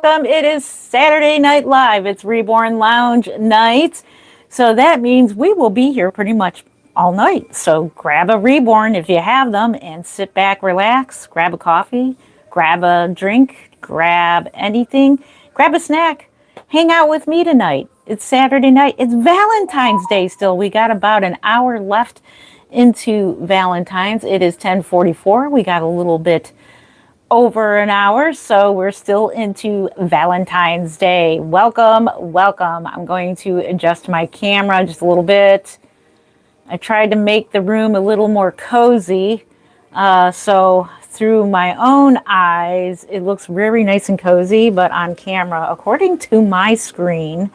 welcome. It is Saturday Night Live. It's Reborn Lounge night. So that means we will be here pretty much all night. So grab a Reborn if you have them and sit back, relax, grab a coffee, grab a drink, grab anything, grab a snack, hang out with me tonight. It's Saturday night. It's Valentine's Day still. We got about an hour left into Valentine's. It is 10:44. We got a little bit over an hour, so we're still into Valentine's Day. Welcome, welcome. I'm going to adjust my camera just a little bit. I tried to make the room a little more cozy, so through my own eyes, it looks very nice and cozy, but on camera, according to my screen,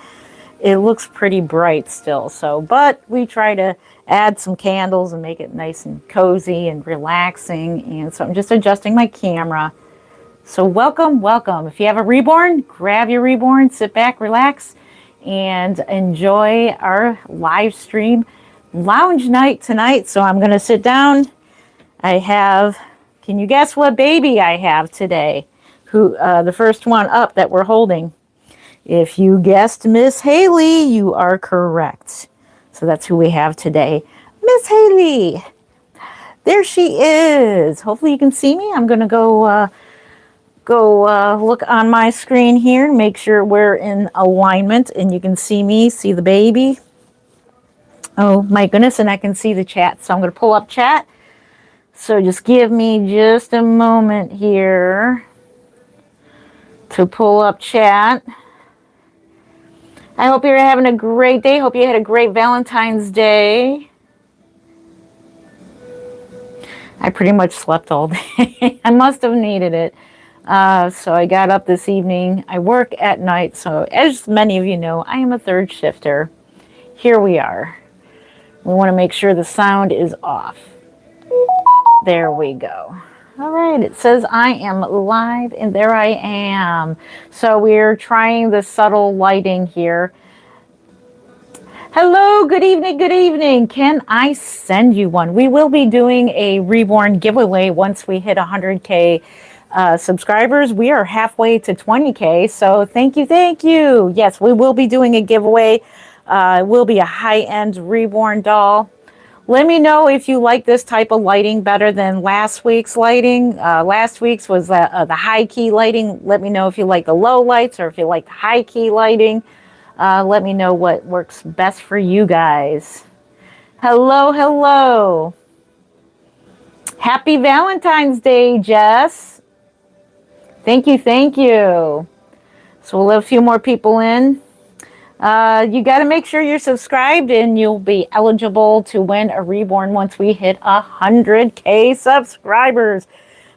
it looks pretty bright still. So, but we try to add some candles and make it nice and cozy and relaxing. And so I'm just adjusting my camera. So welcome, welcome. If you have a Reborn, grab your Reborn, sit back, relax, and enjoy our live stream lounge night tonight. So I'm going to sit down. I have, can you guess what baby I have today? The first one up that we're holding. If you guessed Miss Haley, you are correct. So that's who we have today. Miss Haley. There she is. Hopefully you can see me. I'm going to go look on my screen here, make sure we're in alignment and you can see me, see the baby. Oh my goodness, and I can see the chat. So I'm going to pull up chat. So just give me just a moment here to pull up chat. I hope you're having a great day. Hope you had a great Valentine's Day. I pretty much slept all day. I must have needed it. So I got up this evening. I work at night. So as many of you know, I am a third shifter. Here we are. We want to make sure the sound is off. There we go. All right, it says I am live, and there I am. So we're trying the subtle lighting here. Hello, good evening, good evening. Can I send you one? We will be doing a Reborn giveaway once we hit 100K subscribers. We are halfway to 20K, so thank you, thank you. Yes, we will be doing a giveaway. It will be a high-end Reborn doll. Let me know if you like this type of lighting better than last week's lighting. Last week's was the high key lighting. Let me know if you like the low lights or if you like the high key lighting. Let me know what works best for you guys. Hello, hello. Happy Valentine's Day, Jess. Thank you, thank you. So we'll let a few more people in. You got to make sure you're subscribed and you'll be eligible to win a Reborn once we hit 100K subscribers.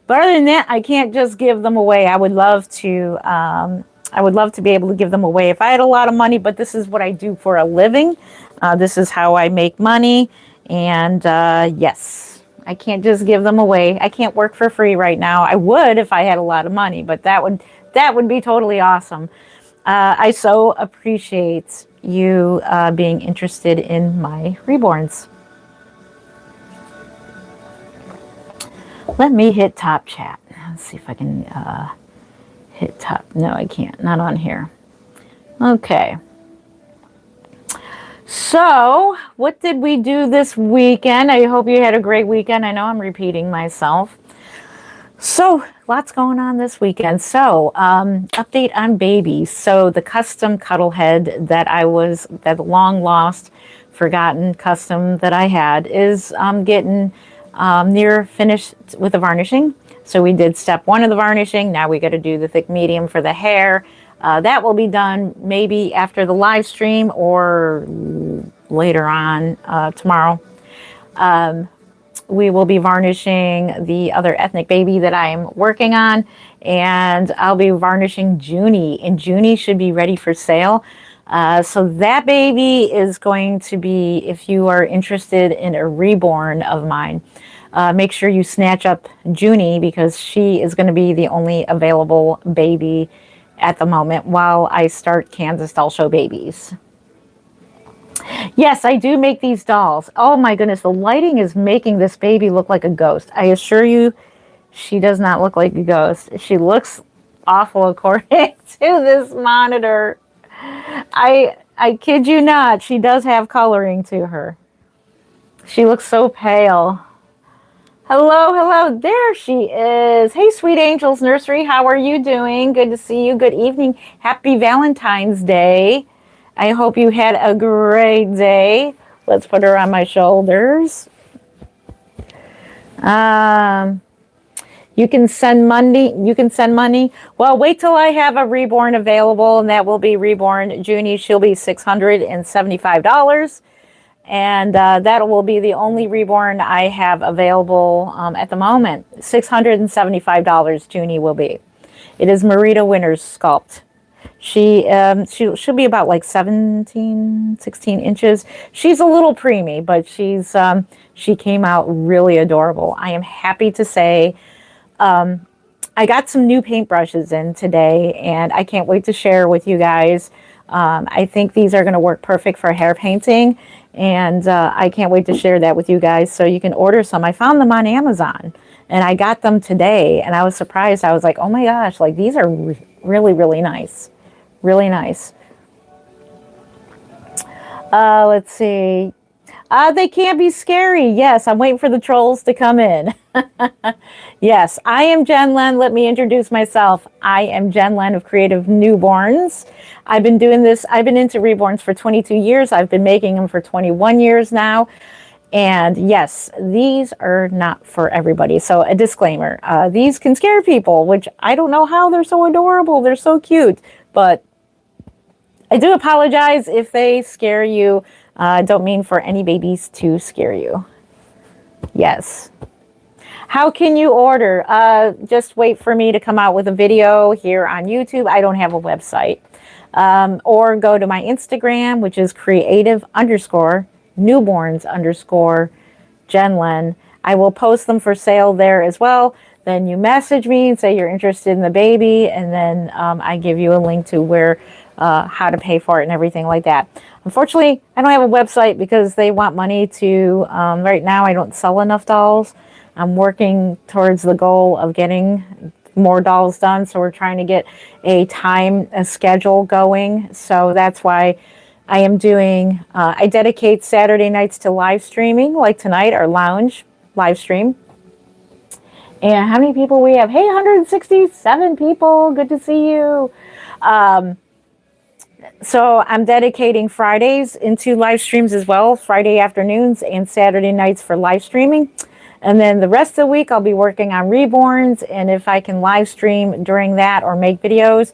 But other than that, I can't just give them away. I would love to be able to give them away if I had a lot of money, but this is what I do for a living. This is how I make money. And yes, I can't just give them away. I can't work for free right now. I would if I had a lot of money, but that would be totally awesome. I so appreciate you being interested in my Reborns. Let me hit top chat. Let's see if I can hit top. No, I can't. Not on here. Okay. So, what did we do this weekend? I hope you had a great weekend. I know I'm repeating myself. So, lots going on this weekend. So, update on babies. So, the custom cuddle head that long lost, forgotten custom that I had is getting near finished with the varnishing. So, we did step 1 of the varnishing. Now we got to do the thick medium for the hair. That will be done maybe after the live stream or later on tomorrow. We will be varnishing the other ethnic baby that I'm working on, and I'll be varnishing Junie, and Junie should be ready for sale. So that baby is going to be, if you are interested in a Reborn of mine, make sure you snatch up Junie because she is going to be the only available baby at the moment while I start Kansas Doll Show babies. Yes, I do make these dolls. Oh my goodness, the lighting is making this baby look like a ghost. I assure you, she does not look like a ghost. She looks awful according to this monitor. I kid you not, she does have coloring to her. She looks so pale. Hello, hello. There she is. Hey, Sweet Angels Nursery. How are you doing? Good to see you. Good evening. Happy Valentine's Day. I hope you had a great day. Let's put her on my shoulders. You can send money. You can send money. Well, wait till I have a Reborn available, and that will be Reborn Junie. She'll be $675. And that will be the only Reborn I have available at the moment. $675 Junie will be. It is Marita Winter's sculpt. She'll be about like 17, 16 inches. She's a little preemie, but she came out really adorable. I am happy to say I got some new paintbrushes in today, and I can't wait to share with you guys. I think these are going to work perfect for hair painting, and I can't wait to share that with you guys. So you can order some. I found them on Amazon, and I got them today, and I was surprised. I was like, oh my gosh, like these are really, really nice. Really nice. Let's see. They can be scary. Yes, I'm waiting for the trolls to come in. Yes, I am Jen Len. Let me introduce myself. I am Jen Len of Creative Newborns. I've been doing this. I've been into Reborns for 22 years. I've been making them for 21 years now. And yes, these are not for everybody. So a disclaimer, these can scare people, which I don't know how. They're so adorable. They're so cute. But I do apologize if they scare you. Don't mean for any babies to scare you. Yes. How can you order? Just wait for me to come out with a video here on YouTube. I don't have a website. Or go to my Instagram, which is creative_newborns_Jen Len. I will post them for sale there as well. Then you message me and say you're interested in the baby, and then I give you a link to where how to pay for it and everything like that. Unfortunately, I don't have a website because they want money to, right now I don't sell enough dolls. I'm working towards the goal of getting more dolls done, so we're trying to get a schedule going. So that's why I am doing, I dedicate Saturday nights to live streaming, like tonight, our lounge live stream. And how many people we have? Hey, 167 people. Good to see you. So I'm dedicating Fridays into live streams as well, Friday afternoons and Saturday nights for live streaming. And then the rest of the week, I'll be working on Reborns. And if I can live stream during that or make videos,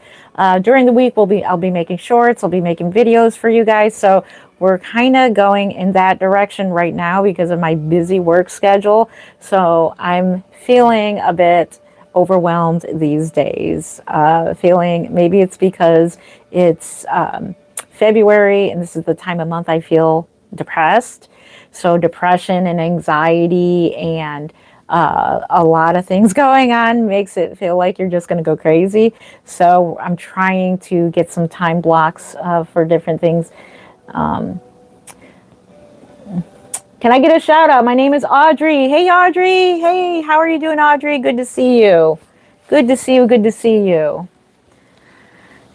during the week, I'll be making shorts. I'll be making videos for you guys. So we're kind of going in that direction right now because of my busy work schedule. So I'm feeling a bit overwhelmed these days. Feeling maybe it's because it's February and this is the time of month I feel depressed. So depression and anxiety and a lot of things going on makes it feel like you're just going to go crazy. So I'm trying to get some time blocks for different things. Can I get a shout out? My name is Audrey. Hey, Audrey. Hey, how are you doing, Audrey? Good to see you. Good to see you. Good to see you.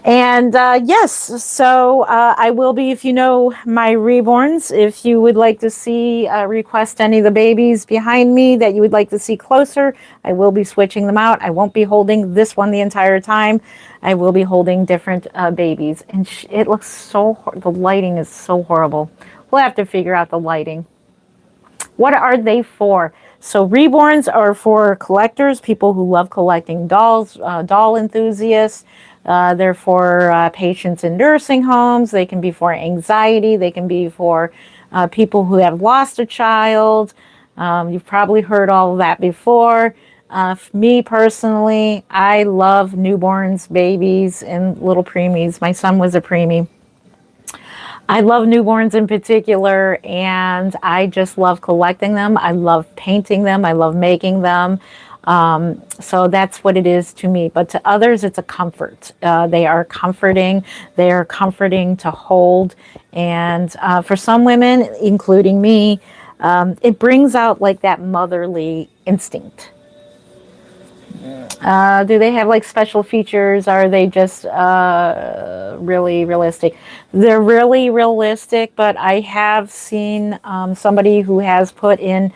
And yes, so I will be, if you know my Reborns, if you would like to see, request any of the babies behind me that you would like to see closer, I will be switching them out. I won't be holding this one the entire time. I will be holding different babies. And it looks so, the lighting is so horrible. We'll have to figure out the lighting. What are they for? So Reborns are for collectors, people who love collecting dolls, doll enthusiasts. They're for patients in nursing homes. They can be for anxiety. They can be for people who have lost a child. You've probably heard all of that before. Me personally, I love newborns, babies, and little preemies. My son was a preemie. I love newborns in particular, and I just love collecting them. I love painting them. I love making them. So that's what it is to me. But to others, it's a comfort. They are comforting. They are comforting to hold. And for some women, including me, it brings out like that motherly instinct. Do they have like special features? Are they just really realistic? They're really realistic, but I have seen somebody who has put in,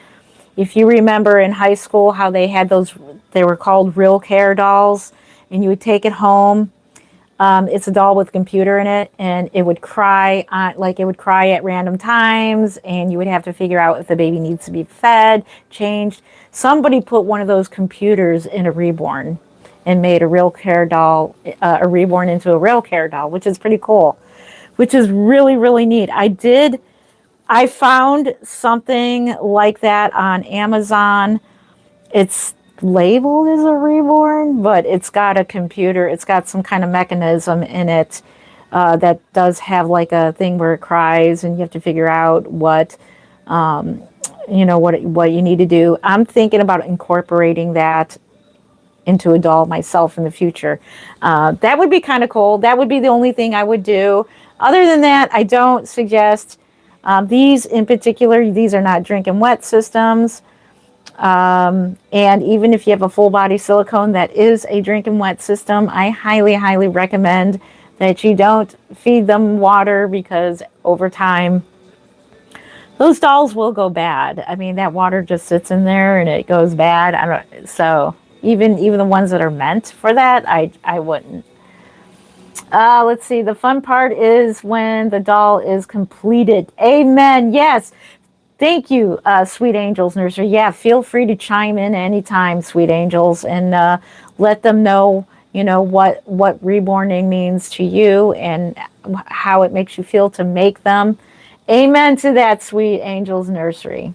if you remember in high school how they had those, they were called Real Care dolls, and you would take it home. It's a doll with a computer in it, and it would cry like it would cry at random times, and you would have to figure out if the baby needs to be fed, changed. Somebody put one of those computers in a Reborn and made a Real Care doll, a Reborn into a Real Care doll, which is pretty cool, which is really, really neat. I found something like that on Amazon. It's labeled as a Reborn, but it's got a computer. It's got some kind of mechanism in it that does have like a thing where it cries, and you have to figure out what what you need to do. I'm thinking about incorporating that into a doll myself in the future. That would be kind of cool. That would be the only thing I would do. Other than that, I don't suggest these in particular. These are not drink and wet systems. And even if you have a full body silicone that is a drink and wet system, I highly, highly recommend that you don't feed them water, because over time, those dolls will go bad. I mean, that water just sits in there and it goes bad. So even the ones that are meant for that, I wouldn't. Let's see. The fun part is when the doll is completed. Amen. Yes. Thank you, Sweet Angels Nursery. Yeah, feel free to chime in anytime, Sweet Angels, and let them know, what reborning means to you and how it makes you feel to make them. Amen to that, Sweet Angels Nursery.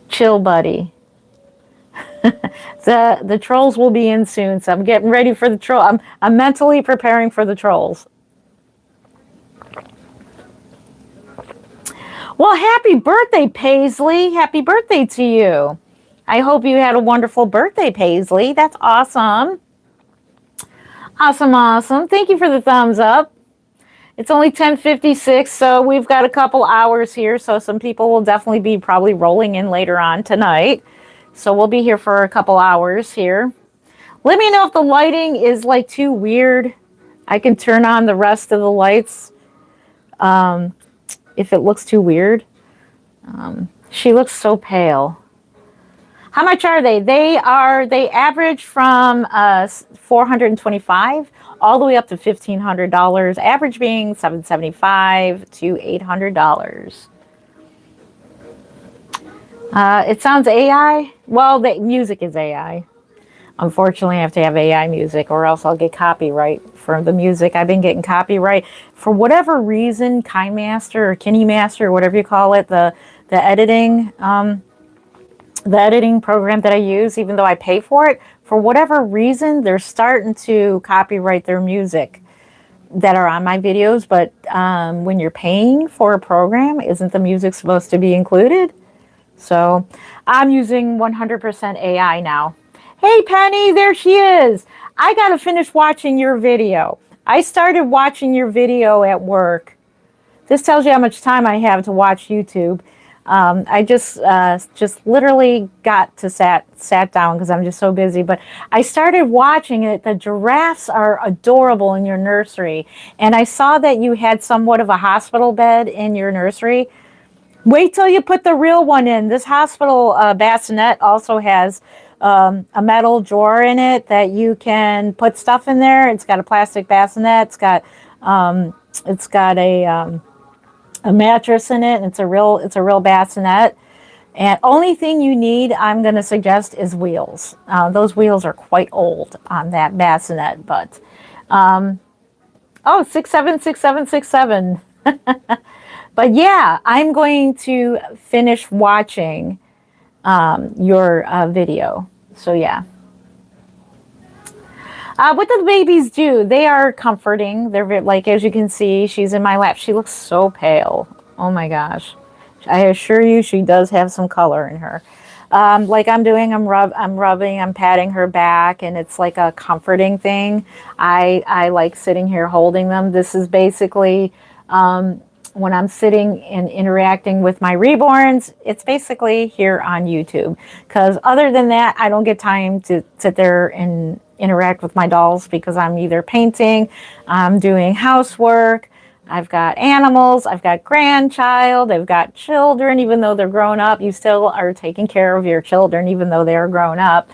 Chill, buddy. The trolls will be in soon, so I'm getting ready for the troll. I'm mentally preparing for the trolls. Well, happy birthday, Paisley. Happy birthday to you. I hope you had a wonderful birthday, Paisley. That's awesome. Awesome, awesome. Thank you for the thumbs up. It's only 10:56, so we've got a couple hours here, so some people will definitely be probably rolling in later on tonight. So we'll be here for a couple hours here. Let me know if the lighting is like too weird. I can turn on the rest of the lights. If it looks too weird. She looks so pale. How much are they? They average from $425 all the way up to $1,500. Average being $775 to $800. It sounds AI. Well, the music is AI. Unfortunately, I have to have AI music, or else I'll get copyright for the music. I've been getting copyright for whatever reason. KineMaster or KineMaster, or whatever you call it, the editing program that I use, even though I pay for it, for whatever reason, they're starting to copyright their music that are on my videos. But when you're paying for a program, isn't the music supposed to be included? So I'm using 100% AI now. Hey, Penny, there she is. I got to finish watching your video. I started watching your video at work. This tells you how much time I have to watch YouTube. I just literally got to sat down because I'm just so busy. But I started watching it. The giraffes are adorable in your nursery. And I saw that you had somewhat of a hospital bed in your nursery. Wait till you put the real one in. This hospital bassinet also has a metal drawer in it that you can put stuff in there. It's got a plastic bassinet. It's got a mattress in it, and it's a real bassinet. And only thing you need, I'm going to suggest, is wheels. Those wheels are quite old on that bassinet, but 676767. But yeah, I'm going to finish watching your video. So yeah. What do the babies do? They are comforting. They're like, as you can see, she's in my lap. She looks so pale. Oh my gosh. I assure you, she does have some color in her. Like I'm doing, I'm rubbing, I'm patting her back, and it's like a comforting thing. I like sitting here holding them. This is basically when I'm sitting and interacting with my reborns, it's basically here on YouTube. Because other than that, I don't get time to sit there and interact with my dolls because I'm either painting, I'm doing housework, I've got animals, I've got grandchild, I've got children. Even though they're grown up, you still are taking care of your children, even though they're grown up.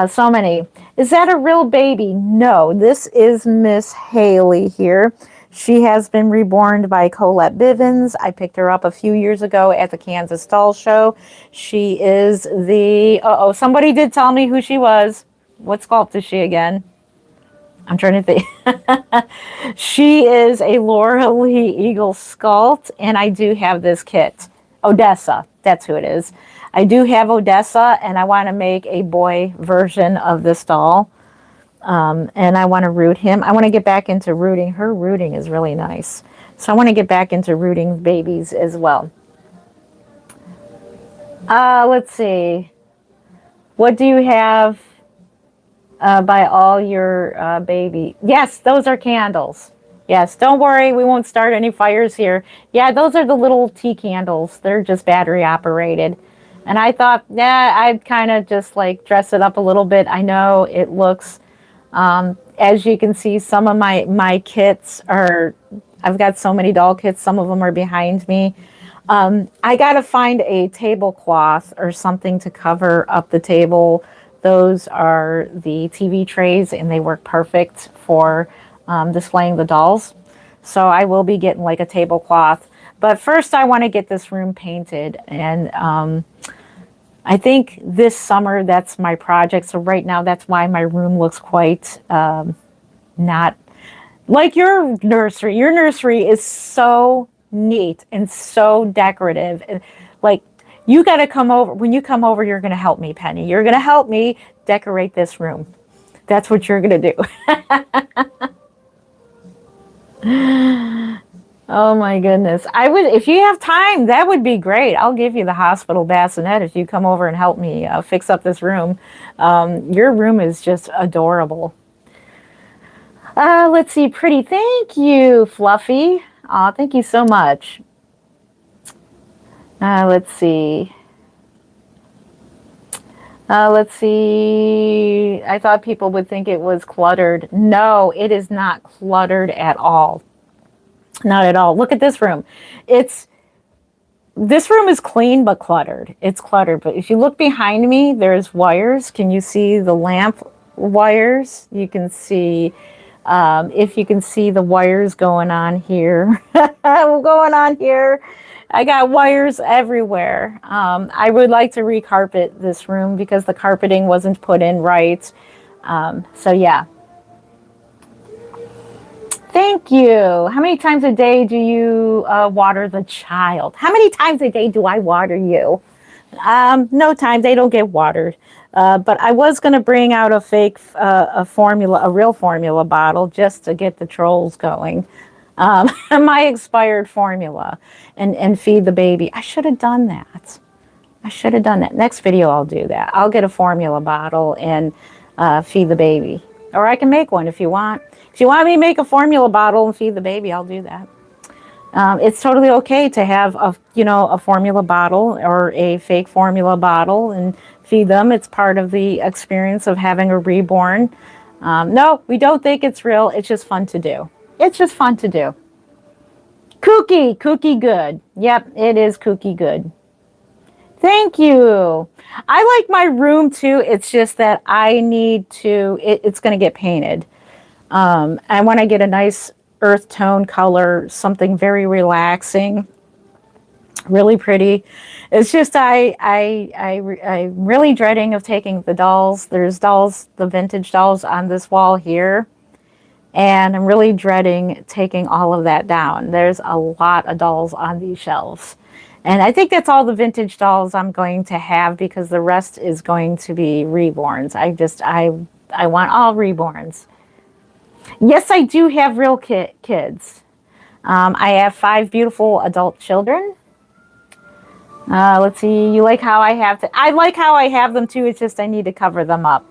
So many. Is that a real baby? No, this is Miss Haley here. She has been reborn by Colette Bivens. I picked her up a few years ago at the Kansas Doll Show. She is the, somebody did tell me who she was. What sculpt is she again? I'm trying to think. She is a Laura Lee Eagle sculpt, and I do have this kit. Odessa, that's who it is. I do have Odessa, and I want to make a boy version of this doll. And I want to root him. I want to get back into rooting. Her rooting is really nice. So I want to get back into rooting babies as well. Let's see. What do you have by all your baby? Yes, those are candles. Yes, don't worry. We won't start any fires here. Yeah, those are the little tea candles. They're just battery operated. And I thought, yeah, I'd kind of just like dress it up a little bit. I know it looks... as you can see, some of my kits are, I've got so many doll kits, some of them are behind me. I got to find a tablecloth or something to cover up the table. Those are the TV trays, and they work perfect for displaying the dolls. So I will be getting like a tablecloth. But first I want to get this room painted, and I think this summer, that's my project. So right now, that's why my room looks quite not like your nursery. Your nursery is so neat and so decorative. And like, you got to come over. When you come over, you're going to help me, Penny. You're going to help me decorate this room. That's what you're going to do. Oh my goodness. I would, if you have time, that would be great. I'll give you the hospital bassinet if you come over and help me fix up this room. Your room is just adorable. Let's see, pretty. Thank you, Fluffy. Aw, thank you so much. Let's see. Let's see. I thought people would think it was cluttered. No, it is not cluttered at all. Not at all. Look at this room. This room is clean but cluttered. It's cluttered. But if you look behind me, there's wires. Can you see the lamp wires? You can see, if you can see the wires going on here. Going on here. I got wires everywhere. I would like to recarpet this room because the carpeting wasn't put in right. So yeah. Thank you. How many times a day do you water the child? How many times a day do I water you? No time. They don't get watered. But I was going to bring out a fake a real formula bottle just to get the trolls going. My expired formula and feed the baby. I should have done that. I should have done that. Next video I'll do that. I'll get a formula bottle and feed the baby. Or I can make one if you want. If you want me to make a formula bottle and feed the baby, I'll do that. It's totally okay to have a formula bottle or a fake formula bottle and feed them. It's part of the experience of having a reborn. No, we don't think it's real. It's just fun to do. It's just fun to do. Kooky good. Yep, it is kooky good. Thank you. I like my room too. It's just that I need to, it's going to get painted. I want to get a nice earth tone color, something very relaxing, really pretty. It's just I'm really dreading of taking the dolls. There's dolls, the vintage dolls on this wall here. And I'm really dreading taking all of that down. There's a lot of dolls on these shelves. And I think that's all the vintage dolls I'm going to have because the rest is going to be reborns. I want all reborns. Yes, I do have real kids. I have 5 beautiful adult children. Let's see, you like how I have I like how I have them too. It's just I need to cover them up.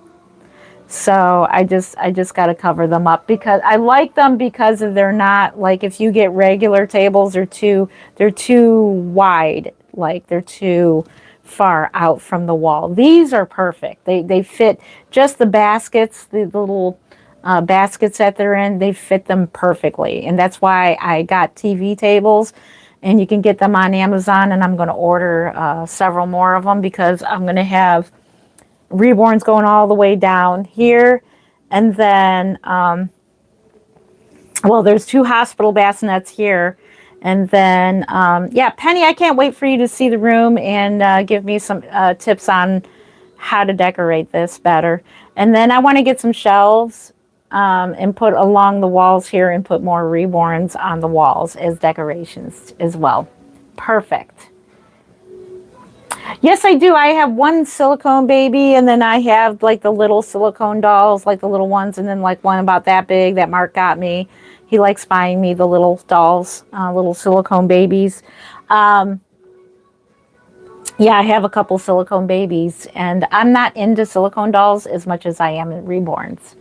So I just got to cover them up because I like them because they're not like if you get regular tables, they're too wide, like they're too far out from the wall. These are perfect. They fit just the baskets, the little baskets that they're in. They fit them perfectly, and that's why I got TV tables. And you can get them on Amazon, and I'm going to order several more of them because I'm going to have Reborn's going all the way down here. And then, well, there's 2 hospital bassinets here. And then, yeah, Penny, I can't wait for you to see the room and give me some tips on how to decorate this better. And then I want to get some shelves and put along the walls here and put more Reborns on the walls as decorations as well. Perfect. Yes, I do. I have one silicone baby, and then I have like the little silicone dolls, like the little ones, and then like one about that big that Mark got me. He likes buying me the little dolls, little silicone babies. Um, yeah, I have a couple silicone babies, and I'm not into silicone dolls as much as I am in Reborns.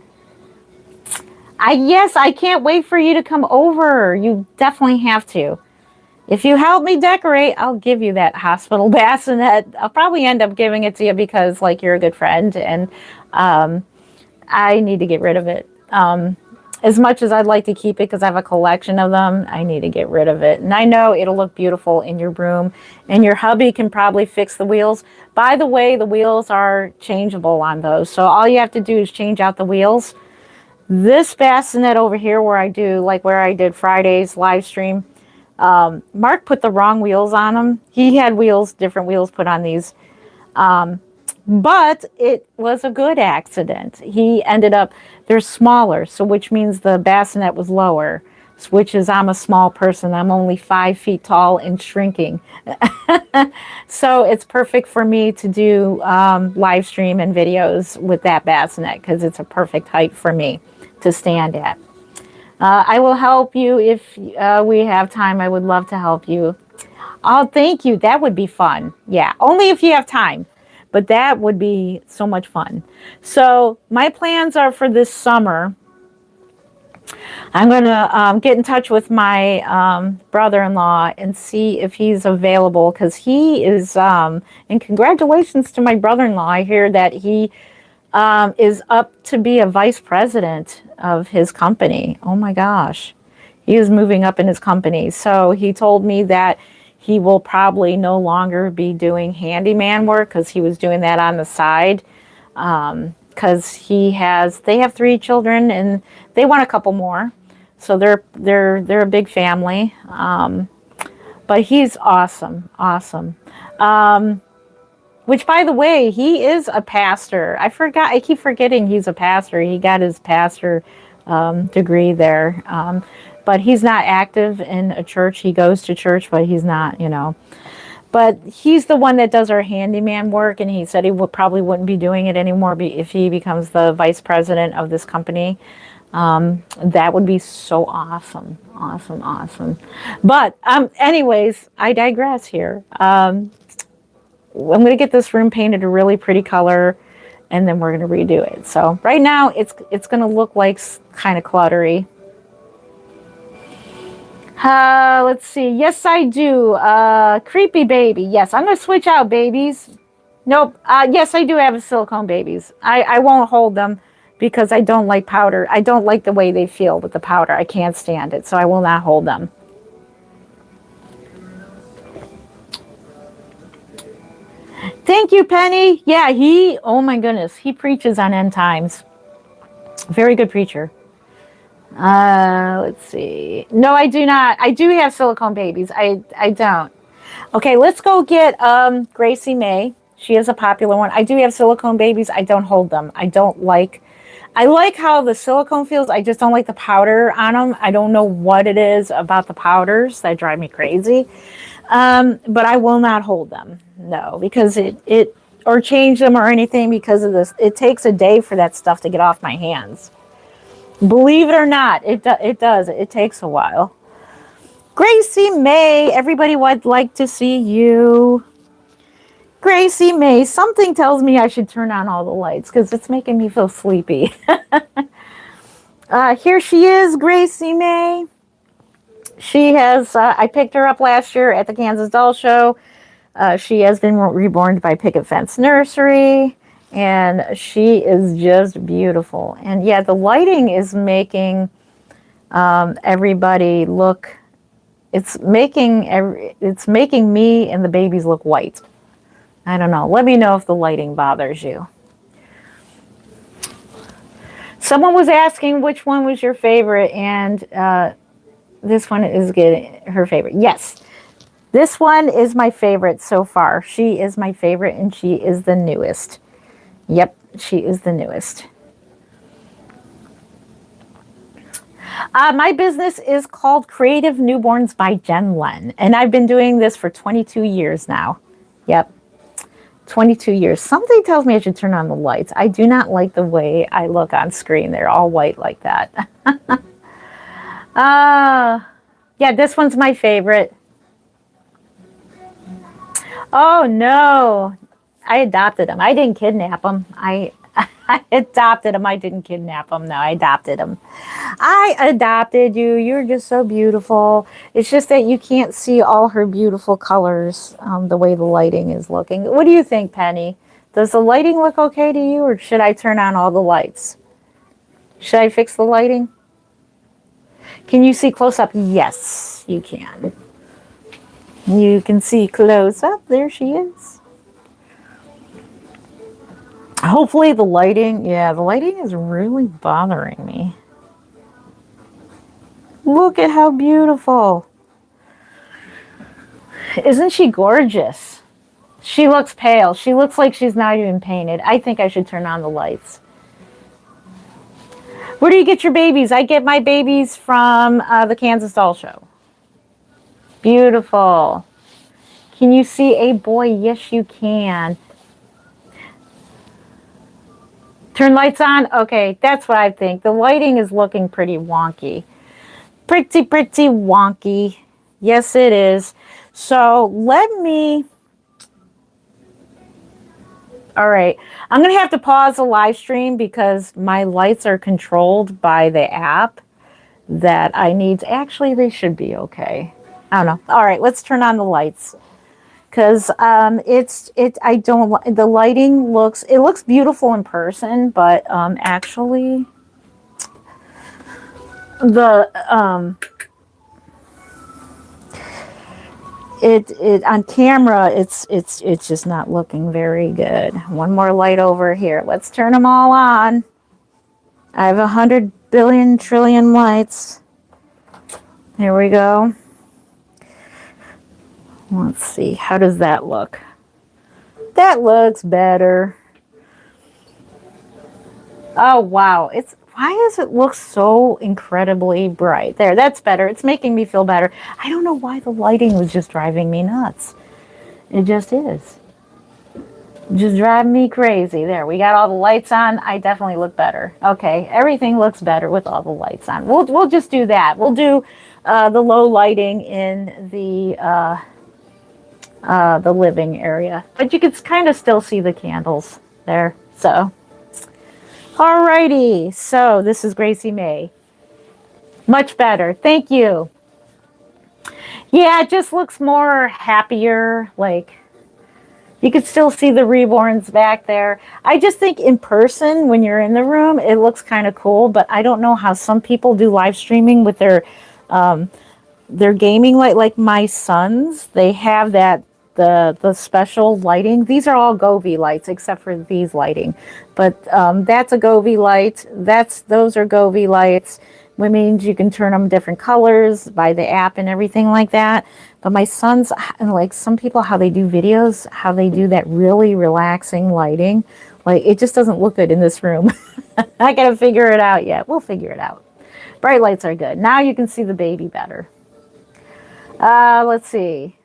Yes, I can't wait for you to come over. You definitely have to. If you help me decorate, I'll give you that hospital bassinet. I'll probably end up giving it to you because, like, you're a good friend, and I need to get rid of it. As much as I'd like to keep it because I have a collection of them, I need to get rid of it. And I know it'll look beautiful in your room, and your hubby can probably fix the wheels. By the way, the wheels are changeable on those, so all you have to do is change out the wheels. This bassinet over here where I do, like where I did Friday's live stream, Mark put the wrong wheels on them. He had wheels, different wheels put on these. But it was a good accident. He ended up, they're smaller, so which means the bassinet was lower, which is I'm a small person. I'm only 5 feet tall and shrinking. So it's perfect for me to do live stream and videos with that bassinet because it's a perfect height for me to stand at. I will help you if we have time. I would love to help you. Oh, thank you. That would be fun. Yeah, only if you have time. But that would be so much fun. So my plans are for this summer. I'm going to get in touch with my brother-in-law and see if he's available because he is, and congratulations to my brother-in-law. I hear that he is up to be a vice president of his company. Oh my gosh. He is moving up in his company. So he told me that he will probably no longer be doing handyman work because he was doing that on the side. Because they have 3 children and they want a couple more. So they're a big family. But he's awesome. Which, by the way, he is a pastor. I keep forgetting he's a pastor. He got his pastor degree there. But he's not active in a church. He goes to church, but he's not, But he's the one that does our handyman work, and he said he probably wouldn't be doing it anymore if he becomes the vice president of this company. That would be so awesome. Awesome. But anyways, I digress here. I'm going to get this room painted a really pretty color, and then we're going to redo it. So right now, it's going to look like kind of cluttery. Let's see. Yes, I do. Creepy baby. Yes, I'm going to switch out babies. Nope. Yes, I do have silicone babies. I won't hold them because I don't like powder. I don't like the way they feel with the powder. I can't stand it, so I will not hold them. Thank you, Penny. Yeah, oh my goodness, he preaches on end times. Very good preacher. Let's see. No, I do not. I do have silicone babies. I don't. Okay, let's go get Gracie May. She is a popular one. I do have silicone babies. I don't hold them. I like how the silicone feels. I just don't like the powder on them. I don't know what it is about the powders that drive me crazy. But I will not hold them. No, because it or change them or anything because of this. It takes a day for that stuff to get off my hands. Believe it or not, it does. It takes a while. Gracie May, everybody would like to see you. Gracie May, something tells me I should turn on all the lights because it's making me feel sleepy. Here she is, Gracie May. She has, I picked her up last year at the Kansas Doll Show. She has been reborn by Picket Fence Nursery, and she is just beautiful. And yeah, the lighting is making everybody look, it's making me and the babies look white. I don't know. Let me know if the lighting bothers you. Someone was asking which one was your favorite, and this one is her favorite. Yes, this one is my favorite so far. She is my favorite, and she is the newest. Yep, she is the newest. My business is called Creative Newborns by Jen Len, and I've been doing this for 22 years now. Yep, 22 years. Something tells me I should turn on the lights. I do not like the way I look on screen. They're all white like that. Yeah, this one's my favorite. Oh, no. I adopted him. I didn't kidnap him. I adopted him. I didn't kidnap him. No, I adopted him. I adopted you. You're just so beautiful. It's just that you can't see all her beautiful colors the way the lighting is looking. What do you think, Penny? Does the lighting look okay to you, or should I turn on all the lights? Should I fix the lighting? Can you see close up? Yes, you can. You can see close up. There she is. Hopefully the lighting, yeah, the lighting is really bothering me. Look at how beautiful. Isn't she gorgeous? She looks pale. She looks like she's not even painted. I think I should turn on the lights. Where do you get your babies? I get my babies from the Kansas Doll Show. Beautiful. Can you see a boy? Yes, you can. Turn lights on? Okay, that's what I think. The lighting is looking pretty wonky. Pretty wonky. Yes, it is. So let me... All right, I'm going to have to pause the live stream because my lights are controlled by the app that I need. Actually, they should be okay. I don't know. All right, let's turn on the lights. Because the lighting looks beautiful in person, but actually it on camera it's just not looking very good. One more light over here. Let's turn them all on. I have 100 billion trillion lights. Here we go. Let's see, how does that look? That looks better. Oh, wow. Why does it look so incredibly bright? There, that's better. It's making me feel better. I don't know why the lighting was just driving me nuts. It just is. Just driving me crazy. There, we got all the lights on. I definitely look better. Okay, everything looks better with all the lights on. We'll just do that. We'll do the low lighting in the living area, but you can kind of still see the candles there. So, alrighty. So this is Gracie May. Much better. Thank you. Yeah, it just looks more happier. Like you can still see the reborns back there. I just think in person, when you're in the room, it looks kind of cool, but I don't know how some people do live streaming with their gaming light. Like my sons, they have that the special lighting. These are all Govee lights except for these lighting, but that's a Govee light. Those are Govee lights, which means you can turn them different colors by the app and everything like that. But my sons, and like some people, how they do videos, how they do that really relaxing lighting, like it just doesn't look good in this room. I gotta figure it out yet. We'll figure it out. Bright lights are good. Now you can see the baby better. Let's see.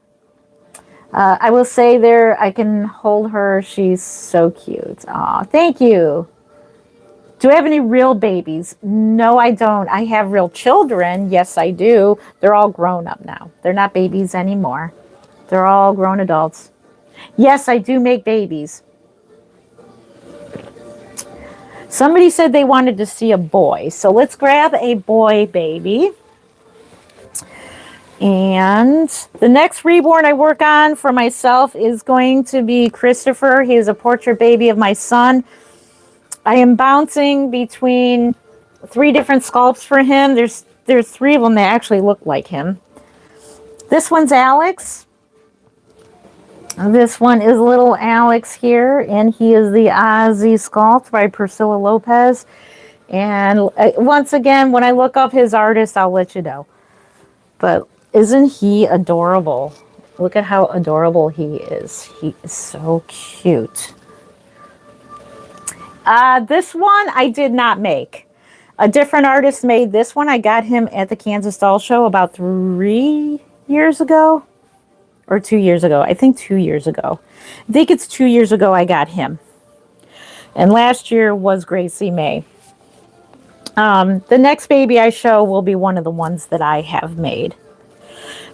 I will say there, I can hold her. She's so cute. Aw, thank you. Do I have any real babies? No, I don't. I have real children. Yes, I do. They're all grown up now. They're not babies anymore. They're all grown adults. Yes, I do make babies. Somebody said they wanted to see a boy. So let's grab a boy baby. And the next reborn I work on for myself is going to be Christopher. He is a portrait baby of my son. I am bouncing between 3 different sculpts for him. There's 3 of them that actually look like him. This one's Alex. This one is little Alex here, and he is the Ozzy sculpt by Priscilla Lopez. And once again, when I look up his artist, I'll let you know. But isn't he adorable? Look at how adorable he is. He is so cute. This one I did not make. A different artist made this one. I got him at the Kansas Doll Show about 3 years ago. Or 2 years ago. I think 2 years ago. I think it's 2 years ago I got him. And last year was Gracie May. The next baby I show will be one of the ones that I have made.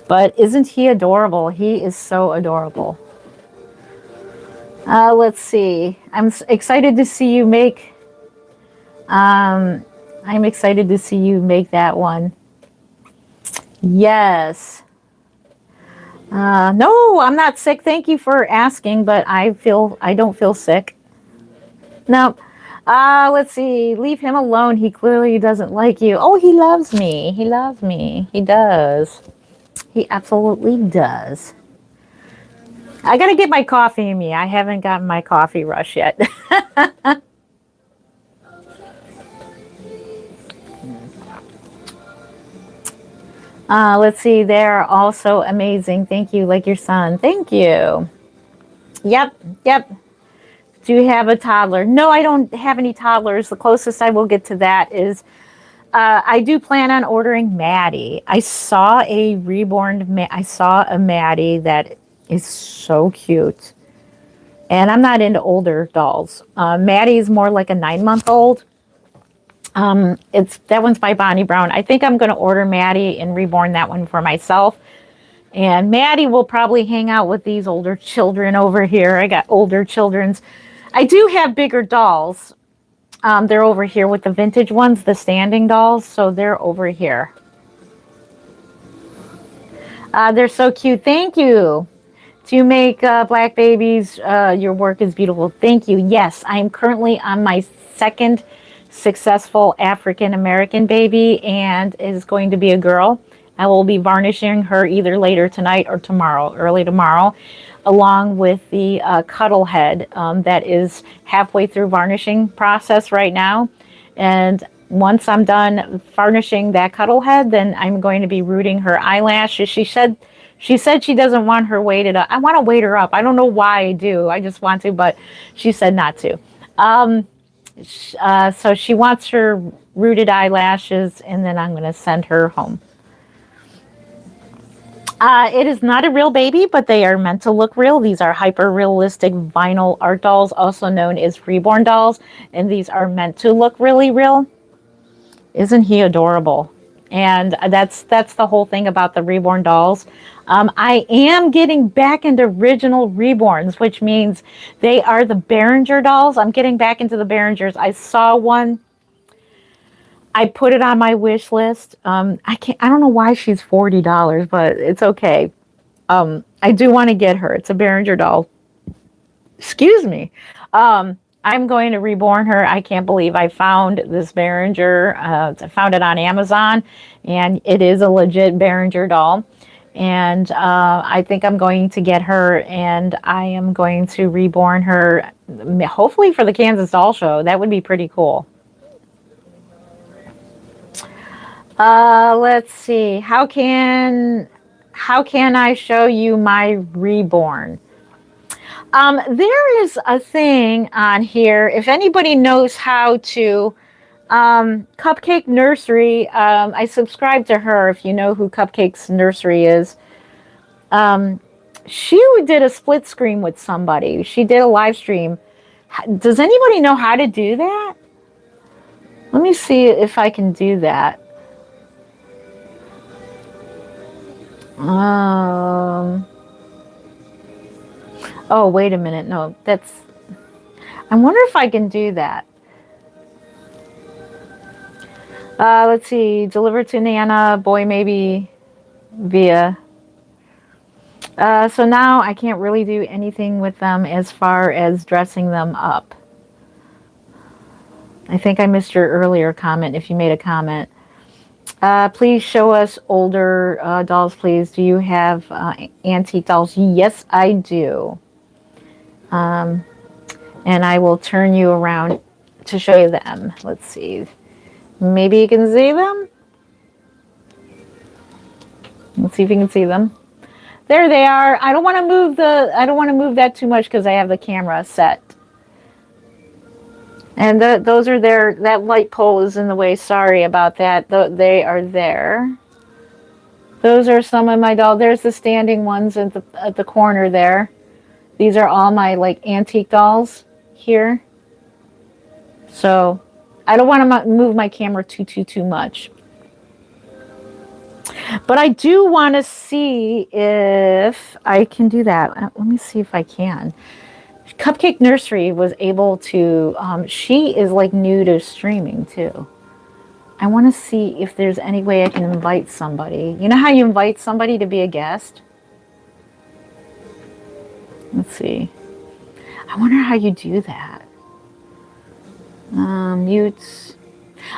But isn't he adorable? He is so adorable. Let's see. I'm excited to see you make... I'm excited to see you make that one. Yes. No, I'm not sick. Thank you for asking, but I don't feel sick. No. Let's see. Leave him alone. He clearly doesn't like you. Oh, he loves me. He loves me. He does. He absolutely does. I gotta get my coffee in me. I haven't gotten my coffee rush yet. Let's see. They're also amazing. Thank you. Like your son. Thank you. Yep. Do you have a toddler? No, I don't have any toddlers. The closest I will get to that is I do plan on ordering Maddie. I saw a Maddie that is so cute. And I'm not into older dolls. Maddie is more like a 9-month-old. That one's by Bonnie Brown. I think I'm going to order Maddie and reborn that one for myself. And Maddie will probably hang out with these older children over here. I got older children's. I do have bigger dolls. They're over here with the vintage ones, the standing dolls. So they're over here. They're so cute. Thank you. Do you make black babies? Your work is beautiful. Thank you. Yes, I am currently on my 2nd successful African American baby, and is going to be a girl. I will be varnishing her either later tonight or tomorrow, early tomorrow, along with the cuddle head that is halfway through varnishing process right now. And once I'm done varnishing that cuddle head, then I'm going to be rooting her eyelashes. She said she doesn't want her weighted up. I want to weight her up. I don't know why I do. I just want to, but she said not to. So she wants her rooted eyelashes, and then I'm going to send her home. It is not a real baby, but they are meant to look real. These are hyper-realistic vinyl art dolls, also known as reborn dolls, and these are meant to look really real. Isn't he adorable? And that's the whole thing about the reborn dolls. I am getting back into original reborns, which means they are the Behringer dolls. I'm getting back into the Behringers. I saw one. I put it on my wish list. I don't know why she's $40, but it's okay. I do want to get her. It's a Behringer doll. Excuse me. I'm going to reborn her. I can't believe I found this Behringer. I found it on Amazon, and it is a legit Behringer doll. And I think I'm going to get her, and I am going to reborn her, hopefully for the Kansas Doll Show. That would be pretty cool. Let's see. How can I show you my reborn? There is a thing on here. If anybody knows how to, Cupcake Nursery, I subscribe to her. If you know who Cupcake's Nursery is, she did a split screen with somebody. She did a live stream. Does anybody know how to do that? Let me see if I can do that. Oh, wait a minute. No, that's... I wonder if I can do that. Let's see. Deliver to Nana. Boy, maybe via... so now I can't really do anything with them as far as dressing them up. I think I missed your earlier comment if you made a comment. Please show us older dolls, please. Do you have antique dolls? Yes, I do. And I will turn you around to show you them. Let's see. Maybe you can see them? Let's see if you can see them. There they are. I don't want to move that too much because I have the camera set. And those are there. That light pole is in the way. Sorry about that. They are there. Those are some of my dolls. There's the standing ones at the corner there. These are all my like antique dolls here. So I don't want to move my camera too much. But I do want to see if I can do that. Let me see if I can. Cupcake Nursery was able to, she is like new to streaming too. I want to see if there's any way I can invite somebody. You know how you invite somebody to be a guest? Let's see. I wonder how you do that. Mutes.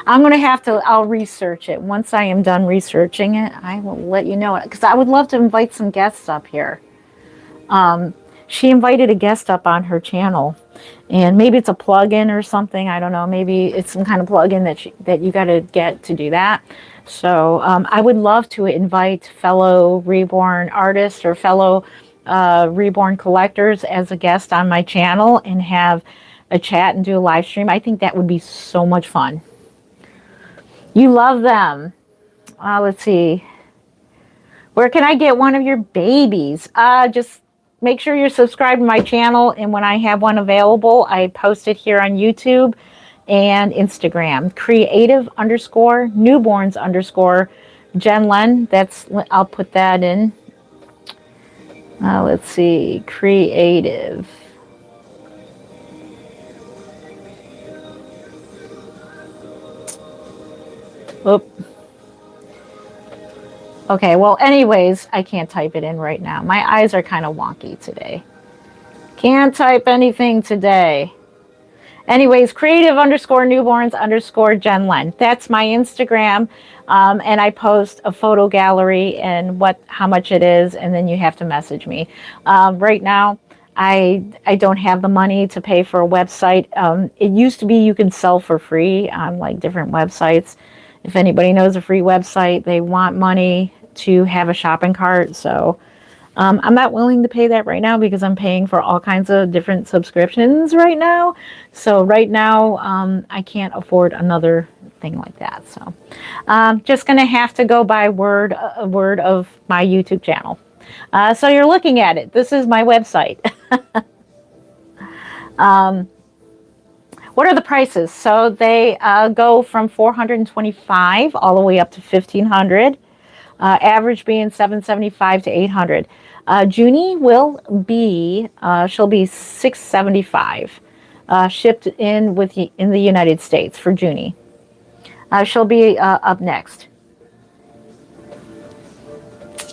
I'm going to have to, I'll research it. Once I am done researching it, I will let you know. Because I would love to invite some guests up here. She invited a guest up on her channel, and maybe it's a plug-in or something. I don't know. Maybe it's some kind of plug-in that you got to get to do that. So I would love to invite fellow Reborn artists or fellow Reborn collectors as a guest on my channel and have a chat and do a live stream. I think that would be so much fun. You love them. Let's see. Where can I get one of your babies? Just make sure you're subscribed to my channel, and when I have one available, I post it here on YouTube and Instagram. Creative_newborns_Jen Len. I'll put that in. Let's see. Creative. Oop. Okay, well, anyways, I can't type it in right now. My eyes are kind of wonky today. Can't type anything today. Anyways, creative_newborns_Jen Len. That's my Instagram. And I post a photo gallery and how much it is, and then you have to message me. Right now, I don't have the money to pay for a website. It used to be you can sell for free on like different websites. If anybody knows a free website, they want money to have a shopping cart. So I'm not willing to pay that right now because I'm paying for all kinds of different subscriptions right now. So right now, I can't afford another thing like that. So just going to have to go by word of my YouTube channel. So you're looking at it. This is my website. What are the prices? So they go from $425 all the way up to $1,500. Average being $775 to $800. Junie will be she'll be $675. Shipped in in the United States for Junie. She'll be up next.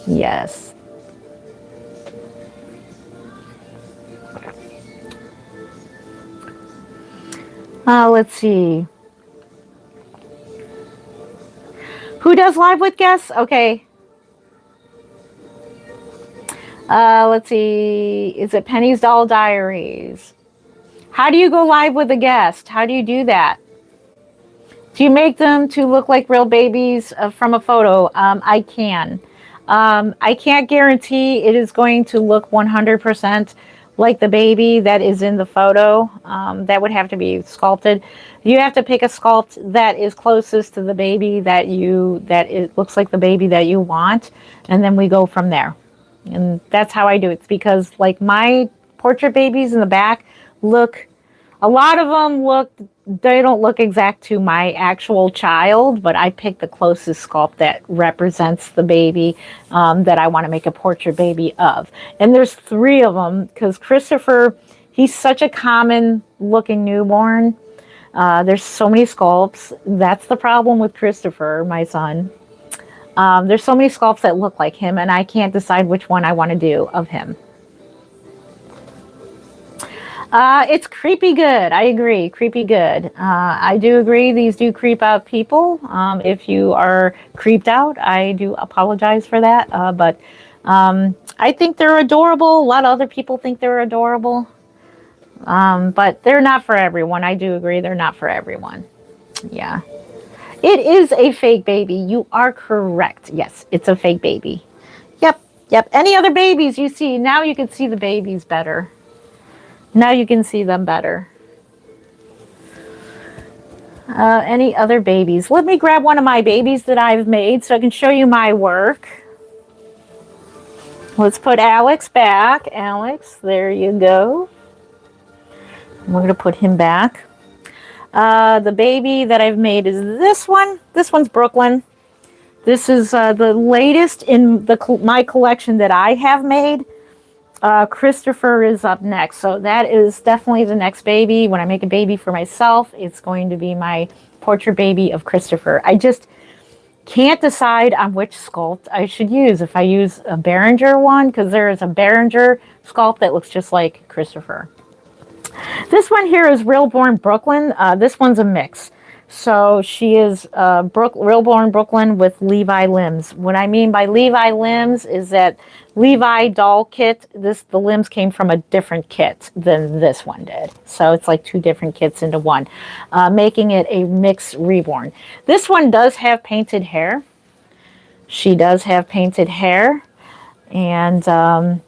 Yes. Let's see. Who does live with guests? Okay. Let's see. Is it Penny's Doll Diaries? How do you go live with a guest? How do you do that? Do you make them to look like real babies from a photo? I can. I can't guarantee it is going to look 100% like the baby that is in the photo. That would have to be sculpted. You have to pick a sculpt that is closest to the baby that it looks like the baby that you want, and then we go from there. And that's how I do it. It's because like my portrait babies in the back look A lot of them they don't look exact to my actual child, but I picked the closest sculpt that represents the baby that I want to make a portrait baby of. And there's 3 of them because Christopher, he's such a common looking newborn. There's so many sculpts. That's the problem with Christopher, my son. There's so many sculpts that look like him, and I can't decide which one I want to do of him. It's creepy good. I agree. Creepy good. I do agree these do creep out people. If you are creeped out, I do apologize for that. But I think they're adorable. A lot of other people think they're adorable. But they're not for everyone. I do agree they're not for everyone. Yeah. It is a fake baby. You are correct. Yes, it's a fake baby. Yep. Any other babies you see? Now you can see the babies better. Now you can see them better. Any other babies? Let me grab one of my babies that I've made so I can show you my work. Let's put Alex back. Alex, there you go. We're going to put him back. The baby that I've made is this one. This one's Brooklyn. This is the latest in my collection that I have made. Christopher is up next. So that is definitely the next baby. When I make a baby for myself, it's going to be my portrait baby of Christopher. I just can't decide on which sculpt I should use. If I use a Behringer one, because there is a Behringer sculpt that looks just like Christopher. This one here is Reborn Brooklyn. This one's a mix. So she is Reborn Brooklyn with Levi limbs. What I mean by Levi limbs is that Levi doll kit, the limbs came from a different kit than this one did. So it's like 2 different kits into one, making it a mixed Reborn. This one does have painted hair. She does have painted hair. And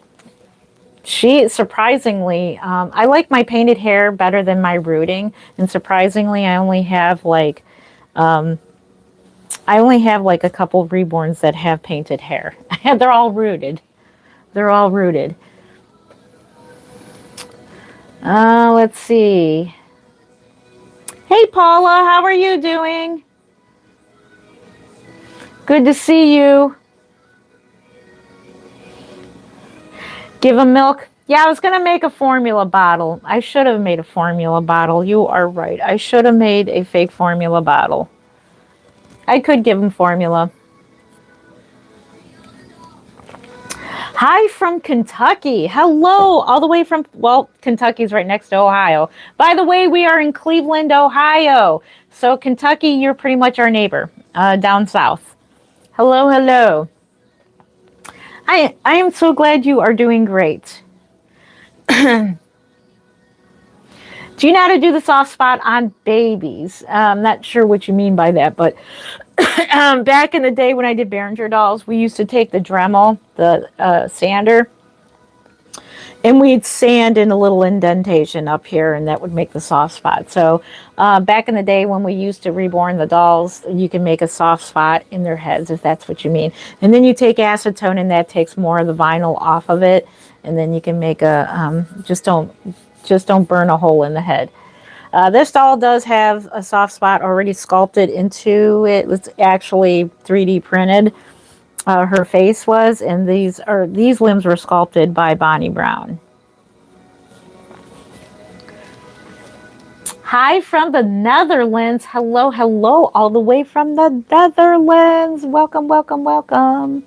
she, surprisingly, I like my painted hair better than my rooting. And surprisingly, I only have like a couple Reborns that have painted hair. They're all rooted. They're all rooted. Let's see. Hey, Paula, how are you doing? Good to see you. Give them milk. Yeah, I was going to make a formula bottle. I should have made a formula bottle. You are right. I should have made a fake formula bottle. I could give them formula. Hi from Kentucky. Hello, all the way from, well, Kentucky's right next to Ohio. By the way, we are in Cleveland, Ohio. So Kentucky, you're pretty much our neighbor down south. Hello, hello. I am so glad you are doing great. Do you know how to do the soft spot on babies? I'm not sure what you mean by that, but back in the day when I did Behringer dolls, we used to take the Dremel, the sander, and we'd sand in a little indentation up here, and that would make the soft spot. So back in the day when we used to reborn the dolls, you can make a soft spot in their heads, if that's what you mean. And then you take acetone, and that takes more of the vinyl off of it, and then you can make a, just don't burn a hole in the head. This doll does have a soft spot already sculpted into it. It's actually 3D printed. Her face was, and these limbs were sculpted by Bonnie Brown. Hi from the Netherlands. Hello, hello, all the way from the Netherlands. Welcome, welcome, welcome.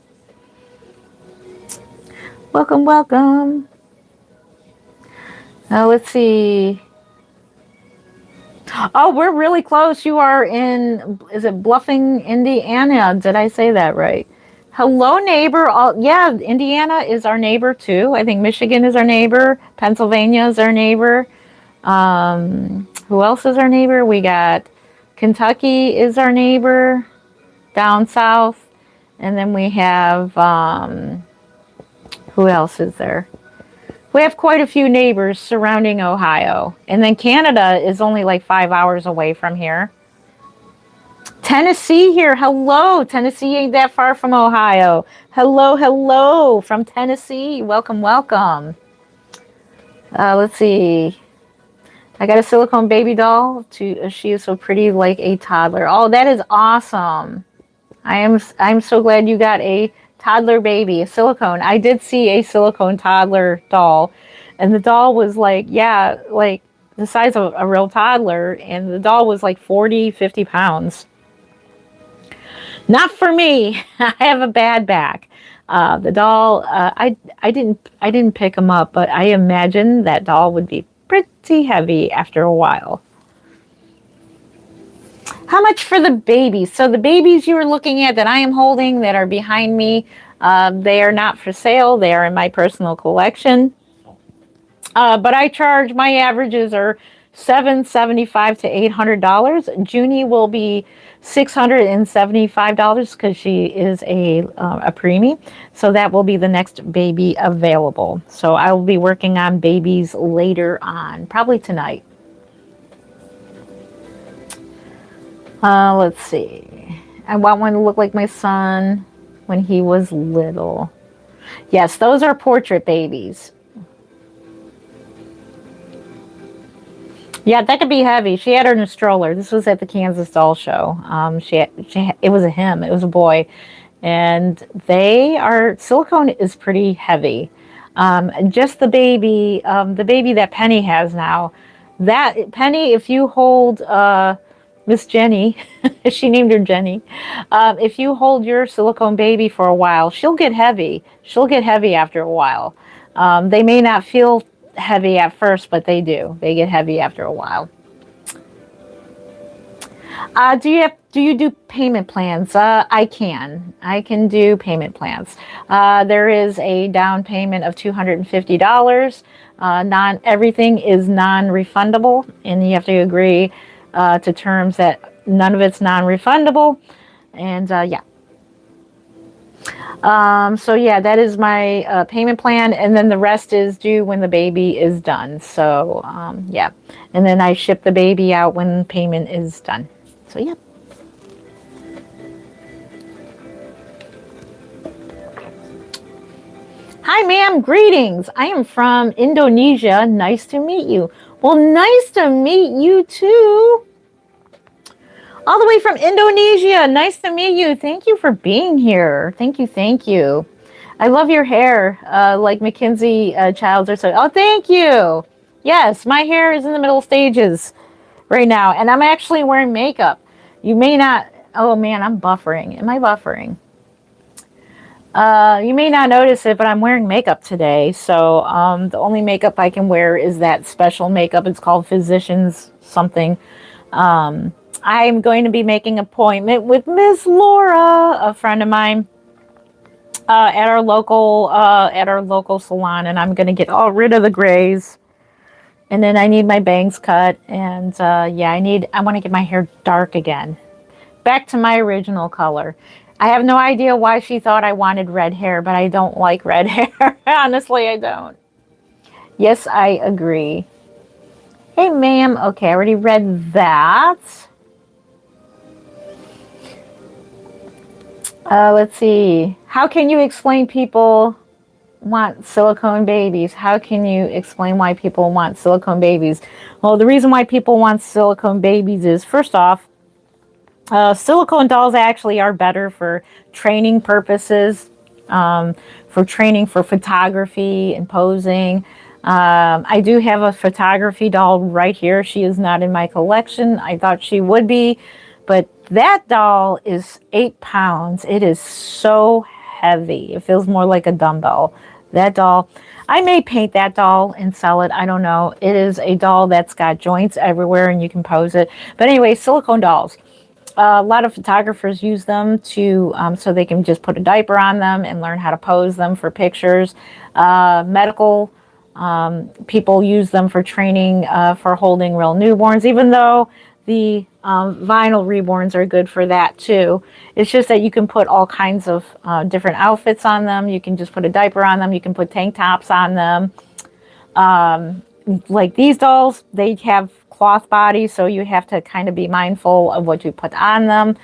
Welcome, welcome. Let's see. Oh, we're really close. You are in, is it Bluffing, Indiana? Did I say that right? Hello, neighbor. Yeah, Indiana is our neighbor, too. I think Michigan is our neighbor. Pennsylvania is our neighbor. Who else is our neighbor? We got Kentucky is our neighbor down south. And then we have, who else is there? We have quite a few neighbors surrounding Ohio. And then Canada is only like 5 hours away from here. Tennessee here. Hello. Tennessee ain't that far from Ohio. Hello, hello from Tennessee. Welcome, welcome. Let's see. I got a silicone baby doll. She is so pretty, like a toddler. Oh, that is awesome. I'm so glad you got a toddler baby, a silicone. I did see a silicone toddler doll, and the doll was like, yeah, like the size of a real toddler, and the doll was like 40, 50 pounds. Not for me. I have a bad back. The doll, I didn't pick him up, but I imagine that doll would be pretty heavy after a while. How much for the babies? So the babies you were looking at that I am holding that are behind me, they are not for sale. They are in my personal collection. But I charge, my averages are $775 to $800. Junie will be $675 because she is a preemie. So that will be the next baby available. So I will be working on babies later on, probably tonight. Let's see. I want one to look like my son when he was little. Yes, those are portrait babies. Yeah, that could be heavy. She had her in a stroller. This was at the Kansas Doll Show. It was a him. It was a boy, and silicone is pretty heavy. Just the baby that Penny has now. That Penny, if you hold Miss Jenny, she named her Jenny. If you hold your silicone baby for a while, she'll get heavy. She'll get heavy after a while. They may not feel heavy at first, but they do. They get heavy after a while. Do you do payment plans? I can do payment plans. There is a down payment of $250. Everything is non-refundable, and you have to agree to terms that none of it's non-refundable. And yeah. So yeah, that is my payment plan, and then the rest is due when the baby is done. So yeah, and then I ship the baby out when payment is done. So yeah. Hi ma'am, greetings. I am from Indonesia. Nice to meet you. Well, nice to meet you too. All the way from Indonesia. Nice to meet you. Thank you for being here. Thank you. Thank you. I love your hair, like Mackenzie Childs or so. Oh, thank you. Yes, my hair is in the middle stages right now, and I'm actually wearing makeup. You may not. Oh man, I'm buffering. Am I buffering? You may not notice it, but I'm wearing makeup today. So the only makeup I can wear is that special makeup. It's called Physicians something. I'm going to be making an appointment with Miss Laura, a friend of mine, at our local salon, and I'm going to get all rid of the grays. And then I need my bangs cut, and yeah, I want to get my hair dark again, back to my original color. I have no idea why she thought I wanted red hair, but I don't like red hair. Honestly, I don't. Yes, I agree. Hey, ma'am. Okay, I already read that. Let's see. How can you explain people want silicone babies? How can you explain why people want silicone babies? Well, the reason why people want silicone babies is, first off, silicone dolls actually are better for training purposes, for training for photography and posing. I do have a photography doll right here. She is not in my collection. I thought she would be, but that doll is 8 pounds. It is so heavy. It feels more like a dumbbell. That doll, I may paint that doll and sell it. I don't know. It is a doll that's got joints everywhere and you can pose it. But anyway, silicone dolls. A lot of photographers use them to so they can just put a diaper on them and learn how to pose them for pictures. Medical people use them for training for holding real newborns, even though the vinyl reborns are good for that too. It's just that you can put all kinds of different outfits on them. You can just put a diaper on them. You can put tank tops on them. Like these dolls, they have cloth bodies, so you have to kind of be mindful of what you put on them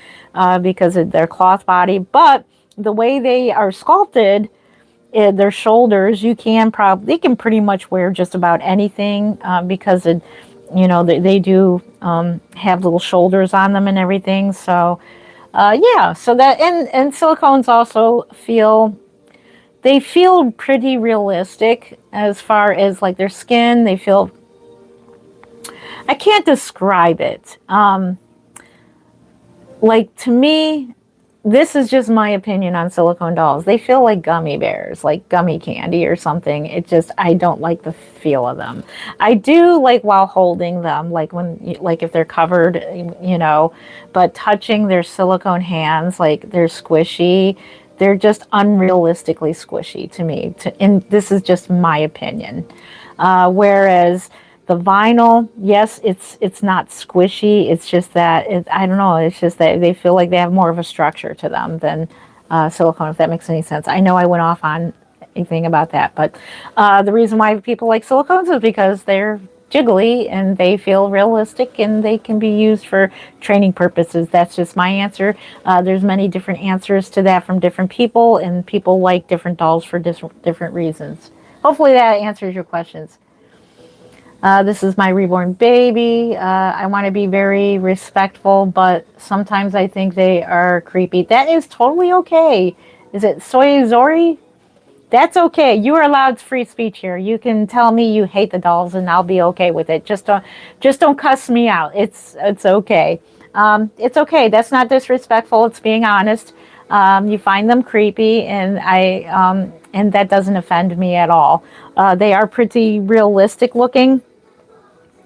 because of their cloth body. But the way they are sculpted, their shoulders, they can pretty much wear just about anything because You know, they do have little shoulders on them and everything. So yeah, so that and silicones also they feel pretty realistic as far as like their skin. They feel, I can't describe it. Like to me, this is just my opinion on silicone dolls. They feel like gummy bears, like gummy candy or something. It just, I don't like the feel of them. I do like while holding them, like like if they're covered, you know, but touching their silicone hands, like they're squishy. They're just unrealistically squishy to me. And this is just my opinion. Whereas the vinyl, yes, it's not squishy. It's just that I don't know. It's just that they feel like they have more of a structure to them than silicone. If that makes any sense. I know I went off on anything about that, but the reason why people like silicones is because they're jiggly and they feel realistic and they can be used for training purposes. That's just my answer. There's many different answers to that from different people, and people like different dolls for different reasons. Hopefully that answers your questions. This is my reborn baby. I want to be very respectful, but sometimes I think they are creepy. That is totally okay. Is it Soy Zori? That's okay. You are allowed free speech here. You can tell me you hate the dolls, and I'll be okay with it. Just don't cuss me out. It's okay. It's okay. That's not disrespectful. It's being honest. You find them creepy, and and that doesn't offend me at all. They are pretty realistic looking.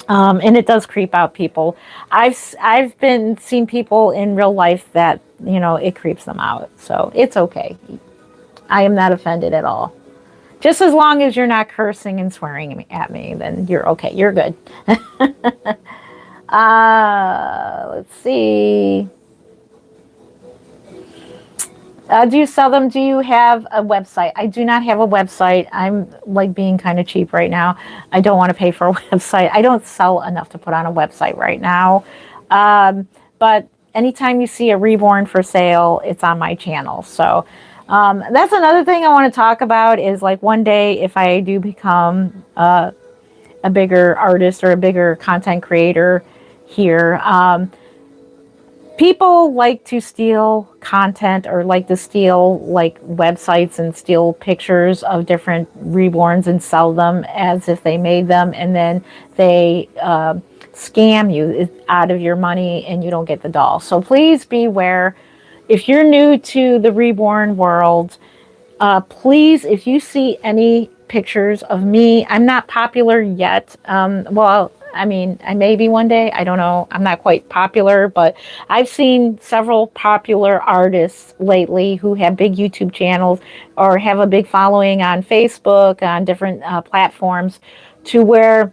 And it does creep out people. I've been seen people in real life that, you know, it creeps them out. So it's okay. I am not offended at all. Just as long as you're not cursing and swearing at me, then you're okay. You're good. Let's see. Do you sell them? Do you have a website? I do not have a website. I'm like being kind of cheap right now. I don't want to pay for a website. I don't sell enough to put on a website right now. But anytime you see a reborn for sale, it's on my channel. So that's another thing I want to talk about is like one day if I do become a bigger artist or a bigger content creator here, people like to steal content or like to steal like websites and steal pictures of different reborns and sell them as if they made them, and then they scam you out of your money and you don't get the doll. So please beware. If you're new to the reborn world, please, if you see any pictures of me, I'm not popular yet. Well, I mean, I may be one day. I don't know. I'm not quite popular, but I've seen several popular artists lately who have big YouTube channels or have a big following on Facebook, on different platforms, to where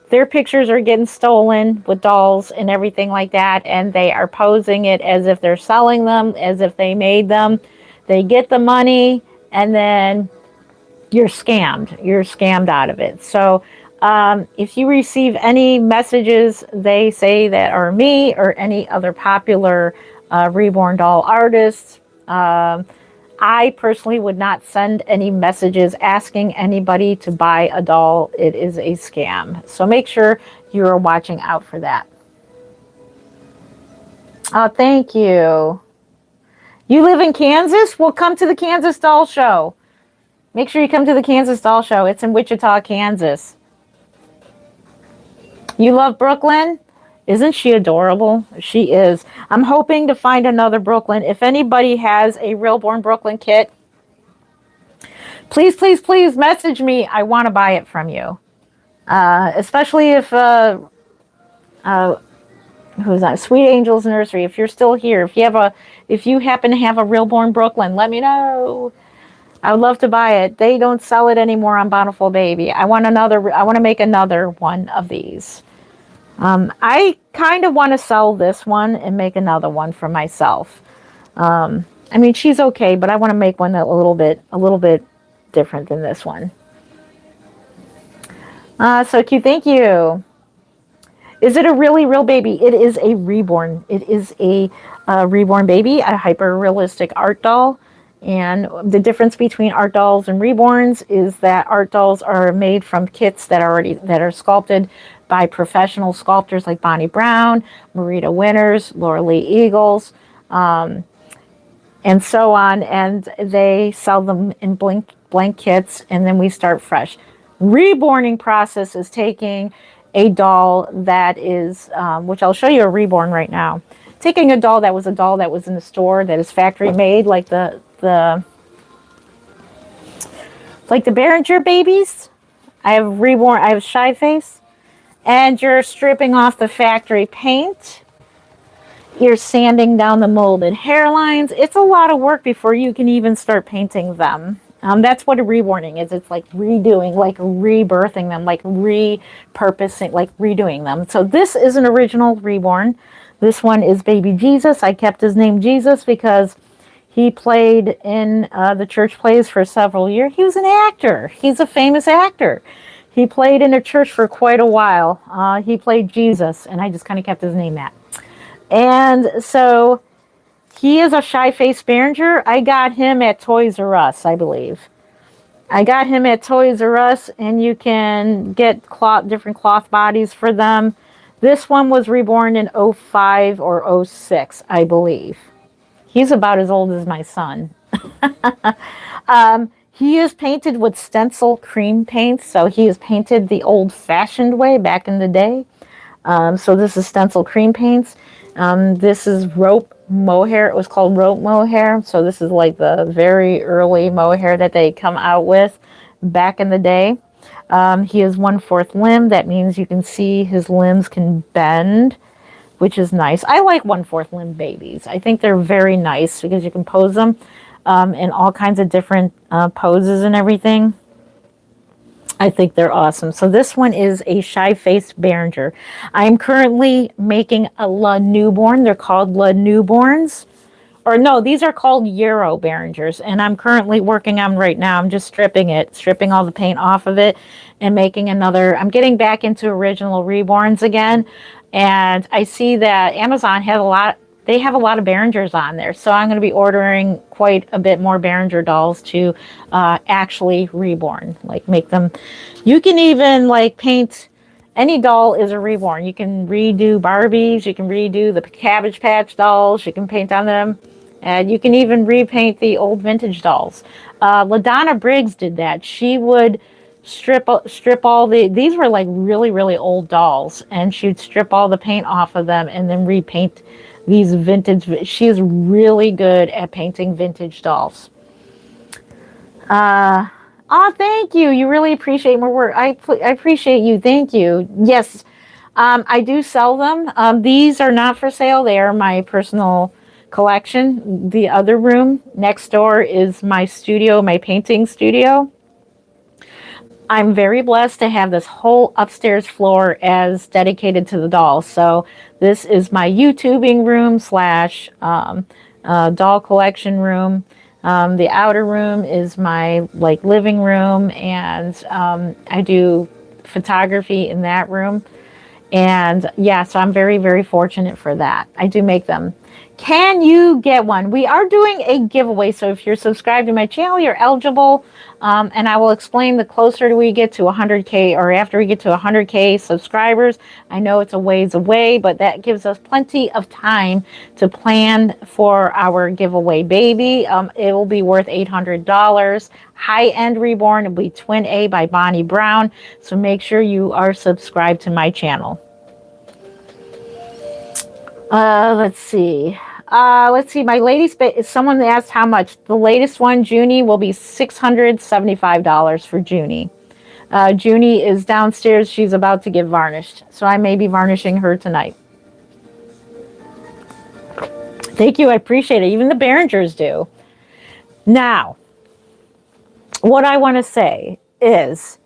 their pictures are getting stolen with dolls and everything like that, and they are posing it as if they're selling them, as if they made them. They get the money, and then you're scammed. You're scammed out of it. So if you receive any messages they say that are me or any other popular reborn doll artists, I personally would not send any messages asking anybody to buy a doll. It is a scam. So make sure you are watching out for that. Oh, thank you. You live in Kansas? Well, come to the Kansas Doll Show. Make sure you come to the Kansas Doll Show. It's in Wichita, Kansas. You love Brooklyn? Isn't she adorable? She is. I'm hoping to find another Brooklyn. If anybody has a Reborn Brooklyn kit, please, please, please message me. I want to buy it from you. Especially if, who's that? Sweet Angels Nursery. If you're still here, if you happen to have a Reborn Brooklyn, let me know. I would love to buy it. They don't sell it anymore on Bountiful Baby. I want to make another one of these. I kind of want to sell this one and make another one for myself. I mean, she's okay, but I want to make one a little bit different than this one. So cute. Thank you. Is it a really real baby? It is a reborn. It is a reborn baby, a hyper-realistic art doll. And the difference between art dolls and reborns is that art dolls are made from kits that are sculpted by professional sculptors like Bonnie Brown, Marita Winters, Laura Lee Eagles, and so on. And they sell them in blank kits, and then we start fresh. Reborning process is taking a doll that is, which I'll show you a reborn right now. Taking a doll that was in the store that is factory made, like the Behringer babies. I have Shy Face, and you're stripping off the factory paint. You're sanding down the molded hairlines. It's a lot of work before you can even start painting them. That's what a reborning is. It's like redoing, like rebirthing them, like repurposing, like redoing them. So this is an original reborn. This one is baby Jesus. I kept his name Jesus because he played in the church plays for several years. He was an actor. He's a famous actor. He played in a church for quite a while. He played Jesus, and I just kind of kept his name that. And so he is a shy-faced Behringer. I got him at Toys R Us, I believe. I got him at Toys R Us, and you can get different cloth bodies for them. This one was reborn in 05 or 06, I believe. He's about as old as my son. He is painted with stencil cream paint, so he is painted the old-fashioned way back in the day. So this is stencil cream paints. This is rope mohair. It was called rope mohair. So this is like the very early mohair that they come out with back in the day. He is 1/4 limb. That means you can see his limbs can bend, which is nice. I like 1/4 limb babies. I think they're very nice because you can pose them in all kinds of different poses and everything. I think they're awesome. So this one is a shy-faced Behringer. I am currently making a La Newborn. They're called La Newborns. Or no, these are called Euro Behringers. And I'm currently working on right now. I'm just stripping all the paint off of it and making another. I'm getting back into original Reborns again. And I see that Amazon has they have a lot of Behringers on there. So I'm going to be ordering quite a bit more Behringer dolls to actually reborn. Like make them, you can even like paint, any doll is a reborn. You can redo Barbies, you can redo the Cabbage Patch dolls, you can paint on them. And you can even repaint the old vintage dolls. LaDonna Briggs did that. She would strip all these were like really, really old dolls. And she'd strip all the paint off of them and then repaint these vintage. She is really good at painting vintage dolls. Oh, thank you. You really appreciate my work. I appreciate you. Thank you. Yes, I do sell them. These are not for sale. They are my personal collection. The other room next door is my studio, my painting studio. I'm very blessed to have this whole upstairs floor as dedicated to the dolls. So this is my YouTubing room / doll collection room. The outer room is my like living room, and I do photography in that room. And yeah, so I'm very, very fortunate for that. I do make them. Can you get one? We are doing a giveaway, so if you're subscribed to my channel, you're eligible. And I will explain the closer we get to 100K, or after we get to 100K subscribers. I know it's a ways away, but that gives us plenty of time to plan for our giveaway baby. It will be worth $800. High-end Reborn. It will be Twin A by Bonnie Brown. So make sure you are subscribed to my channel. Let's see. My latest, someone asked how much. The latest one, Junie, will be $675 for Junie. Junie is downstairs. She's about to get varnished. So I may be varnishing her tonight. Thank you. I appreciate it. Even the Behringers do. Now, what I want to say is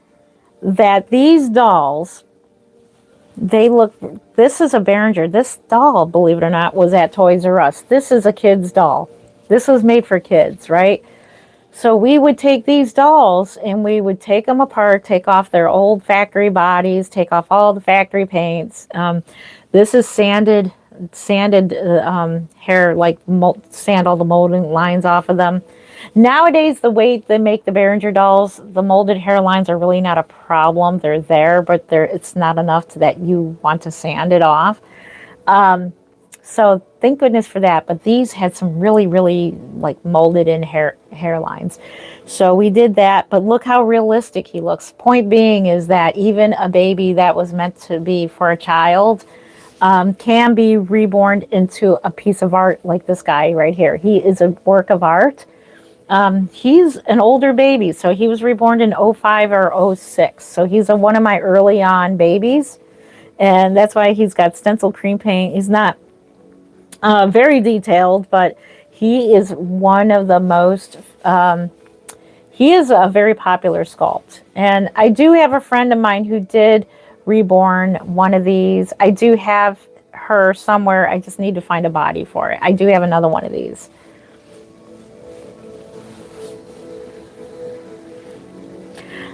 that these dolls, this is a Behringer. This doll, believe it or not, was at Toys R Us. This is a kid's doll. This was made for kids, right? So we would take these dolls and we would take them apart, take off their old factory bodies, take off all the factory paints. This is sanded hair, like sand all the molding lines off of them. Nowadays, the way they make the Behringer dolls, the molded hairlines are really not a problem. They're there, but it's not enough that you want to sand it off. So thank goodness for that. But these had some really, really like molded in hairlines. So we did that. But look how realistic he looks. Point being is that even a baby that was meant to be for a child can be reborn into a piece of art like this guy right here. He is a work of art. He's an older baby. So he was reborn in '05 or '06. So he's one of my early on babies. And that's why he's got stencil cream paint. He's not very detailed, but he is one of the most, he is a very popular sculpt. And I do have a friend of mine who did reborn one of these. I do have her somewhere. I just need to find a body for it. I do have another one of these.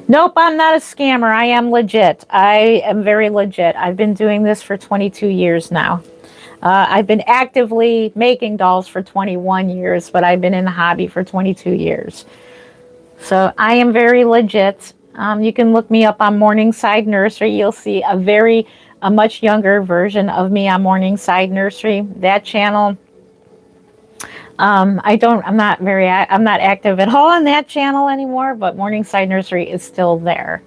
Nope, I'm not a scammer. I am legit. I am very legit. I've been doing this for 22 years now. I've been actively making dolls for 21 years, but I've been in the hobby for 22 years. So I am very legit. You can look me up on Morningside Nursery. You'll see a much younger version of me on Morningside Nursery. That channel, I'm not active at all on that channel anymore, but Morningside Nursery is still there.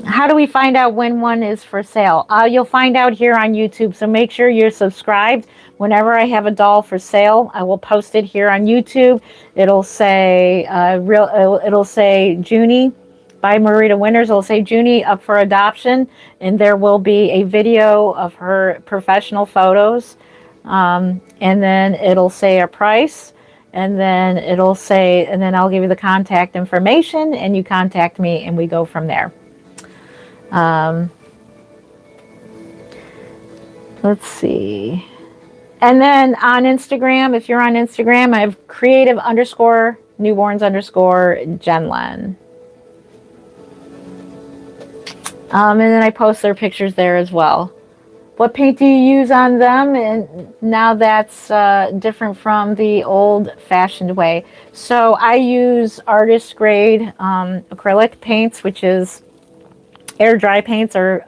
How do we find out when one is for sale? You'll find out here on YouTube, so make sure you're subscribed. Whenever I have a doll for sale, I will post it here on YouTube. It'll say it'll say Junie by Marita Winters. It'll say Junie up for adoption, and there will be a video of her professional photos, and then it'll say a price. And then I'll give you the contact information, and you contact me, and we go from there. Let's see. And then on Instagram, if you're on Instagram, I have creative_newborns_Jenlen. And then I post their pictures there as well. What paint do you use on them? And now that's different from the old-fashioned way. So I use artist grade acrylic paints, which is air dry paints or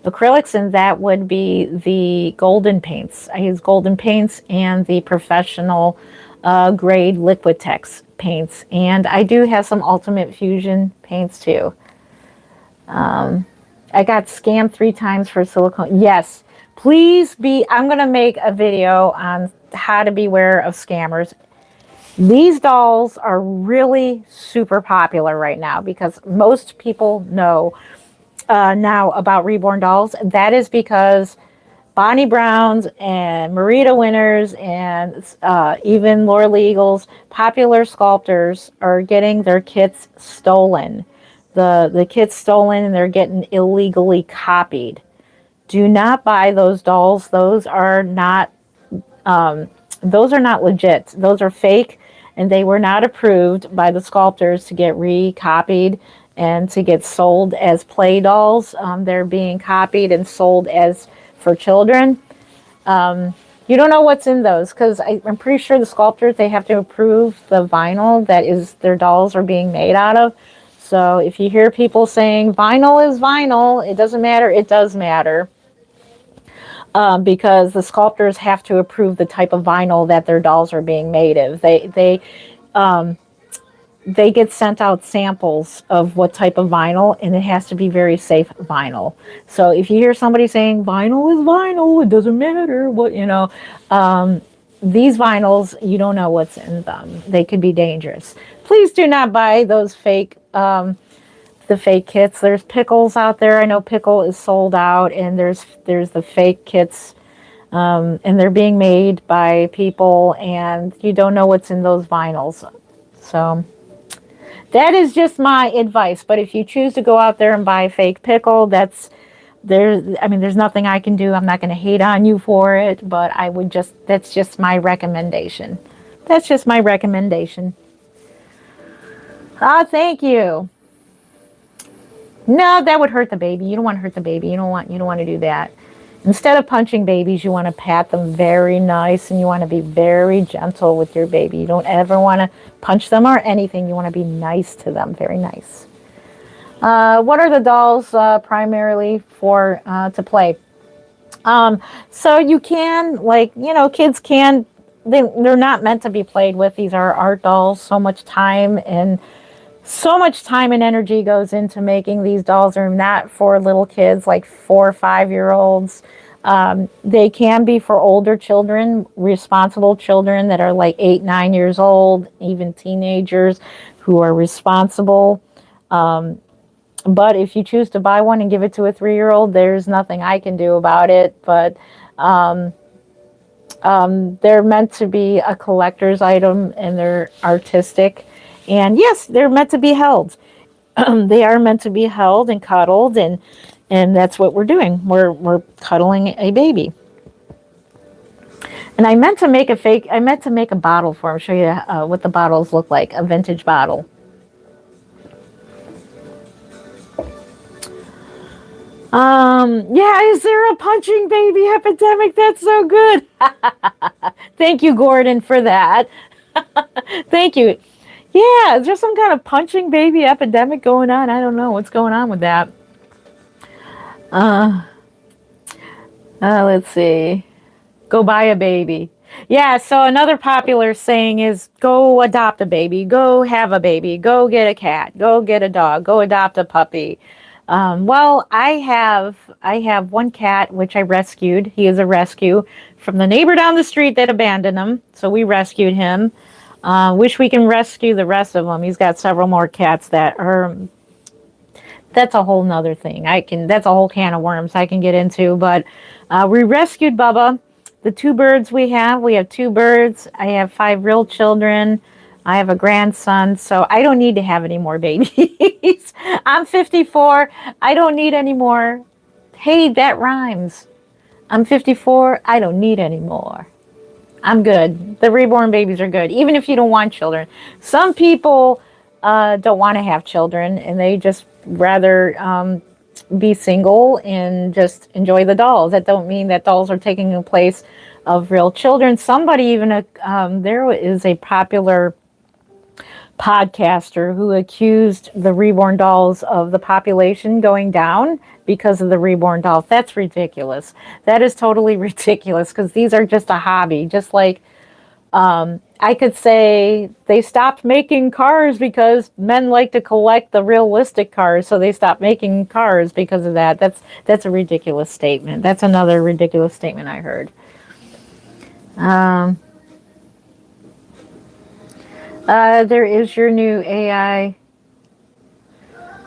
acrylics, and that would be the golden paints. I use golden paints and the professional grade Liquitex paints, and I do have some Ultimate Fusion paints too. I got scammed 3 times for silicone. Yes, please I'm going to make a video on how to beware of scammers. These dolls are really super popular right now because most people know now about Reborn dolls. That is because Bonnie Browns and Marita Winters and even Laura Lee Eagles, popular sculptors, are getting their kits stolen. The kits stolen, and they're getting illegally copied. Do not buy those dolls. Those are not legit. Those are fake, and they were not approved by the sculptors to get recopied and to get sold as play dolls. They're being copied and sold as for children. You don't know what's in those because I'm pretty sure the sculptors, they have to approve the vinyl that their dolls are being made out of. So if you hear people saying vinyl is vinyl, it doesn't matter. It does matter because the sculptors have to approve the type of vinyl that their dolls are being made of. They get sent out samples of what type of vinyl, and it has to be very safe vinyl. So if you hear somebody saying vinyl is vinyl, it doesn't matter what, these vinyls, you don't know what's in them. They could be dangerous. Please do not buy those fake, the fake kits. There's Pickles out there. I know Pickle is sold out, and there's the fake kits, and they're being made by people, and you don't know what's in those vinyls. So that is just my advice. But if you choose to go out there and buy fake Pickle, there's nothing I can do. I'm not going to hate on you for it, but that's just my recommendation. That's just my recommendation. Oh, thank you. No, that would hurt the baby. You don't want to hurt the baby. You don't want to do that. Instead of punching babies, you want to pat them very nice, and you want to be very gentle with your baby. You don't ever want to punch them or anything. You want to be nice to them, very nice. What are the dolls primarily for to play? So you can, like, kids can, they're not meant to be played with. These are art dolls. So much time and energy goes into making these dolls. They're not for little kids like 4 or 5 year olds. They can be for older children, responsible children that are like 8, 9 years old, even teenagers who are responsible. But if you choose to buy one and give it to a 3-year-old, there's nothing I can do about it. But they're meant to be a collector's item, and they're artistic. And yes, they're meant to be held. They are meant to be held and cuddled, and that's what we're doing. We're cuddling a baby. And I meant to make a bottle for them. Show you what the bottles look like. A vintage bottle. Yeah, is there a punching baby epidemic? That's so good. Thank you, Gordon, for that. Thank you. Yeah, is there some kind of punching baby epidemic going on? I don't know what's going on with that. Let's see. Go buy a baby. Yeah, so another popular saying is go adopt a baby, go have a baby, go get a cat, go get a dog, go adopt a puppy. Well, I have one cat which I rescued. He is a rescue from the neighbor down the street that abandoned him. So we rescued him. Wish we can rescue the rest of them. He's got several more cats that are. That's a whole nother thing. That's a whole can of worms I can get into. But we rescued Bubba. The 2 birds we have 2 birds. I have 5 real children. I have a grandson, so I don't need to have any more babies. I'm 54. I don't need any more. Hey, that rhymes. I'm 54. I don't need any more. I'm good. The reborn babies are good, even if you don't want children. Some people don't want to have children, and they just rather be single and just enjoy the dolls. That don't mean that dolls are taking the place of real children. Somebody even, there is a popular podcaster who accused the reborn dolls of the population going down because of the reborn dolls. That's ridiculous. That is totally ridiculous, because these are just a hobby. Just like I could say they stopped making cars because men like to collect the realistic cars, so they stopped making cars because of that. That's a ridiculous statement. That's another ridiculous statement I heard. There is your new AI.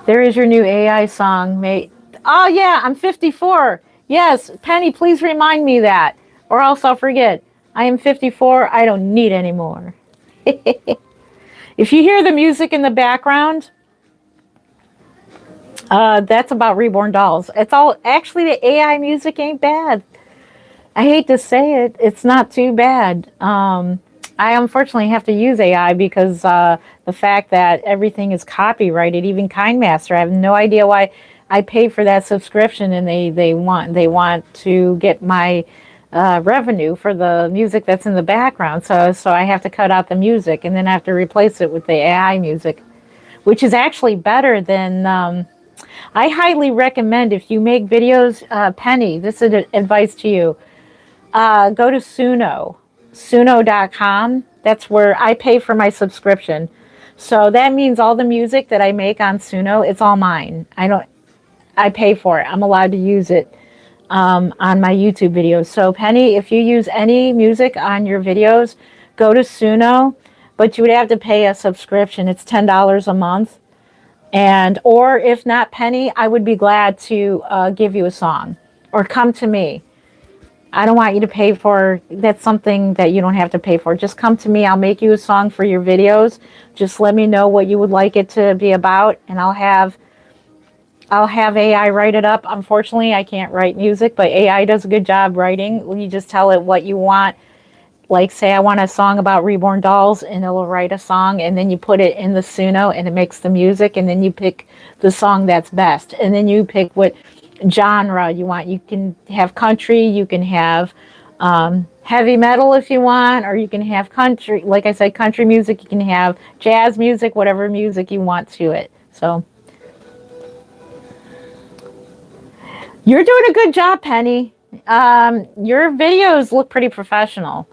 There is your new AI song, mate. Oh, yeah, I'm 54. Yes, Penny, please remind me that, or else I'll forget. I am 54. I don't need any more. If you hear the music in the background, that's about reborn dolls. It's all, actually, the AI music ain't bad. I hate to say it. It's not too bad. I unfortunately have to use AI because the fact that everything is copyrighted, even KindMaster. I have no idea why I pay for that subscription, and they want to get my revenue for the music that's in the background. So I have to cut out the music, and then I have to replace it with the AI music, which is actually better than. I highly recommend, if you make videos, Penny, this is advice to you. Go to Suno.com. That's where I pay for my subscription. So that means all the music that I make on Suno, it's all mine. I pay for it. I'm allowed to use it on my YouTube videos. So Penny, if you use any music on your videos, go to Suno, but you would have to pay a subscription. It's $10 a month. Or if not, Penny, I would be glad to give you a song, or come to me. I don't want you to pay for, that's something that you don't have to pay for. Just come to me. I'll make you a song for your videos. Just let me know what you would like it to be about, and I'll have AI write it up. Unfortunately, I can't write music, but AI does a good job writing. You just tell it what you want. Like, say I want a song about reborn dolls, and it'll write a song, and then you put it in the Suno, and it makes the music, and then you pick the song that's best. And then you pick what genre you want. You can have country, you can have heavy metal if you want, or you can have country, like I said, country music. You can have jazz music, whatever music you want to it. So you're doing a good job, Penny. Your videos look pretty professional.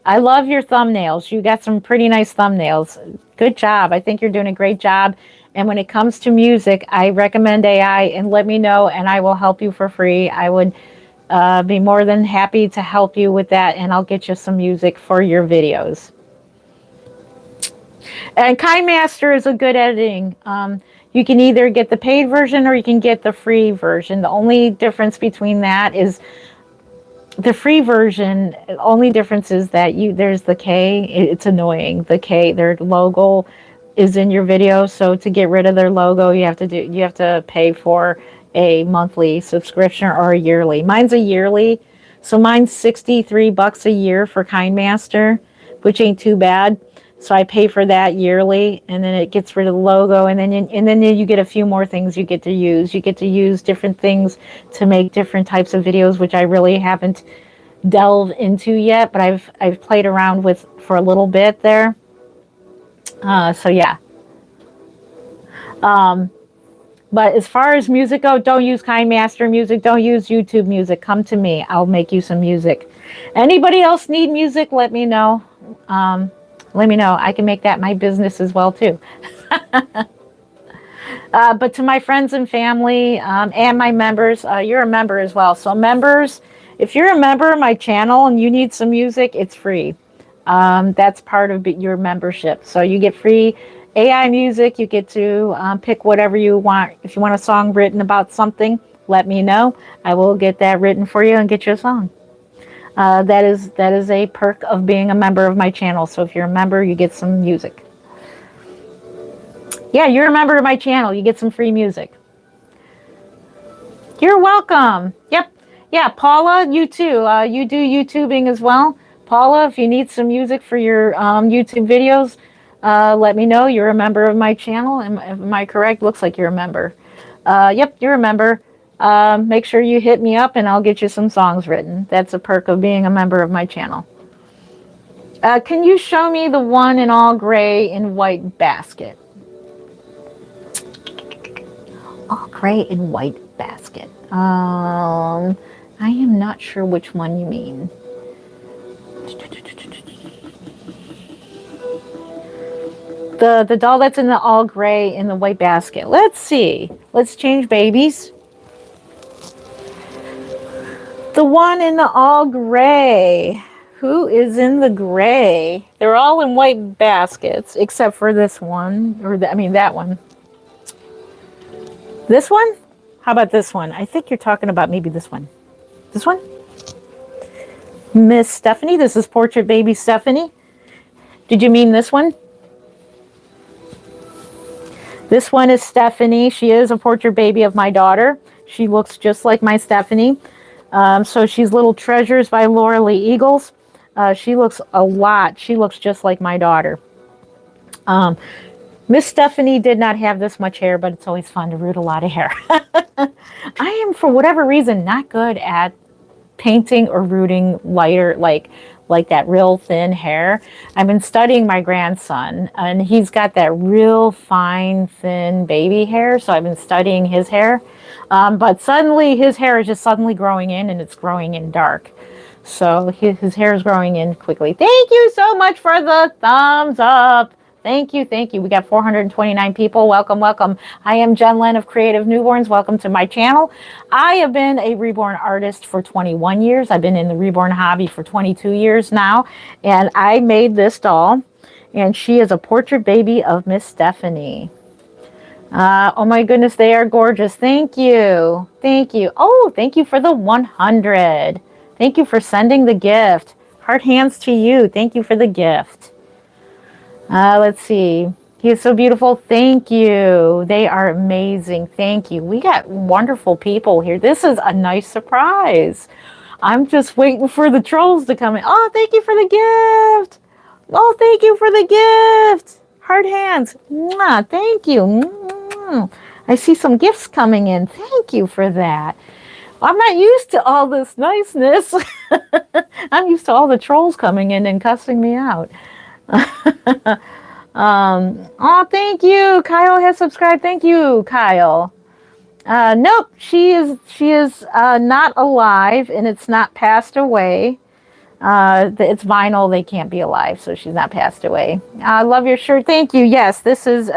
I love your thumbnails. You got some pretty nice thumbnails. Good job. I think you're doing a great job. And when it comes to music, I recommend AI, and let me know and I will help you for free. I would be more than happy to help you with that, and I'll get you some music for your videos. And KineMaster is a good editing. You can either get the paid version or you can get the free version. The only difference between that is the free version. Only difference is that there's the K. It's annoying. The K, their logo is in your video. So to get rid of their logo, you have to pay for a monthly subscription or a yearly. Mine's a yearly, so mine's $63 a year for KineMaster, which ain't too bad. So I pay for that yearly, and then it gets rid of the logo, and then you get a few more things you get to use. You get to use different things to make different types of videos, which I really haven't delved into yet, but I've played around with for a little bit there. So yeah. But as far as music go, don't use KineMaster music. Don't use YouTube music. Come to me. I'll make you some music. Anybody else need music? Let me know. Let me know. I can make that my business as well too. But to my friends and family and my members, you're a member as well. So members, if you're a member of my channel and you need some music, it's free. That's part of your membership. So you get free AI music. You get to pick whatever you want. If you want a song written about something, let me know. I will get that written for you and get you a song. That is a perk of being a member of my channel. So if you're a member, you get some music. Yeah, you're a member of my channel. You get some free music. You're welcome. Yep. Yeah, Paula, you too. You do YouTubing as well. Paula, if you need some music for your YouTube videos, let me know. You're a member of my channel. Am I correct? Looks like you're a member. Yep, you're a member. Make sure you hit me up and I'll get you some songs written. That's a perk of being a member of my channel. Can you show me the one in all gray and white basket? All gray and white basket. I am not sure which one you mean. The doll that's in the all gray in the white basket. Let's see. Let's change babies. The one in the all gray. Who is in the gray? They're all in white baskets, except for this one. That one. This one? How about this one? I think you're talking about maybe this one. This one? Miss Stephanie. This is Portrait Baby Stephanie. Did you mean this one? This one is Stephanie. She is a portrait baby of my daughter. She looks just like my Stephanie. So she's Little Treasures by Laura Lee Eagles. She looks just like my daughter. Miss Stephanie did not have this much hair, but it's always fun to root a lot of hair. I am, for whatever reason, not good at painting or rooting lighter, like that real thin hair. I've been studying my grandson, and he's got that real fine, thin baby hair, so I've been studying his hair. But suddenly, his hair is just suddenly growing in, and it's growing in dark. So his hair is growing in quickly. Thank you so much for the thumbs up. Thank you. We got 429 people. Welcome. I am Jen Len of Creative Newborns. Welcome to my channel. I have been a reborn artist for 21 years. I've been in the reborn hobby for 22 years now. And I made this doll. And she is a portrait baby of Miss Stephanie. Oh my goodness, they are gorgeous. Thank you. Oh, thank you for the 100. Thank you for sending the gift. Heart hands to you. Thank you for the gift. Let's see. He is so beautiful. Thank you. They are amazing. Thank you. We got wonderful people here. This is a nice surprise. I'm just waiting for the trolls to come in. Oh, thank you for the gift. Oh, thank you for the gift. Heart hands. Mwah, thank you. Mwah. I see some gifts coming in. Thank you for that. I'm not used to all this niceness. I'm used to all the trolls coming in and cussing me out. Oh, thank you. Kyle has subscribed. Thank you, Kyle. Nope, she is not alive, and it's not passed away. It's vinyl; they can't be alive, so she's not passed away. I love your shirt. Thank you. Yes, this is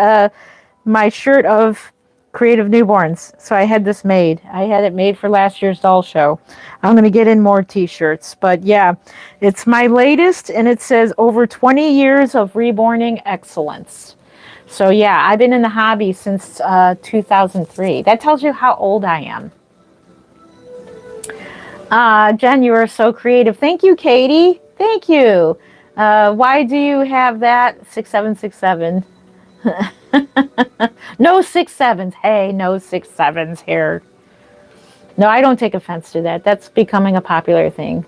my shirt of creative newborns. So I had this made. I had it made for last year's doll show. I'm going to get in more t-shirts, but yeah, it's my latest, and it says over 20 years of reborning excellence. So yeah, I've been in the hobby since 2003. That tells you how old I am. Jen, you are so creative. Thank you, Katie. Thank you. Why do you have that? 6767. No 6 7s. Hey, no 6 7s here. No, I don't take offense to that. That's becoming a popular thing.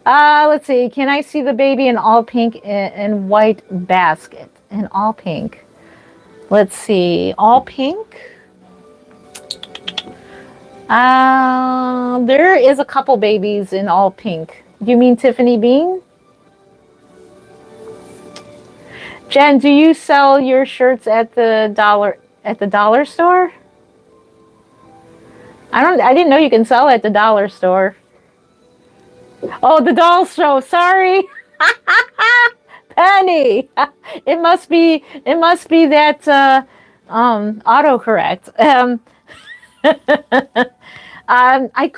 Let's see. Can I see the baby in all pink and white basket? In all pink. Let's see. All pink? There is a couple babies in all pink. Do you mean Tiffany Bean? Jen, do you sell your shirts at the dollar store? I didn't know you can sell at the dollar store. Oh, the doll show. Sorry. Penny. It must be that autocorrect. I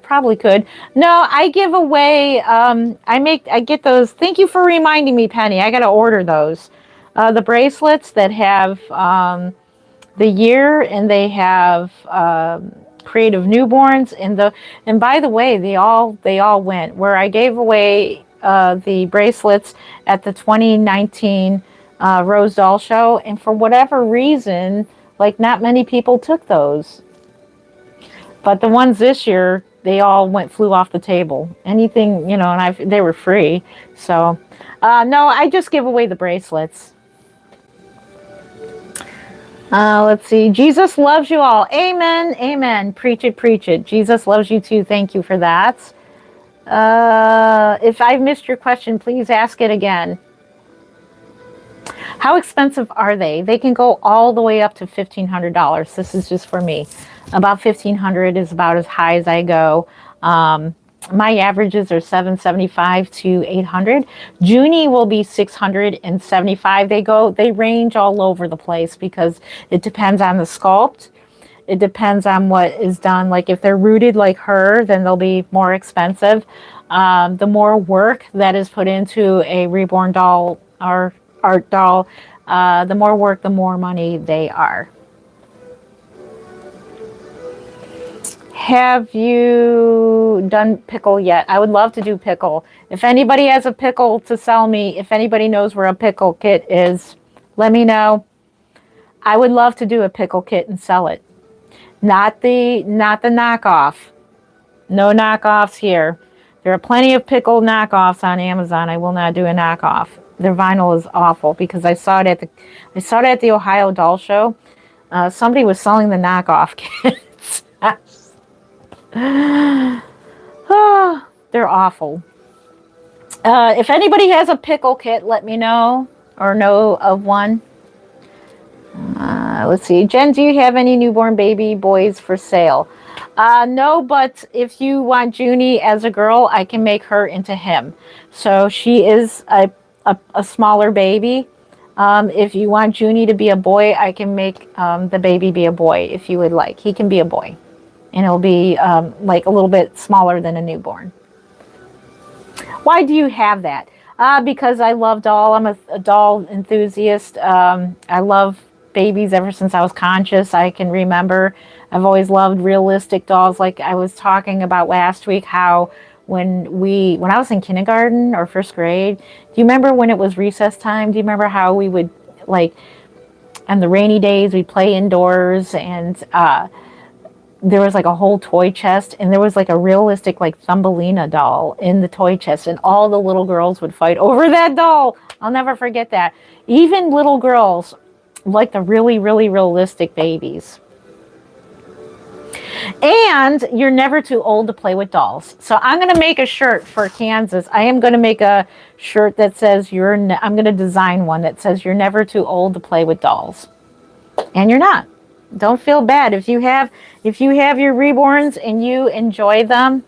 probably could. No, I give away, I get those. Thank you for reminding me, Penny. I got to order those. The bracelets that have the year, and they have creative newborns, and by the way, they all went where I gave away the bracelets at the 2019 Rose Doll Show, and for whatever reason, like, not many people took those. But the ones this year, they all flew off the table. Anything, and they were free. So, no, I just give away the bracelets. Let's see. Jesus loves you all. Amen. Amen. Preach it, preach it. Jesus loves you too. Thank you for that. If I've missed your question, please ask it again. How expensive are they? They can go all the way up to $1,500. This is just for me. About $1,500 is about as high as I go. My averages are $775 to $800. Junie will be $675. They range all over the place because it depends on the sculpt. It depends on what is done. Like, if they're rooted like her, then they'll be more expensive. The more work that is put into a reborn doll or art doll, the more work, the more money they are. Have you done pickle yet? I would love to do pickle. If anybody has a pickle to sell me, if anybody knows where a pickle kit is, let me know. I would love to do a pickle kit and sell it. Not the knockoff. No knockoffs here. There are plenty of pickle knockoffs on Amazon. I will not do a knockoff. Their vinyl is awful because I saw it at the Ohio Doll Show. Somebody was selling the knockoff kits. Oh, they're awful. If anybody has a pickle kit, let me know, or know of one. Let's see. Jen, do you have any newborn baby boys for sale? No, but if you want Junie as a girl, I can make her into him. So she is a smaller baby. If you want Junie to be a boy, I can make the baby be a boy if you would like. He can be a boy. And it'll be like a little bit smaller than a newborn. Why do you have that? Because I love doll. I'm a doll enthusiast. I love babies ever since I was conscious. I can remember. I've always loved realistic dolls. Like I was talking about last week, how when I was in kindergarten or first grade, do you remember when it was recess time? Do you remember how we would, like, on the rainy days, we'd play indoors, and there was like a whole toy chest, and there was like a realistic like Thumbelina doll in the toy chest, and all the little girls would fight over that doll. I'll never forget that. Even little girls like the really, really realistic babies. And you're never too old to play with dolls. So I'm going to make a shirt for Kansas. I am going to make a shirt that says I'm going to design one that says you're never too old to play with dolls. And you're not. Don't feel bad. If you have your reborns and you enjoy them,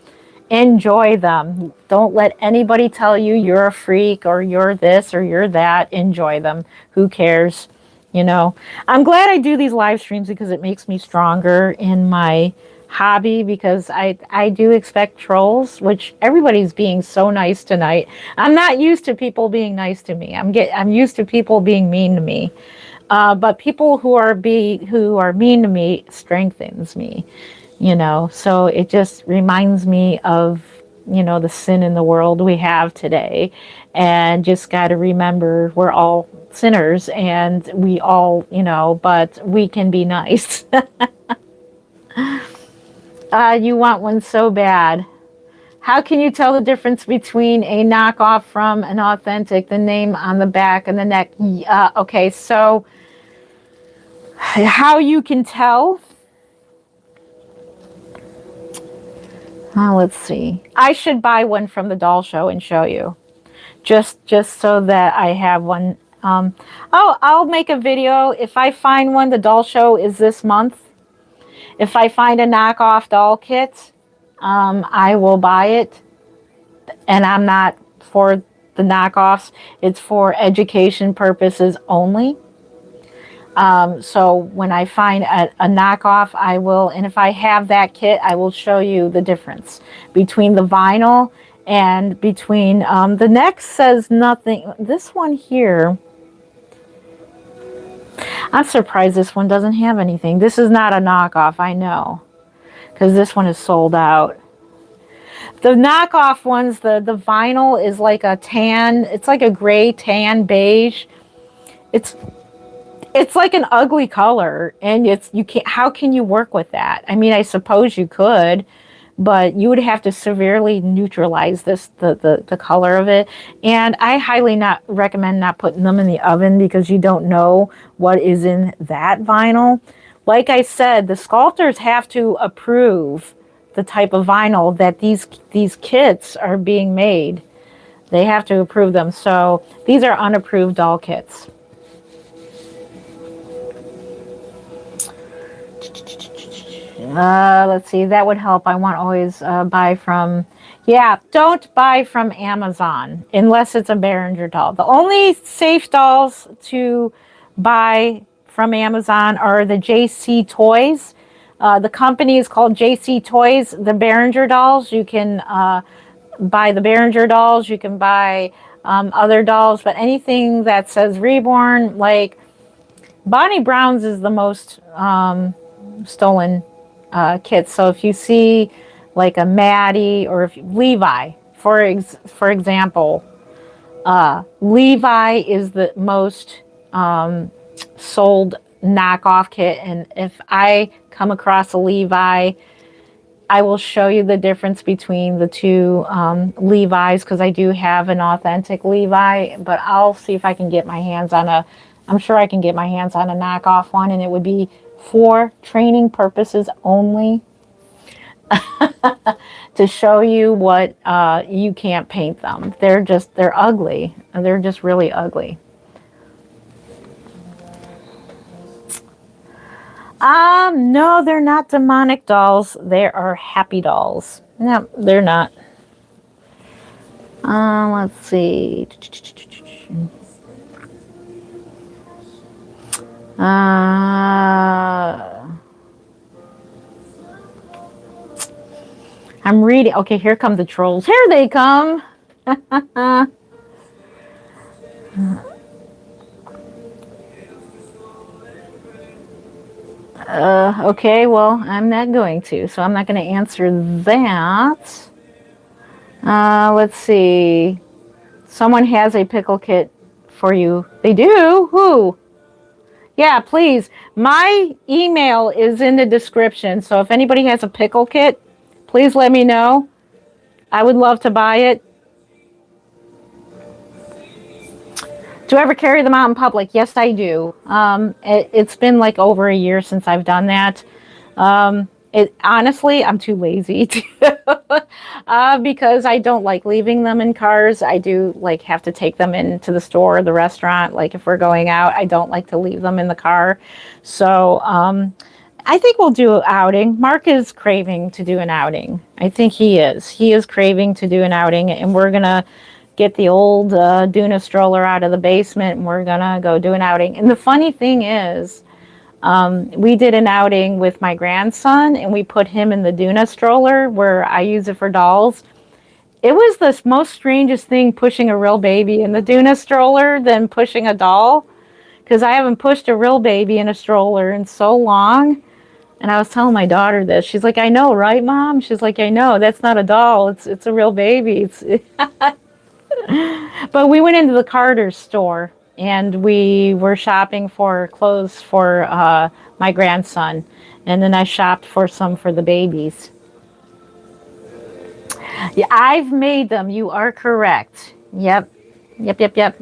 enjoy them. Don't let anybody tell you you're a freak or you're this or you're that. Enjoy them. Who cares? You know, I'm glad I do these live streams because it makes me stronger in my hobby, because I do expect trolls, which everybody's being so nice tonight. I'm not used to people being nice to me. I'm used to people being mean to me. But people who are mean to me strengthens me, you know. So it just reminds me of, you know, the sin in the world we have today, and just got to remember we're all sinners and we all, you know, but we can be nice. You want one so bad. How can you tell the difference between a knockoff from an authentic? The name on the back and the neck. Okay, so how you can tell? Let's see. I should buy one from the doll show and show you, just so that I have one. I'll make a video if I find one. The doll show is this month. If I find a knockoff doll kit, I will buy it. And I'm not for the knockoffs. It's for education purposes only. So when I find a knockoff, I will, and if I have that kit, I will show you the difference between the vinyl and between, the next says nothing. This one here, I'm surprised this one doesn't have anything. This is not a knockoff, I know, because this one is sold out. The knockoff ones, the vinyl is like a tan, it's like a gray tan beige. It's like an ugly color, and you can't, how can you work with that? I mean, I suppose you could, but you would have to severely neutralize the color of it. And I highly not recommend not putting them in the oven, because you don't know what is in that vinyl. Like I said, the sculptors have to approve the type of vinyl that these kits are being made. They have to approve them. So these are unapproved doll kits. Let's see, that would help. I want always buy from, yeah, don't buy from Amazon unless it's a Behringer doll. The only safe dolls to buy from Amazon are the JC Toys. The company is called JC Toys. The Behringer dolls, you can buy the Behringer dolls, you can buy other dolls, but anything that says Reborn, like Bonnie Brown's is the most stolen kits. So if you see like a Maddie, or if Levi, for example, Levi is the most sold knockoff kit, and if I come across a Levi, I will show you the difference between the two Levi's, because I do have an authentic Levi, but I'll see if I can get my hands on I'm sure I can get my hands on a knockoff one, and it would be for training purposes only, to show you what you can't paint them. They're ugly. They're just really ugly. No, they're not demonic dolls. They are happy dolls. No, they're not. Let's see. I'm reading. Okay, here come the trolls. Here they come. Okay, well, I'm not going to, so I'm not going to answer that. Let's see. Someone has a pickle kit for you. They do? Who? Yeah, please. My email is in the description, so if anybody has a pickle kit, please let me know. I would love to buy it. Do I ever carry them out in public? Yes, I do. It's been like over a year since I've done that. Honestly, I'm too lazy to, because I don't like leaving them in cars. I do like have to take them into the store or the restaurant. Like if we're going out, I don't like to leave them in the car. So I think we'll do an outing. Mark is craving to do an outing. I think he is. He is craving to do an outing, and we're gonna get the old Duna stroller out of the basement, and we're gonna go do an outing. And the funny thing is, we did an outing with my grandson, and we put him in the Duna stroller where I use it for dolls. It was the most strangest thing pushing a real baby in the Duna stroller than pushing a doll, because I haven't pushed a real baby in a stroller in so long. And I was telling my daughter this. She's like, "I know, right, Mom?" She's like, "I know. That's not a doll. It's a real baby." But we went into the Carter's store, and we were shopping for clothes for my grandson. And then I shopped for some for the babies. Yeah, I've made them. You are correct. Yep. Yep, yep, yep.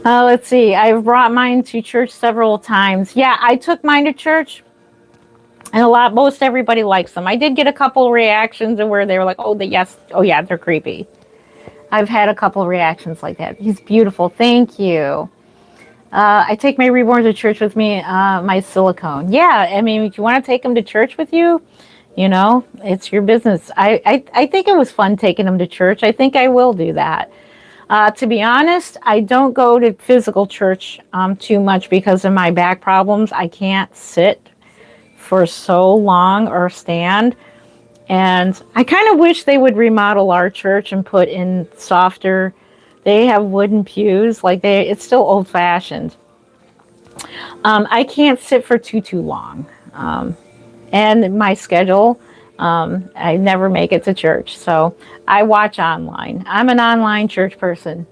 Let's see. I've brought mine to church several times. Yeah, I took mine to church, and most everybody likes them. I did get a couple reactions where they were like, "Oh, oh yeah, they're creepy." I've had a couple reactions like that. He's beautiful. Thank you. I take my Reborn to church with me, my Silicone. Yeah, I mean, if you want to take them to church with you, it's your business. I think it was fun taking them to church. I think I will do that. To be honest, I don't go to physical church too much because of my back problems. I can't sit for so long or stand. And I kind of wish they would remodel our church and put in softer. They have wooden pews, it's still old fashioned. I can't sit for too long. And my schedule, I never make it to church. So I watch online. I'm an online church person.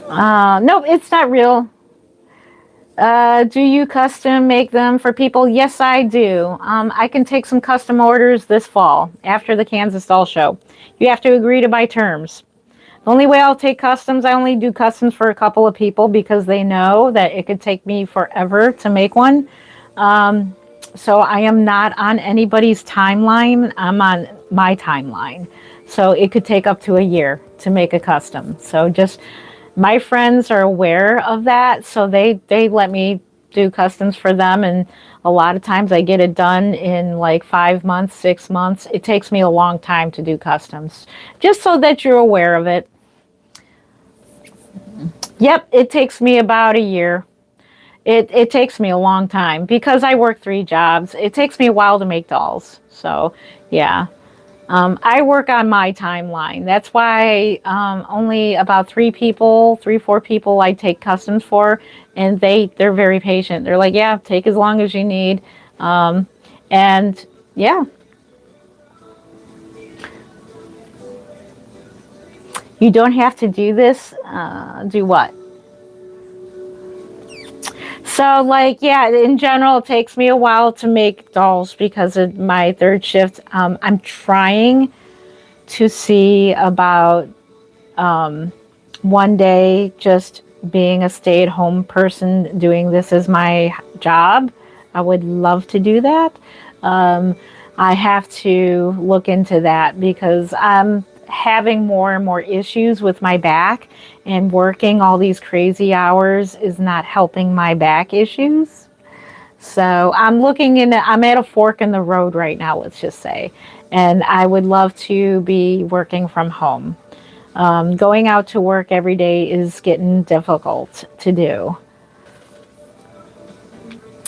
No, it's not real. Do you custom make them for people? Yes, I do. I can take some custom orders this fall after the Kansas Doll Show. You have to agree to my terms. The only way I'll take customs, I only do customs for a couple of people because they know that it could take me forever to make one. So I am not on anybody's timeline. I'm on my timeline. So it could take up to a year to make a custom. So just my friends are aware of that. So they let me do customs for them. And a lot of times I get it done in like 5 months, 6 months. It takes me a long time to do customs, just so that you're aware of it. Yep, it takes me about a year. It takes me a long time because I work 3 jobs. It takes me a while to make dolls. So, yeah. I work on my timeline. That's why only about 3, 4 people I take customs for, and they're very patient. They're like, yeah, take as long as you need. And yeah. You don't have to do this. Do what? So, yeah, in general, it takes me a while to make dolls because of my 3rd shift. I'm trying to see about one day just being a stay-at-home person, doing this as my job. I would love to do that. I have to look into that because I'm having more and more issues with my back, and working all these crazy hours is not helping my back issues. So I'm at a fork in the road right now, let's just say, and I would love to be working from home. Going out to work every day is getting difficult to do.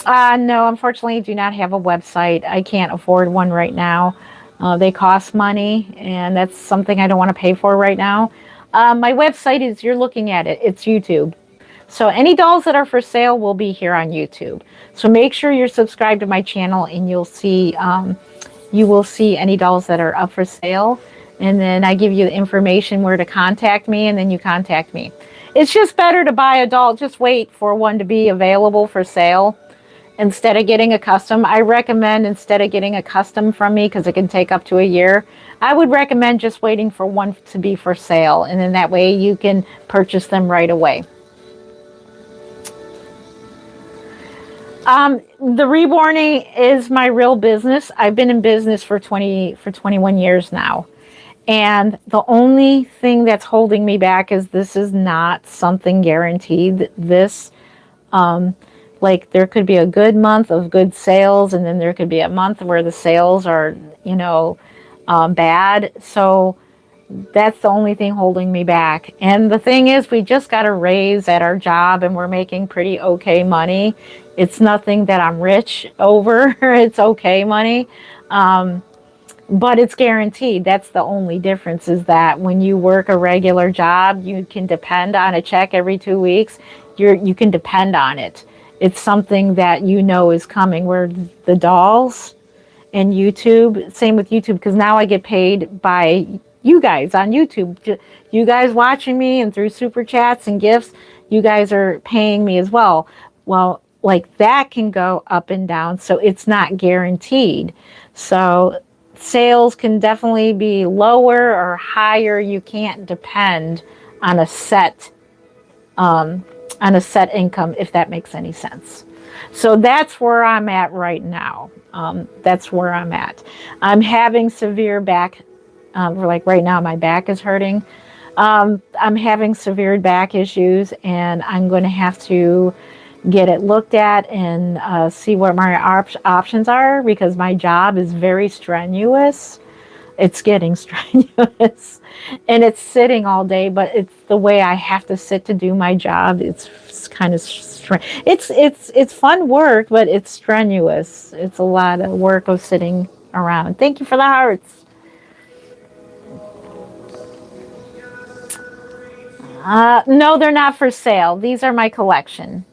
No, unfortunately, I do not have a website. I can't afford one right now. They cost money, and that's something I don't want to pay for right now. My website is, you're looking at it, it's YouTube. So any dolls that are for sale will be here on YouTube. So make sure you're subscribed to my channel, and you will see any dolls that are up for sale. And then I give you the information where to contact me, and then you contact me. It's just better to buy a doll. Just wait for one to be available for sale. instead of getting a custom, I recommend instead of getting a custom from me, because it can take up to a year, I would recommend just waiting for one to be for sale. And then that way you can purchase them right away. The reborning is my real business. I've been in business for 21 years now. And the only thing that's holding me back is this is not something guaranteed. This, like, there could be a good month of good sales, and then there could be a month where the sales are, bad. So that's the only thing holding me back. And the thing is, we just got a raise at our job and we're making pretty okay money. It's nothing that I'm rich over. It's okay money. But it's guaranteed. That's the only difference, is that when you work a regular job, you can depend on a check every 2 weeks. You can depend on it. It's something that is coming. Where the dolls and YouTube, same with YouTube, because now I get paid by you guys on YouTube. You guys watching me, and through super chats and gifts, you guys are paying me as well. Well, like, that can go up and down, so it's not guaranteed. So sales can definitely be lower or higher. You can't depend on a set income, if that makes any sense. So that's where I'm at right now. That's where I'm at. I'm having severe back, like right now my back is hurting. I'm having severe back issues, and I'm going to have to get it looked at and see what my options are, because my job is very strenuous. It's getting strenuous, and it's sitting all day, but it's the way I have to sit to do my job. It's kind of it's fun work, but it's strenuous. It's a lot of work of sitting around. Thank you for the hearts. No, they're not for sale. These are my collection.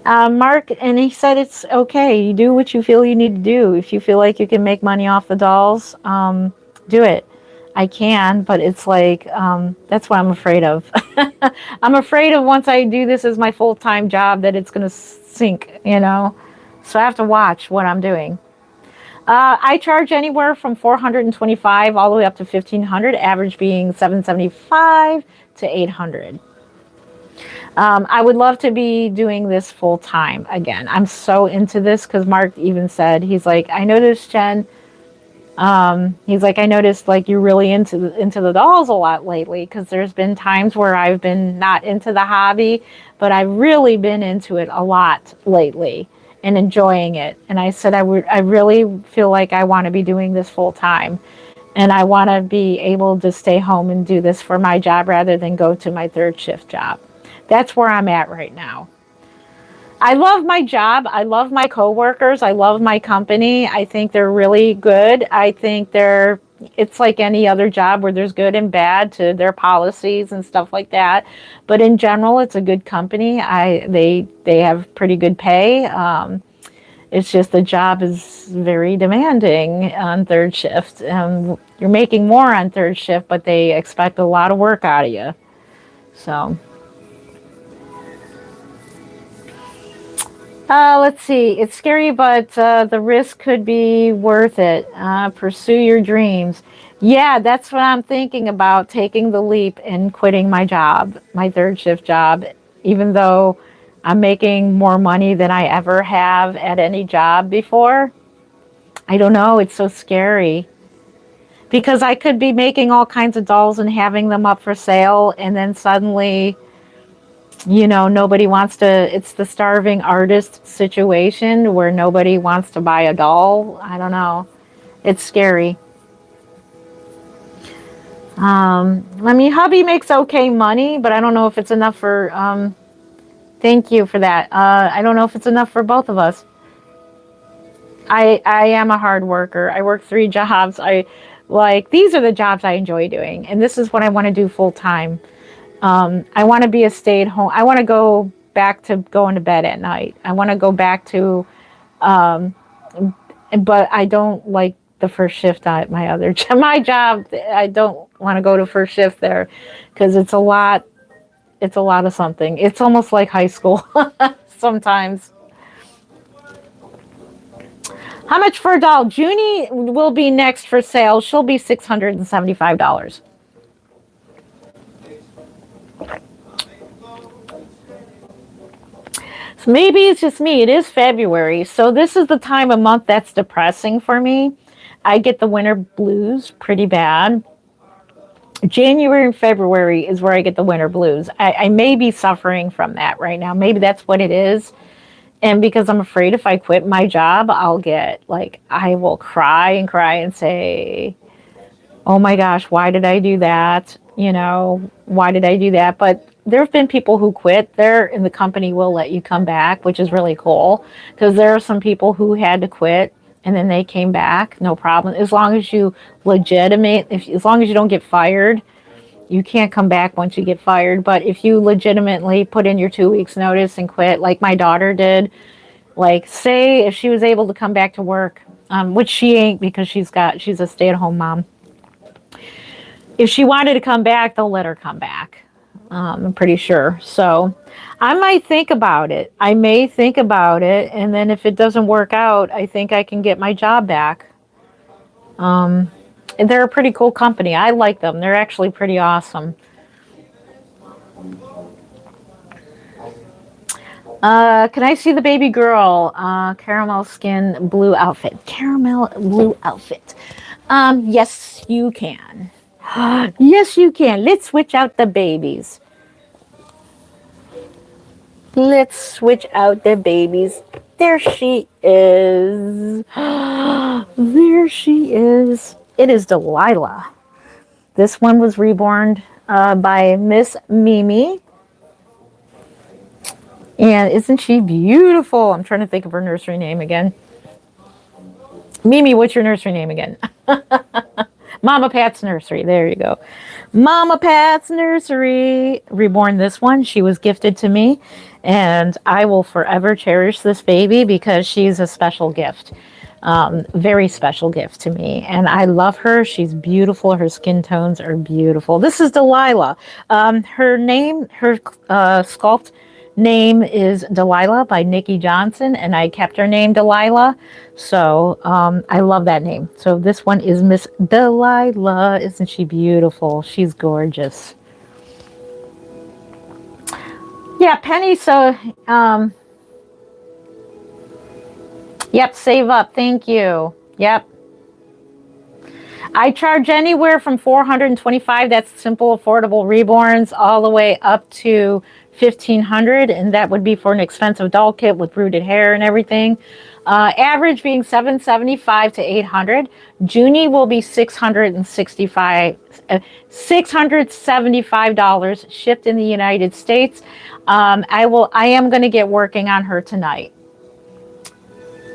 Mark, and he said it's okay. You do what you feel you need to do. If you feel like you can make money off the dolls, do it. I can, but it's like, that's what I'm afraid of. I'm afraid of, once I do this as my full-time job, that it's going to sink, So I have to watch what I'm doing. I charge anywhere from $425 all the way up to $1,500, average being $775 to $800. I would love to be doing this full time again. I'm so into this, because Mark even said, he's like, I noticed, Jen, he's like, I noticed like you're really into the dolls a lot lately, because there's been times where I've been not into the hobby, but I've really been into it a lot lately and enjoying it. And I said, I really feel like I want to be doing this full time. And I want to be able to stay home and do this for my job rather than go to my third shift job. That's where I'm at right now. I love my job. I love my coworkers. I love my company. I think they're really good. I think it's like any other job where there's good and bad to their policies and stuff like that. But in general, it's a good company. They have pretty good pay. It's just the job is very demanding on third shift. You're making more on third shift, but they expect a lot of work out of you. So. Let's see. It's scary, but the risk could be worth it. Pursue your dreams. Yeah, that's what I'm thinking about, taking the leap and quitting my job, my third shift job, even though I'm making more money than I ever have at any job before. I don't know. It's so scary, because I could be making all kinds of dolls and having them up for sale, and then suddenly, nobody wants to. It's the starving artist situation where nobody wants to buy a doll. I don't know. It's scary. Hubby makes okay money, but I don't know if it's enough for. Thank you for that. I don't know if it's enough for both of us. I am a hard worker. I work 3 jobs. These are the jobs I enjoy doing, and this is what I want to do full time. I want to be a stay-at-home. I want to go back to going to bed at night. I want to go back to, but I don't like the first shift at my other job. My job, I don't want to go to first shift there, because it's a lot of something. It's almost like high school sometimes. How much for a doll? Junie will be next for sale. She'll be $675. So maybe it's just me. It is February. So this is the time of month that's depressing for me. I get the winter blues pretty bad. January and February is where I get the winter blues. I may be suffering from that right now. Maybe that's what it is. And because I'm afraid if I quit my job, I'll get like, I will cry and say, oh my gosh, why did I do that? You know, why did I do that? But there have been people who quit there and the company will let you come back, which is really cool because there are some people who had to quit and then they came back, no problem. As long as you as long as you don't get fired, you can't come back once you get fired. But if you legitimately put in your 2 weeks notice and quit, like my daughter did, like say if she was able to come back to work, which she ain't because she's a stay-at-home mom. If she wanted to come back, they'll let her come back. I'm pretty sure. So I might think about it. I may think about it. And then if it doesn't work out, I think I can get my job back. They're a pretty cool company. I like them. They're actually pretty awesome. Can I see the baby girl? Caramel skin blue outfit. Caramel blue outfit. Yes, you can. Yes, you can. Let's switch out the babies. Let's switch out the babies. There she is. There she is. It is Delilah. This one was reborn by Miss Mimi. And isn't she beautiful? I'm trying to think of her nursery name again. Mimi, what's your nursery name again? Mama Pat's Nursery. There you go. Mama Pat's Nursery. Reborn this one. She was gifted to me. And I will forever cherish this baby because she's a special gift. Very special gift to me. And I love her. She's beautiful. Her skin tones are beautiful. This is Delilah. Her name, her sculpt name is Delilah by Nikki Johnson, and I kept her name Delilah. So I love that name. So this one is Miss Delilah. Isn't she beautiful? She's gorgeous. Yeah, Penny. So, yep, save up. Thank you. Yep. I charge anywhere from $425. That's simple, affordable reborns, all the way up to $1,500, and that would be for an expensive doll kit with rooted hair and everything. Average being $775 to $800. Junie will be $675 shipped in the United States. I am going to get working on her tonight.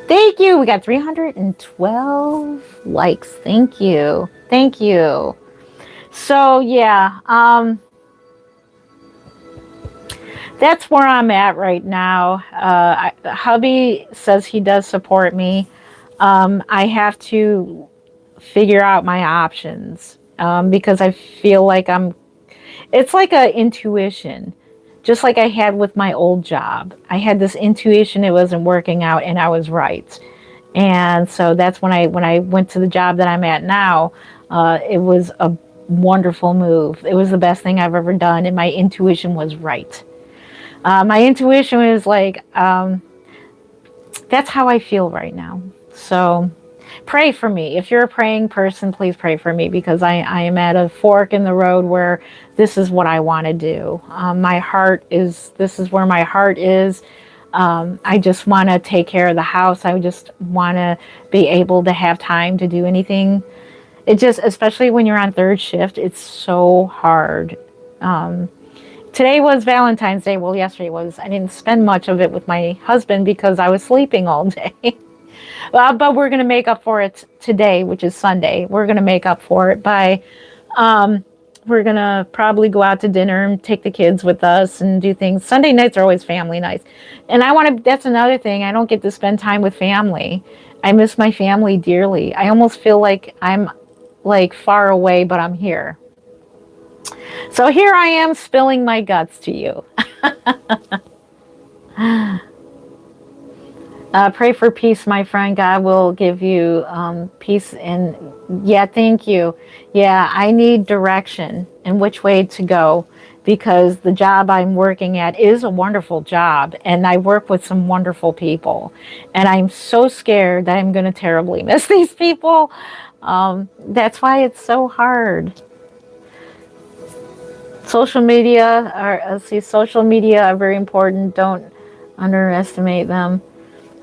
Thank you. We got 312 likes. Thank you. Thank you. So yeah, that's where I'm at right now. Hubby says he does support me. I have to figure out my options because I feel like it's like an intuition. Just like I had with my old job. I had this intuition it wasn't working out and I was right. And so that's when I went to the job that I'm at now, it was a wonderful move. It was the best thing I've ever done and my intuition was right. My intuition was like, that's how I feel right now. So pray for me. If you're a praying person, please pray for me because I am at a fork in the road where this is what I want to do. This is where my heart is. I just want to take care of the house. I just want to be able to have time to do anything. It just, especially when you're on third shift, it's so hard. Today was Valentine's Day. Well, yesterday was. I didn't spend much of it with my husband because I was sleeping all day. But we're going to make up for it today, which is Sunday. We're going to make up for it by, we're going to probably go out to dinner and take the kids with us and do things. Sunday nights are always family nights. And that's another thing. I don't get to spend time with family. I miss my family dearly. I almost feel like I'm like far away, but I'm here. So here I am spilling my guts to you. Pray for peace, my friend. God will give you peace. And yeah, thank you. Yeah, I need direction and which way to go because the job I'm working at is a wonderful job and I work with some wonderful people. And I'm so scared that I'm going to terribly miss these people. That's why it's so hard. Social media social media are very important. Don't underestimate them.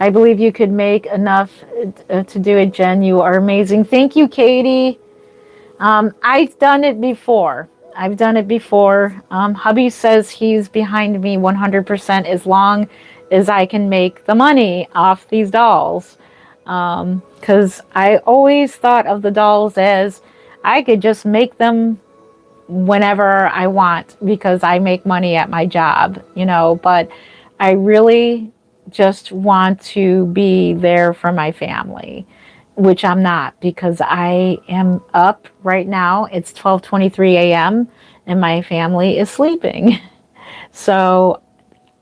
I believe you could make enough to do it, Jen. You are amazing. Thank you, Katie. I've done it before. I've done it before. Hubby says he's behind me 100% as long as I can make the money off these dolls. Because I always thought of the dolls as I could just make them whenever I want because I make money at my job, but I really just want to be there for my family, which I'm not because I am up right now. It's 12:23 a.m. and my family is sleeping. So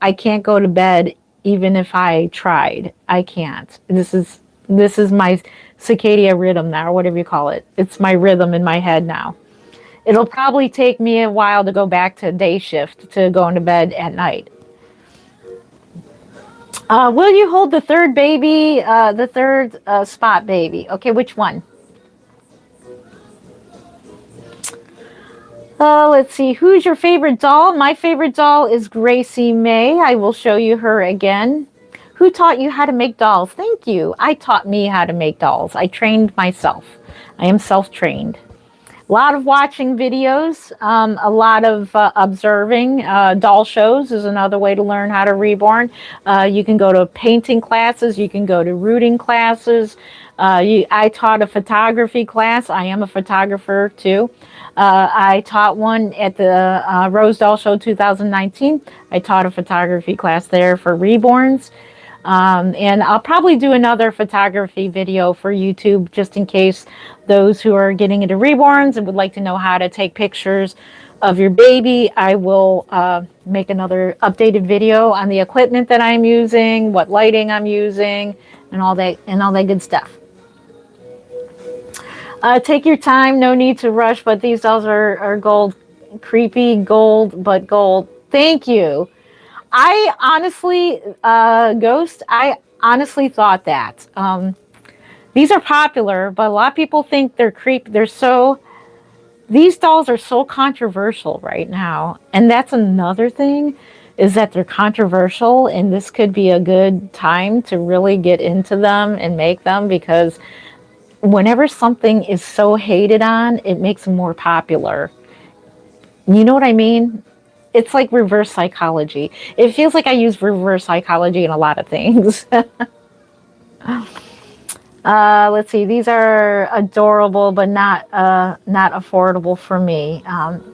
I can't go to bed even if I tried. I can't. This is my circadian rhythm now, or whatever you call it. It's my rhythm in my head now. It'll probably take me a while to go back to day shift to going to bed at night. Will you hold the third baby, the third spot baby? Okay, which one? Let's see. Who's your favorite doll? My favorite doll is Gracie May. I will show you her again. Who taught you how to make dolls? Thank you. I taught me how to make dolls. I trained myself. I am self-trained. A lot of watching videos, a lot of observing. Doll shows is another way to learn how to reborn. You can go to painting classes. You can go to rooting classes. I taught a photography class. I am a photographer too. I taught one at the Rose Doll Show 2019. I taught a photography class there for reborns. And I'll probably do another photography video for YouTube just in case those who are getting into reborns and would like to know how to take pictures of your baby. I will make another updated video on the equipment that I'm using, what lighting I'm using, and all that good stuff. Take your time, no need to rush, but these dolls are gold, creepy gold, but gold. Thank you. I honestly, Ghost, I honestly thought that. These are popular, but a lot of people think they're creepy. These dolls are so controversial right now. And that's another thing, is that they're controversial, and this could be a good time to really get into them and make them, because whenever something is so hated on, it makes them more popular. You know what I mean? It's like reverse psychology. It feels like I use reverse psychology in a lot of things. Let's see. These are adorable, but not affordable for me.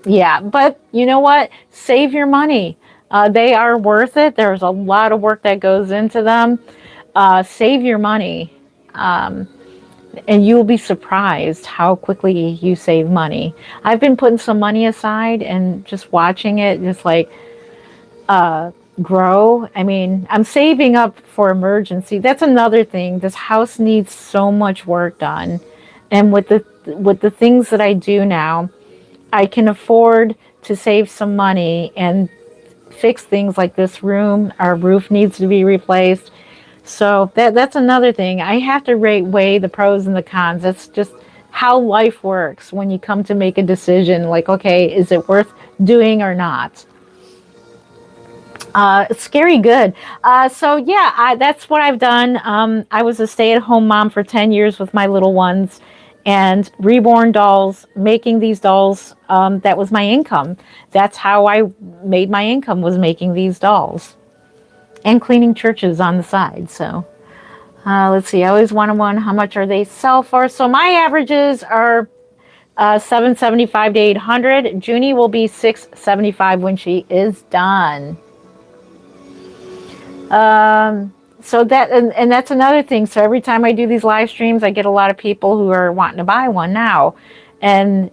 Yeah, but you know what? Save your money. They are worth it. There's a lot of work that goes into them. Save your money. And you'll be surprised how quickly you save money. I've been putting some money aside and just watching it just like grow. I mean, I'm saving up for emergency. That's another thing. This house needs so much work done. And with the things that I do now, I can afford to save some money and fix things like this room. Our roof needs to be replaced. So that's another thing. I have to weigh the pros and the cons. That's just how life works when you come to make a decision. Like, okay, is it worth doing or not? It's scary good. So yeah, that's what I've done. I was a stay-at-home mom for 10 years with my little ones, and reborn dolls, making these dolls, that was my income. That's how I made my income, was making these dolls. And cleaning churches on the side. So let's see. I always wanted one. How much are they sell for? So my averages are $775 to $800. Junie will be $675 when she is done. So that and that's another thing. So every time I do these live streams, I get a lot of people who are wanting to buy one now, and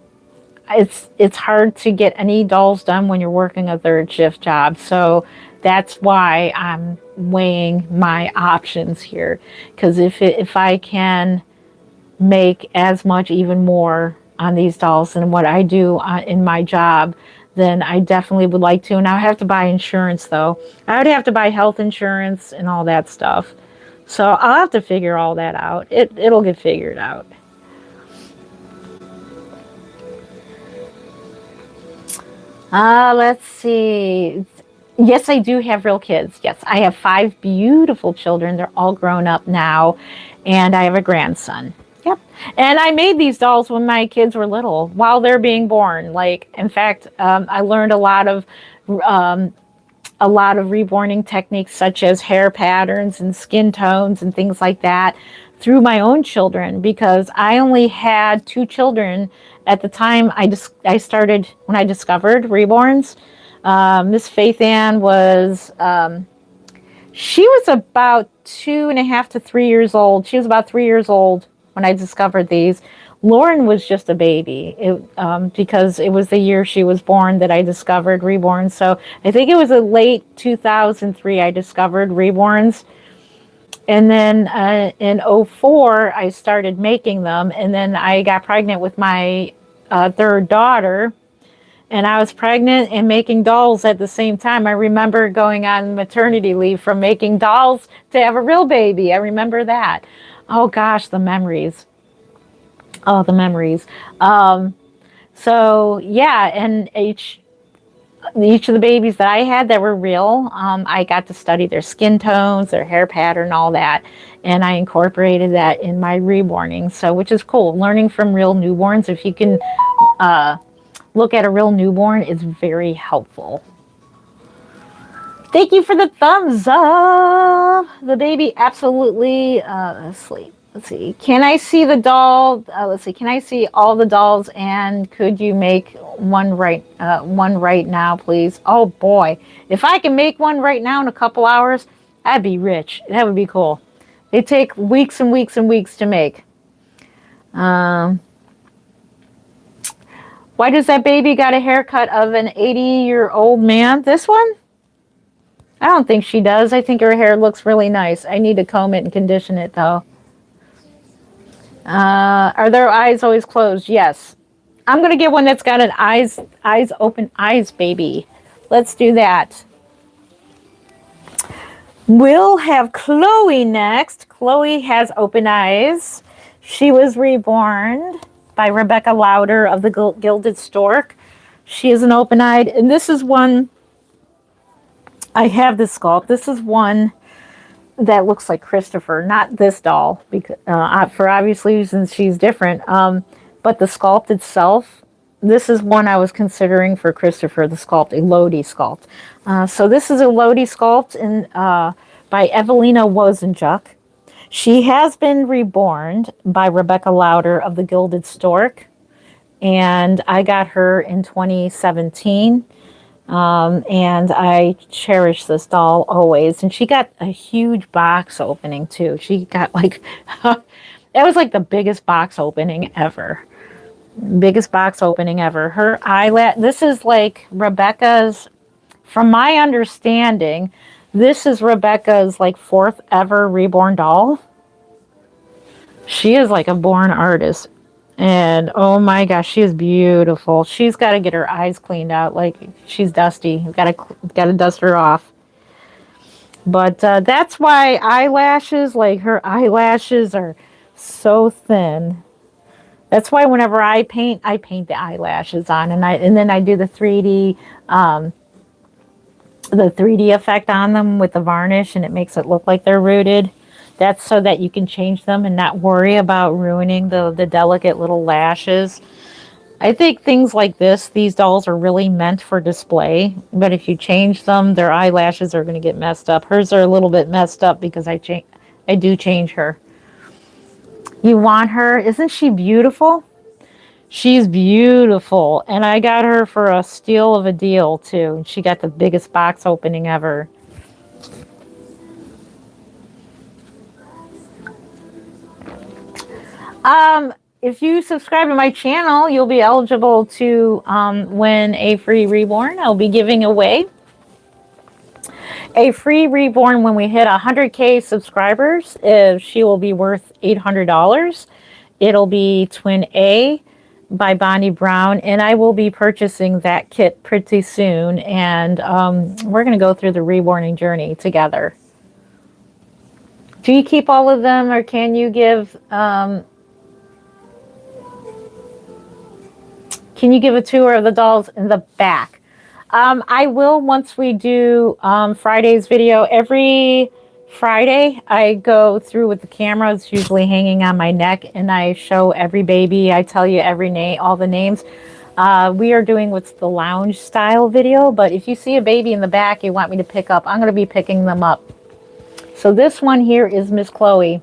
it's hard to get any dolls done when you're working a third shift job. So that's why I'm weighing my options here. Because if I can make as much, even more on these dolls than what I do in my job, then I definitely would like to. And I would have to buy insurance, though. I would have to buy health insurance and all that stuff. So I'll have to figure all that out. It'll get figured out. Let's see. Yes, I do have real kids. Yes, I have 5 beautiful children. They're all grown up now, and I have a grandson. Yep. And I made these dolls when my kids were little, while they're being born. Like, in fact, I learned um, a lot of reborning techniques, such as hair patterns and skin tones and things like that, through my own children, because I only had 2 children at the time I started, when I discovered reborns. Miss Faith Ann was, she was about 2.5 to 3 years old. She was about 3 years old when I discovered these. Lauren was just a baby, because it was the year she was born that I discovered Reborn. So I think it was a late 2003 I discovered Reborns. And then in '04 I started making them. And then I got pregnant with my third daughter. And I was pregnant and making dolls at the same time. I remember going on maternity leave from making dolls to have a real baby. I remember that. Oh gosh, the memories. Oh, the memories. So yeah, and each of the babies that I had that were real, I got to study their skin tones, their hair pattern, all that, and I incorporated that in my reborning. So, which is cool, learning from real newborns. If you can look at a real newborn, is very helpful. Thank you for the thumbs up. The baby absolutely asleep. Let's see. Can I see the doll? Let's see. Can I see all the dolls? And could you make one right now, please? Oh boy, if I can make one right now in a couple hours, I'd be rich. That would be cool. They take weeks and weeks and weeks to make. Why does that baby got a haircut of an 80-year-old man? This one? I don't think she does. I think her hair looks really nice. I need to comb it and condition it, though. Are their eyes always closed? Yes. I'm going to get one that's got an eyes open eyes baby. Let's do that. We'll have Chloe next. Chloe has open eyes. She was reborn by Rebecca Lauder of the Gilded Stork. She is an open-eyed, and this is one, I have this sculpt. This is one that looks like Christopher, not this doll, because for obvious reasons she's different. But the sculpt itself, this is one I was considering for Christopher, the sculpt, a Lodi sculpt. So this is a Lodi sculpt by Evelina Wozenjuk. She has been reborn by Rebecca Lauder of the Gilded Stork, and I got her in 2017. And I cherish this doll always. And she got a huge box opening too. She got like, it was like the biggest box opening ever. Biggest box opening ever. Her eyelash, this is like Rebecca's, from my understanding, this is Rebecca's like 4th ever reborn doll. She is like a born artist. And oh my gosh, she is beautiful. She's got to get her eyes cleaned out. Like, she's dusty. We've got to dust her off. But that's why eyelashes, like her eyelashes are so thin. That's why whenever I paint the eyelashes on, and then I do the 3D effect on them with the varnish, and it makes it look like they're rooted. That's so that you can change them and not worry about ruining the delicate little lashes. I think things like this, these dolls are really meant for display. But if you change them, their eyelashes are going to get messed up. Hers are a little bit messed up because I do change her. You want her? Isn't she beautiful? She's beautiful. And I got her for a steal of a deal, too. She got the biggest box opening ever. If you subscribe to my channel, you'll be eligible to win a free reborn. I'll be giving away. a free reborn when we hit 100K subscribers. She will be worth $800. It'll be Twin A by Bonnie Brown, and I will be purchasing that kit pretty soon, and we're going to go through the reborning journey together. Do you keep all of them, or can you give a tour of the dolls in the back? I will once we do Friday's video. Every Friday, I go through with the camera. It's usually hanging on my neck, and I show every baby. I tell you every name, all the names. We are doing what's the lounge style video, but if you see a baby in the back you want me to pick up, I'm going to be picking them up. So this one here is Miss Chloe.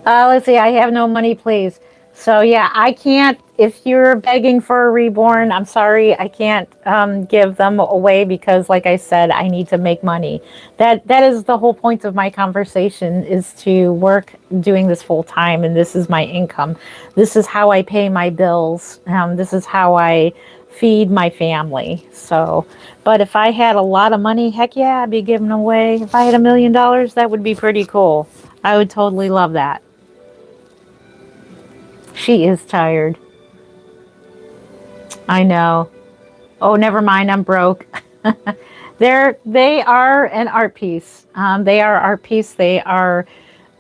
Let's see, I have no money, please. So yeah, I can't, if you're begging for a reborn, I'm sorry, I can't give them away because like I said, I need to make money. That is the whole point of my conversation, is to work doing this full time, and this is my income. This is how I pay my bills. This is how I feed my family. So, but if I had a lot of money, heck yeah, I'd be giving away. If I had $1 million, that would be pretty cool. I would totally love that. She is tired. I know. Oh, never mind. I'm broke. They are an art piece. They are art piece. They are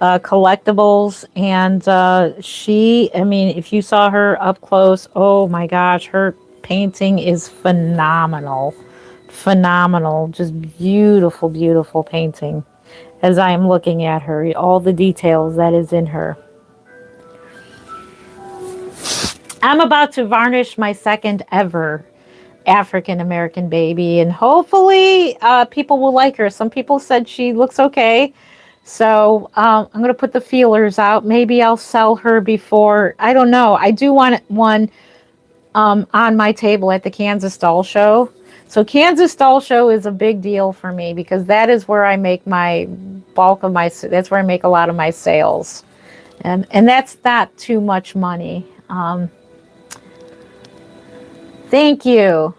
collectibles. And I mean, if you saw her up close, oh my gosh, her painting is phenomenal. Phenomenal. Just beautiful, beautiful painting. As I am looking at her, all the details that is in her. I'm about to varnish my second ever African American baby, and hopefully people will like her. Some people said she looks okay, so I'm going to put the feelers out. Maybe I'll sell her before, I don't know. I do want one on my table at the Kansas Doll Show. So Kansas Doll Show is a big deal for me because that is where I make my bulk of my, that's where I make a lot of my sales. And that's not too much money. Thank you.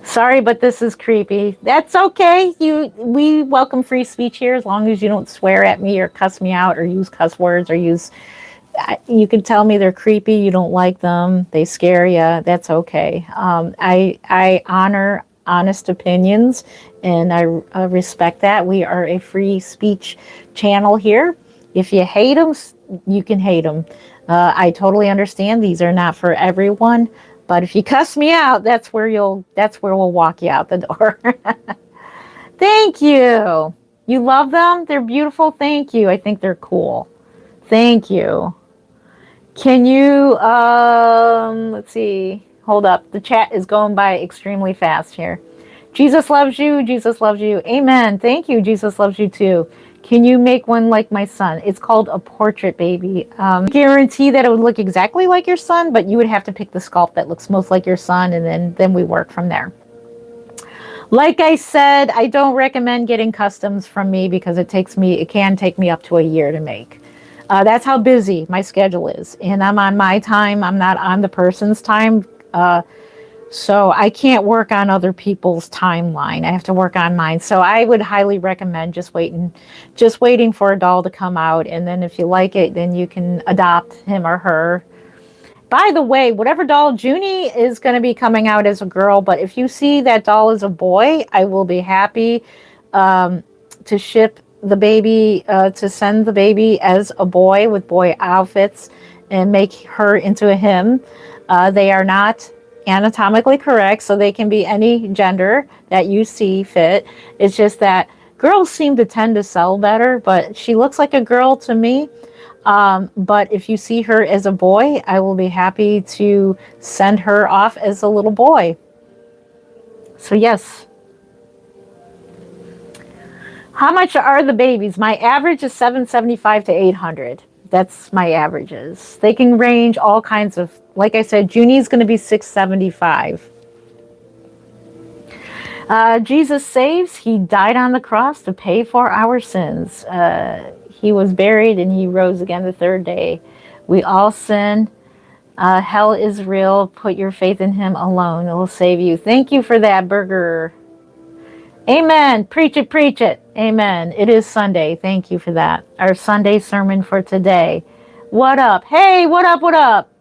Sorry, but this is creepy. That's okay. We welcome free speech here as long as you don't swear at me or cuss me out or use cuss words or use. You can tell me they're creepy. You don't like them. They scare you. That's okay. I honor honest opinions, and I respect that. We are a free speech channel here. If you hate them, you can hate them. I totally understand. These are not for everyone. But if you cuss me out, that's where we'll walk you out the door. Thank you. You love them? They're beautiful. Thank you. I think they're cool. Thank you. Can you, let's see. Hold up. The chat is going by extremely fast here. Jesus loves you. Jesus loves you. Amen. Thank you. Jesus loves you too. Can you make one like my son? It's called a portrait baby. Guarantee that it would look exactly like your son, but you would have to pick the sculpt that looks most like your son, and then we work from there. Like I said, I don't recommend getting customs from me because it can take me up to a year to make. That's how busy my schedule is, and I'm on my time. I'm not on the person's time. So I can't work on other people's timeline. I have to work on mine. So I would highly recommend just waiting for a doll to come out. And then if you like it, then you can adopt him or her. By the way, whatever doll, Junie is going to be coming out as a girl. But if you see that doll as a boy, I will be happy to ship the baby, to send the baby as a boy with boy outfits and make her into a him. They are not anatomically correct, so they can be any gender that you see fit. It's just that girls seem to tend to sell better, but she looks like a girl to me. But if you see her as a boy, I will be happy to send her off as a little boy. So yes. How much are the babies? My average is $775 to $800. That's my averages. They can range all kinds of, like I said, Junie's going to be $675. Jesus saves. He died on the cross to pay for our sins. He was buried and he rose again the third day. We all sin. Hell is real. Put your faith in him alone. It will save you. Thank you for that, Burger. Amen. Preach it, preach it. Amen. It is Sunday. Thank you for that. Our Sunday sermon for today. What up? Hey, what up, what up?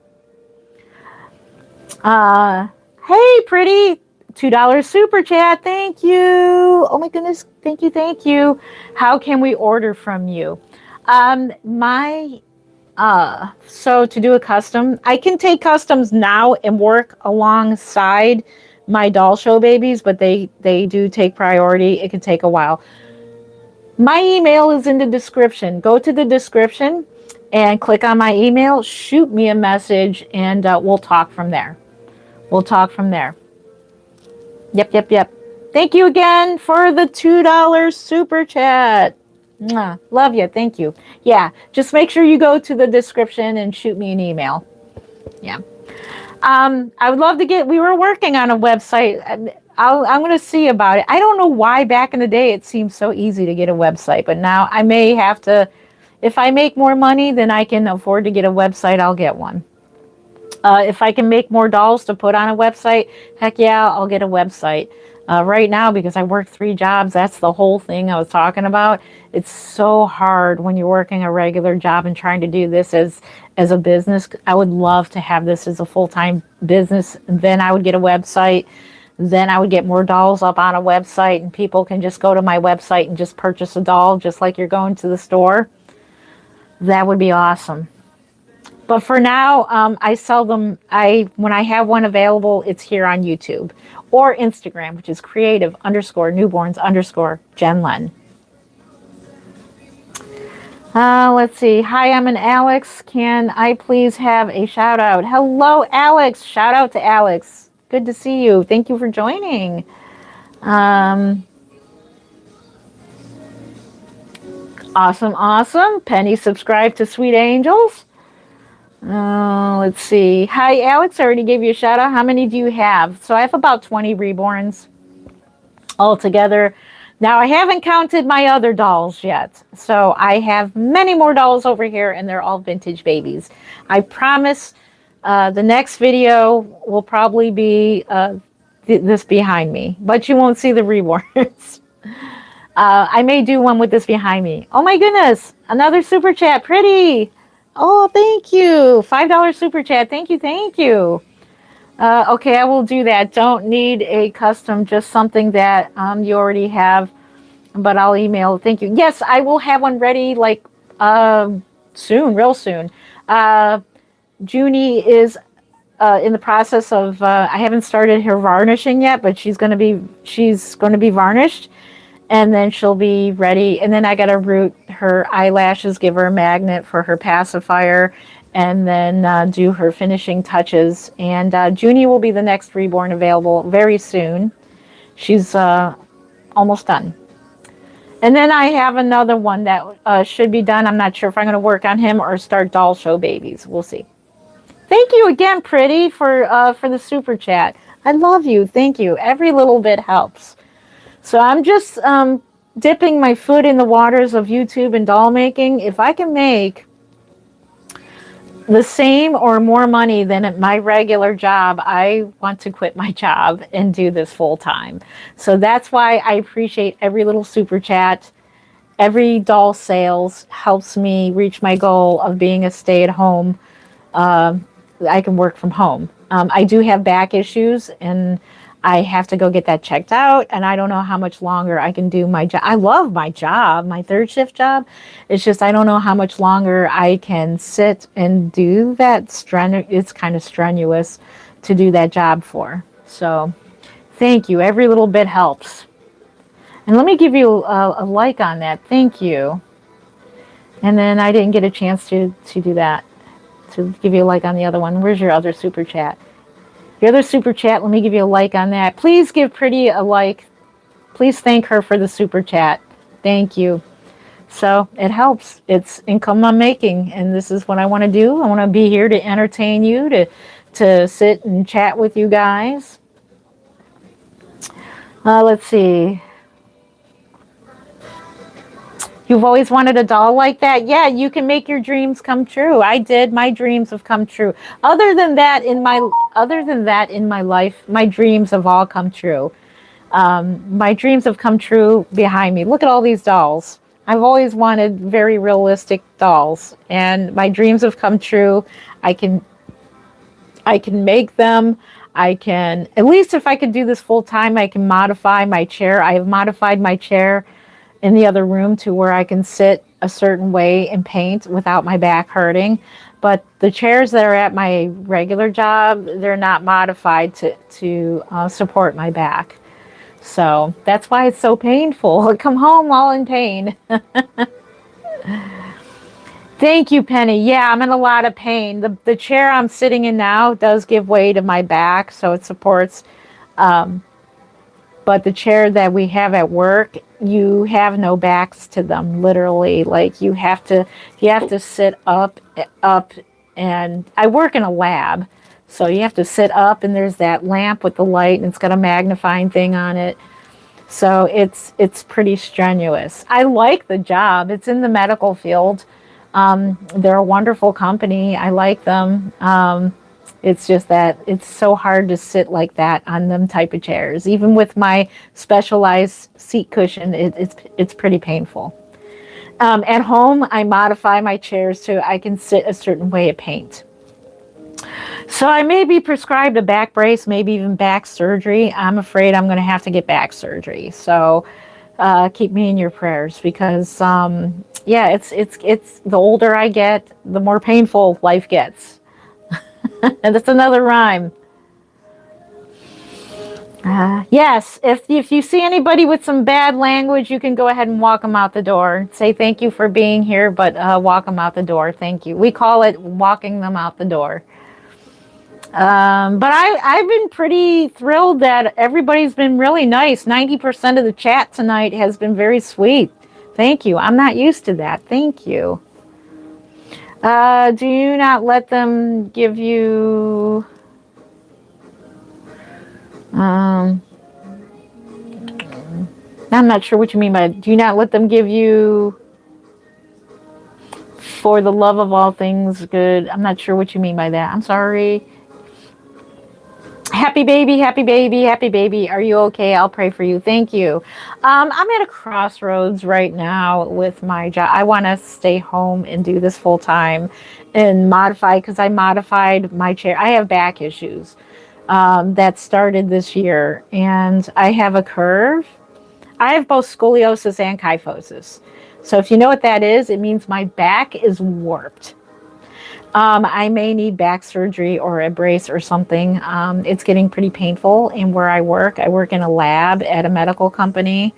Hey, pretty. $2 super chat. Thank you. Oh my goodness. Thank you. Thank you. How can we order from you? So to do a custom, I can take customs now and work alongside my doll show babies, but they do take priority. It can take a while. My email is in the description. Go to the description and click on my email, shoot me a message, and we'll talk from there. We'll talk from there. Yep. Thank you again for the $2 super chat. Mwah. Love you. Thank you. Yeah, just make sure you go to the description and shoot me an email. Yeah. I would love to we were working on a website. I'm going to see about it. I don't know why back in the day it seemed so easy to get a website, but now I may have to, if I make more money than I can afford to get a website, I'll get one. If I can make more dolls to put on a website, heck yeah, I'll get a website. Right now, because I work 3 jobs, that's the whole thing I was talking about. It's so hard when you're working a regular job and trying to do this as a business. I would love to have this as a full-time business. Then I would get a website. Then I would get more dolls up on a website, and people can just go to my website and just purchase a doll just like you're going to the store. That would be awesome. But for now, I sell them. When I have one available, it's here on YouTube or Instagram, which is creative_newborns_Jen. Let's see. Hi, I'm an Alex. Can I please have a shout out? Hello, Alex. Shout out to Alex. Good to see you. Thank you for joining. Awesome. Penny subscribed to Sweet Angels. Let's see. Hi, Alex. I already gave you a shout out. How many do you have? So I have about 20 reborns altogether. Now, I haven't counted my other dolls yet. So I have many more dolls over here, and they're all vintage babies. I promise the next video will probably be this behind me, but you won't see the reborns. I may do one with this behind me. Oh my goodness. Another super chat. Pretty. Oh, thank you. $5 super chat. Thank you. Okay, I will do that. Don't need a custom, just something that you already have, but I'll email. Thank you. Yes, I will have one ready like soon, real soon. Junie is in the process of, I haven't started her varnishing yet, but she's going to be varnished. And then she'll be ready. And then I got to root her eyelashes, give her a magnet for her pacifier, and then do her finishing touches. And Junie will be the next reborn available very soon. She's almost done. And then I have another one that should be done. I'm not sure if I'm going to work on him or start doll show babies. We'll see. Thank you again, Pretty, for the super chat. I love you. Thank you. Every little bit helps. So I'm just dipping my foot in the waters of YouTube and doll making. If I can make the same or more money than at my regular job, I want to quit my job and do this full time. So that's why I appreciate every little super chat. Every doll sales helps me reach my goal of being a stay-at-home. I can work from home. I do have back issues, and I have to go get that checked out, and I don't know how much longer I can do my job. I love my job, my third shift job. It's just I don't know how much longer I can sit and do that. It's kind of strenuous to do that job for. So thank you. Every little bit helps. And let me give you a like on that. Thank you. And then I didn't get a chance to do that, to give you a like on the other one. Where's your other super chat? The other super chat, let me give you a like on that. Please give Pretty a like. Please thank her for the super chat. Thank you. So it helps. It's income I'm making, and this is what I want to do. I want to be here to entertain you, to sit and chat with you guys. Let's see. You've always wanted a doll like that? Yeah, you can make your dreams come true. I did. My dreams have come true. Other than that in my life, my dreams have all come true. My dreams have come true behind me. Look at all these dolls. I've always wanted very realistic dolls, and my dreams have come true. I can I can make them. I can, at least if I could do this full time, I can modify my chair. I have modified my chair in the other room to where I can sit a certain way and paint without my back hurting. But the chairs that are at my regular job, they're not modified to support my back. So that's why it's so painful. I come home all in pain. Thank you, Penny. Yeah, I'm in a lot of pain. The chair I'm sitting in now does give way to my back, so it supports. But the chair that we have at work, you have no backs to them, literally. Like you have to sit up, and I work in a lab, so you have to sit up, and there's that lamp with the light, and it's got a magnifying thing on it. So it's pretty strenuous. I like the job. It's in the medical field. They're a wonderful company. I like them. It's just that it's so hard to sit like that on them type of chairs. Even with my specialized seat cushion, it's pretty painful. At home, I modify my chairs so I can sit a certain way of paint. So I may be prescribed a back brace, maybe even back surgery. I'm afraid I'm going to have to get back surgery. So keep me in your prayers because, yeah, it's the older I get, the more painful life gets. And that's another rhyme. Yes, if you see anybody with some bad language, you can go ahead and walk them out the door. Say thank you for being here, but walk them out the door. Thank you. We call it walking them out the door. But I've been pretty thrilled that everybody's been really nice. 90% of the chat tonight has been very sweet. Thank you. I'm not used to that. Thank you. Do you not let them give you... I'm not sure what you mean by, do you not let them give you for the love of all things good? I'm not sure what you mean by that. I'm sorry. Happy baby, happy baby, happy baby. Are you okay? I'll pray for you. Thank you. I'm at a crossroads right now with my job. I want to stay home and do this full time and modify, because I modified my chair. I have back issues that started this year, and I have a curve. I have both scoliosis and kyphosis. So if you know what that is, it means my back is warped. I may need back surgery or a brace or something. It's getting pretty painful. And where I work in a lab at a medical company,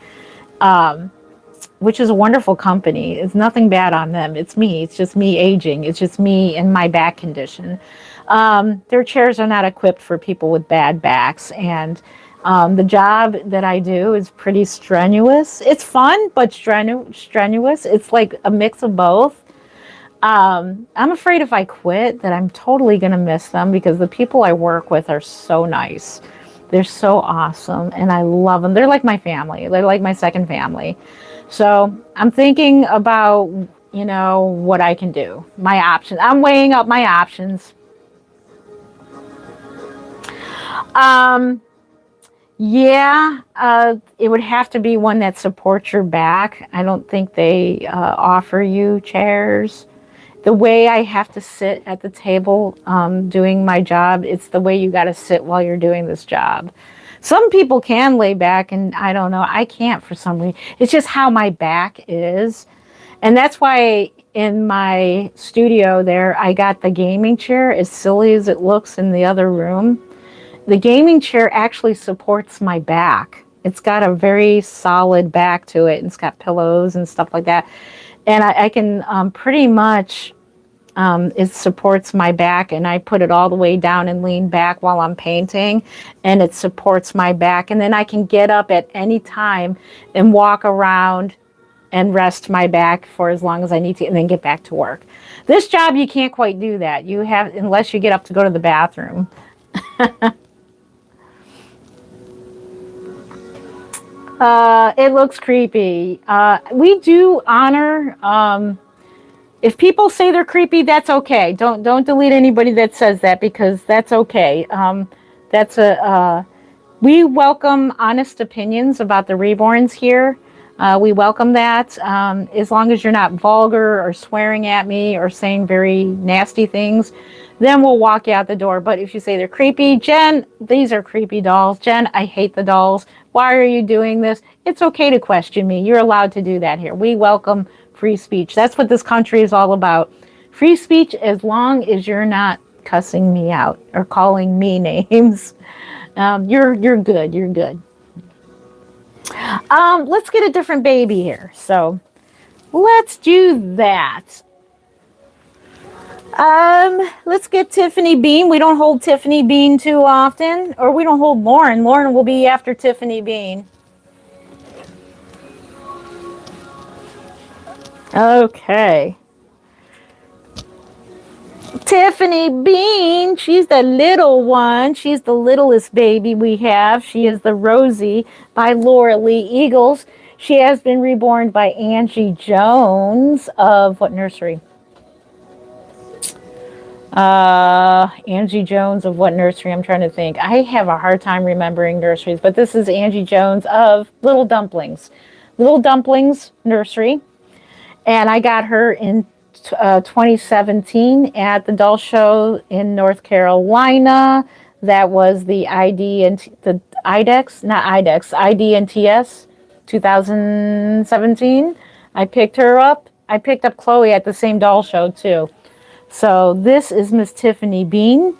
which is a wonderful company. It's nothing bad on them. It's me. It's just me aging. It's just me and my back condition. Their chairs are not equipped for people with bad backs. And the job that I do is pretty strenuous. It's fun, but strenuous. It's like a mix of both. I'm afraid if I quit that I'm totally going to miss them, because the people I work with are so nice. They're so awesome, and I love them. They're like my family. They're like my second family. So I'm thinking about, what I can do. My options. I'm weighing up my options. Yeah, it would have to be one that supports your back. I don't think they offer you chairs. The way I have to sit at the table doing my job, it's the way you got to sit while you're doing this job. Some people can lay back, and I don't know. I can't for some reason. It's just how my back is. And that's why in my studio there, I got the gaming chair, as silly as it looks in the other room. The gaming chair actually supports my back. It's got a very solid back to it, and it's got pillows and stuff like that. And I can pretty much, it supports my back, and I put it all the way down and lean back while I'm painting, and it supports my back. And then I can get up at any time and walk around and rest my back for as long as I need to, and then get back to work. This job, you can't quite do that. You have, unless you get up to go to the bathroom. It looks creepy. We do honor. If people say they're creepy, that's okay. Don't delete anybody that says that because that's okay. That's a We welcome honest opinions about the reborns here. We welcome that as long as you're not vulgar or swearing at me or saying very nasty things, then we'll walk you out the door. But if you say they're creepy, Jen, these are creepy dolls. Jen, I hate the dolls. Why are you doing this? It's okay to question me. You're allowed to do that here. We welcome free speech. That's what this country is all about. Free speech as long as you're not cussing me out or calling me names. You're good. You're good. Let's get a different baby here. So let's do that. Let's get Tiffany Bean. We don't hold Tiffany Bean too often, or we don't hold Lauren. Lauren will be after Tiffany Bean. Okay. Tiffany Bean, she's the little one. She's the littlest baby we have. She is the Rosie by Laura Lee Eagles. She has been reborn by Angie Jones of what nursery? Angie Jones of what nursery? I'm trying to think. I have a hard time remembering nurseries, but this is Angie Jones of Little Dumplings. Little Dumplings Nursery. And I got her in 2017 at the doll show in North Carolina. That was the ID and the IDEX, not IDEX, ID and TS 2017. I picked her up. I picked up Chloe at the same doll show too. So this is Miss Tiffany Bean.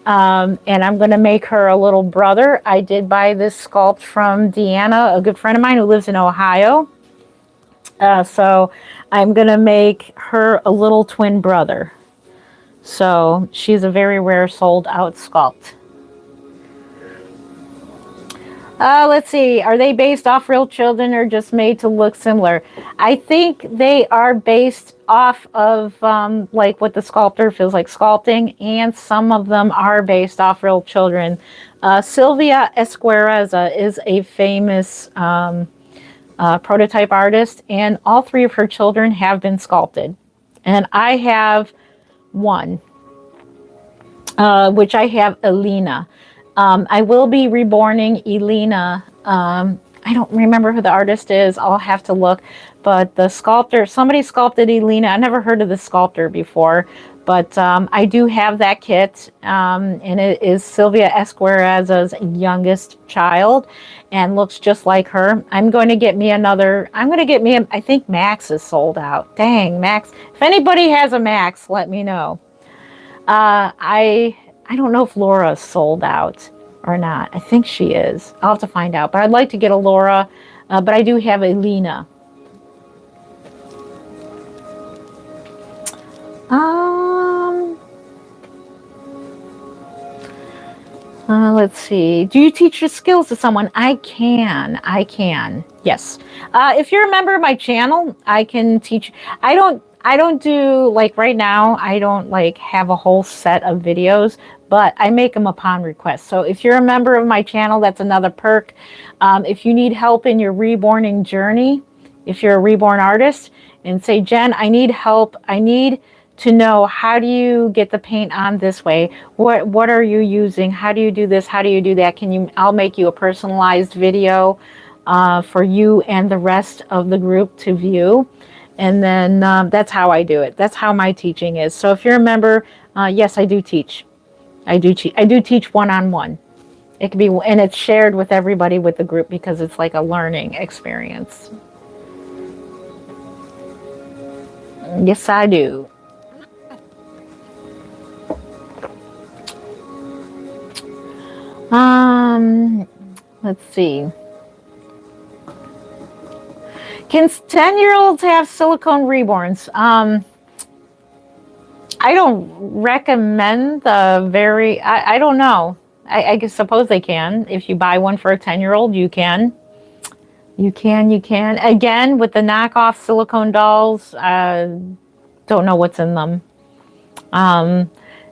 And I'm going to make her a little brother. I did buy this sculpt from Deanna, a good friend of mine who lives in Ohio. So I'm going to make her a little twin brother. So she's a very rare sold out sculpt. Let's see. Are they based off real children or just made to look similar? I think they are based off of like what the sculptor feels like sculpting, and some of them are based off real children. Sylvia Esquereza is a famous prototype artist, and all three of her children have been sculpted. And I have one, which I have Elena. I will be reborning Elena. I don't remember who the artist is. I'll have to look. But the sculptor, somebody sculpted Elena. I never heard of the sculptor before. But I do have that kit. And it is Sylvia Esquereza's youngest child. And looks just like her. I'm going to get me another. I think Max is sold out. Dang, Max. If anybody has a Max, let me know. I don't know if Laura's sold out or not. I think she is. I'll have to find out. But I'd like to get a Laura. But I do have Elena. Let's see. Do you teach your skills to someone? I can. Yes. If you're a member of my channel, I can teach. I don't do, like right now, I don't like have a whole set of videos, but I make them upon request. So if you're a member of my channel, that's another perk. If you need help in your reborning journey, if you're a reborn artist and say, Jen, I need help. I need to know, how do you get the paint on this way? What are you using? How do you do this? How do you do that? I'll make you a personalized video for you and the rest of the group to view. And then that's how I do it. That's how my teaching is. So if you're a member, yes, I do teach. I do teach one-on-one. It can be, and it's shared with everybody with the group because it's like a learning experience. Yes, I do. Let's see. Can 10-year-olds have silicone reborns? I don't recommend the I don't know. I suppose they can. If you buy one for a 10-year-old, you can. You can. Again, with the knockoff silicone dolls, don't know what's in them.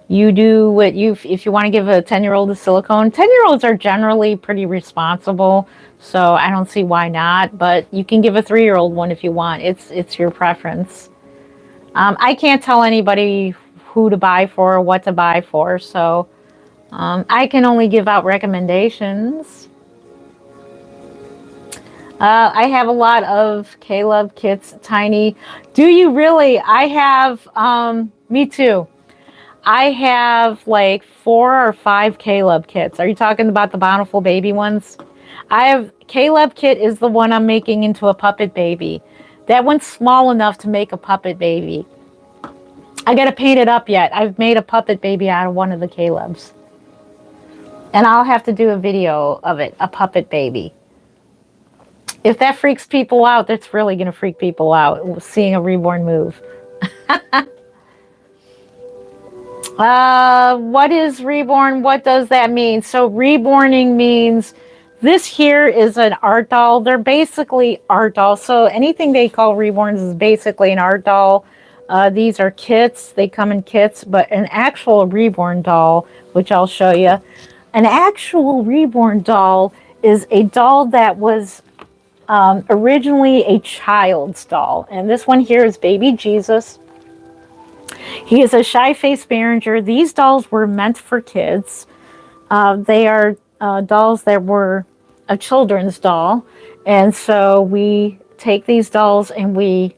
You do what you, if you want to give a 10-year-old a silicone. 10-year-olds are generally pretty responsible, so I don't see why not. But you can give a 3-year-old one if you want. It's your preference. I can't tell anybody who to buy for or what to buy for, so I can only give out recommendations. I have a lot of K-Love kits, tiny. Do you really? I have, me too. I have like 4 or 5 K-Love kits. Are you talking about the Bountiful Baby ones? I have, K-Love kit is the one I'm making into a puppet baby. That one's small enough to make a puppet baby. I gotta paint it up yet. I've made a puppet baby out of one of the K-Loves. And I'll have to do a video of it, a puppet baby. If that freaks people out, that's really going to freak people out, seeing a reborn move. What is reborn? What does that mean? So reborning means this here is an art doll. They're basically art dolls. So anything they call reborns is basically an art doll. These are kits. They come in kits, but an actual reborn doll, which I'll show you, an actual reborn doll is a doll that was originally a child's doll. And this one here is baby Jesus. He is a shy-faced Behringer. These dolls were meant for kids. They are dolls that were a children's doll. And so we take these dolls and we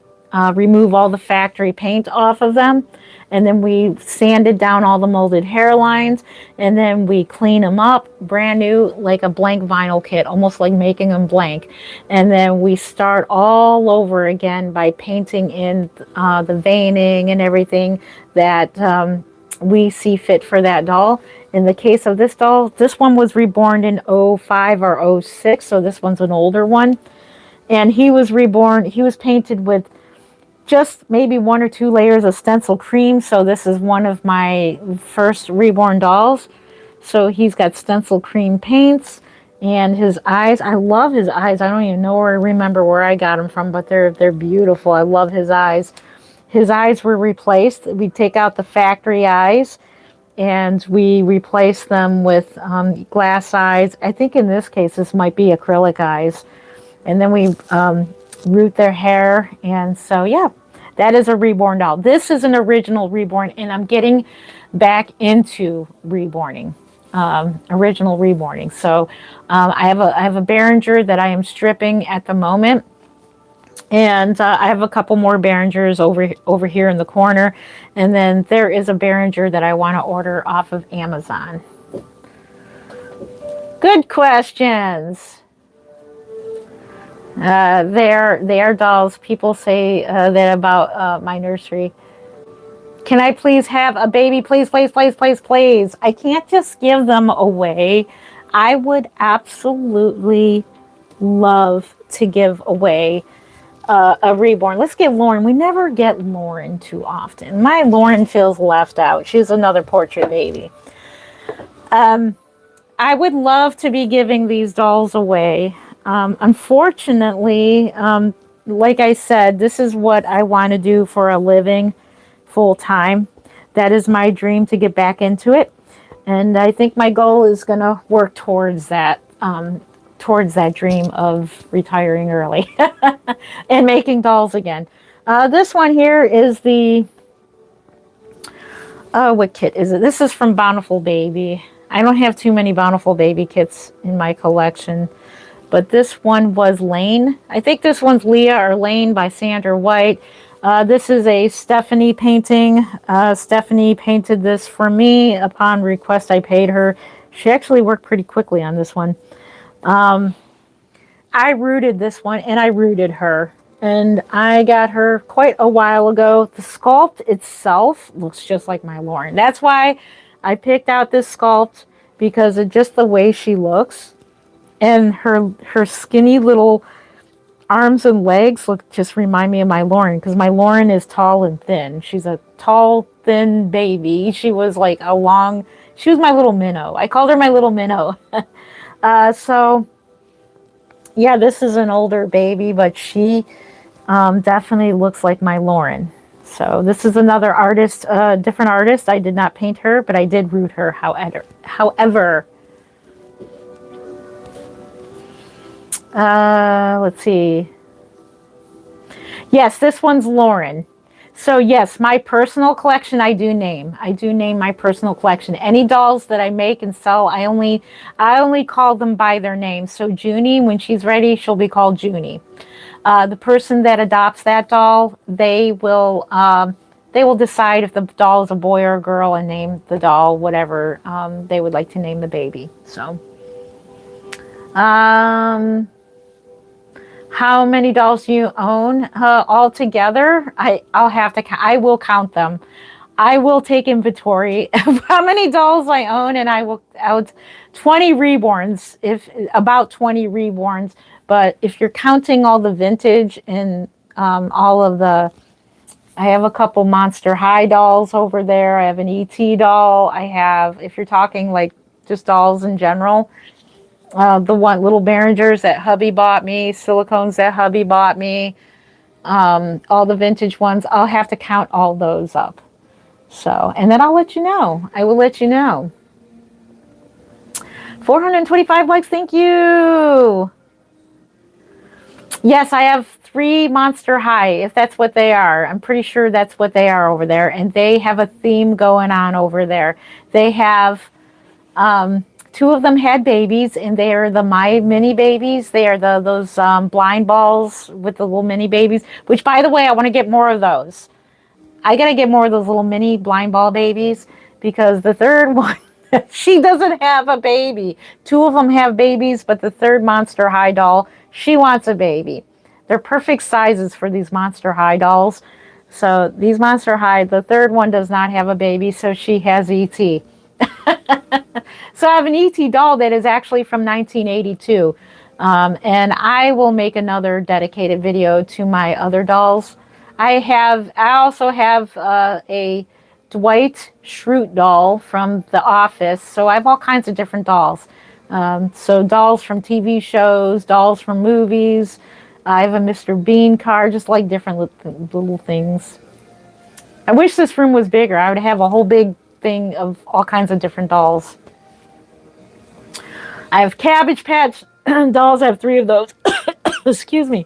remove all the factory paint off of them. And then we sanded down all the molded hairlines, and then we clean them up brand new, like a blank vinyl kit, almost like making them blank. And then we start all over again by painting in the veining and everything that we see fit for that doll. In the case of this doll, this one was reborn in 05 or 06, so this one's an older one. And he was reborn, he was painted with just maybe 1 or 2 layers of stencil cream. So this is one of my first reborn dolls. So he's got stencil cream paints, and his eyes, I love his eyes. I don't even know or remember where I got them from, but they're beautiful. I love his eyes. His eyes were replaced. We take out the factory eyes and we replace them with glass eyes. I think in this case this might be acrylic eyes. And then we root their hair. And so yeah, that is a reborn doll. This is an original reborn, and I'm getting back into reborning, original reborning. So I have a Behringer that I am stripping at the moment, and I have a couple more Behringers over here in the corner, and then there is a Behringer that I want to order off of Amazon. Good questions. They are dolls. People say that about my nursery. Can I please have a baby? Please, please, please, please, please. I can't just give them away. I would absolutely love to give away a reborn. Let's get Lauren. We never get Lauren too often. My Lauren feels left out. She's another portrait baby. I would love to be giving these dolls away. Unfortunately, like I said, this is what I want to do for a living full time. That is my dream, to get back into it. And I think my goal is going to work towards that dream of retiring early and making dolls again. This one here is the, what kit is it? This is from Bountiful Baby. I don't have too many Bountiful Baby kits in my collection. But this one was Lane. I think this one's Leah or Lane by Sandra White. This is a Stephanie painting. Stephanie painted this for me upon request. I paid her. She actually worked pretty quickly on this one. I rooted this one, and I rooted her. And I got her quite a while ago. The sculpt itself looks just like my Lauren. That's why I picked out this sculpt, because of just the way she looks. And her skinny little arms and legs just remind me of my Lauren, because my Lauren is tall and thin. She's a tall, thin baby. She was like she was my little minnow. I called her my little minnow. So yeah, this is an older baby, but she definitely looks like my Lauren. So this is another artist, different artist. I did not paint her, but I did root her. However, let's see. Yes, this one's Lauren. So yes, my personal collection I do name. I do name my personal collection. Any dolls that I make and sell, I only call them by their name. So Junie, when she's ready, she'll be called Junie. The person that adopts that doll, they will decide if the doll is a boy or a girl and name the doll whatever they would like to name the baby. So, how many dolls do you own altogether? I will count them. I will take inventory of how many dolls I own, and I will out 20 reborns, if about 20 reborns. But if you're counting all the vintage and all of the, I have a couple Monster High dolls over there. I have an ET doll. I have, if you're talking like just dolls in general, the one little Behringers that hubby bought me, Silicones that hubby bought me, all the vintage ones. I'll have to count all those up. So, and then I'll let you know. I will let you know. 425 likes. Thank you. Yes, I have 3 Monster High, if that's what they are. I'm pretty sure that's what they are over there. And they have a theme going on over there. They have, 2 of them had babies, and they are the My Mini Babies. They are those blind balls with the little mini babies, which, by the way, I want to get more of those. I got to get more of those little mini blind ball babies, because the third one, she doesn't have a baby. 2 of them have babies, but the third Monster High doll, she wants a baby. They're perfect sizes for these Monster High dolls. So these Monster High, the third one does not have a baby, so she has ET. So I have an ET doll that is actually from 1982. And I will make another dedicated video to my other dolls. I also have a Dwight Schrute doll from The Office. So I have all kinds of different dolls. So dolls from TV shows, dolls from movies. I have a Mr. Bean card, just like different little things. I wish this room was bigger. I would have a whole big thing of all kinds of different dolls. I have Cabbage Patch dolls. I have 3 of those. Excuse me.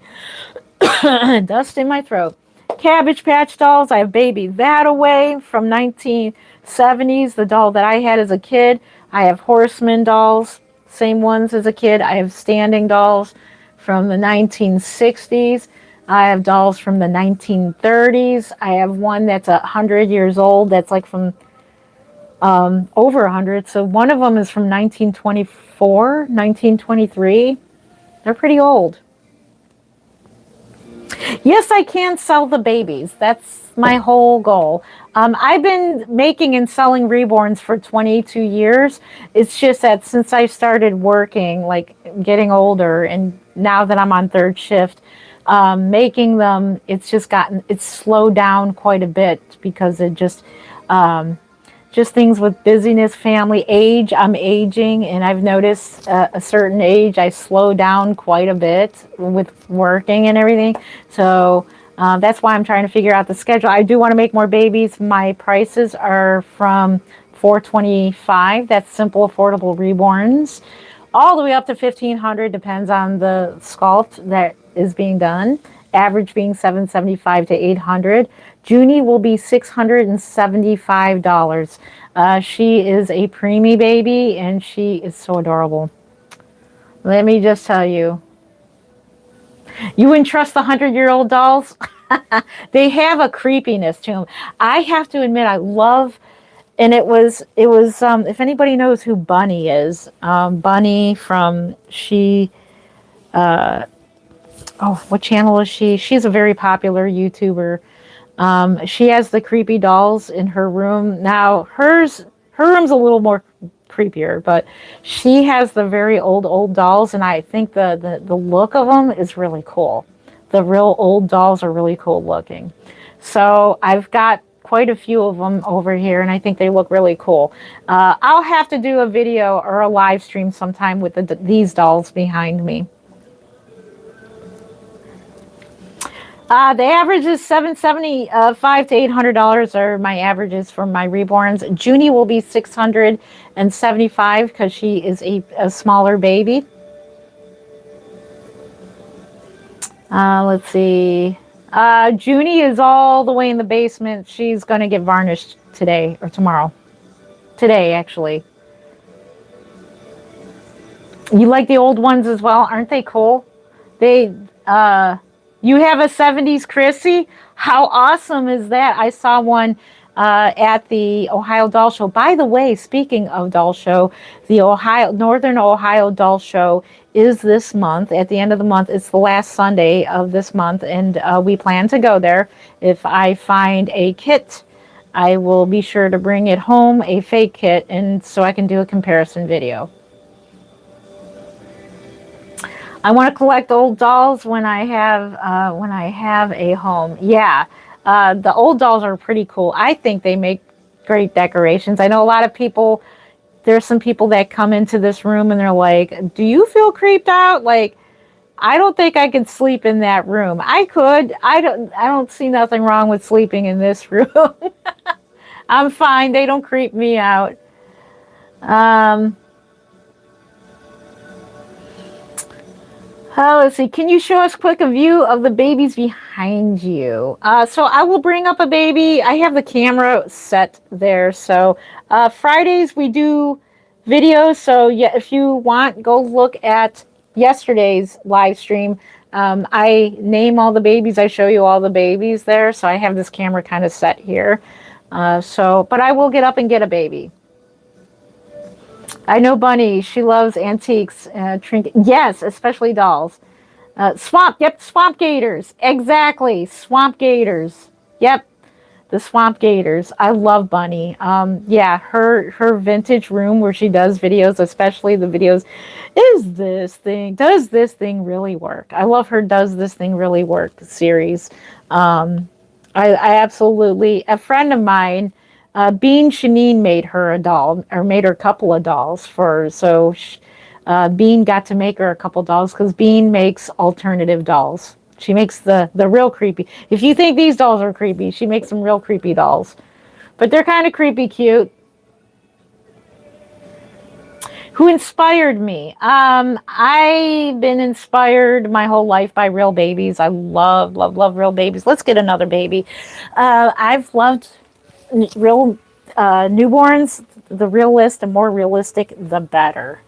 Dust in my throat. Cabbage Patch dolls. I have Baby That Away from 1970s, the doll that I had as a kid. I have Horseman dolls, same ones as a kid. I have Standing dolls from the 1960s. I have dolls from the 1930s. I have one that's 100 years old. That's like from over 100. So one of them is from 1924, 1923. They're pretty old. Yes, I can sell the babies. That's my whole goal. I've been making and selling reborns for 22 years. It's just that since I started working, like getting older, and now that I'm on 3rd shift, making them, it's slowed down quite a bit, because it just things with busyness, family, age. I'm aging, and I've noticed a certain age I slow down quite a bit with working and everything. So that's why I'm trying to figure out the schedule. I do want to make more babies. My prices are from $425. That's simple, affordable reborns, all the way up to $1,500. Depends on the sculpt that is being done. Average being $775 to $800. Junie will be $675. She is a preemie baby, and she is so adorable. Let me just tell you. You wouldn't trust the 100-year-old dolls? They have a creepiness to them. I have to admit, I love, and it was if anybody knows who Bunny is, Bunny from what channel is she? She's a very popular YouTuber. She has the creepy dolls in her room. Now, her room's a little more creepier, but she has the very old dolls, and I think the look of them is really cool. The real old dolls are really cool looking. So I've got quite a few of them over here, and I think they look really cool. I'll have to do a video or a live stream sometime with these dolls behind me. The average is $775 to $800 are my averages for my reborns. Junie will be $675 because she is a smaller baby. Let's see. Junie is all the way in the basement. She's going to get varnished today or tomorrow. Today, actually. You like the old ones as well? Aren't they cool? They, you have a 70s Chrissy? How awesome is that? I saw one at the Ohio Doll Show. By the way, speaking of Doll Show, the Northern Ohio Doll Show is this month. At the end of the month, it's the last Sunday of this month, and we plan to go there. If I find a kit, I will be sure to bring it home, a fake kit, and so I can do a comparison video. I want to collect old dolls when I have a home. Yeah, the old dolls are pretty cool. I think they make great decorations. I know a lot of people. There's some people that come into this room and they're like, "Do you feel creeped out?" Like, I don't think I could sleep in that room. I could. I don't see nothing wrong with sleeping in this room. I'm fine. They don't creep me out. Let's see. Can you show us quick a view of the babies behind you? So I will bring up a baby. I have the camera set there. So Fridays we do videos. So yeah, if you want, go look at yesterday's live stream. I name all the babies. I show you all the babies there. So I have this camera kind of set here. But I will get up and get a baby. I know Bunny. She loves antiques, trinkets. Yes, especially dolls. Swamp gators. Exactly, swamp gators. Yep, the swamp gators. I love Bunny. Yeah, her vintage room where she does videos, especially the videos, does this thing really work? I love her does this thing really work series. I absolutely, a friend of mine, Bean Shanine made her a doll, or made her a couple of dolls Bean got to make her a couple dolls because Bean makes alternative dolls. She makes the real creepy. If you think these dolls are creepy, she makes some real creepy dolls. But they're kind of creepy cute. Who inspired me? I've been inspired my whole life by real babies. I love, love, love real babies. Let's get another baby. I've loved real newborns. The realist, the more realistic, the better.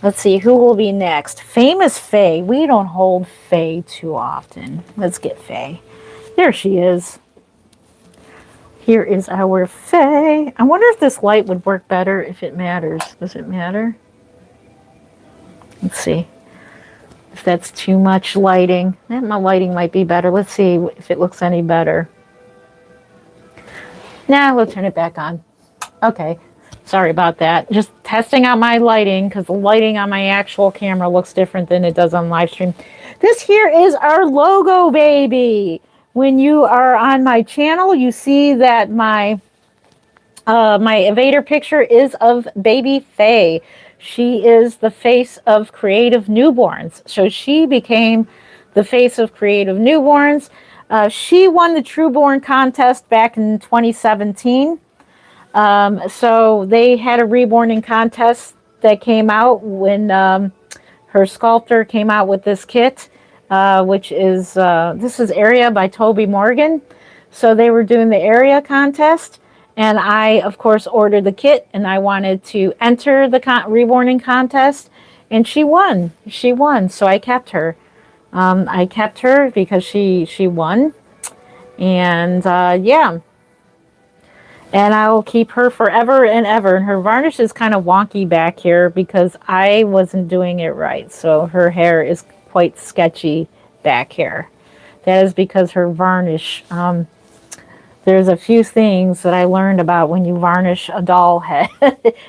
Let's see, who will be next? Famous Faye. We don't hold Faye too often. Let's get Faye. There she is. Here is our Faye. I wonder if this light would work better if it matters. Does it matter? Let's see. If that's too much lighting. My lighting might be better. Let's see if it looks any better. Nah, we'll turn it back on. Okay. Sorry about that. Just testing out my lighting because the lighting on my actual camera looks different than it does on live stream. This here is our logo baby. When you are on my channel, you see that my Evader picture is of baby Faye. She is the face of Creative Newborns. So she became the face of Creative Newborns. She won the Trueborn contest back in 2017. So they had a reborning contest that came out when her sculptor came out with this kit, which is, this is Area by Toby Morgan. So they were doing the Area contest, and I, of course, ordered the kit, and I wanted to enter the reborning contest, and she won. She won, so I kept her. I kept her because she won, and yeah, and I will keep her forever and ever. And her varnish is kind of wonky back here because I wasn't doing it right, so her hair is quite sketchy back here. That is because her varnish, there's a few things that I learned about when you varnish a doll head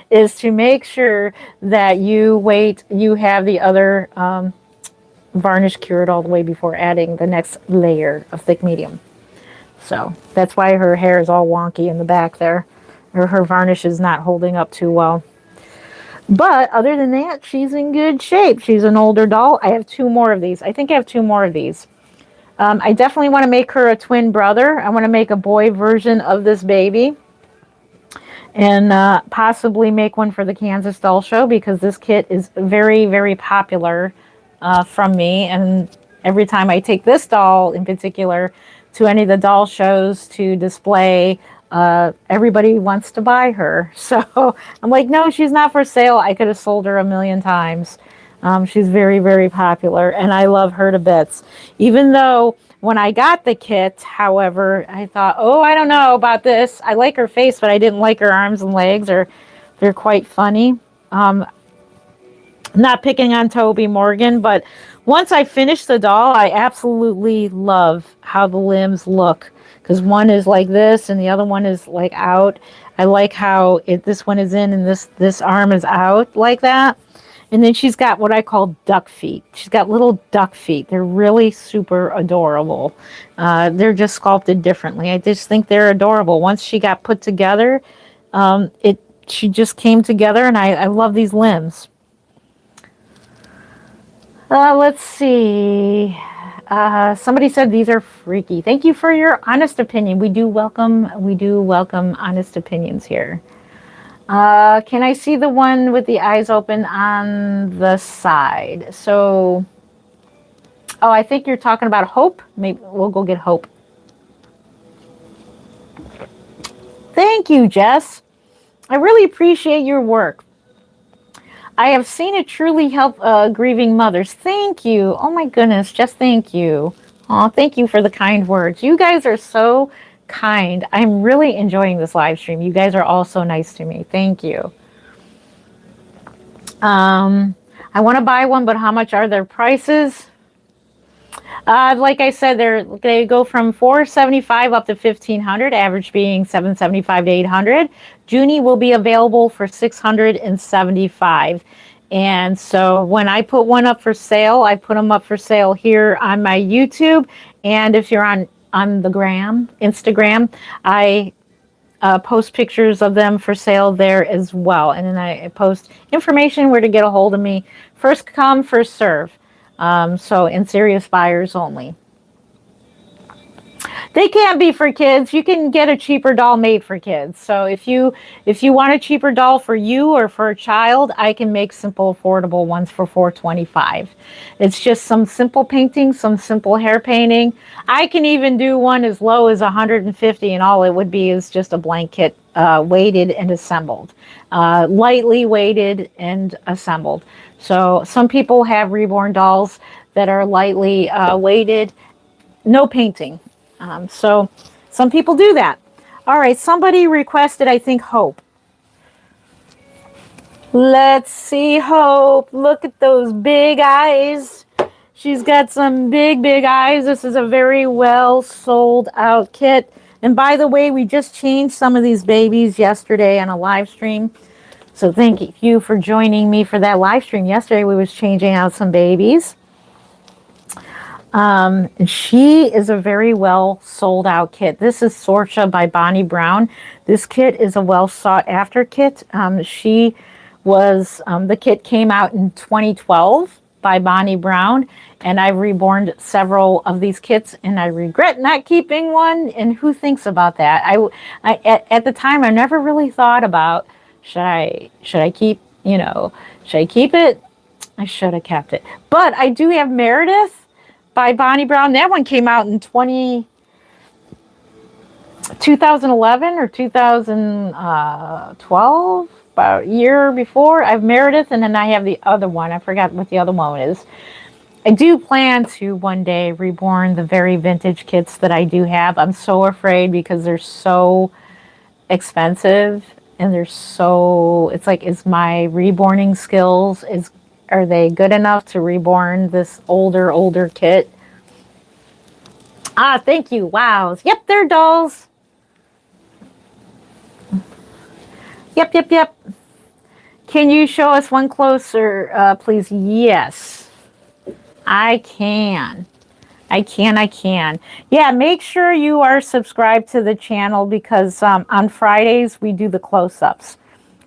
is to make sure that you have the other varnish cured all the way before adding the next layer of thick medium. So that's why her hair is all wonky in the back there. Or her varnish is not holding up too well. But other than that, she's in good shape. She's an older doll. I have two more of these. I think I have two more of these. I definitely want to make her a twin brother. I want to make a boy version of this baby. And possibly make one for the Kansas Doll Show, because this kit is very, very popular from me. And every time I take this doll in particular to any of the doll shows to display, everybody wants to buy her. So I'm like, no, she's not for sale. I could have sold her a million times. She's very, very popular, and I love her to bits. Even though when I got the kit, however, I thought, oh, I don't know about this. I like her face, but I didn't like her arms and legs, or they're quite funny. Not picking on Toby Morgan, but once I finish the doll, I absolutely love how the limbs look, because one is like this and the other one is like out. I like how this one is in and this arm is out like that. And then she's got what I call duck feet. She's got little duck feet. They're really super adorable. They're just sculpted differently. I just think they're adorable. Once she got put together, she just came together, and I love these limbs. Let's see. Somebody said these are freaky. Thank you for your honest opinion. We do welcome honest opinions here. Can I see the one with the eyes open on the side? So, oh, I think you're talking about Hope. Maybe we'll go get Hope. Thank you, Jess. I really appreciate your work. I have seen it truly help grieving mothers. Thank you. Oh my goodness, Jess, thank you. Oh, thank you for the kind words. You guys are so kind. I'm really enjoying this live stream. You guys are all so nice to me. Thank you. I want to buy one, but how much are their prices? Like I said, they go from $475 up to $1,500, average being $775 to $800. Junie will be available for $675. And so when I put one up for sale, I put them up for sale here on my YouTube. And if you're on the Instagram, I post pictures of them for sale there as well. And then I post information where to get a hold of me. First come, first serve. So in serious buyers only. They can't be for kids. You can get a cheaper doll made for kids. So if you want a cheaper doll for you or for a child, I can make simple, affordable ones for $425. It's just some simple painting, some simple hair painting. I can even do one as low as $150, and all it would be is just a blanket weighted and assembled, lightly weighted and assembled. So some people have reborn dolls that are lightly weighted, no painting. So some people do that. All right, somebody requested, I think, Hope. Let's see, Hope. Look at those big eyes. She's got some big, big eyes. This is a very well sold out kit. And by the way, we just changed some of these babies yesterday on a live stream. So thank you for joining me for that live stream. Yesterday we was changing out some babies. And she is a very well sold out kit. This is Sorcha by Bonnie Brown. This kit is a well sought after kit. The kit came out in 2012 by Bonnie Brown, and I've reborned several of these kits, and I regret not keeping one. And who thinks about that? At the time, I never really thought about, should I keep it? I should have kept it. But I do have Meredith by Bonnie Brown. That one came out in 2011 or 2012, about a year before. I have Meredith, and then I have the other one. I forgot what the other one is. I do plan to one day reborn the very vintage kits that I do have. I'm so afraid because they're so expensive, and it's like, is my reborning skills, are they good enough to reborn this older kit? Thank you. Wow. Yep, they're dolls. Yep. Can you show us one closer, please? Yes, I can. Yeah, make sure you are subscribed to the channel, because on Fridays we do the close-ups.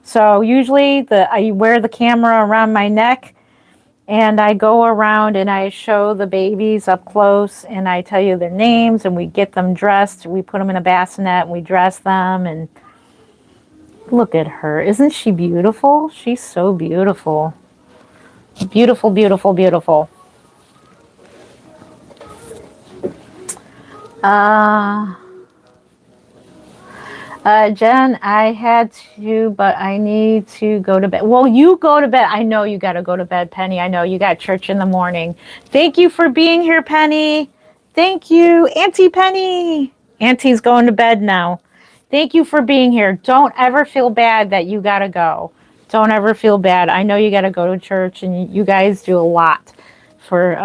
So usually I wear the camera around my neck, And I go around and I show the babies up close and I tell you their names and we get them dressed. We put them in a bassinet and we dress them. And look at her. Isn't she beautiful? She's so beautiful. Beautiful, beautiful, beautiful. Jen, I had to, but I need to go to bed. Well, you go to bed. I know you got to go to bed, Penny. I know you got church in the morning. Thank you for being here, Penny. Thank you, Auntie Penny. Auntie's going to bed now. Thank you for being here. Don't ever feel bad that you got to go. Don't ever feel bad. I know you got to go to church, and you guys do a lot for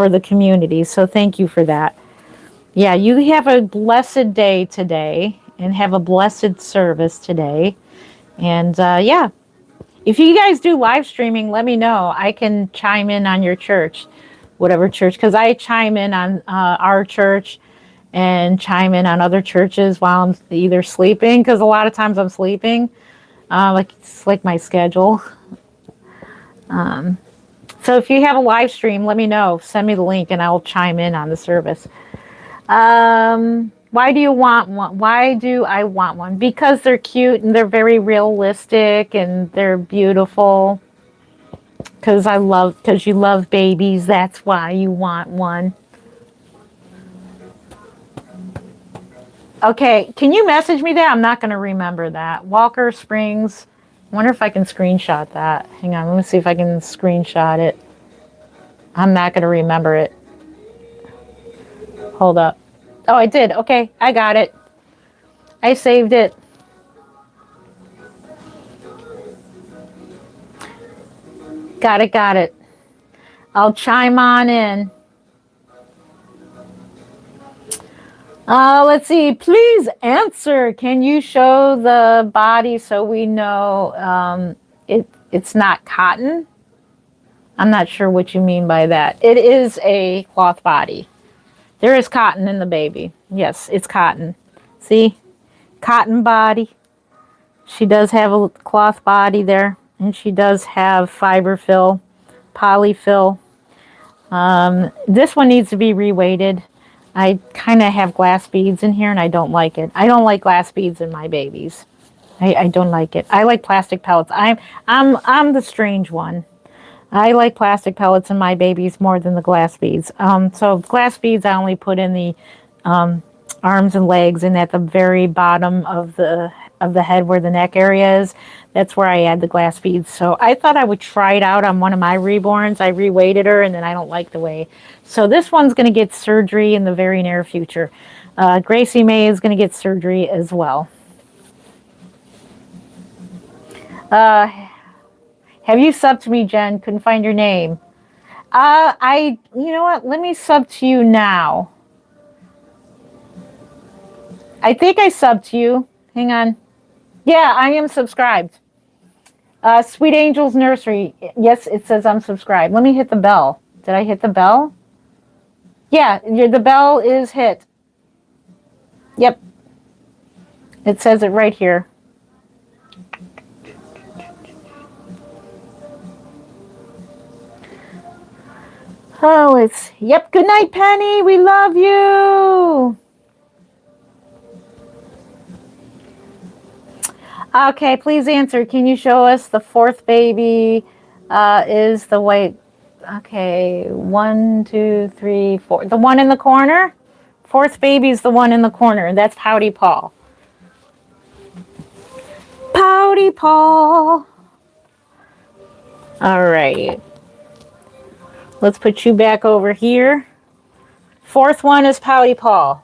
the community. So thank you for that. Yeah, you have a blessed day today and have a blessed service today. And yeah, if you guys do live streaming, let me know. I can chime in on your church, whatever church, because I chime in on our church and chime in on other churches while I'm either sleeping, because a lot of times I'm sleeping. It's like my schedule. So if you have a live stream, let me know. Send me the link and I'll chime in on the service. Why do you want one? Why do I want one? Because they're cute and they're very realistic and they're beautiful. Because you love babies. That's why you want one. Okay, can you message me that? I'm not going to remember that. Walker Springs. I wonder if I can screenshot that. Hang on, let me see if I can screenshot it. I'm not going to remember it. Hold up. Oh, I did. Okay, I got it. I saved it. Got it, got it. I'll chime on in. Let's see. Please answer. Can you show the body so we know it's not cotton? I'm not sure what you mean by that. It is a cloth body. There is cotton in the baby. Yes, it's cotton. See? Cotton body. She does have a cloth body there. And she does have fiber fill, polyfill. This one needs to be reweighted. I kind of have glass beads in here and I don't like it. I don't like glass beads in my babies. I don't like it. I like plastic pellets. I'm the strange one. I like plastic pellets in my babies more than the glass beads. So glass beads I only put in the arms and legs and at the very bottom of the head where the neck area is. That's where I add the glass beads. So I thought I would try it out on one of my reborns. I reweighted her and then I don't like the way. So this one's going to get surgery in the very near future. Gracie May is going to get surgery as well. Have you subbed to me, Jen? Couldn't find your name. You know what? Let me sub to you now. I think I subbed to you. Hang on. Yeah, I am subscribed. Sweet Angels Nursery. Yes, it says I'm subscribed. Let me hit the bell. Did I hit the bell? Yeah, the bell is hit. Yep. It says it right here. Oh, yep. Good night, Penny. We love you. Okay, please answer. Can you show us the fourth baby is the white? Okay, 1, 2, 3, 4. The one in the corner? Fourth baby is the one in the corner. That's Pouty Paul. Pouty Paul. All right. Let's put you back over here. Fourth one is Pouty Paul.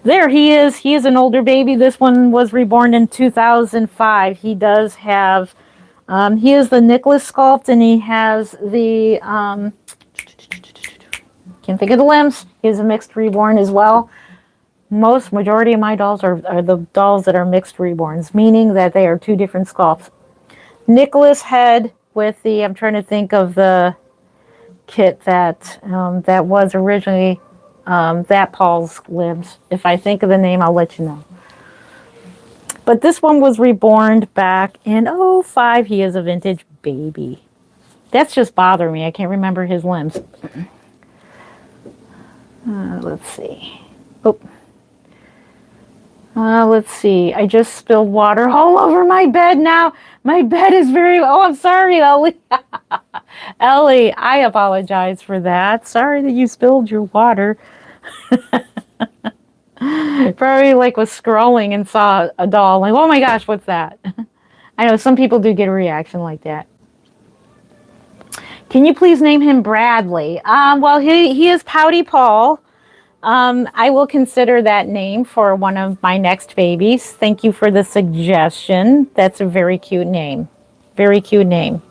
There he is. He is an older baby. This one was reborn in 2005. He does have, he is the Nicholas sculpt, and he has the, can't think of the limbs. He is a mixed reborn as well. Majority of my dolls are the dolls that are mixed reborns, meaning that they are two different sculpts. Nicholas head with the, I'm trying to think of the kit that that was originally that Paul's limbs. If I think of the name, I'll let you know. But this one was reborn back in '05. He is a vintage baby. That's just bothering me. I can't remember his limbs. Let's see. Oh. Let's see. I just spilled water all over my bed now. My bed is very... Oh, I'm sorry, Ellie. Ellie, I apologize for that. Sorry that you spilled your water. Probably like was scrolling and saw a doll. Like, oh my gosh, what's that? I know some people do get a reaction like that. Can you please name him Bradley? Well, he is Pouty Paul. I will consider that name for one of my next babies. Thank you for the suggestion. That's a very cute name. Very cute name.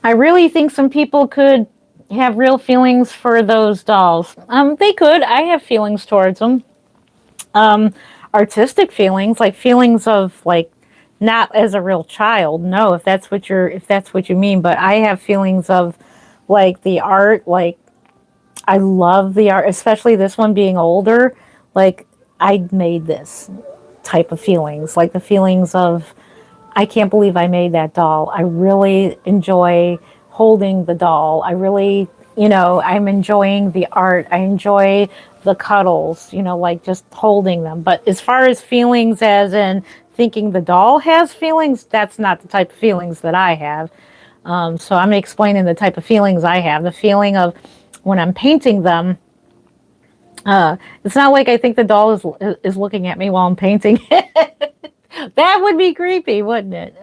I really think some people could have real feelings for those dolls. They could. I have feelings towards them. Artistic feelings, like feelings of like not as a real child. No, if that's what you mean. But I have feelings of like the art. Like I love the art, especially this one being older. Like I made this type of feelings, like the feelings of I can't believe I made that doll. I really enjoy holding the doll. I really, I'm enjoying the art. I enjoy the cuddles, like just holding them. But as far as feelings as in thinking the doll has feelings, that's not the type of feelings that I have. So I'm explaining the type of feelings I have. The feeling of when I'm painting them, it's not like I think the doll is looking at me while I'm painting it. That would be creepy, wouldn't it?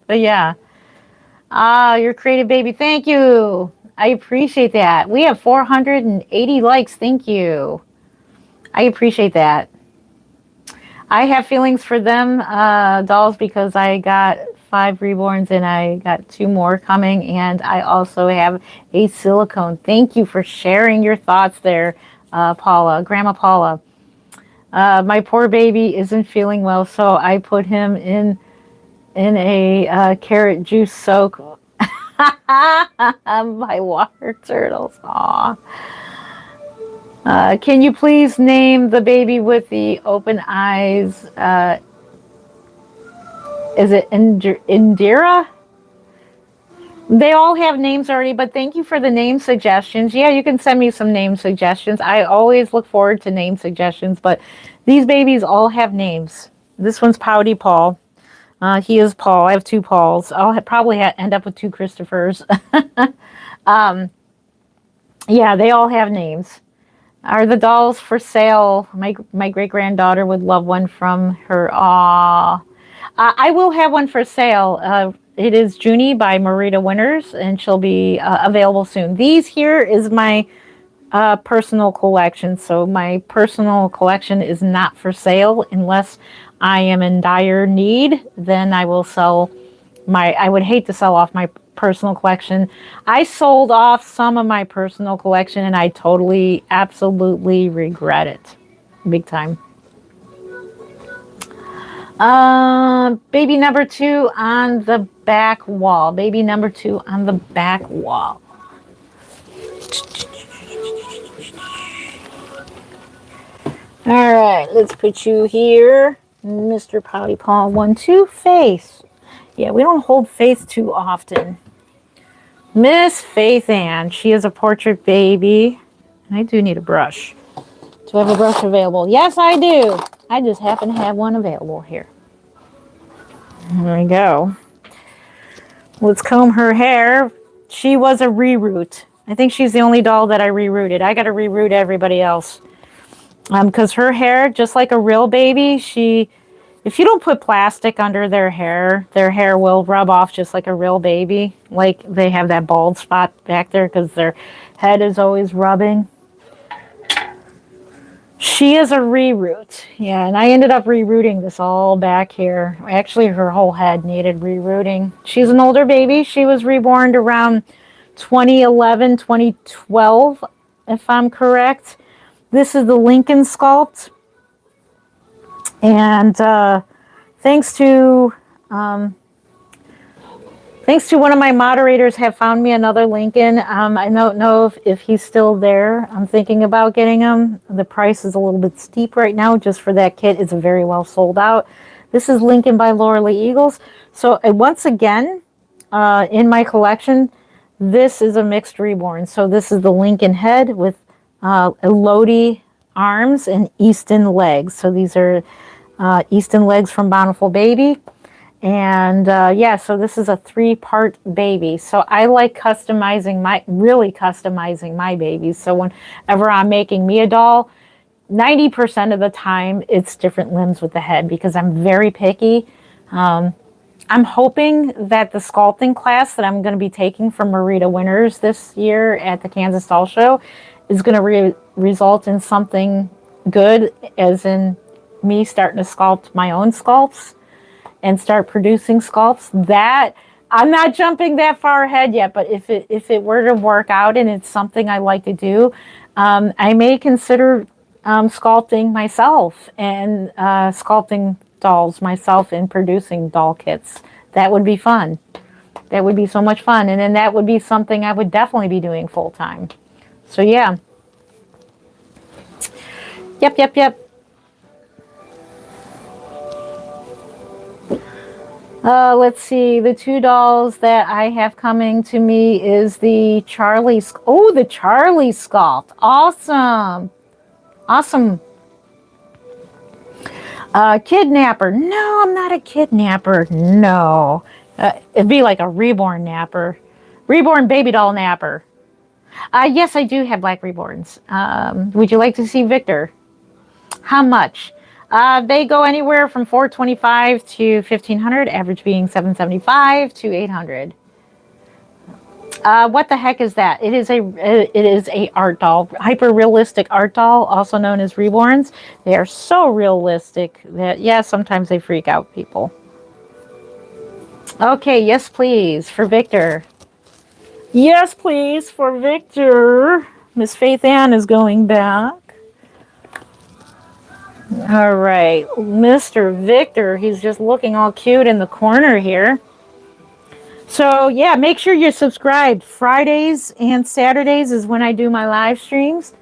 But yeah. Your creative baby. Thank you. I appreciate that. We have 480 likes. Thank you. I appreciate that. I have feelings for them dolls because I got 5 reborns and I got 2 more coming. And I also have a silicone. Thank you for sharing your thoughts there, Paula, Grandma Paula. My poor baby isn't feeling well, so I put him in a carrot juice soak. My water turtles. Aw. Can you please name the baby with the open eyes? Is it Indira? They all have names already, but thank you for the name suggestions. Yeah, you can send me some name suggestions. I always look forward to name suggestions, but these babies all have names. This one's Pouty Paul. He is Paul. I have 2 Pauls. I'll probably end up with 2 Christophers. Yeah, they all have names. Are the dolls for sale? My great-granddaughter would love one from her. I will have one for sale. It is Junie by Marita Winters, and she'll be available soon. These here is my personal collection. So my personal collection is not for sale unless I am in dire need. Then I will sell I would hate to sell off my personal collection. I sold off some of my personal collection and I totally, absolutely regret it. Big time. Baby number 2 on the back wall. Baby number 2 on the back wall. All right, let's put you here. Mr. Pouty Paul 1, 2, Faith. Yeah, we don't hold Faith too often. Miss Faith Ann. She is a portrait baby. And I do need a brush. Do I have a brush available? Yes, I do. I just happen to have one available here. There we go. Let's comb her hair. She was a reroot. I think she's the only doll that I rerooted. I got to reroot everybody else. Because her hair, just like a real baby, if you don't put plastic under their hair will rub off just like a real baby. Like they have that bald spot back there because their head is always rubbing. She is a reroot. Yeah, and I ended up rerooting this all back here. Actually, her whole head needed rerooting. She's an older baby. She was reborn around 2011, 2012, if I'm correct. This is the Lincoln sculpt. And thanks to Thanks to one of my moderators have found me another Lincoln. I don't know if he's still there. I'm thinking about getting him. The price is a little bit steep right now just for that kit. It's very well sold out. This is Lincoln by Laura Lee Eagles. So once again, in my collection, this is a mixed reborn. So this is the Lincoln head with Elodie arms and Easton legs. So these are Easton legs from Bountiful Baby. And yeah, so this is a 3-part baby. So I like really customizing my babies. So whenever I'm making me a doll, 90% of the time it's different limbs with the head because I'm very picky. I'm hoping that the sculpting class that I'm going to be taking from Marita Winters this year at the Kansas Doll Show is going to result in something good, as in me starting to sculpt my own sculpts and start producing sculpts. That I'm not jumping that far ahead yet, but if it were to work out and it's something I like to do, I may consider sculpting myself and sculpting dolls myself and producing doll kits. That would be fun. That would be so much fun. And then that would be something I would definitely be doing full time. So yeah. Yep. Let's see. The 2 dolls that I have coming to me is the Charlie. Oh, the Charlie sculpt. Awesome. Kidnapper. No, I'm not a kidnapper. No. It'd be like a reborn napper. Reborn baby doll napper. Yes, I do have black reborns. Would you like to see Victor? How much? They go anywhere from $425 to $1,500, average being $775 to $800. What the heck is that? It is a art doll, hyper realistic art doll, also known as reborns. They are so realistic that yeah, sometimes they freak out people. Okay, yes please for Victor. Yes please for Victor. Miss Faith Ann is going back. All right, Mr. Victor, he's just looking all cute in the corner here. So yeah, make sure you're subscribed. Fridays and Saturdays is when I do my live streams.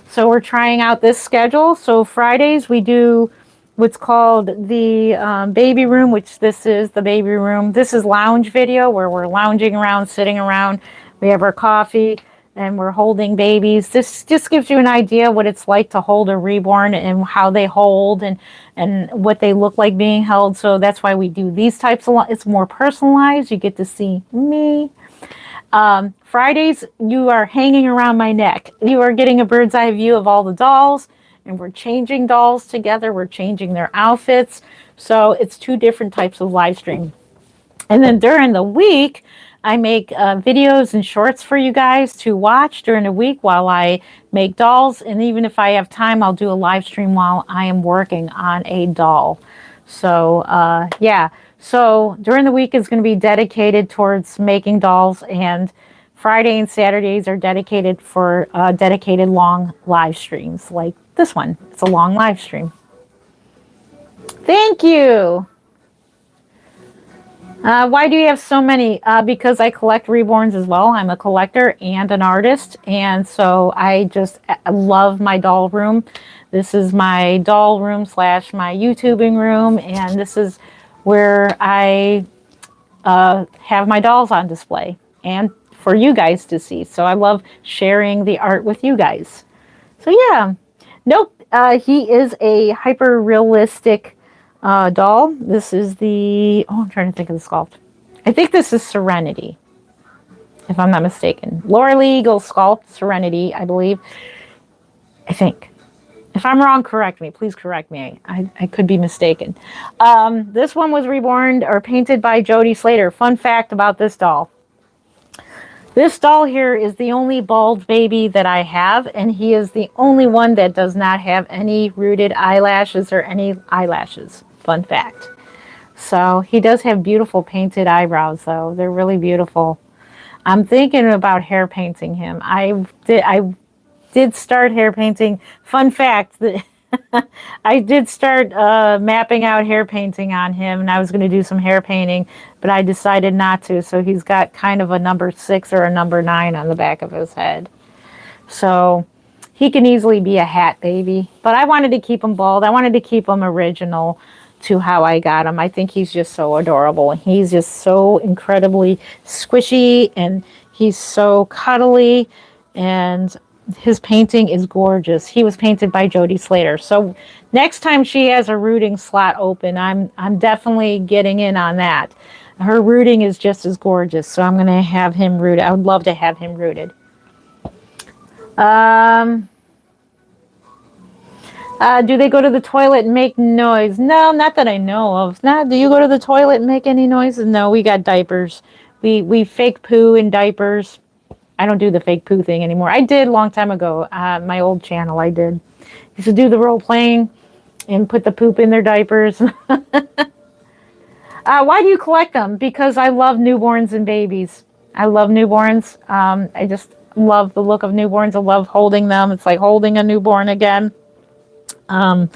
So we're trying out this schedule. So Fridays we do what's called the baby room, which this is the baby room. This is lounge video where we're lounging around, sitting around. We have our coffee and we're holding babies. This just gives you an idea what it's like to hold a reborn and how they hold and what they look like being held. So that's why we do these types of, it's more personalized. You get to see me. Fridays, you are hanging around my neck. You are getting a bird's eye view of all the dolls, and we're changing dolls together. We're changing their outfits. So it's 2 different types of live stream. And then during the week, I make videos and shorts for you guys to watch during the week while I make dolls. And even if I have time, I'll do a live stream while I am working on a doll. So yeah, so during the week is going to be dedicated towards making dolls, and Friday and Saturdays are dedicated for dedicated long live streams like this one. It's a long live stream. Thank you. Why do you have so many? Because I collect reborns as well. I'm a collector and an artist. And so I just love my doll room. This is my doll room / my YouTubing room. And this is where I have my dolls on display and for you guys to see. So I love sharing the art with you guys. So yeah. Nope. He is a hyper realistic doll. This is the, I'm trying to think of the sculpt. I think this is Serenity, if I'm not mistaken. Laura Lee Eagle sculpt, Serenity, I believe. I think. If I'm wrong, correct me. Please correct me. I could be mistaken. This one was reborn or painted by Jody Slater. Fun fact about this doll. This doll here is the only bald baby that I have, and he is the only one that does not have any rooted eyelashes or any eyelashes. Fun fact. So he does have beautiful painted eyebrows, though. They're really beautiful. I'm thinking about hair painting him. I did start hair painting. Fun fact, I did start mapping out hair painting on him, and I was going to do some hair painting, but I decided not to. So he's got kind of a number 6 or a number 9 on the back of his head. So he can easily be a hat baby, but I wanted to keep him bald. I wanted to keep him original to how I got him. I think he's just so adorable. He's just so incredibly squishy, and he's so cuddly, and his painting is gorgeous. He was painted by Jody Slater. So next time she has a rooting slot open, I'm definitely getting in on that. Her rooting is just as gorgeous, so I'm going to have him rooted. I would love to have him rooted. Do they go to the toilet and make noise? No, not that I know of. Do you go to the toilet and make any noises? No, we got diapers. We fake poo in diapers. I don't do the fake poo thing anymore. I did a long time ago. My old channel, I did. Used to do the role playing and put the poop in their diapers. Why do you collect them? Because I love newborns and babies. I love newborns. I just love the look of newborns. I love holding them. It's like holding a newborn again. And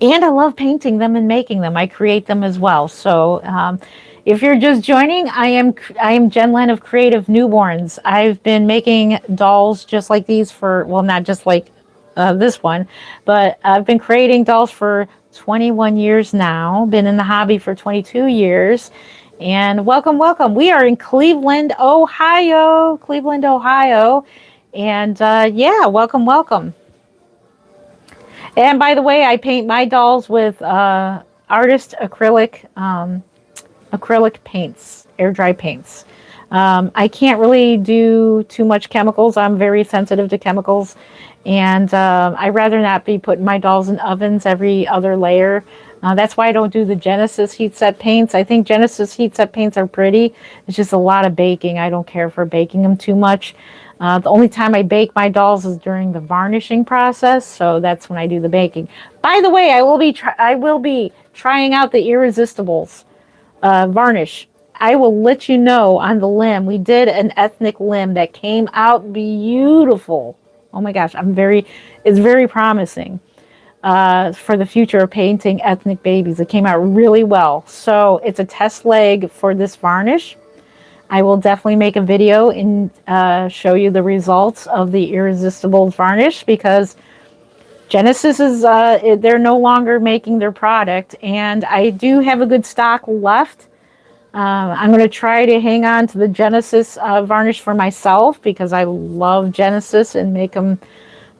I love painting them and making them. I create them as well. So if you're just joining, I am Jen Len of Creative Newborns. I've been making dolls just like these for, well, not just like this one, but I've been creating dolls for 21 years now. Been in the hobby for 22 years. And welcome, welcome. We are in Cleveland, Ohio. Cleveland, Ohio. And yeah, welcome, welcome. And by the way, I paint my dolls with artist acrylic paints, air dry paints. I can't really do too much chemicals. I'm very sensitive to chemicals, and I'd rather not be putting my dolls in ovens every other layer. That's why I don't do the Genesis heat set paints. I think Genesis heat set paints are pretty. It's just a lot of baking. I don't care for baking them too much. The only time I bake my dolls is during the varnishing process, so that's when I do the baking. By the way, I will be trying out the Irresistibles varnish. I will let you know on the limb. We did an ethnic limb that came out beautiful. Oh my gosh, it's very promising for the future of painting ethnic babies. It came out really well. So it's a test leg for this varnish. I will definitely make a video and show you the results of the Irresistible varnish, because Genesis is, they're no longer making their product, and I do have a good stock left. I'm going to try to hang on to the Genesis varnish for myself, because I love Genesis and make them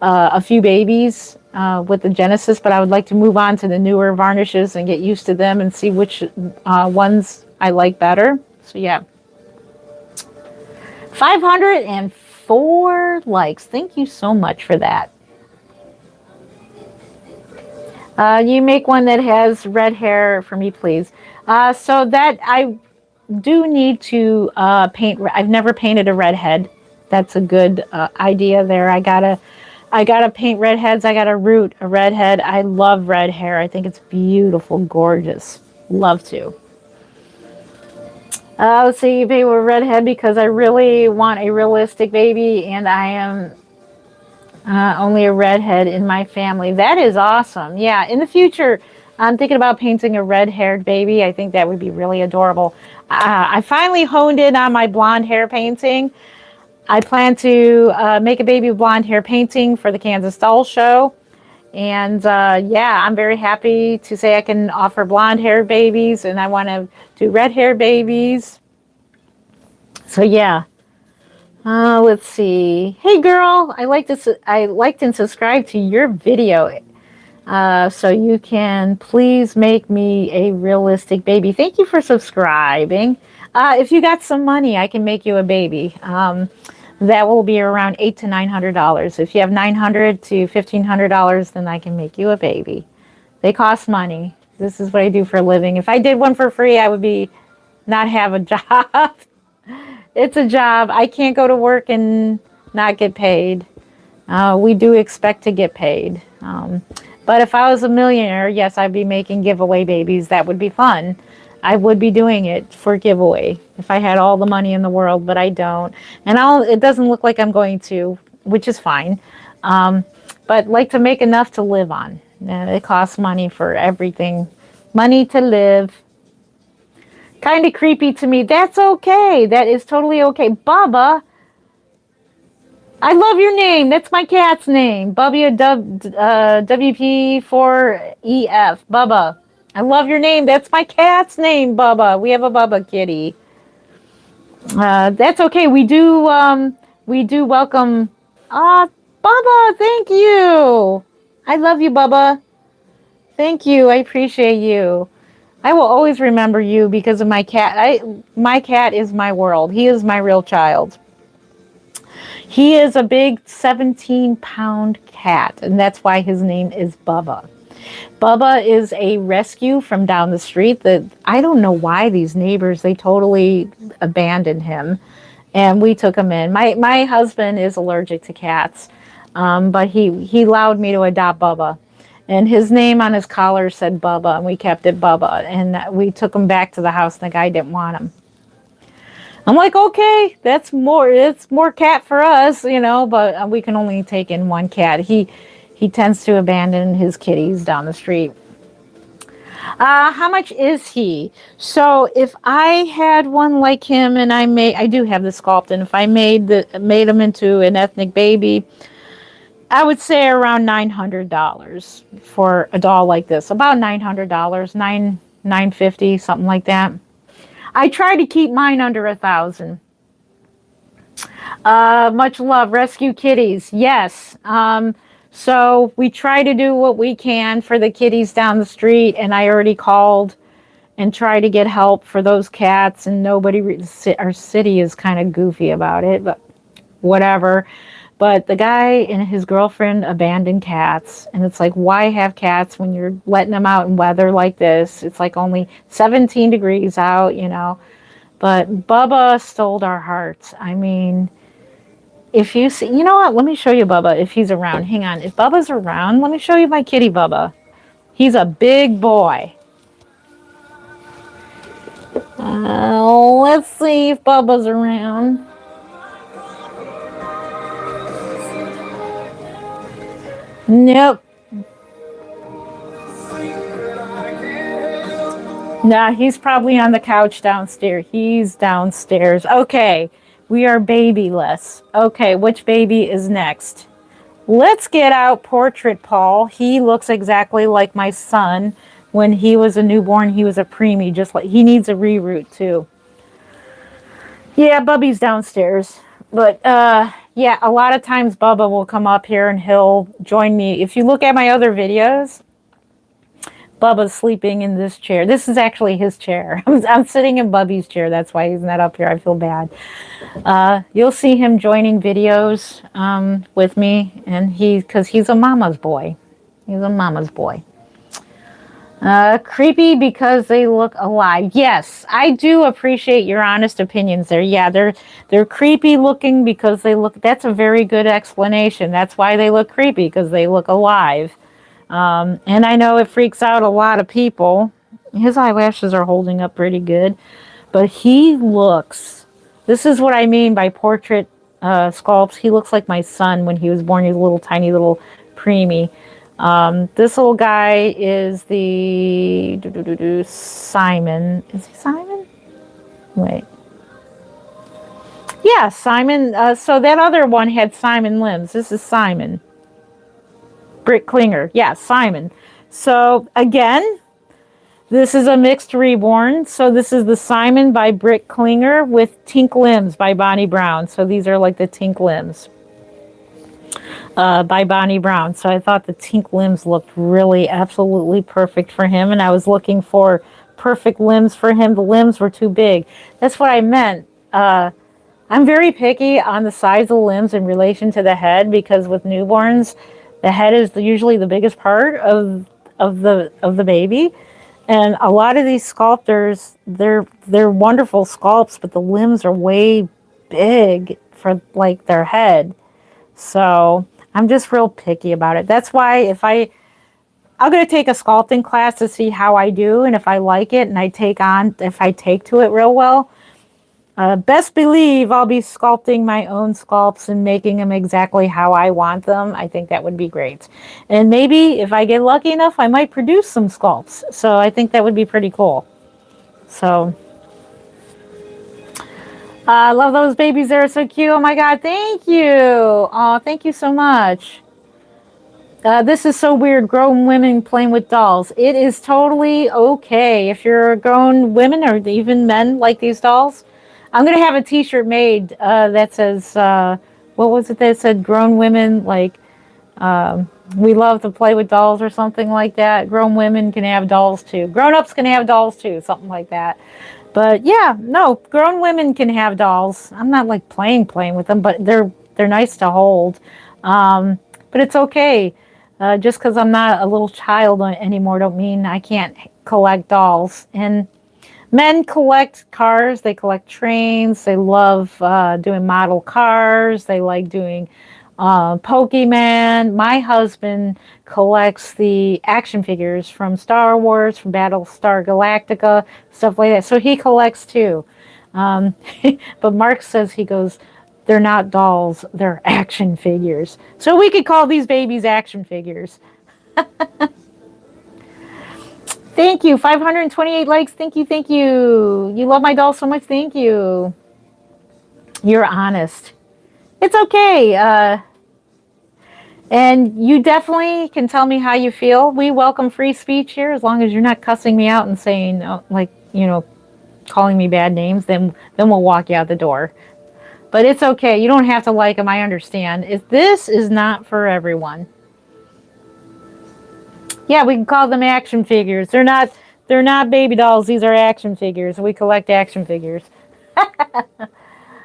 a few babies with the Genesis, but I would like to move on to the newer varnishes and get used to them and see which ones I like better. So yeah. 504 likes. Thank you so much for that. You make one that has red hair for me, please. So that I do need to paint. I've never painted a redhead. That's a good idea there. I gotta paint redheads. I gotta root a redhead. I love red hair. I think it's beautiful, gorgeous. Love to. Let's see, you pay with a redhead because I really want a realistic baby, and I am only a redhead in my family. That is awesome. Yeah, in the future, I'm thinking about painting a red-haired baby. I think that would be really adorable. I finally honed in on my blonde hair painting. I plan to make a baby with blonde hair painting for the Kansas Doll Show. And yeah, I'm very happy to say I can offer blonde hair babies, and I want to do red hair babies. So yeah. Let's see. Hey girl, I liked and subscribed to your video. So you can please make me a realistic baby. Thank you for subscribing. If you got some money, I can make you a baby. That will be around $800 to $900. If you have $900 to $1,500, then I can make you a baby. They cost money. This is what I do for a living. If I did one for free, I would not have a job. It's a job. I can't go to work and not get paid. We do expect to get paid. But if I was a millionaire, yes, I'd be making giveaway babies. That would be fun. I would be doing it for giveaway if I had all the money in the world, but I don't. And it doesn't look like I'm going to, which is fine. But like to make enough to live on. It costs money for everything. Money to live. Kind of creepy to me. That's okay. That is totally okay. Bubba, I love your name. That's my cat's name. Bubba WP4EF. Bubba. I love your name. That's my cat's name, Bubba. We have a Bubba kitty. That's okay. We do welcome. Bubba, thank you. I love you, Bubba. Thank you. I appreciate you. I will always remember you because of my cat. My cat is my world. He is my real child. He is a big 17-pound cat, and that's why his name is Bubba. Bubba is a rescue from down the street that I don't know why these neighbors, they totally abandoned him, and we took him in. My husband is allergic to cats, but he allowed me to adopt Bubba. And his name on his collar said Bubba, and we kept it Bubba. And we took him back to the house, and the guy didn't want him. I'm like, okay, it's more cat for us, but we can only take in one cat. He tends to abandon his kitties down the street. How much is he? So if I had one like him, and I do have the sculpt, and if I made him into an ethnic baby, I would say around $900 for a doll like this. About $900, $950, something like that. I try to keep mine under $1,000. Much love, rescue kitties. Yes. So we try to do what we can for the kitties down the street, and I already called and tried to get help for those cats, and our city is kind of goofy about it, but whatever. But the guy and his girlfriend abandoned cats, and it's like, why have cats when you're letting them out in weather like this? It's like only 17 degrees out, But Bubba stole our hearts. I mean, if you see, you know what? Let me show you Bubba if he's around. Hang on. If Bubba's around, let me show you my kitty Bubba. He's a big boy. Let's see if Bubba's around. Nope. Nah, he's probably on the couch downstairs. He's downstairs. Okay, we are babyless. Okay, which baby is next? Let's get out Portrait Paul. He looks exactly like my son. When he was a newborn, he was a preemie. Just like he needs a reroot too. Yeah, Bubby's downstairs. But yeah, a lot of times Bubba will come up here and he'll join me. If you look at my other videos, Bubba's sleeping in this chair. This is actually his chair. I'm sitting in Bubby's chair. That's why he's not up here. I feel bad. You'll see him joining videos with me, and because he's a mama's boy. He's a mama's boy. Creepy because they look alive. Yes, I do appreciate your honest opinions there. Yeah, they're creepy looking because they look. That's a very good explanation. That's why they look creepy, because they look alive. And I know it freaks out a lot of people. His eyelashes are holding up pretty good, but he looks. This is what I mean by portrait sculpts. He looks like my son when he was born. He's a little tiny little preemie. This little guy is the Simon. Is he Simon? Wait. Yeah, Simon. So that other one had Simon limbs. This is Simon. Britt Klinger. Yeah, Simon. So again, this is a mixed reborn. So this is the Simon by Britt Klinger with Tink Limbs by Bonnie Brown. So these are like the Tink Limbs. By Bonnie Brown. So I thought the Tink limbs looked really absolutely perfect for him, and I was looking for perfect limbs for him. The limbs were too big. That's what I meant. I'm very picky on the size of the limbs in relation to the head, because with newborns, the head is usually the biggest part of the baby. And a lot of these sculptors, they're wonderful sculpts, but the limbs are way big for like their head. So I'm just real picky about it. That's why I'm going to take a sculpting class to see how I do, and if I like it and if I take to it real well, Best believe I'll be sculpting my own sculpts and making them exactly how I want them. I think that would be great. And maybe if I get lucky enough, I might produce some sculpts. So I think that would be pretty cool. So I love those babies. They're so cute. Oh my God. Thank you. Oh, thank you so much. This is so weird. Grown women playing with dolls. It is totally okay if you're grown women or even men like these dolls. I'm gonna have a T-shirt made that says, what was it that said? Grown women like we love to play with dolls or something like that. Grown women can have dolls too. Grown-ups can have dolls too. Something like that. But yeah, no, grown women can have dolls. I'm not like playing with them, but they're nice to hold. But it's okay. Just because I'm not a little child anymore, don't mean I can't collect dolls. And men collect cars. They collect trains. They love doing model cars. They like doing Pokemon. My husband collects the action figures from Star Wars, from Battlestar Galactica, stuff like that. So he collects too. Um, but Mark says he goes, they're not dolls, they're action figures. So we could call these babies action figures. Thank you. 528 likes. Thank you. Thank you. You love my doll so much. Thank you. You're honest. It's okay. And you definitely can tell me how you feel. We welcome free speech here as long as you're not cussing me out and saying, calling me bad names. Then we'll walk you out the door. But it's okay. You don't have to like them. I understand. This is not for everyone. Yeah, we can call them action figures. They're not baby dolls. These are action figures. We collect action figures.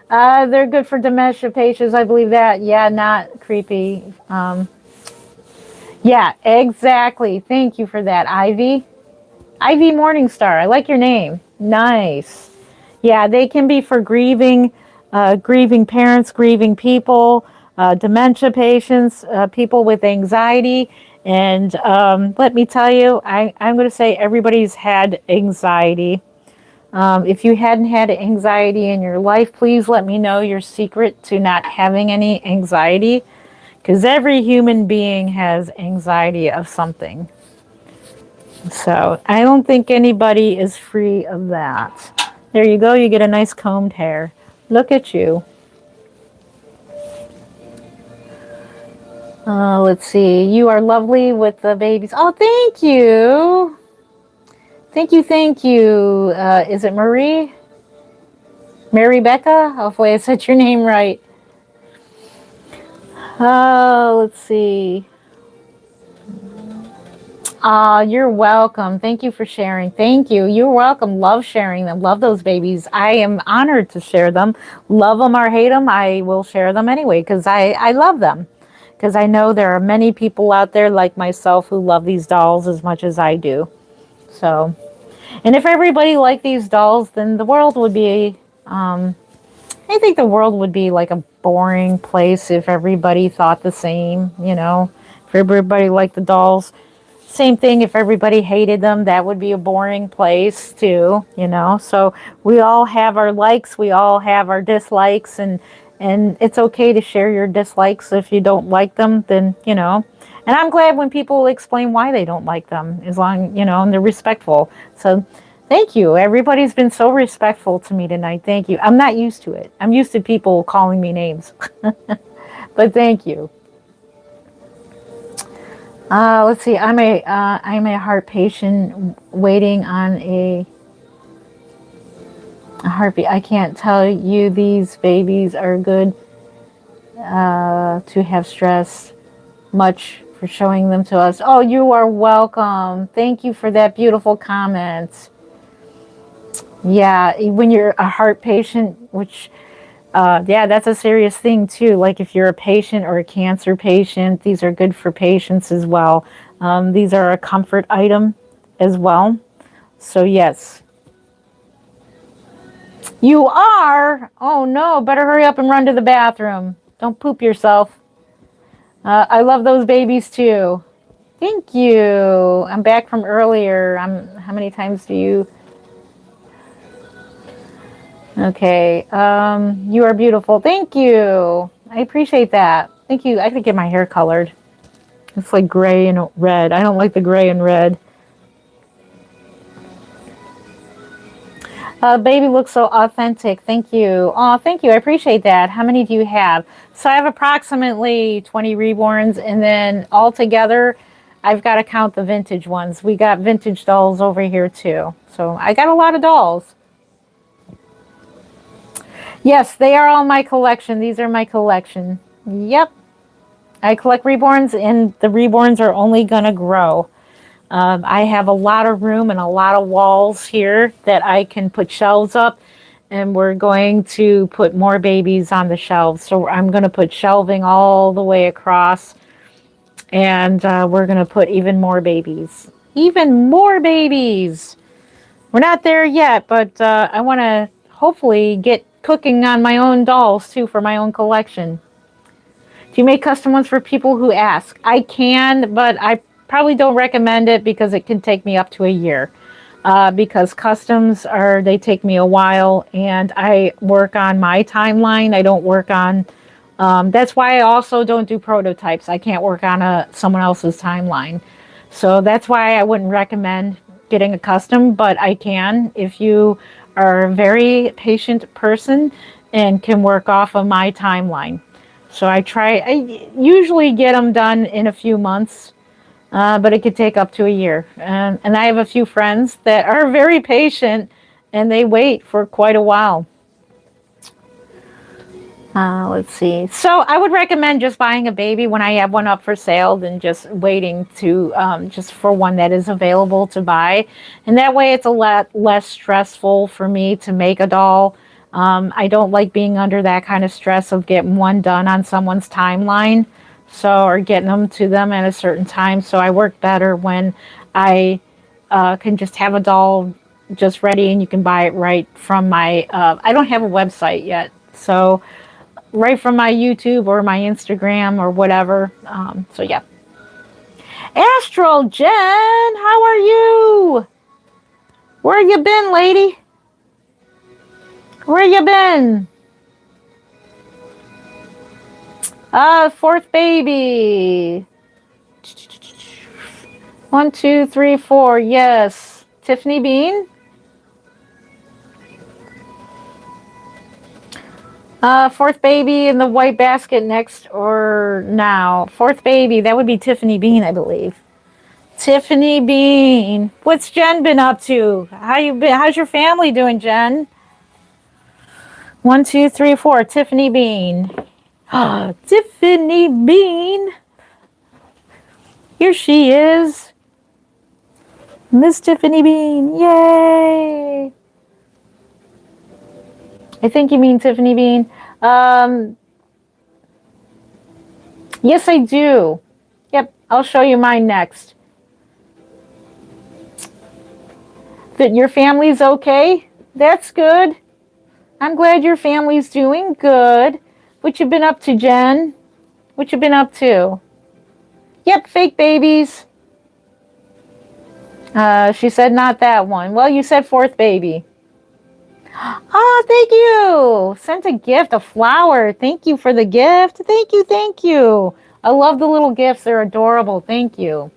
They're good for dementia patients. I believe that. Yeah, not creepy. Yeah, exactly. Thank you for that, Ivy. Ivy Morningstar. I like your name. Nice. Yeah, they can be for grieving parents, grieving people, dementia patients, people with anxiety. And let me tell you, I'm going to say everybody's had anxiety. If you hadn't had anxiety in your life, please let me know your secret to not having any anxiety. Because every human being has anxiety of something. So I don't think anybody is free of that. There you go. You get a nice combed hair. Look at you. Let's see. You are lovely with the babies. Oh, thank you. Thank you. Thank you. Is it Marie? Mary Becca? Hopefully I said your name right. Let's see. You're welcome. Thank you for sharing. Thank you. You're welcome. Love sharing them. Love those babies. I am honored to share them. Love them or hate them, I will share them anyway because I love them. Because I know there are many people out there like myself who love these dolls as much as I do. So, and if everybody liked these dolls, then the world would be, I think the world would be like a boring place if everybody thought the same, if everybody liked the dolls. Same thing if everybody hated them, that would be a boring place too, So we all have our likes, we all have our dislikes, and it's okay to share your dislikes. If you don't like them, then, And I'm glad when people explain why they don't like them, as long, and they're respectful. So thank you. Everybody's been so respectful to me tonight. Thank you. I'm not used to it. I'm used to people calling me names. But thank you. Let's see. I'm a heart patient waiting on a heartbeat. I can't tell you these babies are good to have stress. Much for showing them to us. Oh, you are welcome. Thank you for that beautiful comment. Yeah, when you're a heart patient, which yeah, that's a serious thing too. Like if you're a patient or a cancer patient, these are good for patients as well. These are a comfort item as well. So yes. You are? Oh no, better hurry up and run to the bathroom. Don't poop yourself. I love those babies too. Thank you. I'm back from earlier. How many times do you... Okay. You are beautiful. Thank you. I appreciate that. Thank you. I have to get my hair colored. It's like gray and red. I don't like the gray and red. Baby looks so authentic. Thank you. Oh, thank you. I appreciate that. How many do you have? So I have approximately 20 reborns, and then altogether, I've got to count the vintage ones. We got vintage dolls over here too. So I got a lot of dolls. Yes, they are all my collection. These are my collection. Yep. I collect reborns, and the reborns are only going to grow. I have a lot of room and a lot of walls here that I can put shelves up, and we're going to put more babies on the shelves. So I'm going to put shelving all the way across, and we're going to put even more babies. Even more babies! We're not there yet, but I want to hopefully get cooking on my own dolls too for my own collection. Do you make custom ones for people who ask? I can, but I probably don't recommend it because it can take me up to a year. Because customs they take me a while, and I work on my timeline. I don't work on, that's why I also don't do prototypes. I can't work on someone else's timeline. So that's why I wouldn't recommend getting a custom, but I can if you are a very patient person and can work off of my timeline. So I usually get them done in a few months, but it could take up to a year. And I have a few friends that are very patient, and they wait for quite a while. Let's see. So I would recommend just buying a baby when I have one up for sale than just waiting to just for one that is available to buy. And that way it's a lot less stressful for me to make a doll. I don't like being under that kind of stress of getting one done on someone's timeline. Or getting them to them at a certain time. So I work better when I can just have a doll just ready, and you can buy it right from my, I don't have a website yet. So right from my YouTube or my Instagram or whatever. So yeah. Astral Jen, how are you? Where you been, lady? Where you been? Fourth baby. 1, 2, 3, 4. Yes. Tiffany Bean. Fourth baby in the white basket next or now. Fourth baby, that would be Tiffany Bean, I believe. Tiffany Bean. What's Jen been up to? How you been? How's your family doing, Jen? 1, 2, 3, 4. Tiffany Bean. Tiffany Bean. Here she is. Miss Tiffany Bean. Yay. I think you mean Tiffany Bean. Yes, I do. Yep, I'll show you mine next. That your family's okay? That's good. I'm glad your family's doing good. What you been up to, Jen? What you been up to? Yep, fake babies. She said not that one. Well, you said fourth baby. Oh, thank you. Sent a gift, a flower. Thank you for the gift. Thank you, thank you. I love the little gifts. They're adorable. Thank you.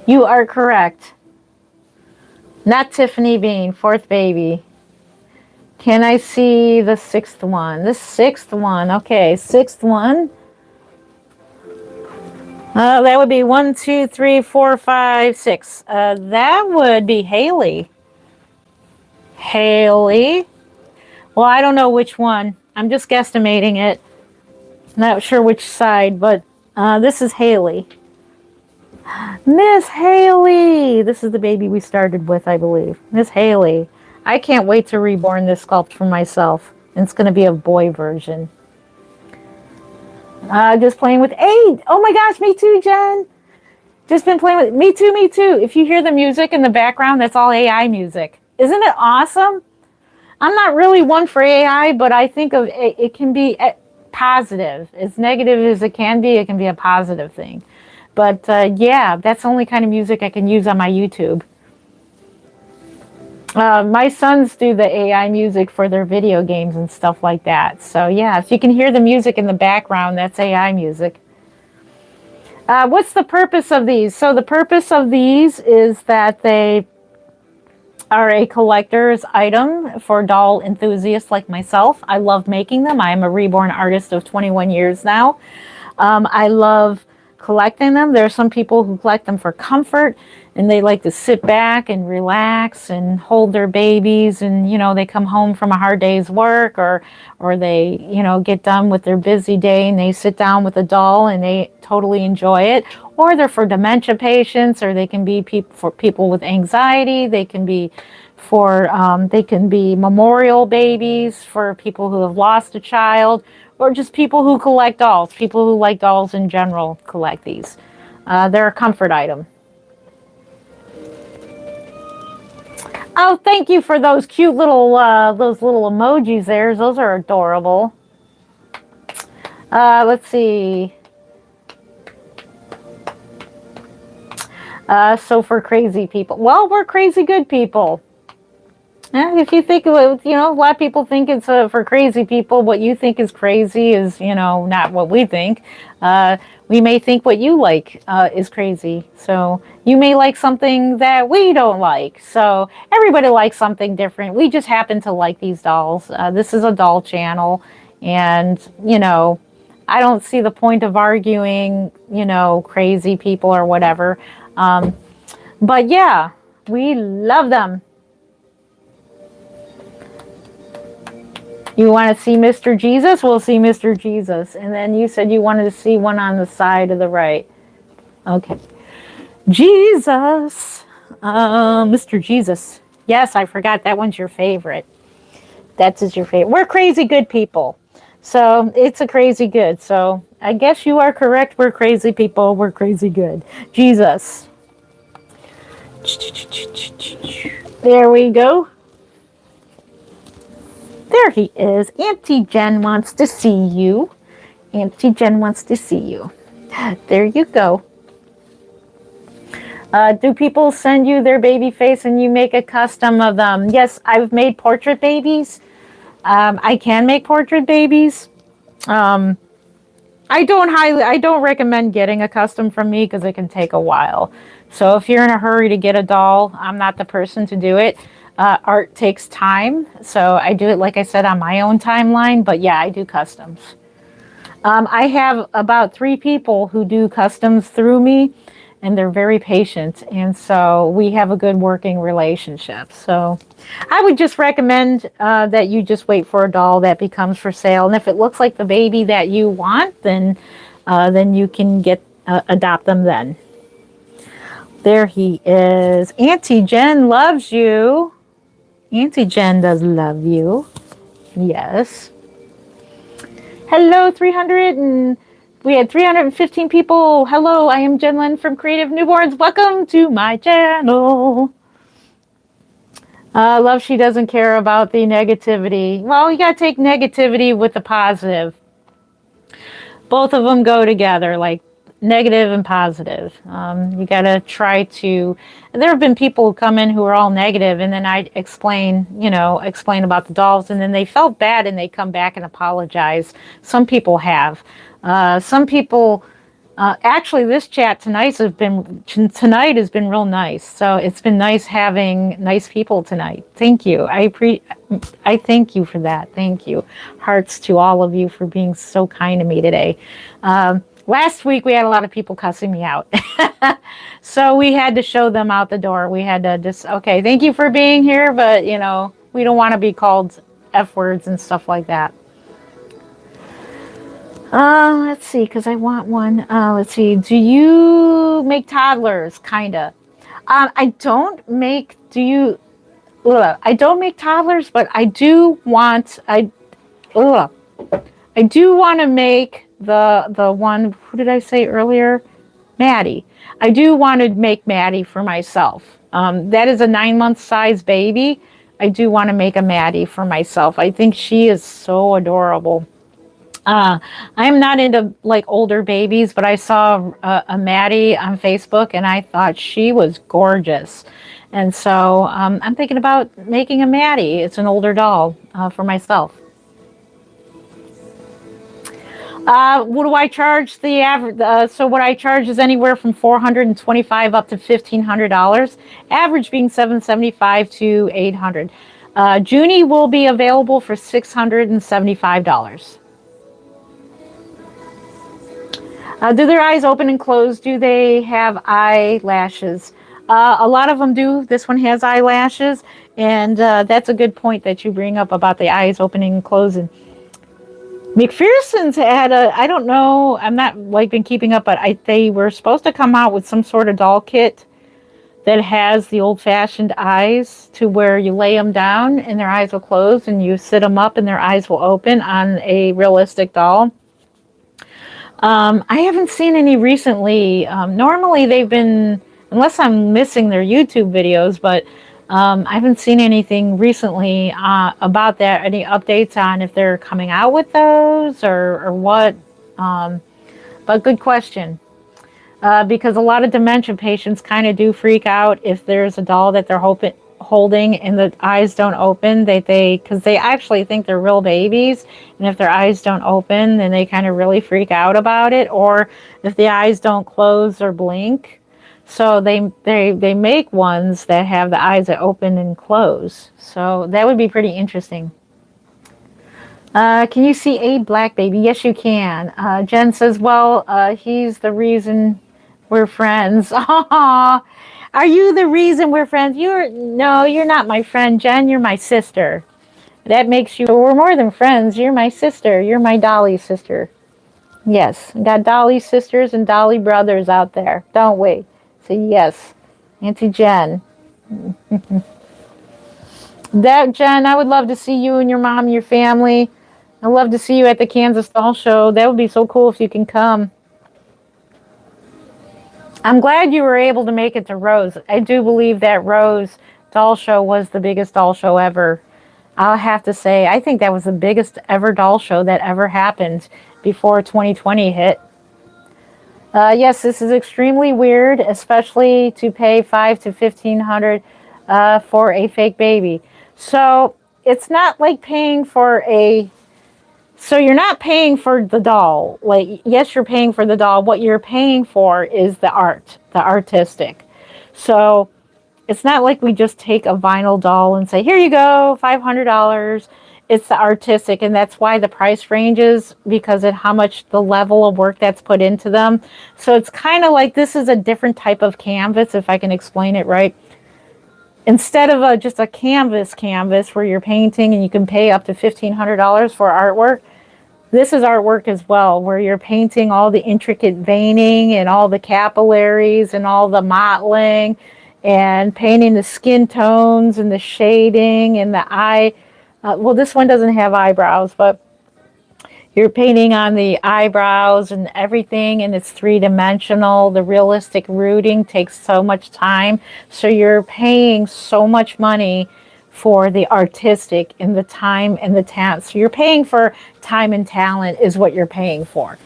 You are correct. Not Tiffany Bean, fourth baby. Can I see the sixth one? The sixth one. Okay, sixth one. That would be 1, 2, 3, 4, 5, 6. That would be Haley. Haley. Well, I don't know which one. I'm just guesstimating it. Not sure which side, but this is Haley. Miss Haley. This is the baby we started with, I believe. Miss Haley. I can't wait to reborn this sculpt for myself. It's going to be a boy version. Just playing with 8. Oh my gosh, me too, Jen. Just been playing with, me too, me too. If you hear the music in the background, that's all AI music. Isn't it awesome? I'm not really one for AI, but I think of it can be positive. As negative as it can be a positive thing. But yeah, that's the only kind of music I can use on my YouTube. My sons do the AI music for their video games and stuff like that. So yeah, if you can hear the music in the background, that's AI music. What's the purpose of these? So the purpose of these is that they are a collector's item for doll enthusiasts like myself. I love making them. I am a Reborn artist of 21 years now. I love collecting them. There are some people who collect them for comfort, and they like to sit back and relax and hold their babies, and they come home from a hard day's work, or they get done with their busy day and they sit down with a doll and they totally enjoy it. Or they're for dementia patients, or they can be for people with anxiety. They can be memorial babies for people who have lost a child, or just people who collect dolls. People who like dolls in general collect these. They're a comfort item. Oh, thank you for those cute little emojis there. Those are adorable. Let's see. So for crazy people, well, we're crazy good people. If you think of it, a lot of people think it's for crazy people. What you think is crazy is, not what we think. We may think what you like is crazy. So you may like something that we don't like. So everybody likes something different. We just happen to like these dolls. This is a doll channel. And, I don't see the point of arguing, crazy people or whatever. But yeah, we love them. You want to see Mr. Jesus? We'll see Mr. Jesus. And then you said you wanted to see one on the side of the right. Okay. Jesus. Mr. Jesus. Yes, I forgot. That one's your favorite. That's your favorite. We're crazy good people. So it's a crazy good. So I guess you are correct. We're crazy people. We're crazy good. Jesus. There we go. There he is. Auntie Jen wants to see you. Auntie Jen wants to see you. There you go. Do people send you their baby face and you make a custom of them? Yes, I've made portrait babies. I can make portrait babies. I don't recommend getting a custom from me because it can take a while. So if you're in a hurry to get a doll, I'm not the person to do it. Art takes time, so I do it, like I said, on my own timeline, but yeah, I do customs. I have about 3 people who do customs through me, and they're very patient, and so we have a good working relationship. So I would just recommend that you just wait for a doll that becomes for sale, and if it looks like the baby that you want, then you can adopt them then. There he is. Auntie Jen loves you. Auntie Jen does love you. Yes. Hello, 300 and we had 315 people. Hello, I am Jen Lynn from Creative Newborns. Welcome to my channel. Love she doesn't care about the negativity. Well, you got to take negativity with the positive. Both of them go together, like negative and positive. You got to try to. There have been people who come in who are all negative, and then I explain about the dolls, and then they felt bad and they come back and apologize. Some people have. Some people. Actually, this chat tonight has been real nice. So it's been nice having nice people tonight. Thank you. I thank you for that. Thank you. Hearts to all of you for being so kind to me today. Last week we had a lot of people cussing me out. So we had to show them out the door. We had to just, okay, thank you for being here, but we don't want to be called F words and stuff like that. Let's see, because I want one. Let's see. Do you make toddlers? Kinda. I don't make. I don't make toddlers, but I do want. I do want to make the one. Who did I say earlier? Maddie. I do want to make Maddie for myself. That is a 9-month size baby. I do want to make a Maddie for myself. I think she is so adorable. Uh, I'm not into like older babies, but I saw a Maddie on Facebook and I thought she was gorgeous. And so I'm thinking about making a Maddie. It's an older doll for myself. What do I charge the average? So what I charge is anywhere from 425 up to $1,500. Average being 775 to 800. Junie will be available for $675. Do their eyes open and close? Do they have eyelashes? A lot of them do. This one has eyelashes, and that's a good point that you bring up about the eyes opening and closing. McPherson's had I don't know, I'm not like been keeping up, but they were supposed to come out with some sort of doll kit that has the old-fashioned eyes to where you lay them down and their eyes will close and you sit them up and their eyes will open on a realistic doll. I haven't seen any recently. Normally they've been, unless I'm missing their YouTube videos, but I haven't seen anything recently about that. Any updates on if they're coming out with those or what? But good question. Because a lot of dementia patients kind of do freak out if there's a doll that they're holding and the eyes don't open. Because they actually think they're real babies, and if their eyes don't open, then they kind of really freak out about it. Or if the eyes don't close or blink. So they make ones that have the eyes that open and close. So that would be pretty interesting. Can you see a black baby? Yes, you can. Jen says, well, he's the reason we're friends. Aww. Are you the reason we're friends? No, you're not my friend, Jen. You're my sister. That makes you, we're more than friends. You're my sister. You're my Dolly sister. Yes, we got Dolly sisters and Dolly brothers out there, don't we? So yes, Auntie Jen. That Jen, I would love to see you and your mom and your family. I'd love to see you at the Kansas Doll Show. That would be so cool if you can come. I'm glad you were able to make it to Rose. I do believe that Rose Doll Show was the biggest doll show ever. I'll have to say, I think that was the biggest ever doll show that ever happened before 2020 hit. Yes, this is extremely weird, especially to pay $500 to $1,500 for a fake baby. So it's not like paying for so you're not paying for the doll. Like, yes, you're paying for the doll. What you're paying for is the art, the artistic. So it's not like we just take a vinyl doll and say, here you go, $500. It's the artistic, and that's why the price ranges, because of how much the level of work that's put into them. So it's kind of like this is a different type of canvas, if I can explain it right. Instead of just a canvas where you're painting and you can pay up to $1,500 for artwork, this is artwork as well, where you're painting all the intricate veining and all the capillaries and all the mottling and painting the skin tones and the shading and the eye. Well, this one doesn't have eyebrows, but you're painting on the eyebrows and everything, and it's three-dimensional. The realistic rooting takes so much time, so you're paying so much money for the artistic and the time and the talent. So you're paying for time and talent is what you're paying for.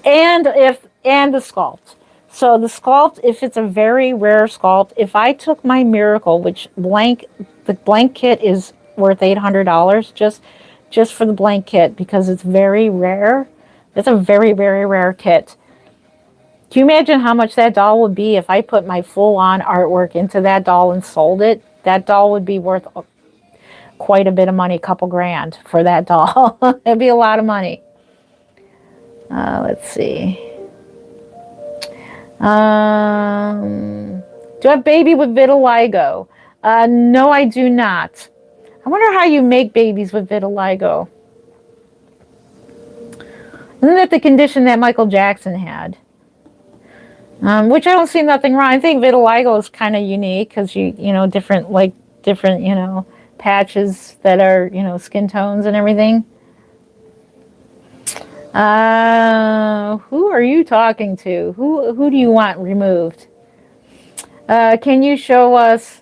And the sculpt. So the sculpt, if it's a very rare sculpt, if I took my Miracle, which the blank kit is worth $800 just for the blank kit because it's very rare. It's a very, very rare kit. Can you imagine how much that doll would be if I put my full-on artwork into that doll and sold it? That doll would be worth quite a bit of money, a couple grand for that doll. It'd be a lot of money. Let's see. Do I have baby with vitiligo? No, I do not. I wonder how you make babies with vitiligo. Isn't that the condition that Michael Jackson had? Which I don't see nothing wrong. I think vitiligo is kind of unique because different patches that are skin tones and everything. Who are you talking to? Who do you want removed? Can you show us?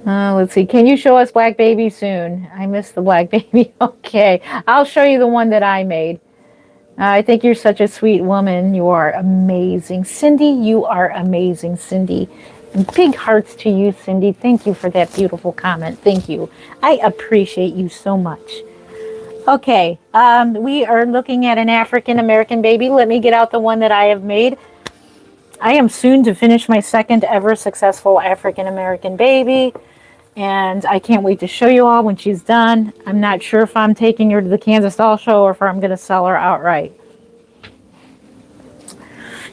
Let's see. Can you show us Black Baby soon? I missed the Black Baby. Okay. I'll show you the one that I made. I think you're such a sweet woman. You are amazing. Cindy, you are amazing, Cindy. And big hearts to you, Cindy. Thank you for that beautiful comment. Thank you. I appreciate you so much. Okay, we are looking at an African American baby. Let me get out the one that I have made. I am soon to finish my second ever successful African American baby. And I can't wait to show you all when she's done. I'm not sure if I'm taking her to the Kansas Doll Show or if I'm going to sell her outright.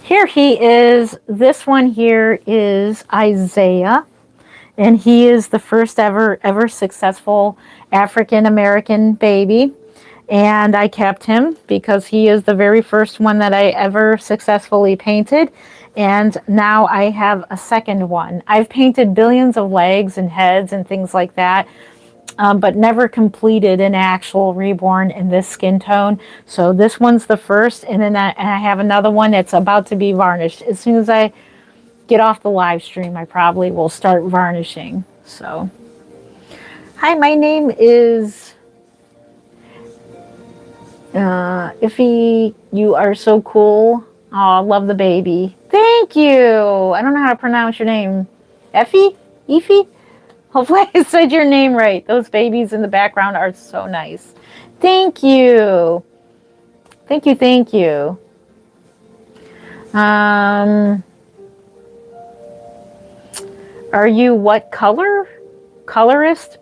Here he is. This one here is Isaiah. And he is the first ever successful African American baby. And I kept him because he is the very first one that I ever successfully painted. And now I have a second one. I've painted billions of legs and heads and things like that, but never completed an actual reborn in this skin tone. So this one's the first, and then I have another one that's about to be varnished. As soon as I get off the live stream, I probably will start varnishing. So, hi, my name is Iffy. You are so cool. Oh, love the baby. Thank you. I don't know how to pronounce your name. Effie? Effie? Hopefully I said your name right. Those babies in the background are so nice. Thank you. Thank you, thank you. Are you what color? Colorist?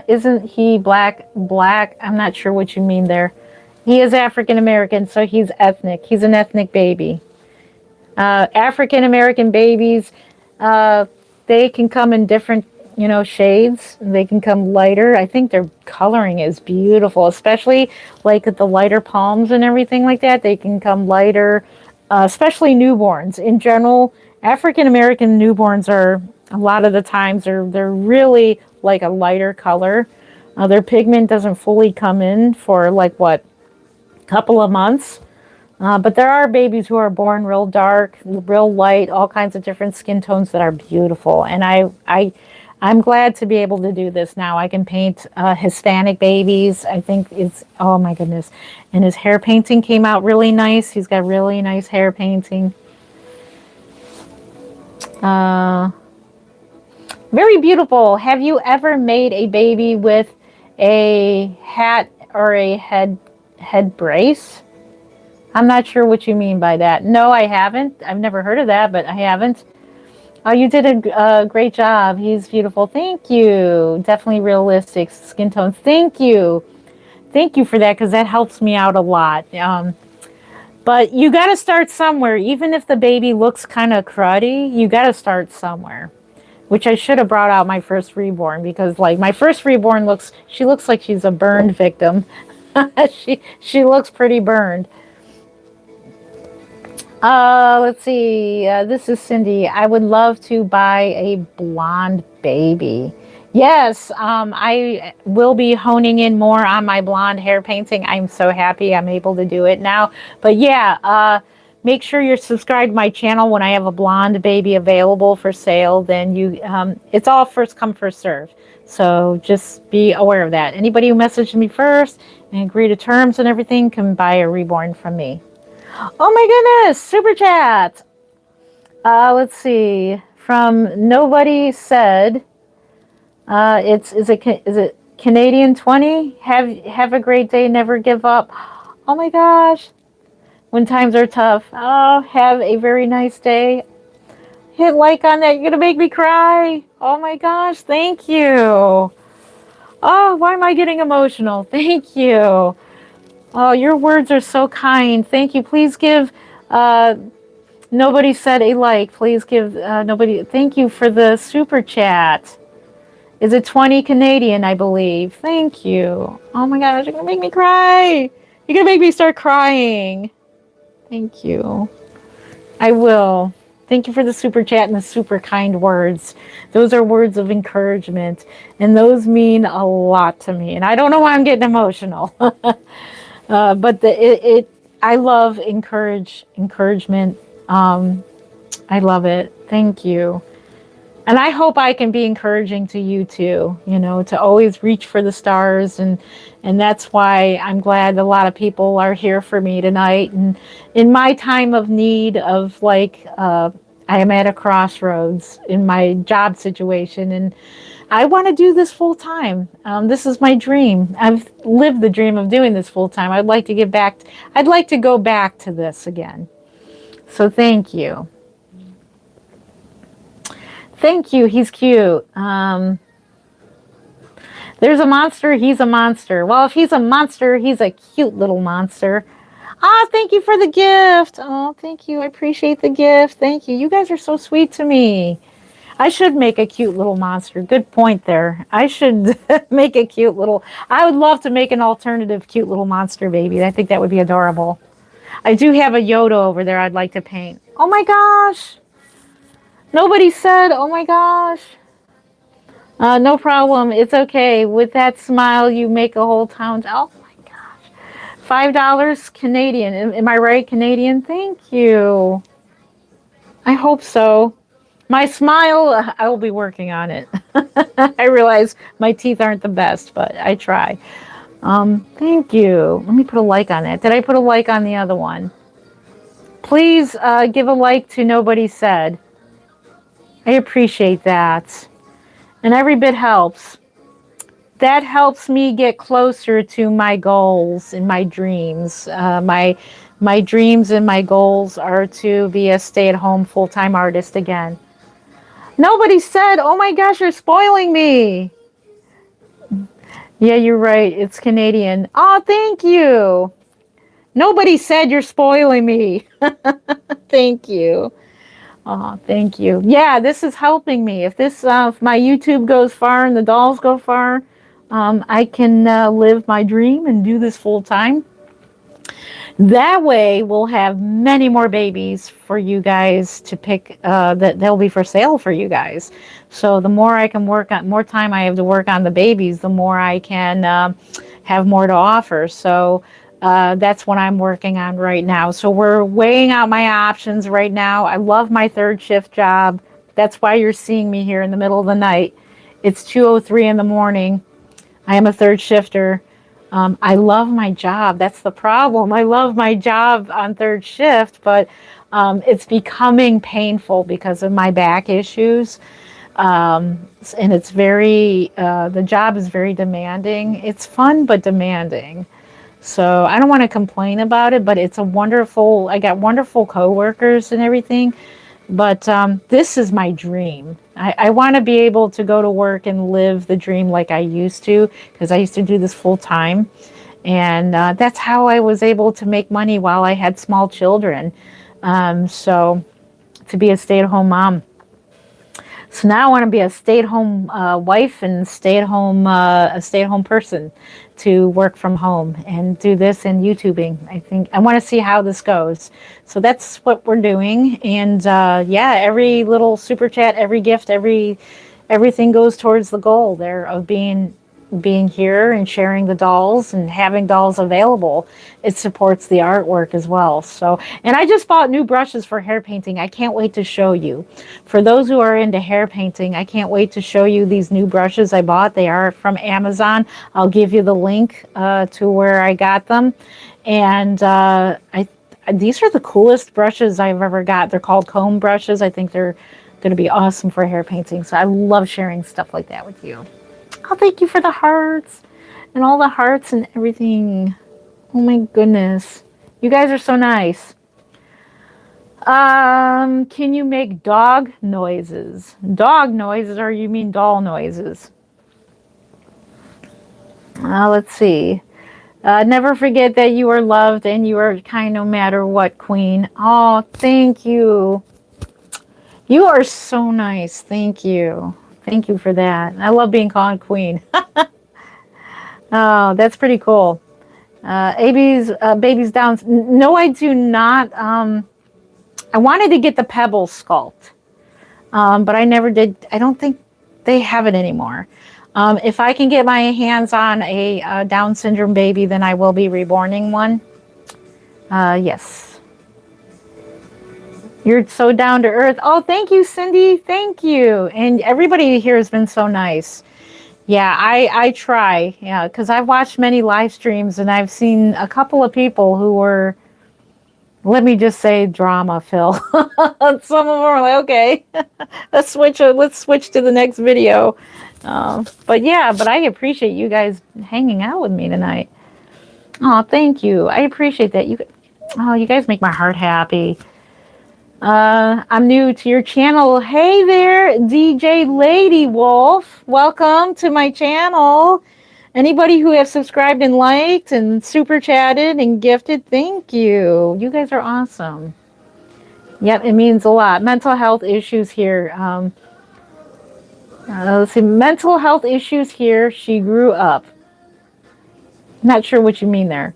Isn't he black? Black? I'm not sure what you mean there. He is African American, so he's ethnic. He's an ethnic baby. African American babies, they can come in different, shades. They can come lighter. I think their coloring is beautiful, especially like at the lighter palms and everything like that. They can come lighter, especially newborns. In general, African American newborns are a lot of the times they're really like a lighter color. Their pigment doesn't fully come in for like couple of months. But there are babies who are born real dark, real light, all kinds of different skin tones that are beautiful. And I'm glad to be able to do this now. I can paint Hispanic babies. I think oh my goodness. And his hair painting came out really nice. He's got really nice hair painting. Very beautiful. Have you ever made a baby with a hat or a head brace? I'm not sure what you mean by that. No, I haven't. I've never heard of that, but I haven't. Oh, you did a great job. He's beautiful. Thank you. Definitely realistic skin tones. Thank you. Thank you for that, because that helps me out a lot. But you got to start somewhere. Even if the baby looks kind of cruddy, you got to start somewhere. Which I should have brought out my first reborn, because like my first reborn she looks like she's a burned victim. she looks pretty burned. Let's see. This is Cindy. I would love to buy a blonde baby. Yes, I will be honing in more on my blonde hair painting. I'm so happy I'm able to do it now. But yeah, make sure you're subscribed to my channel. When I have a blonde baby available for sale, then it's all first come, first serve. So just be aware of that. Anybody who messaged me first and agree to terms and everything can buy a reborn from me. Oh my goodness, super chat. Let's see. From Nobody Said, is it Canadian 20? Have a great day, never give up. Oh my gosh. When times are tough. Oh, have a very nice day. Hit like on that. You're going to make me cry. Oh my gosh, thank you. Oh, why am I getting emotional? Thank you. Oh, your words are so kind. Thank you. Please give Nobody Said a like. Please give Nobody. Thank you for the super chat. Is it 20 Canadian, I believe? Thank you. Oh my gosh, you're going to make me cry. You're going to make me start crying. Thank you. I will. Thank you for the super chat and the super kind words. Those are words of encouragement, and those mean a lot to me. And I don't know why I'm getting emotional. But I love encouragement. I love it. Thank you. And I hope I can be encouraging to you too, you know, to always reach for the stars. And that's why I'm glad a lot of people are here for me tonight. And in my time of need of like, I am at a crossroads in my job situation, and I want to do this full time. This is my dream. I've lived the dream of doing this full time. I'd like to get back. I'd like to go back to this again. So thank you. Thank you. He's cute. There's a monster. He's a monster. Well, if he's a monster, he's a cute little monster. Ah, thank you for the gift. Oh, thank you. I appreciate the gift. Thank you. You guys are so sweet to me. I should make a cute little monster. Good point there. I should make a cute little... I would love to make an alternative cute little monster baby. I think that would be adorable. I do have a Yoda over there I'd like to paint. Oh my gosh. Nobody said, oh my gosh. No problem. It's okay. With that smile, you make a whole town. Oh my gosh. $5 Canadian. Am I right, Canadian? Thank you. I hope so. My smile, I will be working on it. I realize my teeth aren't the best, but I try. Thank you. Let me put a like on that. Did I put a like on the other one? Please give a like to Nobody Said. I appreciate that. And every bit helps. That helps me get closer to my goals and my dreams. My dreams and my goals are to be a stay-at-home full-time artist again. Nobody said, oh my gosh, you're spoiling me. Yeah, you're right. It's Canadian. Oh, thank you. Nobody said you're spoiling me. Thank you. Oh, thank you. Yeah, this is helping me. If this, if my YouTube goes far and the dolls go far, I can live my dream and do this full time. That way, we'll have many more babies for you guys to pick. That they'll be for sale for you guys. So the more I can work on, more time I have to work on the babies, the more I can have more to offer. So. That's what I'm working on right now. So we're weighing out my options right now. I love my third shift job. That's why you're seeing me here in the middle of the night. It's 2:03 in the morning. I am a third shifter. I love my job. That's the problem. I love my job on third shift, but it's becoming painful because of my back issues. And it's very, the job is very demanding. It's fun, but demanding. So I don't want to complain about it, but it's a wonderful, I got wonderful coworkers and everything. But this is my dream. I want to be able to go to work and live the dream like I used to, because I used to do this full time. And that's how I was able to make money while I had small children. So to be a stay-at-home mom. So now I want to be a stay-at-home wife and a stay-at-home person to work from home and do this and YouTubing. I think I want to see how this goes. So that's what we're doing. And yeah, every little super chat, every gift, everything goes towards the goal there of being here and sharing the dolls and having dolls available. It supports the artwork as well. So, and I just bought new brushes for hair painting. I can't wait to show you. For those who are into hair painting, I can't wait to show you these new brushes I bought. They are from Amazon. I'll give you the link to where I got them. And these are the coolest brushes I've ever got. They're called comb brushes. I think they're going to be awesome for hair painting. So I love sharing stuff like that with you. Oh, thank you for the hearts and all the hearts and everything. Oh my goodness. You guys are so nice. Can you make dog noises? Dog noises, or you mean doll noises? Let's see. Never forget that you are loved and you are kind no matter what, Queen. Oh, thank you. You are so nice. Thank you. Thank you for that. I love being called Queen. Oh, that's pretty cool. Babies down. No, I do not. I wanted to get the Pebble sculpt, but I never did. I don't think they have it anymore. If I can get my hands on a Down syndrome baby, then I will be reborning one. Yes. You're so down to earth. Oh, thank you, Cindy. Thank you. And everybody here has been so nice. Yeah, I try. Yeah, because I've watched many live streams and I've seen a couple of people who were, let me just say, drama, Phil. Some of them are like, okay, let's switch to the next video. But yeah, but I appreciate you guys hanging out with me tonight. Oh, thank you. I appreciate that. You guys make my heart happy. I'm new to your channel. Hey there, DJ Lady Wolf. Welcome to my channel. Anybody who has subscribed and liked and super chatted and gifted, thank you. You guys are awesome. Yep, it means a lot. Mental health issues here. Let's see, mental health issues here. She grew up. Not sure what you mean there.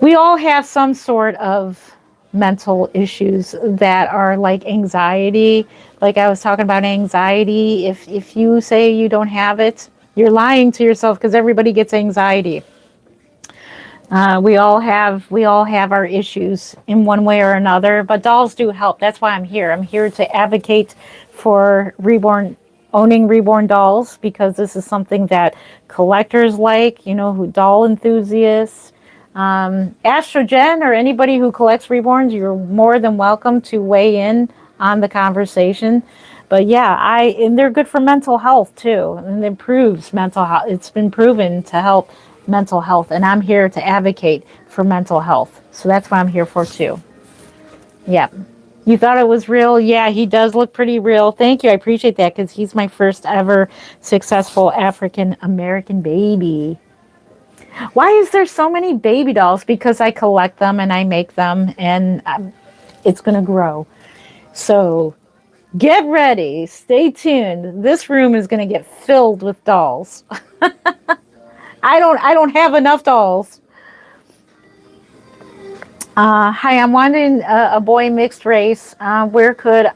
We all have some sort of mental issues that are like anxiety. Like I was talking about anxiety. If you say you don't have it, you're lying to yourself because everybody gets anxiety. We all have our issues in one way or another, but dolls do help. That's why I'm here. I'm here to advocate for owning reborn dolls, because this is something that collectors like, who doll enthusiasts. Astrogen or anybody who collects reborns, you're more than welcome to weigh in on the conversation. But yeah, and they're good for mental health too, and it improves mental health. It's been proven to help mental health, and I'm here to advocate for mental health. So that's what I'm here for too. Yeah. You thought it was real? Yeah, he does look pretty real. Thank you. I appreciate that, because he's my first ever successful African American baby. Why is there so many baby dolls? Because I collect them and I make them, and it's going to grow. So get ready. Stay tuned. This room is going to get filled with dolls. I don't have enough dolls. Hi, I'm wanting a boy mixed race. Where could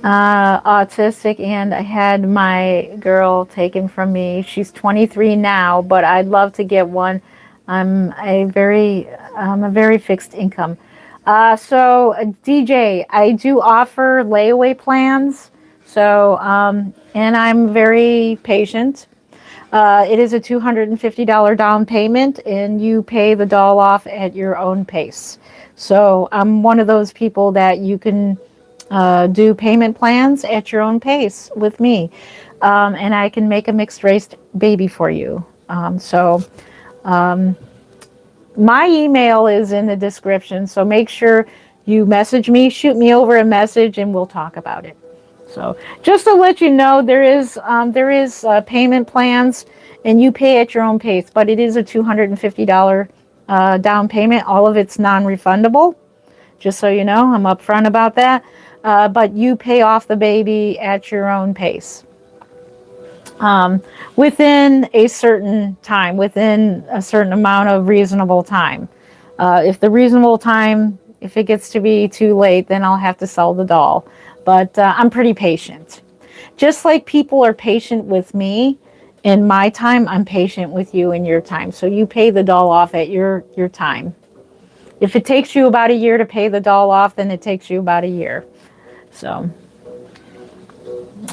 autistic, and I had my girl taken from me. She's 23 now, but I'd love to get one. I'm a very fixed income. So DJ, I do offer layaway plans. So, and I'm very patient. It is a $250 down payment, and you pay the doll off at your own pace. So I'm one of those people that you can do payment plans at your own pace with me, and I can make a mixed race baby for you. My email is in the description, so make sure you message me, shoot me over a message, and we'll talk about it. So just to let you know, there is payment plans, and you pay at your own pace, but it is a $250 down payment. All of it's non-refundable, just so you know. I'm upfront about that. But you pay off the baby at your own pace. Within a certain time, within a certain amount of reasonable time. If it gets to be too late, then I'll have to sell the doll. But I'm pretty patient. Just like people are patient with me in my time, I'm patient with you in your time. So you pay the doll off at your time. If it takes you about a year to pay the doll off, then it takes you about a year. So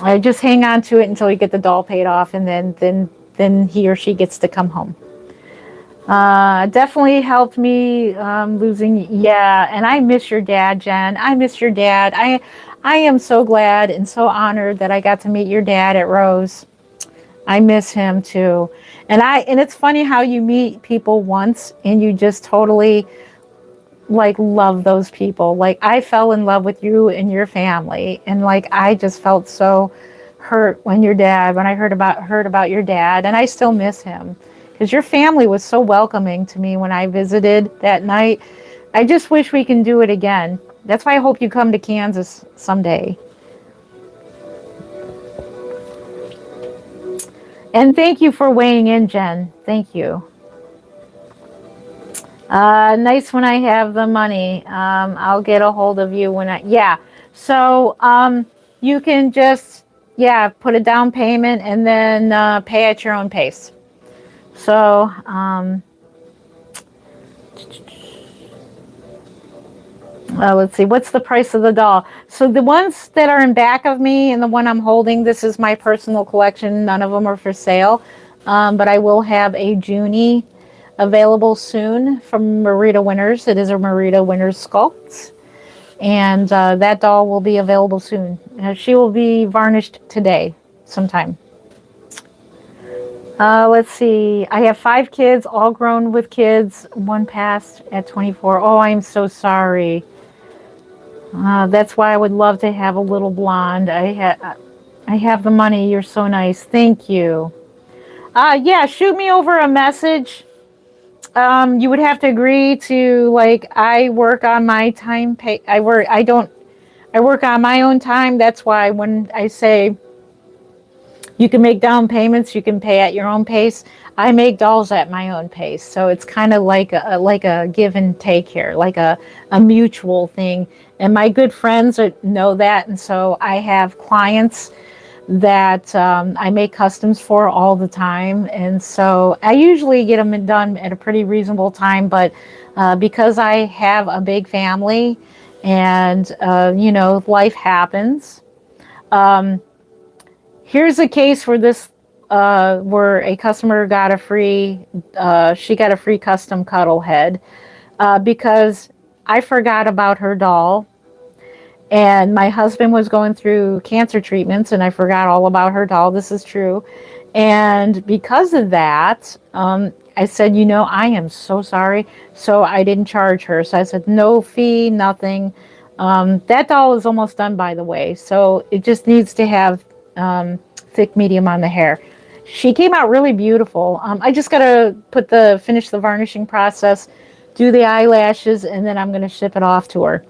I just hang on to it until you get the doll paid off, and then he or she gets to come home. Definitely helped me losing. Yeah, and I miss your dad, Jen. I miss your dad. I am so glad and so honored that I got to meet your dad at Rose. I miss him too. And it's funny how you meet people once and you just totally like love those people. Like I fell in love with you and your family, and like I just felt so hurt when I heard about your dad, and I still miss him because your family was so welcoming to me when I visited that night. I just wish we can do it again. That's why I hope you come to Kansas someday. And thank you for weighing in, Jen. Thank you. Nice when I have the money. I'll get a hold of you yeah. So, you can just, put a down payment and then, pay at your own pace. So, Let's see, what's the price of the doll? So the ones that are in back of me and the one I'm holding, this is my personal collection. None of them are for sale. But I will have a Junie available soon from Marita Winters. It is a Marita Winters sculpt. And that doll will be available soon. She will be varnished today sometime. Let's see. I have 5 kids, all grown with kids. One passed at 24. Oh, I'm so sorry. That's why I would love to have a little blonde. I have the money. You're so nice. Thank you. Yeah, shoot me over a message. You would have to agree to, like, I work on my time. I work on my own time. That's why when I say you can make down payments, you can pay at your own pace. I make dolls at my own pace. So it's kind of like a give and take here, like a mutual thing. And my good friends know that. And so I have clients that I make customs for all the time. And so I usually get them done at a pretty reasonable time. But because I have a big family and, life happens. Here's a case where where a customer got a free, she got a free custom cuddle head because I forgot about her doll. And my husband was going through cancer treatments and I forgot all about her doll. This is true. And because of that, I said, I am so sorry. So I didn't charge her. So I said, no fee, nothing. That doll is almost done, by the way. So it just needs to have thick medium on the hair. She came out really beautiful. I just got to finish the varnishing process, do the eyelashes, and then I'm going to ship it off to her.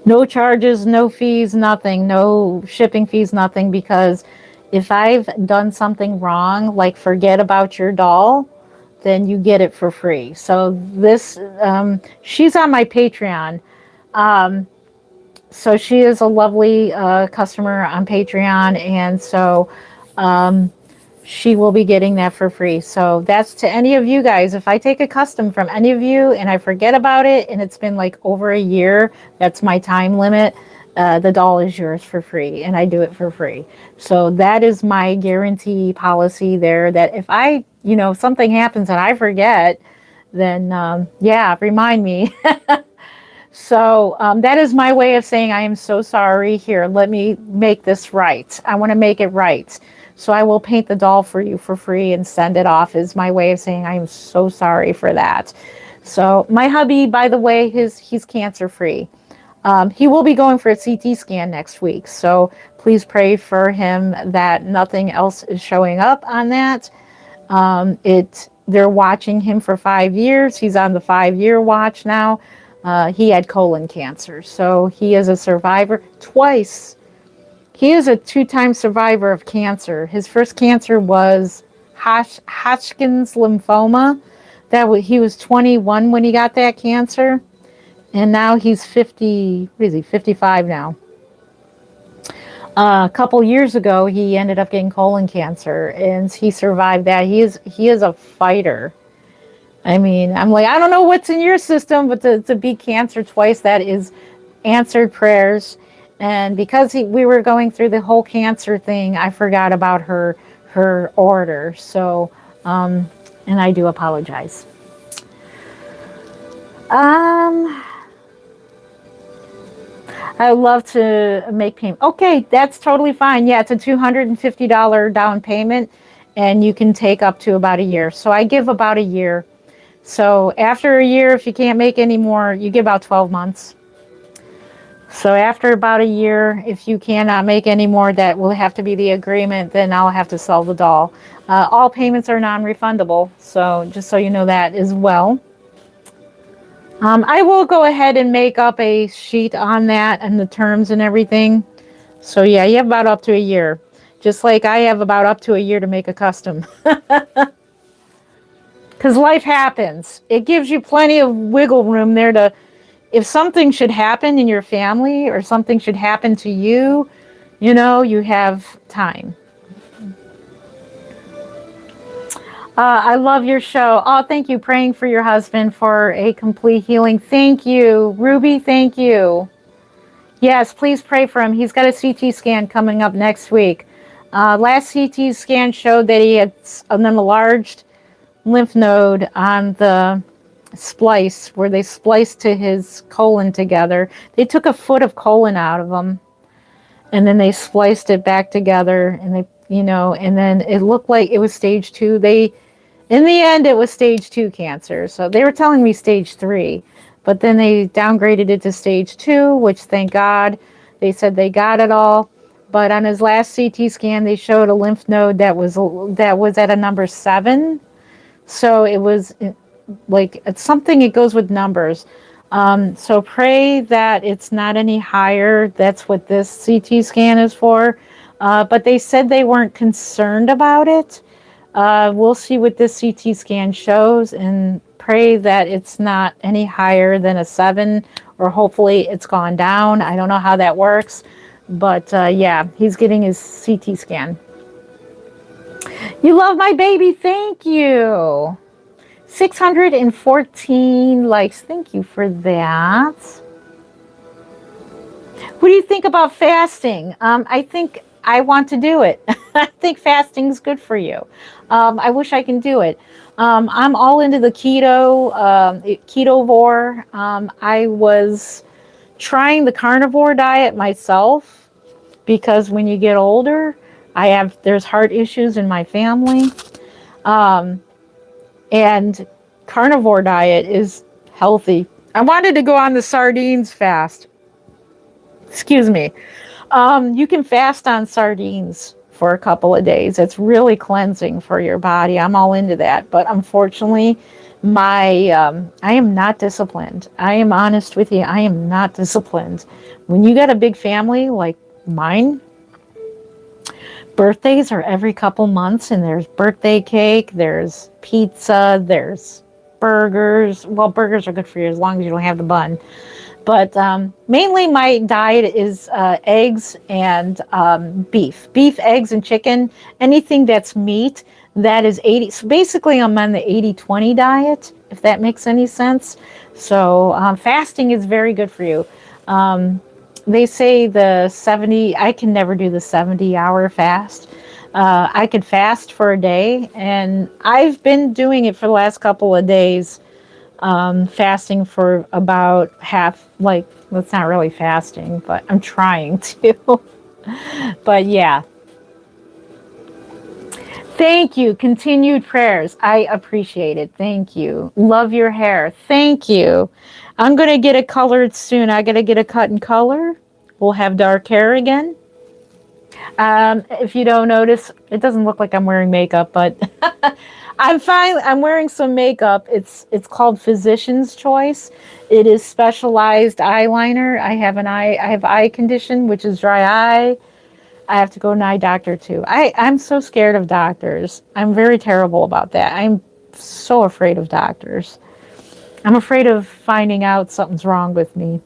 No charges, no fees, nothing, no shipping fees, nothing, because if I've done something wrong, like forget about your doll, then you get it for free. So she's on my Patreon. So she is a lovely customer on Patreon, and so she will be getting that for free. So that's to any of you guys. If I take a custom from any of you and I forget about it and it's been like over a year, that's my time limit, the doll is yours for free, and I do it for free. So that is my guarantee policy there, that if something happens and I forget, then remind me. So that is my way of saying I am so sorry. Here, let me make this right. I want to make it right. So I will paint the doll for you for free and send it off, is my way of saying I am so sorry for that. So my hubby, by the way, he's cancer free. He will be going for a CT scan next week. So please pray for him that nothing else is showing up on that. They're watching him for 5 years. He's on the 5-year watch now. He had colon cancer. So he is a survivor twice. He is a 2-time survivor of cancer. His first cancer was Hodgkin's lymphoma. He was 21 when he got that cancer. And now he's 55 now. A couple years ago, he ended up getting colon cancer, and he survived that. He is a fighter. I mean, I'm like, I don't know what's in your system, but to beat cancer twice, that is answered prayers. And because we were going through the whole cancer thing, I forgot about her order. So, and I do apologize. I would love to make payment. Okay, that's totally fine. Yeah, it's a $250 down payment, and you can take up to about a year. So I give about a year. So after a year, if you can't make any more, you get about 12 months. So after about a year, if you cannot make any more, that will have to be the agreement. Then I'll have to sell the doll. All payments are non-refundable. So just so you know that as well. I will go ahead and make up a sheet on that and the terms and everything. So yeah, you have about up to a year. Just like I have about up to a year to make a custom. Because life happens. It gives you plenty of wiggle room there to, if something should happen in your family or something should happen to you, you have time. I love your show. Oh, thank you. Praying for your husband for a complete healing. Thank you. Ruby, thank you. Yes, please pray for him. He's got a CT scan coming up next week. Last CT scan showed that he had an enlarged lymph node on the splice where they spliced to his colon together. They took a foot of colon out of him and then they spliced it back together and and then it looked like it was stage 2. In the end, it was stage 2 cancer. So they were telling me stage 3, but then they downgraded it to stage 2, which thank God they said they got it all. But on his last CT scan, they showed a lymph node that was at a number 7. So it was like it's something. It goes with numbers. So pray that it's not any higher. That's what this CT scan is for. But they said they weren't concerned about it. We'll see what this CT scan shows and pray that it's not any higher than a 7, or hopefully it's gone down. I don't know how that works, but yeah, he's getting his CT scan. You love my baby. Thank you. 614 likes. Thank you for that. What do you think about fasting? I think I want to do it. I think fasting is good for you. I wish I can do it. I'm all into the ketovore. I was trying the carnivore diet myself because when you get older, there's heart issues in my family. And carnivore diet is healthy. I wanted to go on the sardines fast. Excuse me. You can fast on sardines for a couple of days. It's really cleansing for your body. I'm all into that. But unfortunately, I am not disciplined. I am honest with you. I am not disciplined. When you got a big family like mine, birthdays are every couple months, and there's birthday cake, there's pizza, there's burgers. Well, burgers are good for you as long as you don't have the bun. But mainly my diet is eggs and beef. Beef, eggs, and chicken. Anything that's meat, that is 80. So basically, I'm on the 80-20 diet, if that makes any sense. So fasting is very good for you. They say the 70, I can never do the 70-hour fast. I could fast for a day, and I've been doing it for the last couple of days. Fasting for about half, like, that's not really fasting, but I'm trying to. But yeah. Thank you. Continued prayers. I appreciate it. Thank you. Love your hair. Thank you. I'm going to get it colored soon. I got to get a cut and color. We'll have dark hair again. If you don't notice, it doesn't look like I'm wearing makeup, but I'm fine. I'm wearing some makeup. It's called Physician's Choice. It is specialized eyeliner. I have eye condition, which is dry eye. I have to go to an eye doctor too. I'm so scared of doctors. I'm very terrible about that. I'm so afraid of doctors. I'm afraid of finding out something's wrong with me.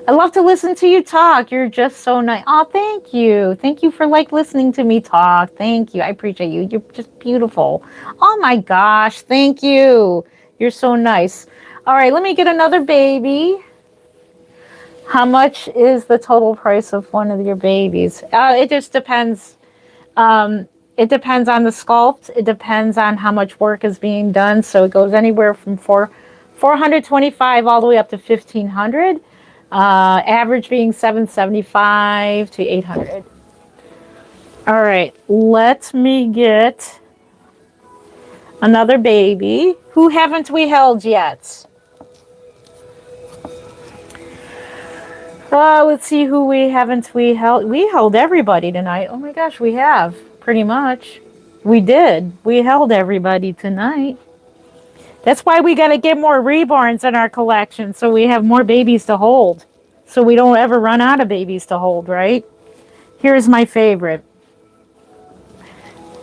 I love to listen to you talk. You're just so nice. Oh, thank you. Thank you for listening to me talk. Thank you. I appreciate you. You're just beautiful. Oh my gosh. Thank you. You're so nice. All right, let me get another baby. How much is the total price of one of your babies? It just depends. It depends on the sculpt. It depends on how much work is being done. So it goes anywhere from $425 all the way up to $1,500. Average being $775 to $800. All right, let me get another baby. Who haven't we held yet? Let's see who we haven't we held. We held everybody tonight. Oh my gosh, we have pretty much. We did. We held everybody tonight. That's why we got to get more reborns in our collection, so we have more babies to hold. So we don't ever run out of babies to hold, right? Here's my favorite.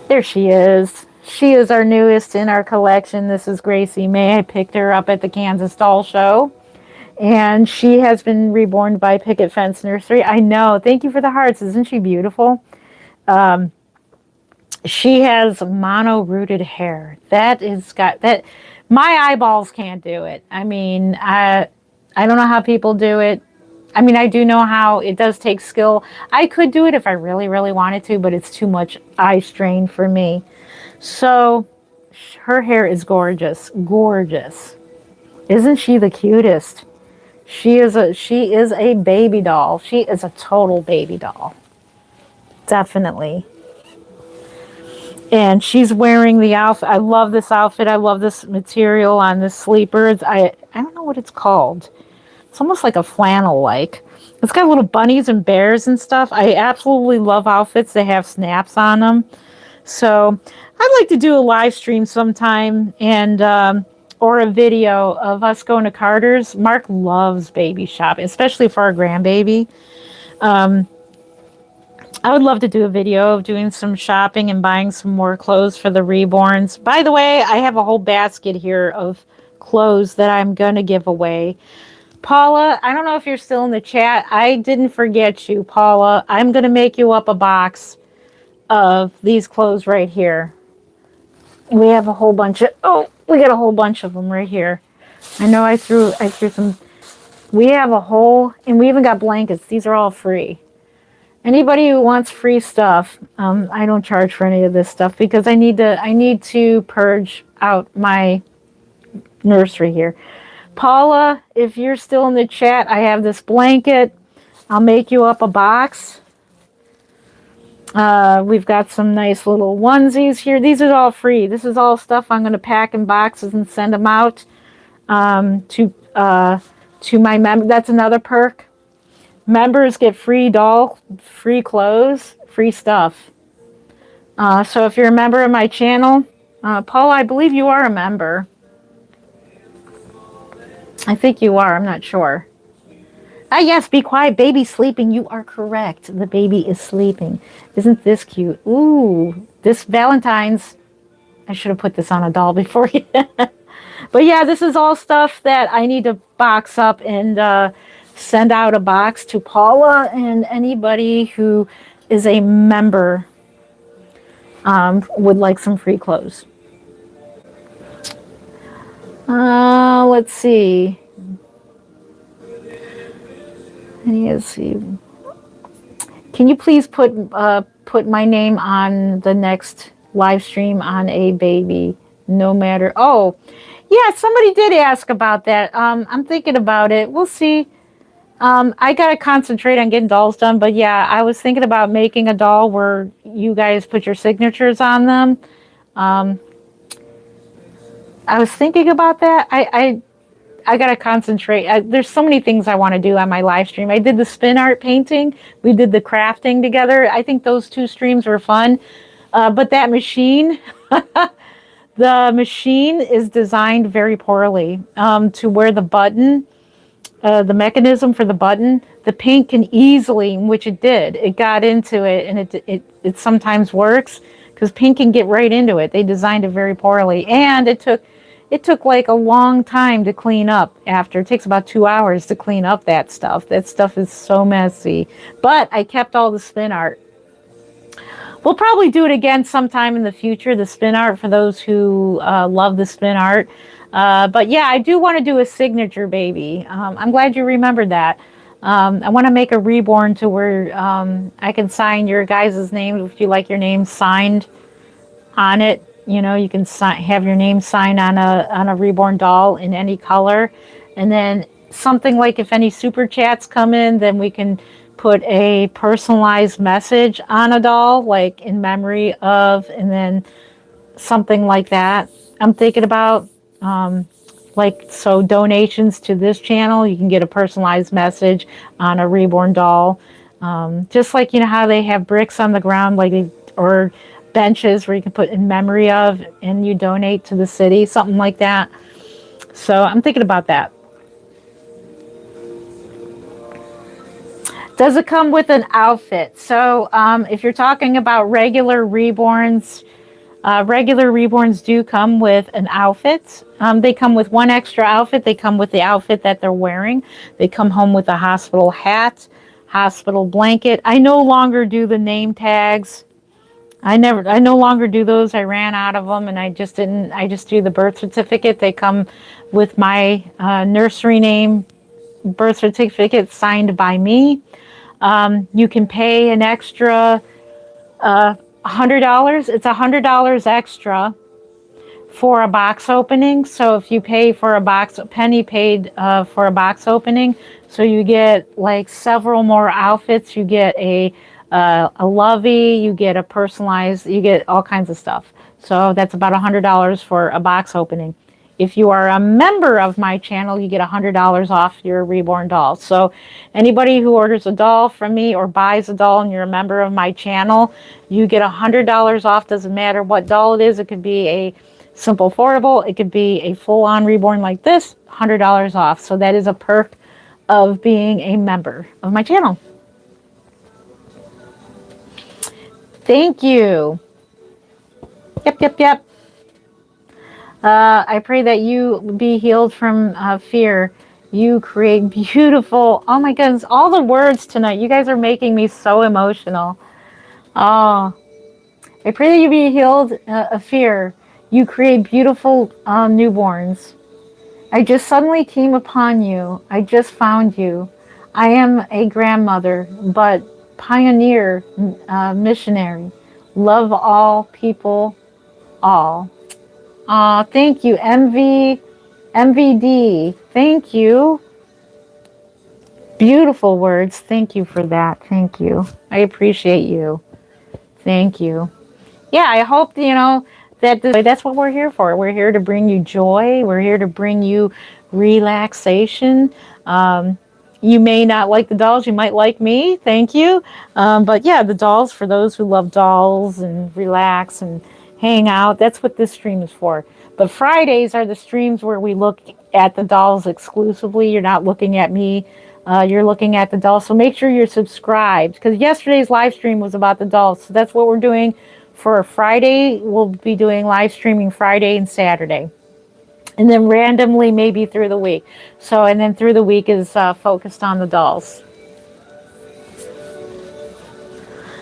There she is. She is our newest in our collection. This is Gracie May. I picked her up at the Kansas Doll Show. And she has been reborn by Picket Fence Nursery. I know. Thank you for the hearts. Isn't she beautiful? She has mono-rooted hair. That is got that. My eyeballs can't do it. I mean, I don't know how people do it. I mean, I do know how it does take skill. I could do it if I really, really wanted to, but it's too much eye strain for me. So her hair is gorgeous, gorgeous. Isn't she the cutest? She is a baby doll. She is a total baby doll. Definitely. And she's wearing the outfit. I love this outfit. I love this material on this sleeper. I don't know what it's called. It's almost like a flannel like. It's got little bunnies and bears and stuff. I absolutely love outfits that have snaps on them. So I'd like to do a live stream sometime and or a video of us going to Carter's. Mark loves baby shopping, especially for our grandbaby. I would love to do a video of doing some shopping and buying some more clothes for the reborns. By the way, I have a whole basket here of clothes that I'm going to give away. Paula, I don't know if you're still in the chat. I didn't forget you, Paula. I'm going to make you up a box of these clothes right here. We have a whole bunch of, we got a whole bunch of them right here. I know I threw some. We have a whole, and we even got blankets. These are all free. Anybody who wants free stuff, I don't charge for any of this stuff because I need to purge out my nursery here. Paula, if you're still in the chat, I have this blanket. I'll make you up a box. We've got some nice little onesies here. These are all free. This is all stuff I'm going to pack in boxes and send them out to my members. That's another perk. Members get free free clothes, free stuff. So if you're a member of my channel, Paula, I believe you are a member. I think you are. I'm not sure. Ah, yes, be quiet. Baby's sleeping. You are correct. The baby is sleeping. Isn't this cute? Ooh, this Valentines. I should have put this on a doll before you. But yeah, this is all stuff that I need to box up and send out a box to Paula and anybody who is a member would like some free clothes. Let's see. Let's see. Can you please put my name on the next live stream on a baby? No matter. Oh, yeah. Somebody did ask about that. I'm thinking about it. We'll see. I gotta concentrate on getting dolls done, but yeah, I was thinking about making a doll where you guys put your signatures on them. I was thinking about that. I gotta concentrate. There's so many things I want to do on my live stream. I did the spin art painting. We did the crafting together. I think those 2 streams were fun. But that machine, the machine is designed very poorly to where the button, the mechanism for the button, the paint can easily, which it did. It got into it, and it sometimes works because paint can get right into it. They designed it very poorly, and it took like a long time to clean up after. It takes about 2 hours to clean up that stuff. That stuff is so messy. But I kept all the spin art. We'll probably do it again sometime in the future, the spin art, for those who love the spin art. But yeah, I do want to do a signature baby. I'm glad you remembered that. I want to make a reborn to where I can sign your guys' names if you like your name signed on it. You know, you can have your name signed on a reborn doll in any color. And then something like if any super chats come in, then we can put a personalized message on a doll, like in memory of, and then something like that. I'm thinking about, so donations to this channel, you can get a personalized message on a reborn doll. Just like, you know, how they have bricks on the ground, or benches where you can put in memory of and you donate to the city, something like that. So I'm thinking about that. Does it come with an outfit? So if you're talking about regular reborns do come with an outfit. They come with one extra outfit. They come with the outfit that they're wearing. They come home with a hospital hat, hospital blanket. I no longer do the name tags. I no longer do those. I ran out of them, and I just do the birth certificate. They come with my nursery name, birth certificate signed by me. You can pay an extra $100. It's $100 extra for a box opening. So if you pay for a box, Penny paid for a box opening, so you get like several more outfits. You get a lovey, you get a personalized, you get all kinds of stuff. So that's about $100 for a box opening. If you are a member of my channel, you get $100 off your Reborn doll. So anybody who orders a doll from me or buys a doll and you're a member of my channel, you get $100 off. Doesn't matter what doll it is. It could be a simple affordable. It could be a full-on Reborn like this, $100 off. So that is a perk of being a member of my channel. Thank you. Yep. I pray that you be healed from fear. You create beautiful, oh my goodness, all the words tonight. You guys are making me so emotional. Oh, I pray that you be healed of fear. You create beautiful newborns. I just suddenly came upon you. I just found you. I am a grandmother, but pioneer, missionary. Love all people, all. Thank you, MVD. Thank you. Beautiful words. Thank you for that. Thank you. I appreciate you. Thank you. Yeah, I hope, that's what we're here for. We're here to bring you joy. We're here to bring you relaxation. You may not like the dolls. You might like me. Thank you. But yeah, the dolls, for those who love dolls and relax and hang out, that's what this stream is for. But Fridays are the streams where we look at the dolls exclusively. You're not looking at me. You're looking at the dolls. So make sure you're subscribed, because yesterday's live stream was about the dolls. So that's what we're doing for Friday. We'll be doing live streaming Friday and Saturday. And then randomly, maybe through the week. So, and then through the week is focused on the dolls.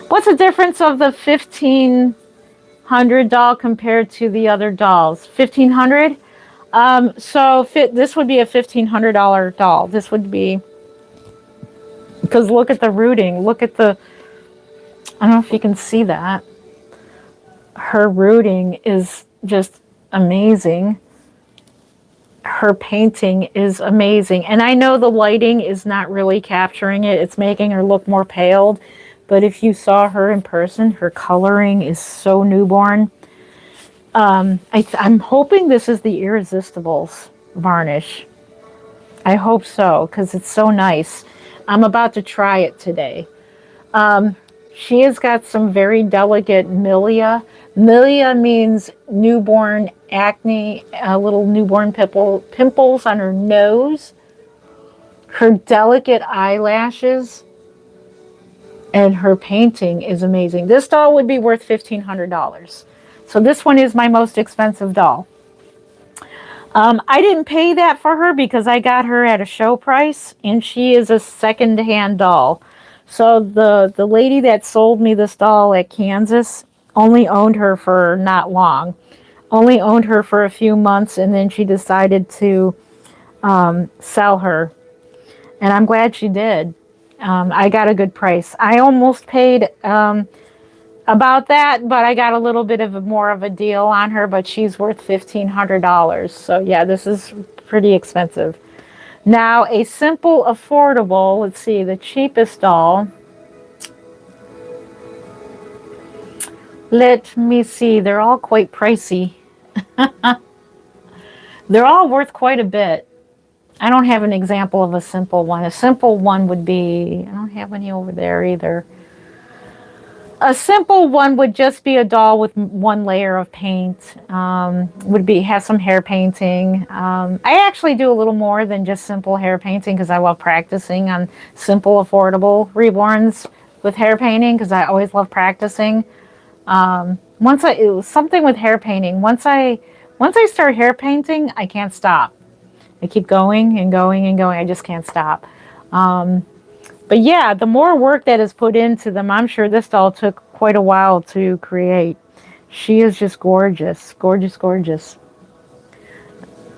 What's the difference of the 1,500 doll compared to the other dolls? 1,500? This would be a $1,500 doll. This would be, because look at the rooting. Look at the, I don't know if you can see that. Her rooting is just amazing. Her painting is amazing. And I know the lighting is not really capturing it. It's making her look more paled. But if you saw her in person, her coloring is so newborn. I'm hoping this is the Irresistibles varnish. I hope so, because it's so nice. I'm about to try it today. She has got some very delicate milia. Milia means newborn acne, little newborn pimples on her nose. Her delicate eyelashes. And her painting is amazing. This doll would be worth $1,500. So this one is my most expensive doll. I didn't pay that for her because I got her at a show price, and she is a second-hand doll. So the lady that sold me this doll at Kansas only owned her for not long. Only owned her for a few months, and then she decided to sell her. And I'm glad she did. I got a good price. I almost paid about that, but I got a little bit of more of a deal on her, but she's worth $1,500. So yeah, this is pretty expensive. Now, a simple, affordable, let's see, the cheapest doll. Let me see, they're all quite pricey. They're all worth quite a bit. I don't have an example of a simple one. A simple one would be, I don't have any over there either. A simple one would just be a doll with one layer of paint. Have some hair painting. I actually do a little more than just simple hair painting because I love practicing on simple, affordable Reborns with hair painting because I always love practicing. Something with hair painting. Once I start hair painting, I can't stop. I keep going and going and going. I just can't stop. But yeah, the more work that is put into them, I'm sure this doll took quite a while to create. She is just gorgeous, gorgeous, gorgeous.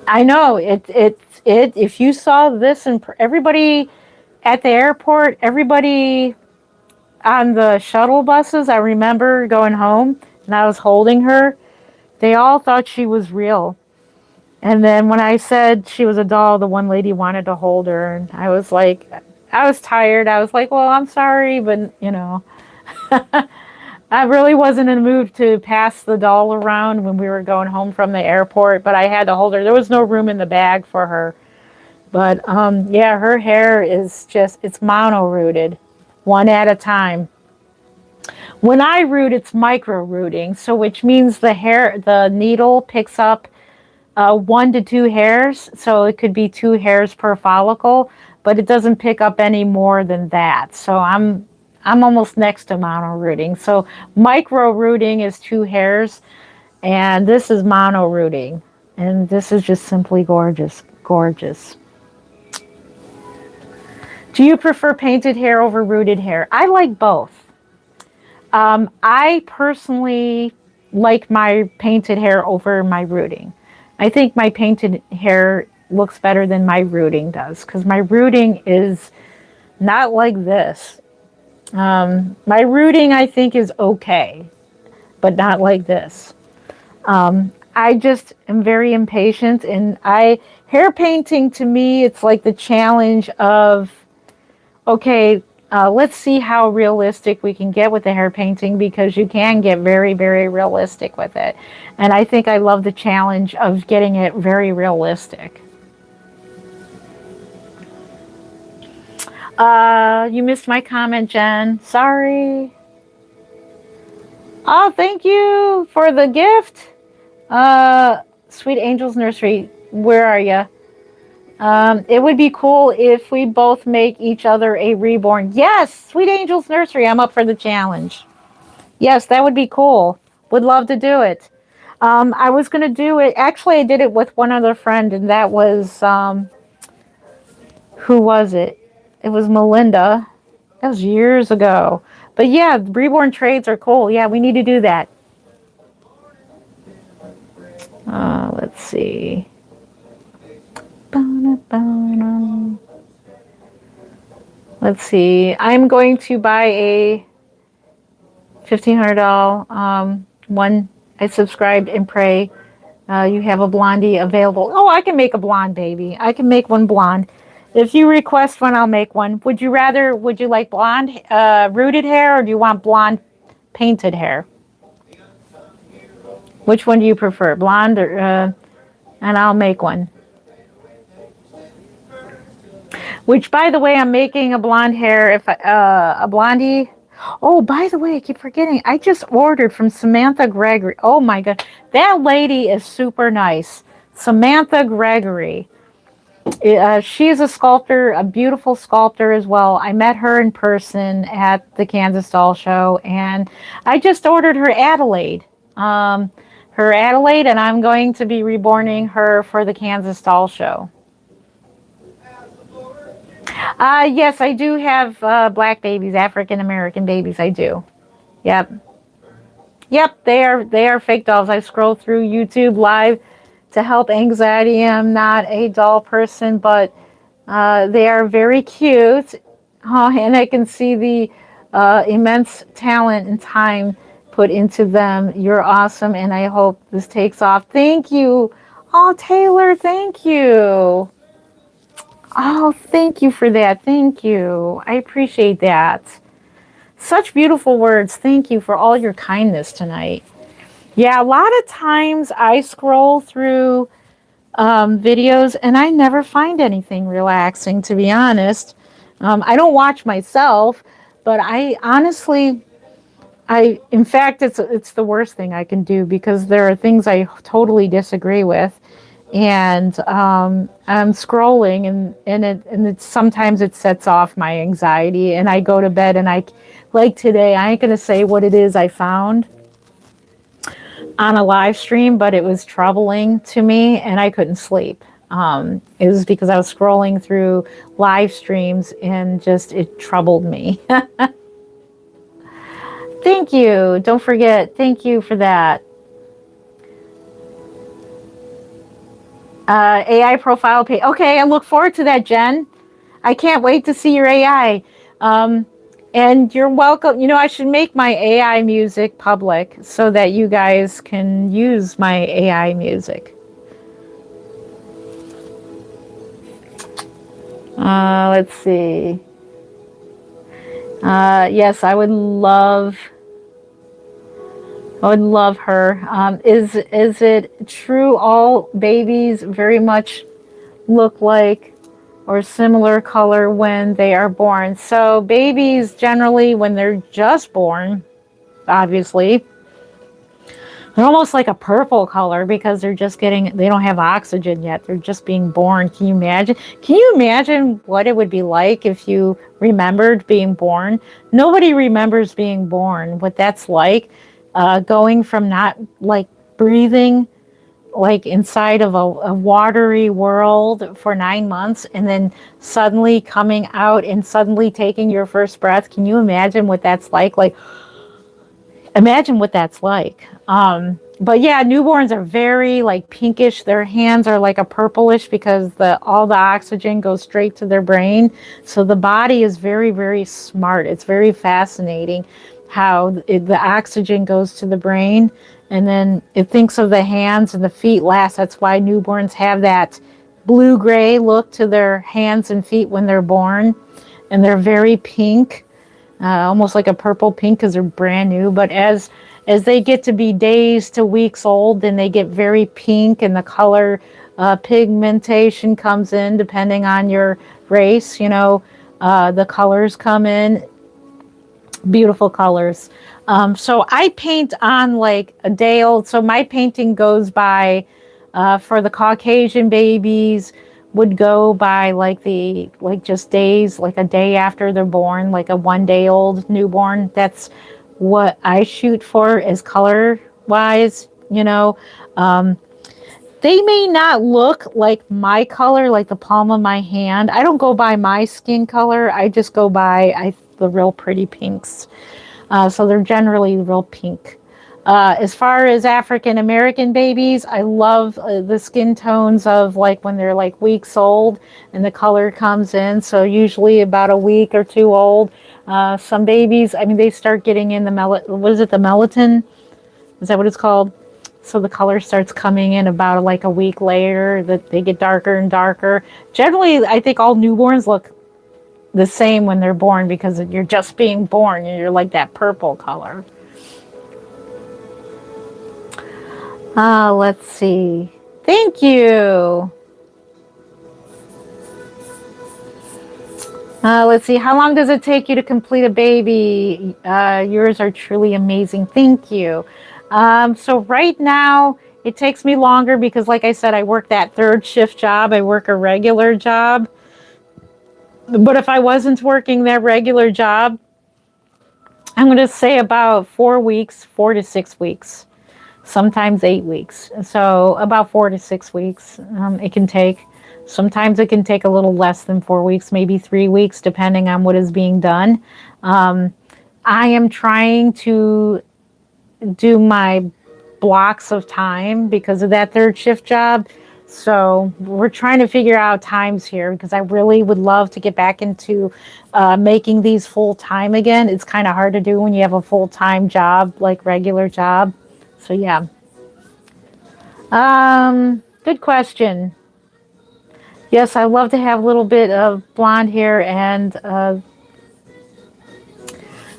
I know it. If you saw this, and everybody at the airport, everybody on the shuttle buses, I remember going home and I was holding her. They all thought she was real. And then when I said she was a doll, the one lady wanted to hold her, and I was like, I was tired. I was like, well, I'm sorry, but I really wasn't in the mood to pass the doll around when we were going home from the airport, but I had to hold her. There was no room in the bag for her. But yeah, her hair is just, it's mono rooted, one at a time. When I root, it's micro rooting, so which means the needle picks up 1 to 2 hairs, so it could be 2 hairs per follicle, but it doesn't pick up any more than that. So I'm almost next to mono rooting. So micro rooting is 2 hairs, and this is mono rooting, and this is just simply gorgeous, gorgeous. Do you prefer painted hair over rooted hair? I like both. I personally like my painted hair over my rooting. I think my painted hair looks better than my rooting does, because my rooting is not like this. My rooting, I think, is okay, but not like this. I just am very impatient, and hair painting to me, it's like the challenge of, okay, let's see how realistic we can get with the hair painting, because you can get very, very realistic with it. And I think I love the challenge of getting it very realistic. You missed my comment, Jen. Sorry. Oh, thank you for the gift. Sweet Angels Nursery, where are you? It would be cool if we both make each other a reborn. Yes, Sweet Angels Nursery, I'm up for the challenge. Yes, that would be cool. Would love to do it. I was going to do it. Actually, I did it with one other friend, and that was, who was it? It was Melinda. That was years ago. But yeah, reborn trades are cool. Yeah, we need to do that. Let's see. Let's see. I'm going to buy a $1,500 one. I subscribed and pray. You have a blondie available. Oh, I can make a blonde, baby. I can make one blonde. If you request one, I'll make one. Would you like blonde rooted hair, or do you want blonde painted hair? Which one do you prefer, blonde or? And I'll make one. Which, by the way, I'm making a blonde hair. A blondie. Oh, by the way, I keep forgetting. I just ordered from Samantha Gregory. Oh my God, that lady is super nice. Samantha Gregory. She's a sculptor, a beautiful sculptor as well. I met her in person at the Kansas Doll Show, and I just ordered her Adelaide. And I'm going to be reborning her for the Kansas Doll Show. Yes, I do have black babies, African American babies. I do. Yep. They are fake dolls. I scroll through YouTube Live to help anxiety. I'm not a doll person, but they are very cute. And I can see the immense talent and time put into them. You're awesome, and I hope this takes off. Thank you. Oh, Taylor, thank you. Oh, thank you for that. Thank you. I appreciate that. Such beautiful words. Thank you for all your kindness tonight. Yeah, a lot of times I scroll through videos and I never find anything relaxing, to be honest. I don't watch myself, but I honestly, in fact, it's the worst thing I can do, because there are things I totally disagree with. And I'm scrolling, and sometimes it sets off my anxiety, and I go to bed, and like today, I ain't going to say what it is I found on a live stream, but it was troubling to me, and I couldn't sleep. It was because I was scrolling through live streams and just it troubled me. Thank you. Don't forget. Thank you for that. AI profile page. Okay, I look forward to that, Jen. I can't wait to see your AI. And you're welcome. You know, I should make my AI music public so that you guys can use my AI music. Let's see. Yes, I would love her. Is it true all babies very much look like or similar color when they are born? So babies generally, when they're just born, obviously, they're almost like a purple color because they're just getting, they don't have oxygen yet. They're just being born. Can you imagine? Can you imagine what it would be like if you remembered being born? Nobody remembers being born, what that's like. Going from not like breathing like inside of a watery world for 9 months and then suddenly coming out and suddenly taking your first breath. Can you imagine what that's like? Like, imagine what that's like. But yeah, newborns are very like pinkish. Their hands are like a purplish because all the oxygen goes straight to their brain. So the body is very, very smart. It's very fascinating how the oxygen goes to the brain, and then it thinks of the hands and the feet last. That's why newborns have that blue-gray look to their hands and feet when they're born, and they're very pink, almost like a purple pink because they're brand new. But as they get to be days to weeks old, then they get very pink, and the color pigmentation comes in depending on your race. You know, the colors come in. Beautiful colors. So I paint on like a day old. So my painting goes by, for the Caucasian babies, would go by like just days, like a day after they're born, like a 1 day old newborn. That's what I shoot for as color wise, you know. They may not look like my color, like the palm of my hand. I don't go by my skin color. I just go by the real pretty pinks. So they're generally real pink. As far as African American babies, I love the skin tones of like when they're like weeks old and the color comes in. So usually about a week or two old. Some babies, I mean, they start getting in the the melatonin? Is that what it's called? So the color starts coming in about like a week later, that they get darker and darker. Generally, I think all newborns look the same when they're born because you're just being born and you're like that purple color. Let's see. Thank you. Let's see. How long does it take you to complete a baby? Yours are truly amazing. Thank you. So right now it takes me longer because, like I said, I work that third shift job. I work a regular job. But if I wasn't working that regular job, I'm going to say about 4 weeks, 4 to 6 weeks, sometimes 8 weeks. So about 4 to 6 weeks it can take. Sometimes it can take a little less than 4 weeks, maybe 3 weeks, depending on what is being done. I am trying to do my blocks of time because of that third shift job. So we're trying to figure out times here because I really would love to get back into making these full time again. It's kind of hard to do when you have a full time job, like regular job. So yeah. Good question. Yes, I love to have a little bit of blonde hair. And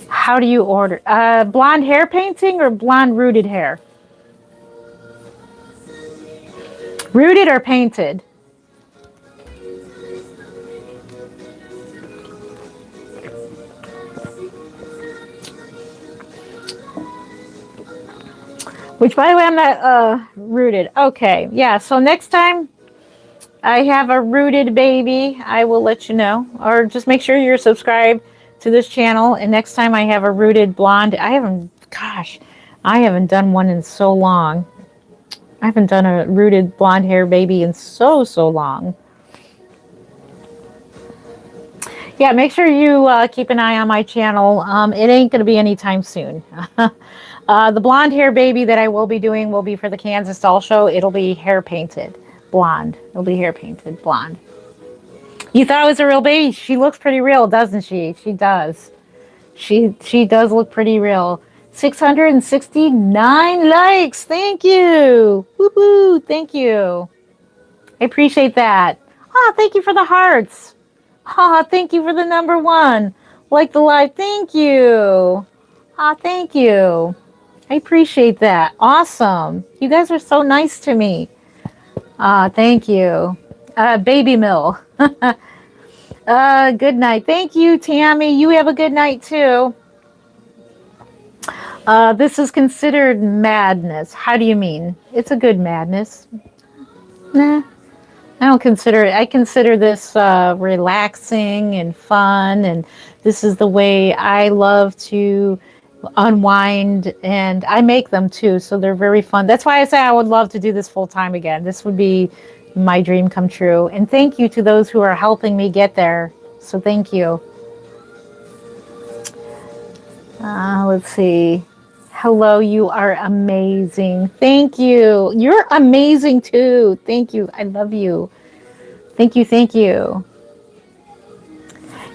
how do you order? Blonde hair painting or blonde rooted hair? Rooted or painted? Which, by the way, I'm not rooted. Okay, yeah, so next time I have a rooted baby, I will let you know. Or just make sure you're subscribed to this channel. And next time I have a rooted blonde, I haven't done one in so long. I haven't done a rooted blonde hair baby in so long. Yeah, make sure you keep an eye on my channel. It ain't going to be anytime soon. The blonde hair baby that I will be doing will be for the Kansas Doll Show. It'll be hair painted blonde. It'll be hair painted blonde. You thought it was a real baby? She looks pretty real, doesn't she? She does. She does look pretty real. 669 likes. Thank you. Woo woo. Thank you. I appreciate that. Oh, thank you for the hearts. Oh, thank you for the #1. Like the live. Thank you. Oh, thank you. I appreciate that. Awesome. You guys are so nice to me. Thank you. Baby Mill. Good night. Thank you, Tammy. You have a good night too. This is considered madness. How do you mean? It's a good madness. Nah, I don't consider it. I consider this relaxing and fun, and this is the way I love to unwind, and I make them too, so they're very fun. That's why I say I would love to do this full time again. This would be my dream come true. And thank you to those who are helping me get there. So thank you. Let's see. Hello, you are amazing. Thank you. You're amazing too. Thank you. I love you. Thank you. Thank you.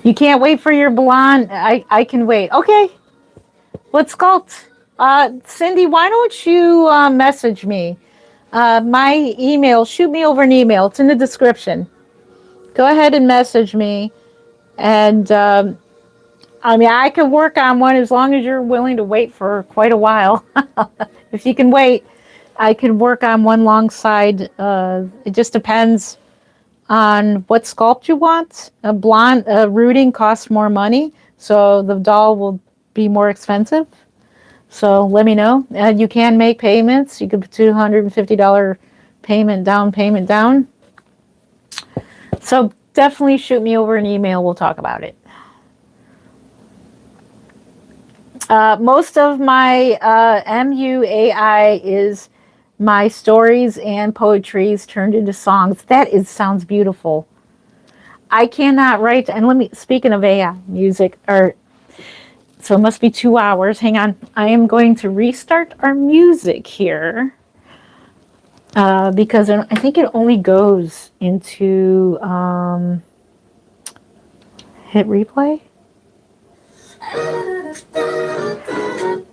You can't wait for your blonde. I can wait. Okay. Let's sculpt. Cindy, why don't you message me? My email, shoot me over an email. It's in the description. Go ahead and message me. And I mean, I can work on one as long as you're willing to wait for quite a while. If you can wait, I can work on one alongside. It just depends on what sculpt you want. A blonde rooting costs more money, so the doll will be more expensive. So let me know. You can make payments. You could put $250 down payment down. So definitely shoot me over an email. We'll talk about it. Most of my MUAI is my stories and poetries turned into songs. Sounds beautiful. I cannot write, and speaking of AI music, so it must be 2 hours. Hang on. I am going to restart our music here because I think it only goes into hit replay.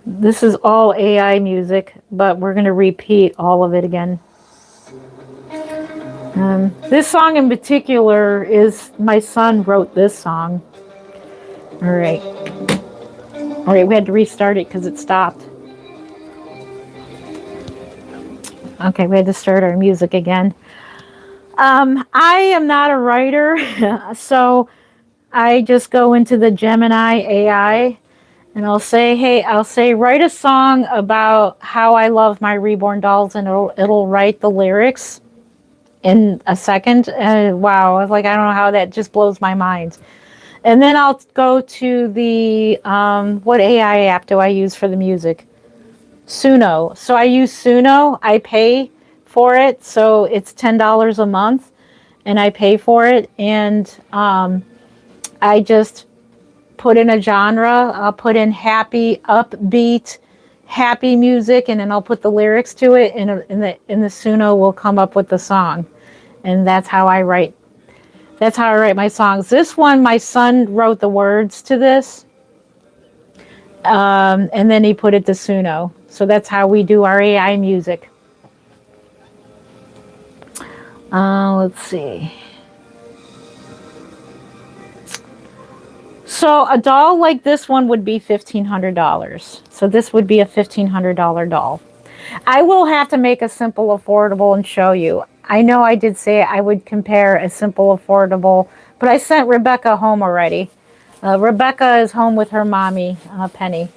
This is all AI music, but we're going to repeat all of it again. This song in particular is my son wrote this song. All right, we had to restart it because it stopped. Okay, we had to start our music again. I am not a writer, so I just go into the Gemini AI and I'll say, write a song about how I love my reborn dolls, and it'll write the lyrics in a second. And wow, I was like, I don't know how that just blows my mind. And then I'll go to the, what AI app do I use for the music? Suno. So I use Suno. I pay for it. So it's $10 a month and I pay for it. And I just put in a genre. I'll put in happy, upbeat, happy music, and then I'll put the lyrics to it, and the Suno will come up with the song. And that's how I write. That's how I write my songs. This one, my son wrote the words to this, and then he put it to Suno. So that's how we do our AI music. Let's see. So a doll like this one would be $1,500. So this would be a $1,500 doll. I will have to make a simple, affordable and show you. I know I did say I would compare a simple, affordable, but I sent Rebecca home already. Rebecca is home with her mommy, Penny.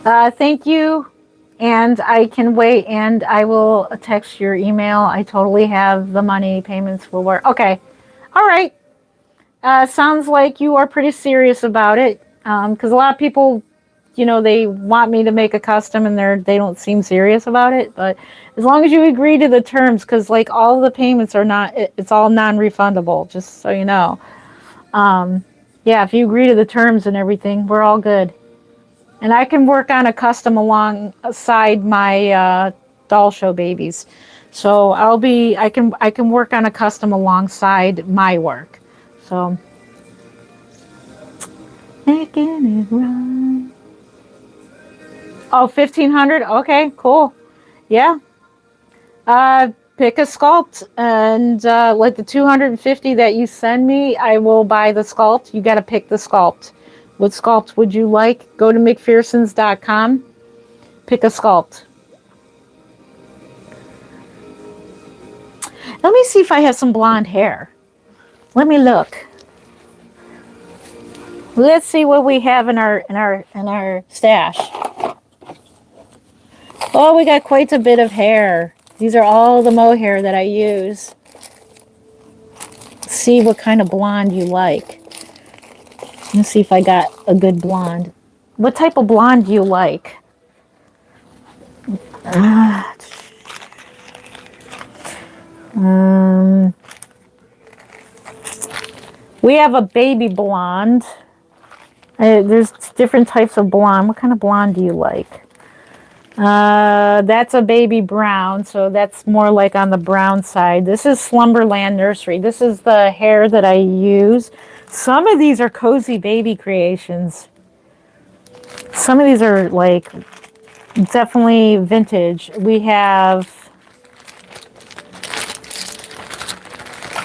Thank you. And I can wait, and I will text your email. I totally have the money. Payments will work. Okay. All right. Sounds like you are pretty serious about it, because a lot of people you know, they want me to make a custom and they don't seem serious about it. But as long as you agree to the terms, because like all the payments are not, it's all non-refundable, just so you know. Yeah, if you agree to the terms and everything, we're all good. And I can work on a custom alongside my doll show babies. So I can work on a custom alongside my work. So making it right. Oh, 1,500. Okay, cool. Yeah. Pick a sculpt, and like the 250 that you send me, I will buy the sculpt. You got to pick the sculpt. What sculpt would you like? Go to McPhersons.com. Pick a sculpt. Let me see if I have some blonde hair. Let me look. Let's see what we have in our stash. Oh, we got quite a bit of hair. These are all the mohair that I use. See what kind of blonde you like. Let's see if I got a good blonde. What type of blonde do you like? We have a baby blonde. There's different types of blonde. What kind of blonde do you like? That's a baby brown, so that's more like on the brown side. This is Slumberland Nursery. This is the hair that I use. Some of these are cozy baby creations. Some of these are like definitely vintage. We have,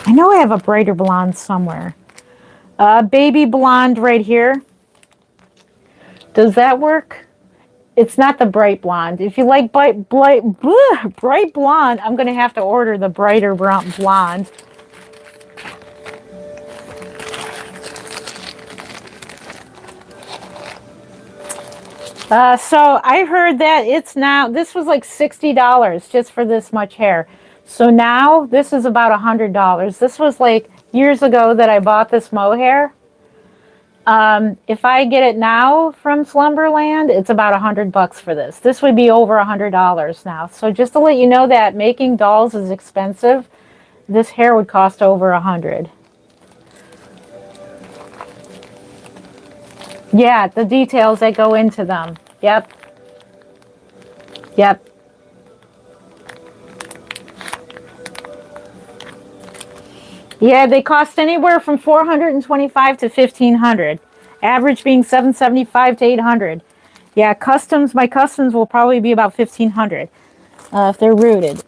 I know I have a brighter blonde somewhere. Baby blonde right here. Does that work? It's not the bright blonde. If you like bright blonde, I'm going to have to order the brighter blonde. So I heard that it's now, this was like $60 just for this much hair. So now this is about $100. This was like years ago that I bought this mohair. If I get it now from Slumberland, it's about $100 for this. This would be over $100 now. So just to let you know that making dolls is expensive, this hair would cost over $100. Yeah, the details that go into them. Yep. Yep. Yeah, they cost anywhere from $425 to $1,500. Average being $775 to $800. Yeah, customs. My customs will probably be about $1,500 if they're rooted.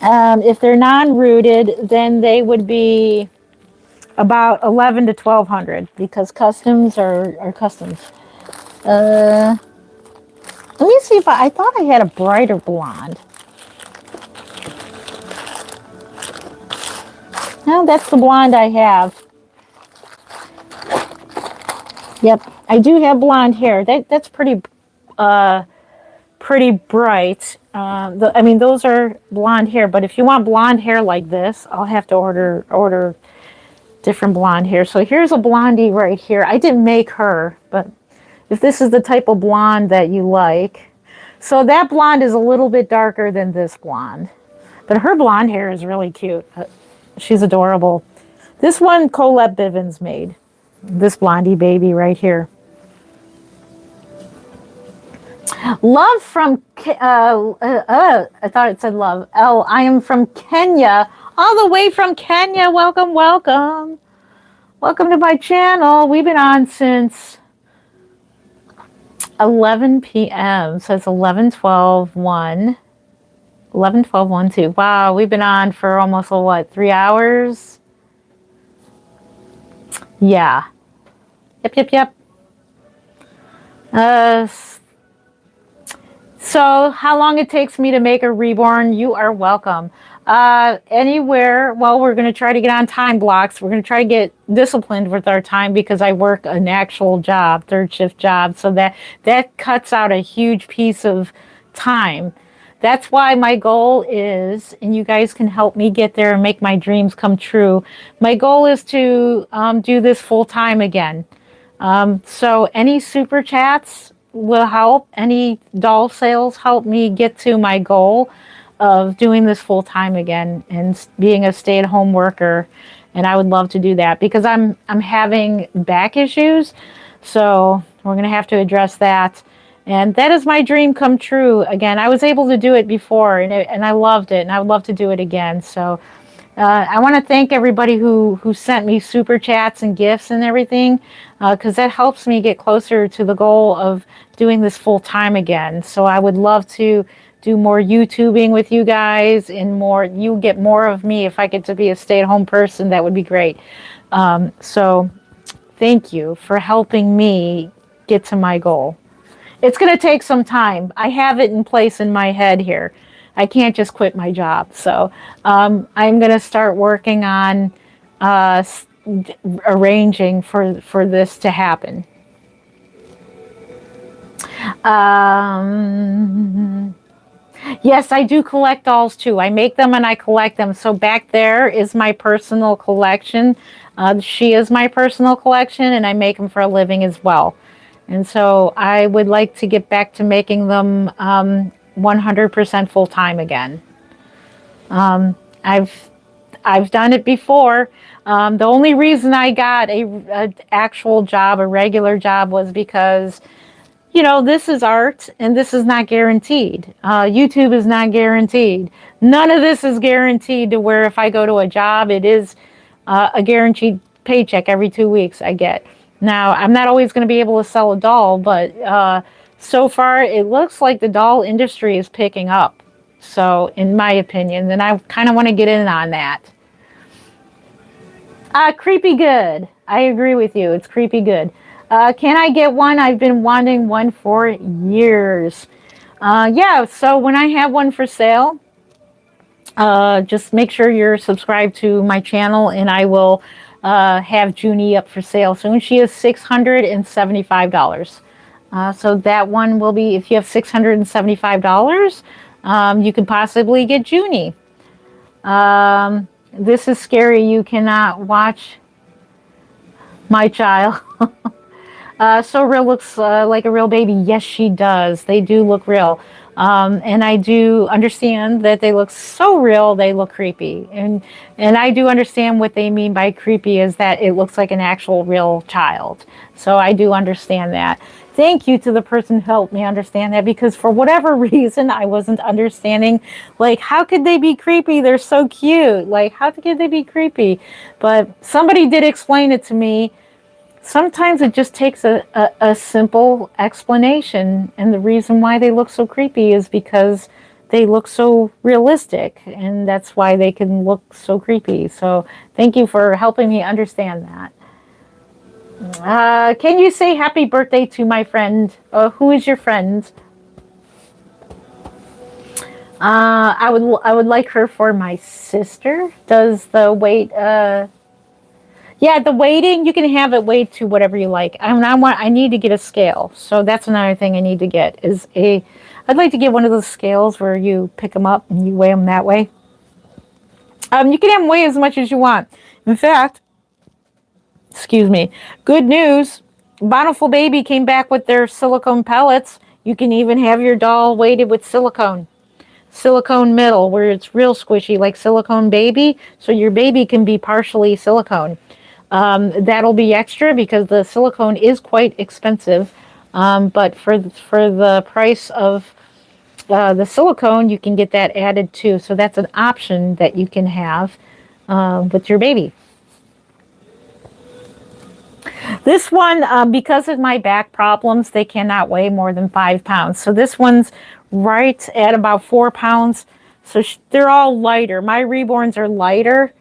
If they're non-rooted, then they would be about $1,100 to $1,200 because customs are customs. Let me see if I thought I had a brighter blonde. No, that's the blonde I have. Yep, I do have blonde hair. That's pretty bright. I mean, those are blonde hair. But if you want blonde hair like this, I'll have to order different blonde hair. So here's a blondie right here. I didn't make her, but if this is the type of blonde that you like. So that blonde is a little bit darker than this blonde. But her blonde hair is really cute. She's adorable. This one Colette Bivens made. This blondie baby right here. Love from, I thought it said love. Oh, I am from Kenya. All the way from Kenya. Welcome, welcome. Welcome to my channel. We've been on since 11 p.m. So it's 11:12:1. 11:12:1 Wow, we've been on for almost, what, 3 hours? Yeah. Yep. So how long it takes me to make a reborn, you are welcome. Anywhere, well, we're going to try to get on time blocks. We're going to try to get disciplined with our time because I work an actual job, third shift job. So that cuts out a huge piece of time. That's why my goal is, and you guys can help me get there and make my dreams come true. My goal is to do this full time again. So any super chats will help. Any doll sales help me get to my goal of doing this full time again and being a stay-at-home worker. And I would love to do that because I'm having back issues. So we're going to have to address that. And that is my dream come true. Again, I was able to do it before and I loved it and I would love to do it again. So I want to thank everybody who sent me super chats and gifts and everything, because that helps me get closer to the goal of doing this full time again. So I would love to do more YouTubing with you guys and more. You get more of me if I get to be a stay-at-home person. That would be great. So thank you for helping me get to my goal. It's going to take some time. I have it in place in my head here. I can't just quit my job. So I'm going to start working on arranging for this to happen. Yes, I do collect dolls too. I make them and I collect them. So back there is my personal collection. She is my personal collection and I make them for a living as well. And so I would like to get back to making them 100% full time again. I've done it before. The only reason I got a actual job, a regular job, was because, you know, this is art and this is not guaranteed. YouTube is not guaranteed. None of this is guaranteed to where if I go to a job, it is a guaranteed paycheck every 2 weeks I get. Now, I'm not always going to be able to sell a doll, but so far it looks like the doll industry is picking up. So, in my opinion, and I kind of want to get in on that. Creepy good. I agree with you. It's creepy good. Can I get one? I've been wanting one for years. Yeah, so when I have one for sale, just make sure you're subscribed to my channel and I will have Junie up for sale soon. She is $675. So that one will be, if you have $675, you could possibly get Junie. This is scary. You cannot watch my child. So real looks like a real baby. Yes, she does. They do look real. And I do understand that they look so real, they look creepy. And I do understand what they mean by creepy is that it looks like an actual real child. So I do understand that. Thank you to the person who helped me understand that, because for whatever reason, I wasn't understanding, like, how could they be creepy? They're so cute. Like, how could they be creepy? But somebody did explain it to me. Sometimes it just takes a simple explanation, and the reason why they look so creepy is because they look so realistic, and that's why they can look so creepy. So thank you for helping me understand that. Can you say happy birthday to my friend? Who is your friend? I would like her for my sister. Does the weight yeah, the weighting, you can have it weighed to whatever you like. I need to get a scale. So that's another thing I need to get I'd like to get one of those scales where you pick them up and you weigh them that way. You can have them weigh as much as you want. In fact, excuse me, good news, Bountiful Baby came back with their silicone pellets. You can even have your doll weighted with silicone middle, where it's real squishy like Silicone Baby. So your baby can be partially silicone. That'll be extra because the silicone is quite expensive. But for the price of the silicone, you can get that added too. So that's an option that you can have with your baby. This one, because of my back problems, they cannot weigh more than 5 pounds. So this one's right at about 4 pounds. So they're all lighter. My Reborns are lighter.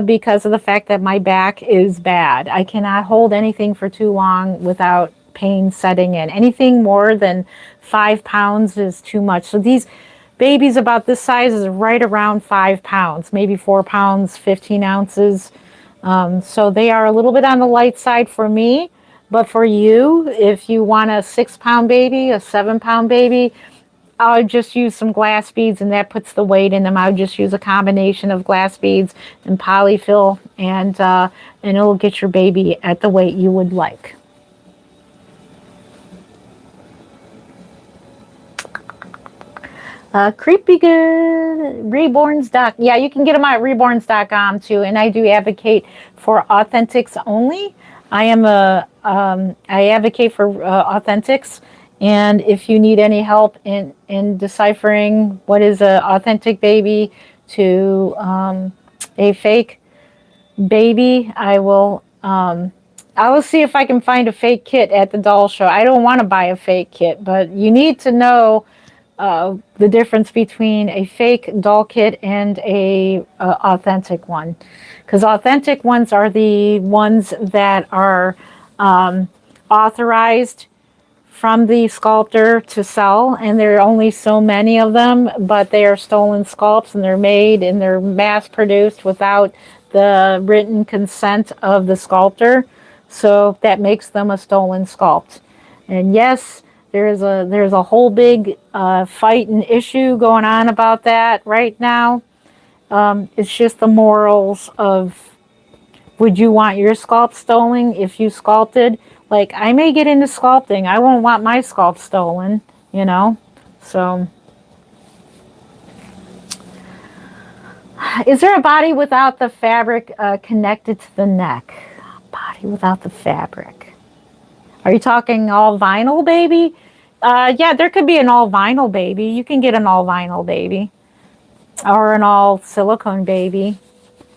Because of the fact that my back is bad. I cannot hold anything for too long without pain setting in. Anything more than 5 pounds is too much. So these babies about this size is right around 5 pounds, maybe 4 pounds, 15 ounces. So they are a little bit on the light side for me. But for you, if you want a 6-pound baby, a 7-pound baby, I'll just use some glass beads and that puts the weight in them. I would just use a combination of glass beads and polyfill and it'll get your baby at the weight you would like. Creepy good. Reborns. Yeah, you can get them at reborns.com too. And I do advocate for authentics only. I advocate for authentics. And if you need any help in deciphering what is an authentic baby to a fake baby, I will see if I can find a fake kit at the doll show. I don't want to buy a fake kit, but you need to know the difference between a fake doll kit and a authentic one, because authentic ones are the ones that are authorized from the sculptor to sell, and there are only so many of them, but they are stolen sculpts, and they're made and they're mass produced without the written consent of the sculptor, so that makes them a stolen sculpt. And yes, there's a whole big fight and issue going on about that right now. It's just the morals of, would you want your sculpt stolen if you sculpted? Like, I may get into sculpting. I won't want my sculpt stolen, you know? So, is there a body without the fabric connected to the neck? Body without the fabric. Are you talking all vinyl baby? Yeah, there could be an all vinyl baby. You can get an all vinyl baby or an all silicone baby.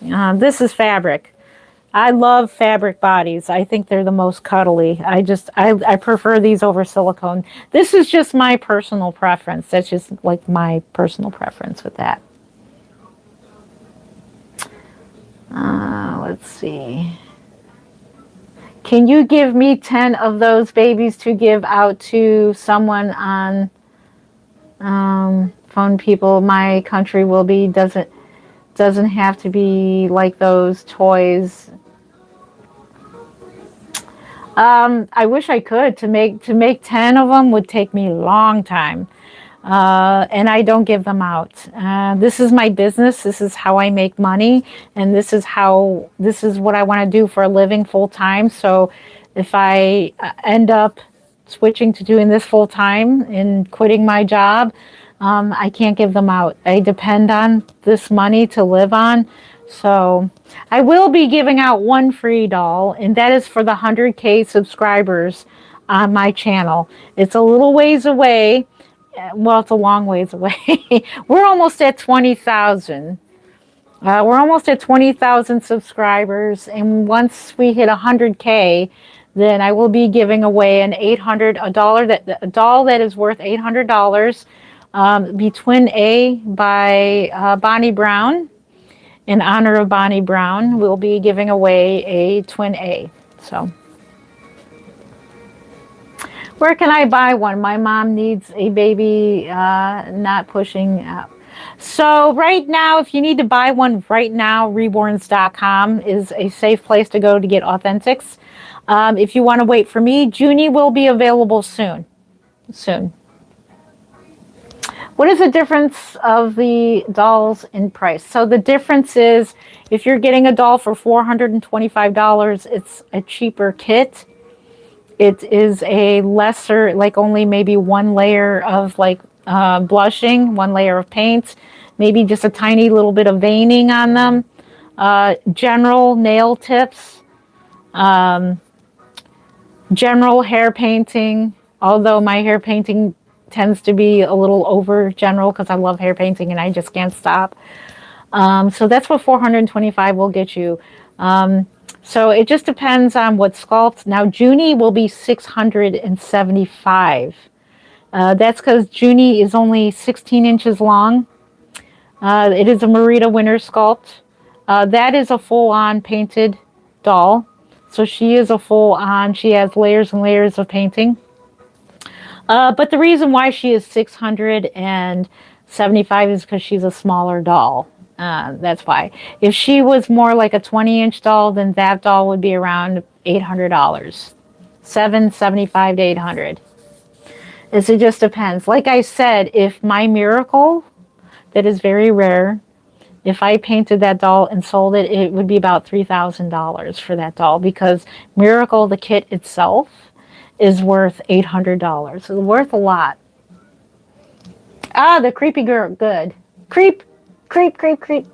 This is fabric. I love fabric bodies. I think they're the most cuddly. I prefer these over silicone. This is just my personal preference. That's just like my personal preference with that. Let's see. Can you give me 10 of those babies to give out to someone on phone people? My country will be doesn't have to be like those toys. I wish I could. To make 10 of them would take me a long time. And I don't give them out. This is my business. This is how I make money, and this is what I want to do for a living full time. So if I end up switching to doing this full time and quitting my job, I can't give them out. I depend on this money to live on. So I will be giving out one free doll, and that is for the 100K subscribers on my channel. It's a little ways away. Well, it's a long ways away. We're almost at 20,000. We're almost at 20,000 subscribers, and once we hit 100K, then I will be giving away a doll that is worth $800. Be Twin A by Bonnie Brown. In honor of Bonnie Brown, we'll be giving away a Twin A. So, where can I buy one? My mom needs a baby not pushing out. So right now, if you need to buy one right now, reborns.com is a safe place to go to get authentics. If you want to wait for me, Junie will be available soon. What is the difference of the dolls in price? So the difference is, if you're getting a doll for $425, it's a cheaper kit. It is a lesser, like only maybe one layer of blushing, one layer of paint, maybe just a tiny little bit of veining on them, general nail tips, general hair painting, although my hair painting tends to be a little over general because I love hair painting and I just can't stop. So that's what $425 will get you. So it just depends on what sculpt. Now Junie will be $675. That's because Junie is only 16 inches long. It is a Merida winter sculpt. That is a full-on painted doll. So she is a full-on, she has layers and layers of painting. But the reason why she is $675 is because she's a smaller doll. That's why. If she was more like a 20-inch doll, then that doll would be around $800. $775 to $800. It just depends. Like I said, if my miracle, that is very rare, if I painted that doll and sold it, it would be about $3,000 for that doll, because Miracle, the kit itself, is worth $800. It's worth a lot. Ah, the creepy girl. Good. Creep, creep, creep, creep.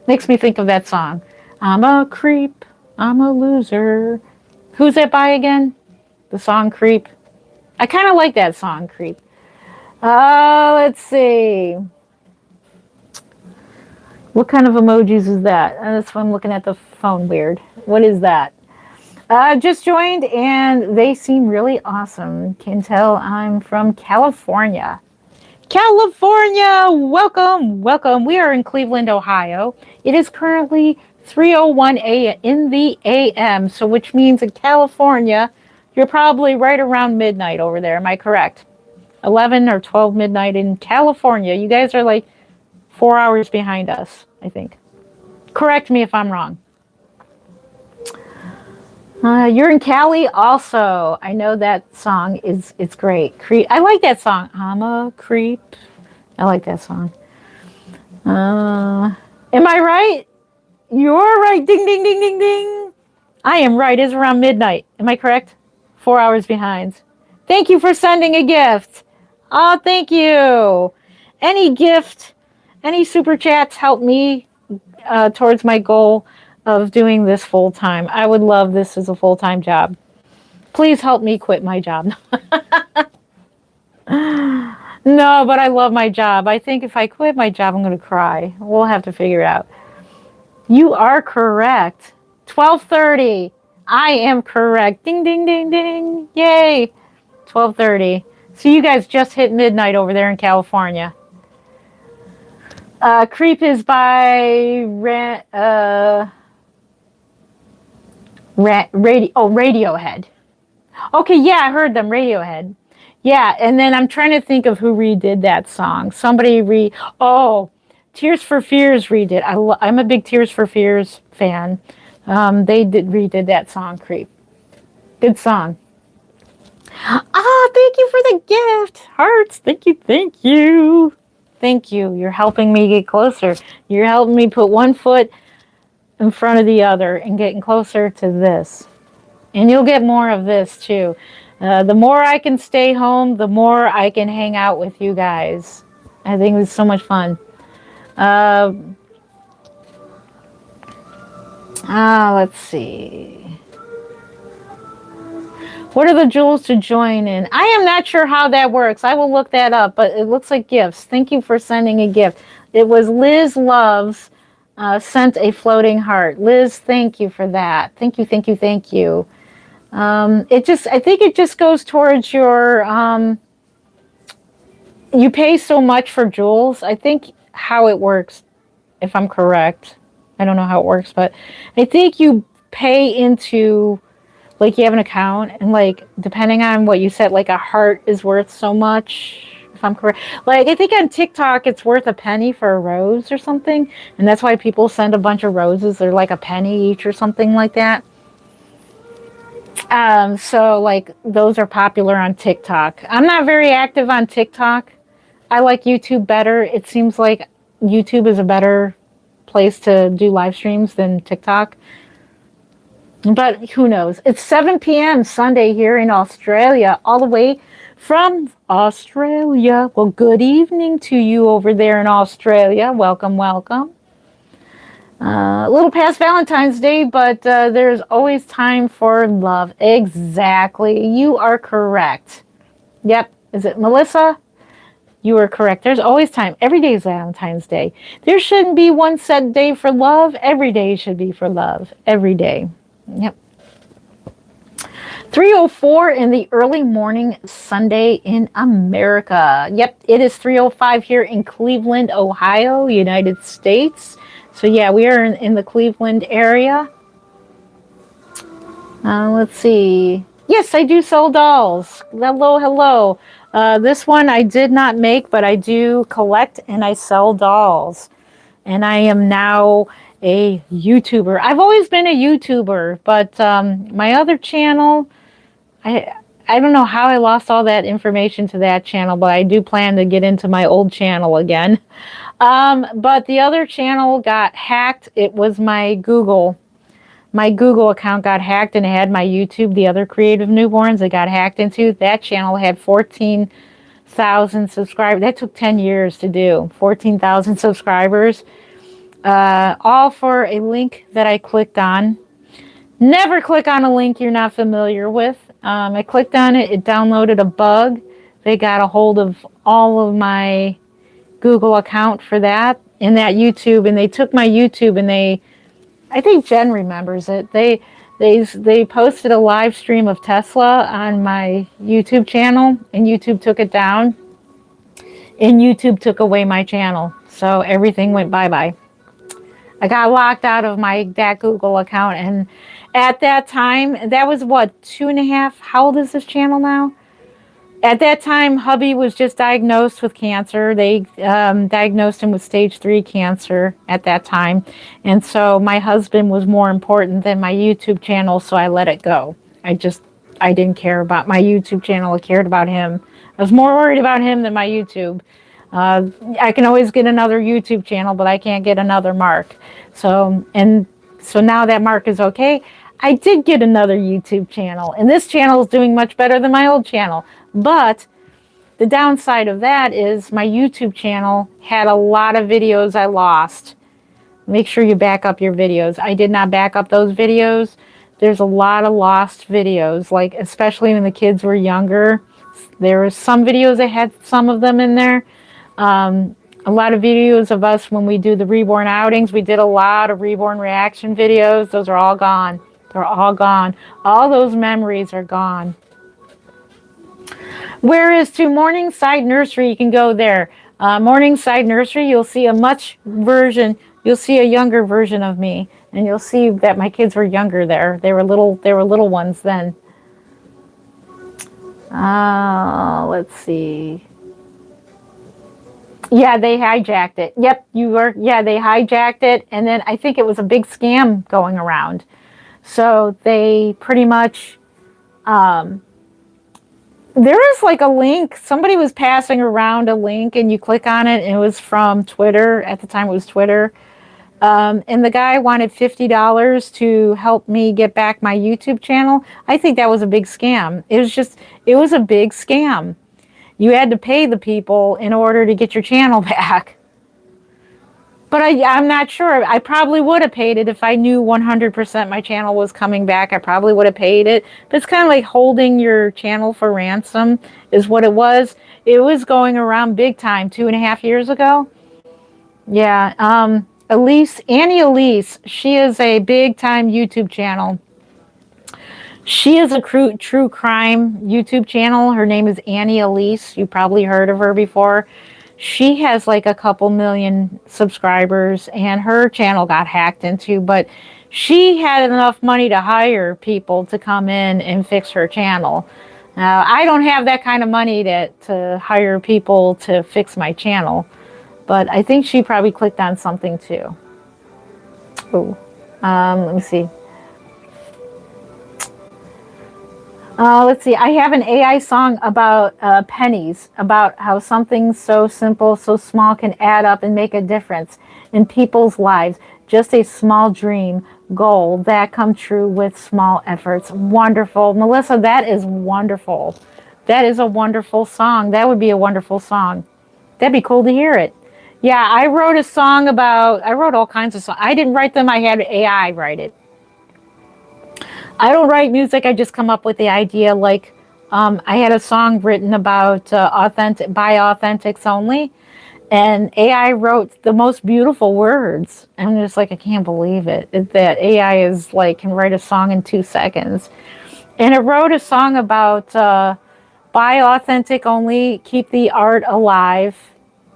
Makes me think of that song. I'm a creep. I'm a loser. Who's that by again? The song Creep. I kind of like that song, Creep. Let's see. What kind of emojis is that? That's why I'm looking at the phone weird. What is that? Just joined and they seem really awesome. Can tell I'm from California. California, welcome, welcome. We are in Cleveland, Ohio. It is currently 3:01 in the AM, so which means in California, you're probably right around midnight over there. Am I correct? 11 or 12 midnight in California. You guys are like 4 hours behind us, I think. Correct me if I'm wrong. You're in Cali also. I know that song it's great. I like that song. I'm a creep. I like that song. Am I right? You're right. Ding, ding, ding, ding, ding. I am right. It's around midnight. Am I correct? 4 hours behind. Thank you for sending a gift. Oh, thank you. Any gift, any super chats help me towards my goal of doing this full time. I would love this as a full time job. Please help me quit my job. No, but I love my job. I think if I quit my job, I'm going to cry. We'll have to figure it out. You are correct. 12:30. I am correct. Ding, ding, ding, ding. Yay. 12:30. So you guys just hit midnight over there in California. Creep is by Radiohead. Okay, yeah, I heard them, Radiohead. Yeah, and then I'm trying to think of who redid that song. Tears for Fears redid. I'm a big Tears for Fears fan. They redid that song, Creep. Good song. Thank you for the gift. Hearts, thank you, thank you. Thank you. You're helping me get closer. You're helping me put one foot in front of the other and getting closer to this. And you'll get more of this too. The more I can stay home, the more I can hang out with you guys. I think it's so much fun. Let's see. What are the jewels to join in? I am not sure how that works. I will look that up, but it looks like gifts. Thank you for sending a gift. It was Liz Loves sent a floating heart. Liz, thank you for that. Thank you, thank you, thank you. I think it just goes towards your, you pay so much for jewels. I think how it works, if I'm correct. I don't know how it works, but I think you pay into, like, you have an account, and like depending on what you set, like a heart is worth so much, if I'm correct. Like I think on TikTok it's worth a penny for a rose or something, and that's why people send a bunch of roses. They're like a penny each or something like that. So like those are popular on TikTok. I'm not very active on TikTok. I like YouTube better. It seems like YouTube is a better place to do live streams than TikTok. But who knows? It's 7 p.m. Sunday here in Australia, all the way from Australia. Well, good evening to you over there in Australia. Welcome, welcome. A little past Valentine's Day, but there's always time for love. Exactly. You are correct. Yep. Is it Melissa? You are correct. There's always time. Every day is Valentine's Day. There shouldn't be one set day for love. Every day should be for love. Every day. Yep. 3:04 in the early morning Sunday in America. Yep, it is 3:05 here in Cleveland, Ohio, United States. So yeah, we are in the Cleveland area. Let's see. Yes, I do sell dolls. Hello, hello. This one I did not make, but I do collect and I sell dolls. And I am now a YouTuber. I've always been a YouTuber, but my other channel, I don't know how I lost all that information to that channel, but I do plan to get into my old channel again. But the other channel got hacked. It was my Google account got hacked, and it had my YouTube, the other creative newborns, it got hacked into. That channel had 14 14,000 subscribers. That took 10 years to do. 14,000 subscribers. All for a link that I clicked on. Never click on a link you're not familiar with. I clicked on it. It downloaded a bug. They got a hold of all of my Google account for that and that YouTube, and they took my YouTube and I think Jen remembers it. They posted a live stream of Tesla on my YouTube channel, and YouTube took it down, and YouTube took away my channel. So everything went bye-bye. I got locked out of that Google account, and at that time, that was what, 2.5? How old is this channel now? At that time, hubby was just diagnosed with cancer. They diagnosed him with stage 3 cancer at that time. And so my husband was more important than my YouTube channel, so I let it go. I didn't care about my YouTube channel. I cared about him. I was more worried about him than my YouTube. I can always get another YouTube channel, but I can't get another Mark. So now that Mark is okay, I did get another YouTube channel. And this channel is doing much better than my old channel. But the downside of that is my YouTube channel had a lot of videos I lost. Make sure you back up your videos. I did not back up those videos. There's a lot of lost videos, like especially when the kids were younger. There were some videos that had some of them in there. A lot of videos of us when we do the Reborn outings. We did a lot of Reborn reaction videos. Those are all gone. They're all gone. All those memories are gone. Whereas to Morningside Nursery, you can go there. Morningside Nursery, you'll see you'll see a younger version of me, and you'll see that my kids were younger there. They were little ones then. Let's see. Yeah, they hijacked it. Yep, they hijacked it, and then I think it was a big scam going around. So they pretty much, there is like a link. Somebody was passing around a link, and you click on it, and it was from Twitter. At the time, it was Twitter. And the guy wanted $50 to help me get back my YouTube channel. I think that was a big scam. It was a big scam. You had to pay the people in order to get your channel back. But I'm not sure. I probably would have paid it if I knew 100% my channel was coming back. I probably would have paid it. But it's kind of like holding your channel for ransom is what it was. It was going around big time 2.5 years ago. Yeah. Annie Elise, she is a big time YouTube channel. She is a true crime YouTube channel. Her name is Annie Elise. You probably heard of her before. She has like a couple million subscribers, and her channel got hacked into, but she had enough money to hire people to come in and fix her channel. Now, I don't have that kind of money to hire people to fix my channel, but I think she probably clicked on something too. Oh, let me see. Let's see. I have an AI song about pennies, about how something so simple, so small can add up and make a difference in people's lives. Just a small dream, goal that come true with small efforts. Wonderful. Melissa, that is wonderful. That is a wonderful song. That would be a wonderful song. That'd be cool to hear it. Yeah, I wrote all kinds of songs. I didn't write them. I had AI write it. I don't write music. I just come up with the idea. Like, I had a song written about authentics only, and AI wrote the most beautiful words. I'm just like, I can't believe it. That AI is like can write a song in 2 seconds, and it wrote a song about buy authentic only, keep the art alive.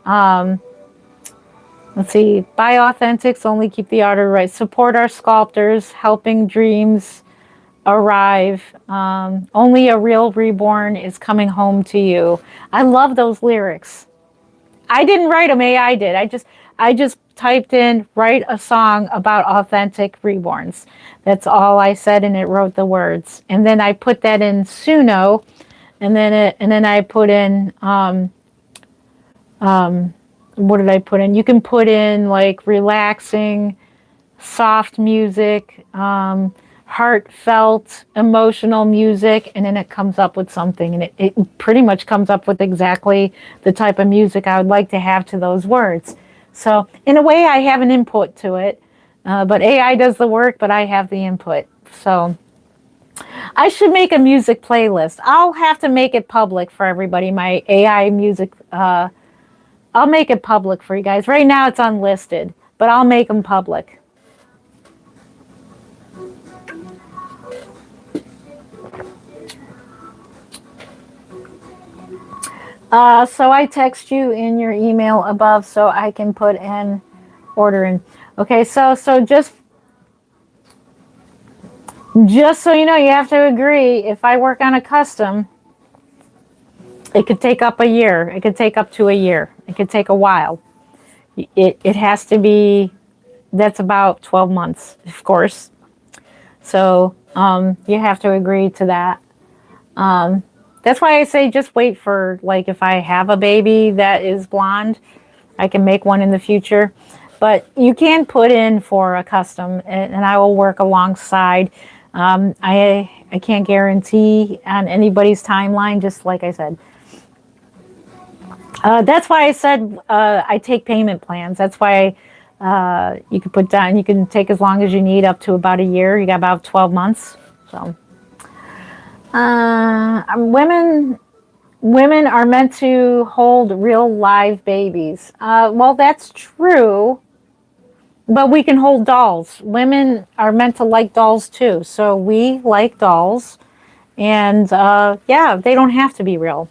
Let's see, buy authentics only, keep the art alive. Support our sculptors, helping dreams arrive. Only a real reborn is coming home to you. I love those lyrics. I didn't write them, AI did. I just typed in write a song about authentic reborns. That's all I said, and it wrote the words. And then I put that in Suno, and then I put in what did I put in? You can put in like relaxing, soft music, heartfelt, emotional music, and then it comes up with something, and it pretty much comes up with exactly the type of music I would like to have to those words. So in a way, I have an input to it, but AI does the work, but I have the input. So I should make a music playlist. I'll have to make it public for everybody. My AI music, I'll make it public for you guys. Right now it's unlisted, but I'll make them public. So I text you in your email above so I can put an order in. Okay, so just so you know, you have to agree. If I work on a custom, it could take up a year. It could take up to a year. It could take a while. It has to be, that's about 12 months, of course. So you have to agree to that. That's why I say just wait for, like, if I have a baby that is blonde, I can make one in the future. But you can put in for a custom, and I will work alongside. I can't guarantee on anybody's timeline, just like I said. That's why I said I take payment plans. That's why you can put down, you can take as long as you need, up to about a year. You got about 12 months. So women are meant to hold real live babies. Well, that's true, but we can hold dolls. Women are meant to like dolls too. So we like dolls, and yeah, they don't have to be real.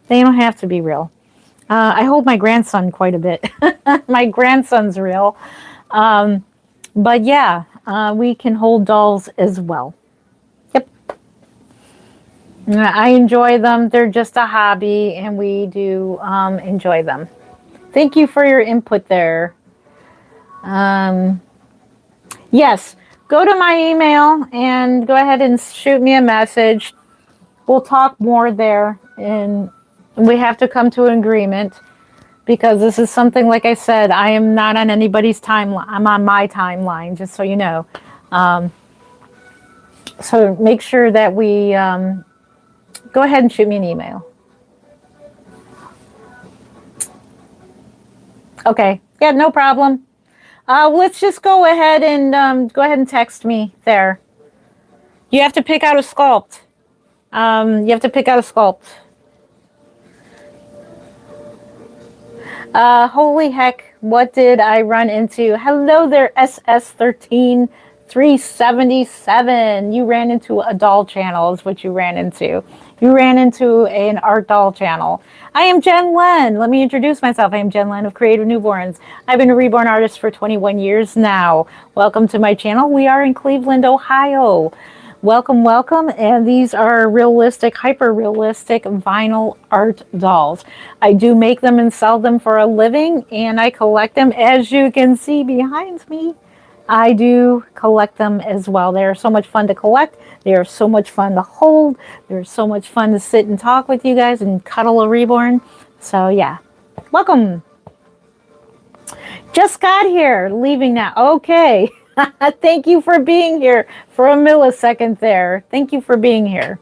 They don't have to be real. I hold my grandson quite a bit. My grandson's real. But yeah, we can hold dolls as well. Yep. I enjoy them. They're just a hobby, and we do enjoy them. Thank you for your input there. Yes, go to my email and go ahead and shoot me a message. We'll talk more there, and we have to come to an agreement, because this is something, like I said, I am not on anybody's timeline. I'm on my timeline, just so you know. So make sure that we go ahead and shoot me an email. Okay, yeah, no problem. Let's just go ahead and text me there. You have to pick out a sculpt. You have to pick out a sculpt. Holy heck, what did I run into? Hello there, SS13377. You ran into a doll channel is what you ran into. You ran into an art doll channel. I am Jen Len. Let me introduce myself. I am Jen Len of Creative Newborns. I've been a reborn artist for 21 years now. Welcome to my channel. We are in Cleveland, Ohio. Welcome, welcome. And these are realistic, hyper-realistic vinyl art dolls. I do make them and sell them for a living, and I collect them, as you can see behind me. I do collect them as well. They are so much fun to collect. They are so much fun to hold. They're so much fun to sit and talk with you guys and cuddle a reborn. So yeah, welcome. Just got here, leaving now. Okay. Thank you for being here for a millisecond there. Thank you for being here.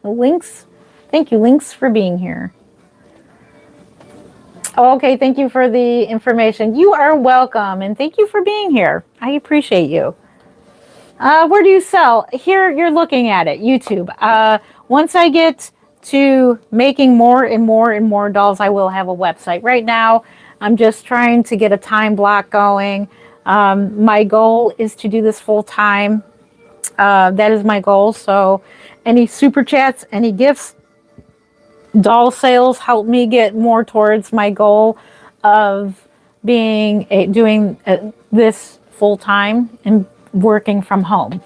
Links. Thank you, Links, for being here. Okay, thank you for the information. You are welcome, and thank you for being here. I appreciate you. Where do you sell? Here, you're looking at it, YouTube. Once I get to making more and more and more dolls, I will have a website. Right now, I'm just trying to get a time block going. My goal is to do this full time. That is my goal. So any super chats, any gifts, doll sales help me get more towards my goal of doing this full time and working from home.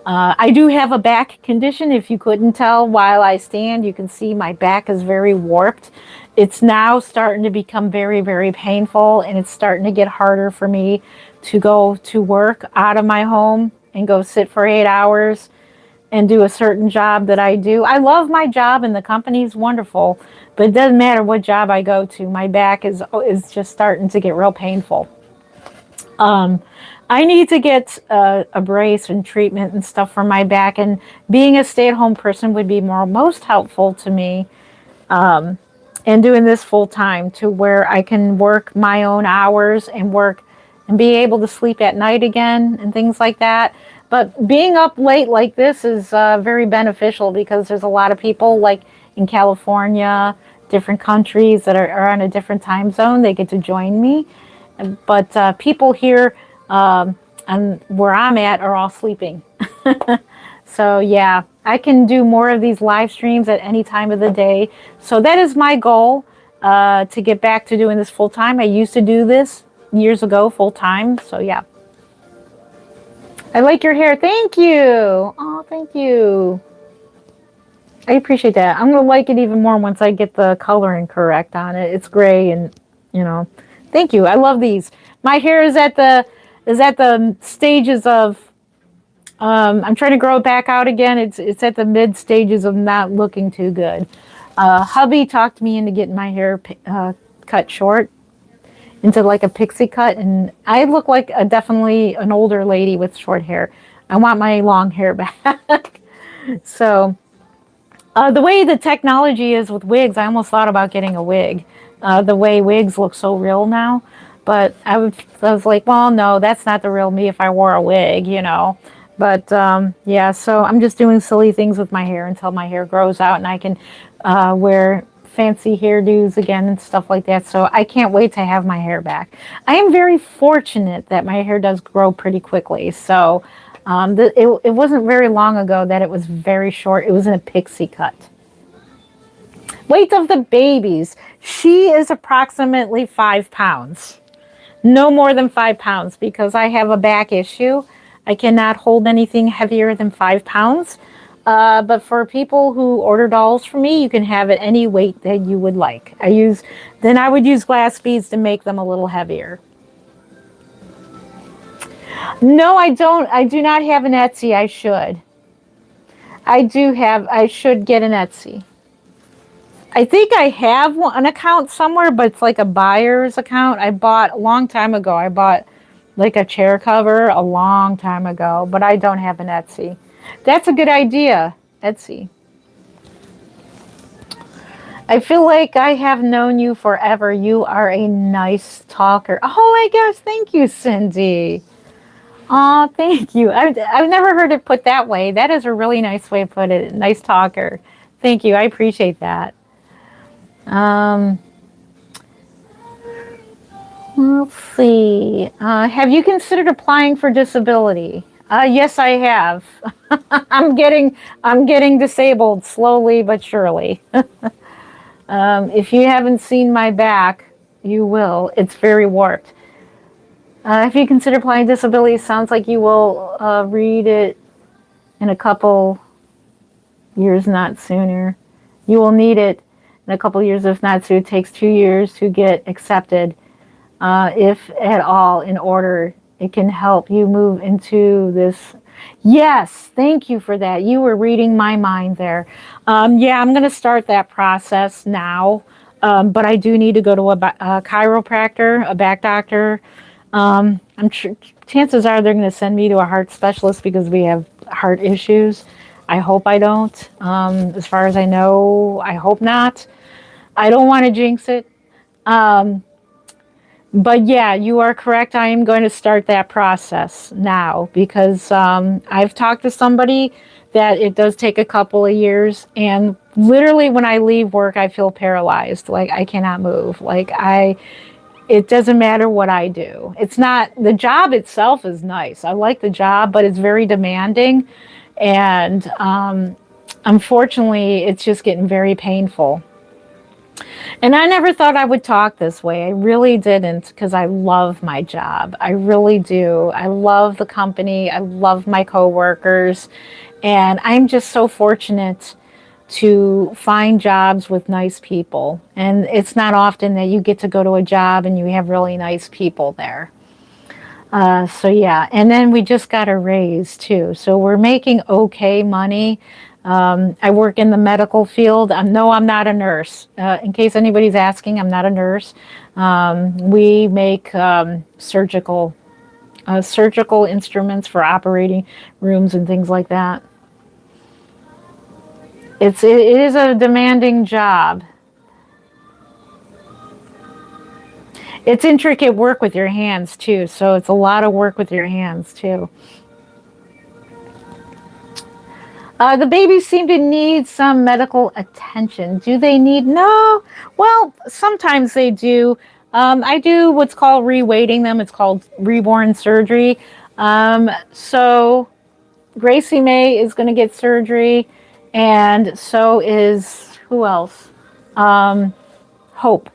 I do have a back condition. If you couldn't tell while I stand, you can see my back is very warped. It's now starting to become very, very painful, and it's starting to get harder for me to go to work out of my home and go sit for 8 hours and do a certain job that I do. I love my job, and the company's wonderful, but it doesn't matter what job I go to. My back is just starting to get real painful. I need to get a brace and treatment and stuff for my back, and being a stay-at-home person would be most helpful to me, and doing this full time to where I can work my own hours and work and be able to sleep at night again and things like that. But being up late like this is very beneficial because there's a lot of people like in California, different countries that are on a different time zone. They get to join me. But people here and where I'm at are all sleeping. So yeah, I can do more of these live streams at any time of the day. So that is my goal, to get back to doing this full time. I used to do this years ago full time. So yeah. I like your hair. Thank you. Oh, thank you. I appreciate that. I'm going to like it even more once I get the coloring correct on it. It's gray and, you know, thank you. I love these. My hair is at the stages of, I'm trying to grow it back out again. It's at the mid stages of not looking too good. Hubby talked me into getting my hair cut short into like a pixie cut, and I look like definitely an older lady with short hair. I want my long hair back. So the way the technology is with wigs, I almost thought about getting a wig. The way wigs look so real now. But I was like, well, no, that's not the real me if I wore a wig, you know. But yeah, so I'm just doing silly things with my hair until my hair grows out and I can wear fancy hairdos again and stuff like that. So I can't wait to have my hair back. I am very fortunate that my hair does grow pretty quickly. So it wasn't very long ago that it was very short. It was in a pixie cut. Weight of the babies. She is approximately 5 pounds. No more than 5 pounds because I have a back issue. I cannot hold anything heavier than 5 pounds. But for people who order dolls from me, you can have it any weight that you would like. I would use glass beads to make them a little heavier. No, I don't. I do not have an Etsy. I should. I should get an Etsy. I think I have an account somewhere, but it's like a buyer's account. I bought a long time ago. I bought like a chair cover a long time ago, but I don't have an Etsy. That's a good idea, Etsy. I feel like I have known you forever. You are a nice talker. Oh my gosh, thank you, Cindy. Oh, thank you. I've never heard it put that way. That is a really nice way to put it. Nice talker. Thank you. I appreciate that. Let's see. Have you considered applying for disability? Yes, I have. I'm getting disabled slowly but surely. If you haven't seen my back, you will. It's very warped. If you consider applying disability, sounds like you will read it in a couple years, not sooner. You will need it in a couple years, if not sooner. It takes 2 years to get accepted, if at all, in order. It can help you move into this. Yes, thank you for that. You were reading my mind there. Yeah, I'm going to start that process now, but I do need to go to a chiropractor, a back doctor. I'm sure chances are they're going to send me to a heart specialist because we have heart issues. I hope I don't. As far as I know, I hope not. I don't want to jinx it. But yeah, you are correct. I am going to start that process now because I've talked to somebody that it does take a couple of years. And literally when I leave work, I feel paralyzed. Like I cannot move. It doesn't matter what I do. It's not, the job itself is nice. I like the job, but it's very demanding. And unfortunately, it's just getting very painful. And I never thought I would talk this way. I really didn't, because I love my job. I really do. I love the company. I love my coworkers. And I'm just so fortunate to find jobs with nice people. And it's not often that you get to go to a job and you have really nice people there. So yeah, and then we just got a raise too. So we're making okay money. I work in the medical field. No, I'm not a nurse. In case anybody's asking, I'm not a nurse. We make surgical surgical instruments for operating rooms and things like that. It is a demanding job. It's intricate work with your hands too, so it's a lot of work with your hands too. The babies seem to need some medical attention. Do they need? No. Well, sometimes they do. I do what's called reweighting them. It's called reborn surgery. So Gracie May is going to get surgery, and so is who else? Hope.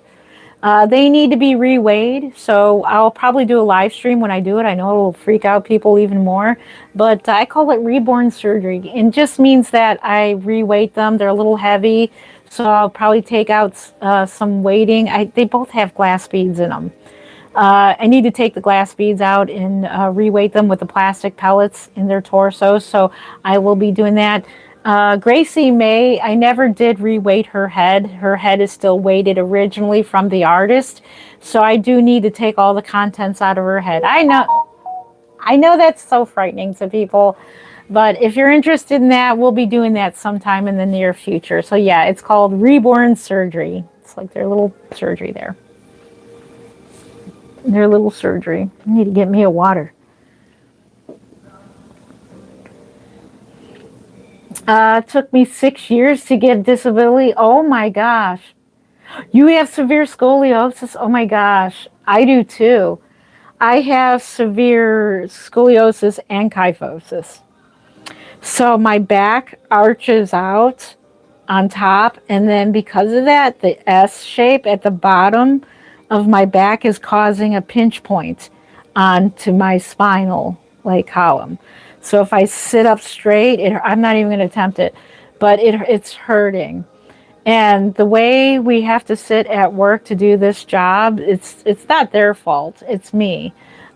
They need to be reweighed, so I'll probably do a live stream when I do it. I know it will freak out people even more, but I call it reborn surgery. It just means that I reweight them. They're a little heavy, so I'll probably take out some weighting. They both have glass beads in them. I need to take the glass beads out and reweight them with the plastic pellets in their torso, so I will be doing that. Gracie May, I never did reweight her head. Her head is still weighted originally from the artist. So I do need to take all the contents out of her head. I know that's so frightening to people, but if you're interested in that, we'll be doing that sometime in the near future. So yeah, it's called reborn surgery. It's like their little surgery there. Their little surgery. I need to get me a water. It took me 6 years to get disability. Oh my gosh. You have severe scoliosis? Oh my gosh. I do too. I have severe scoliosis and kyphosis. So my back arches out on top, and then because of that, the S shape at the bottom of my back is causing a pinch point onto my spinal column. So if I sit up straight, I'm not even going to attempt it, but it's hurting. And the way we have to sit at work to do this job, it's not their fault. It's me.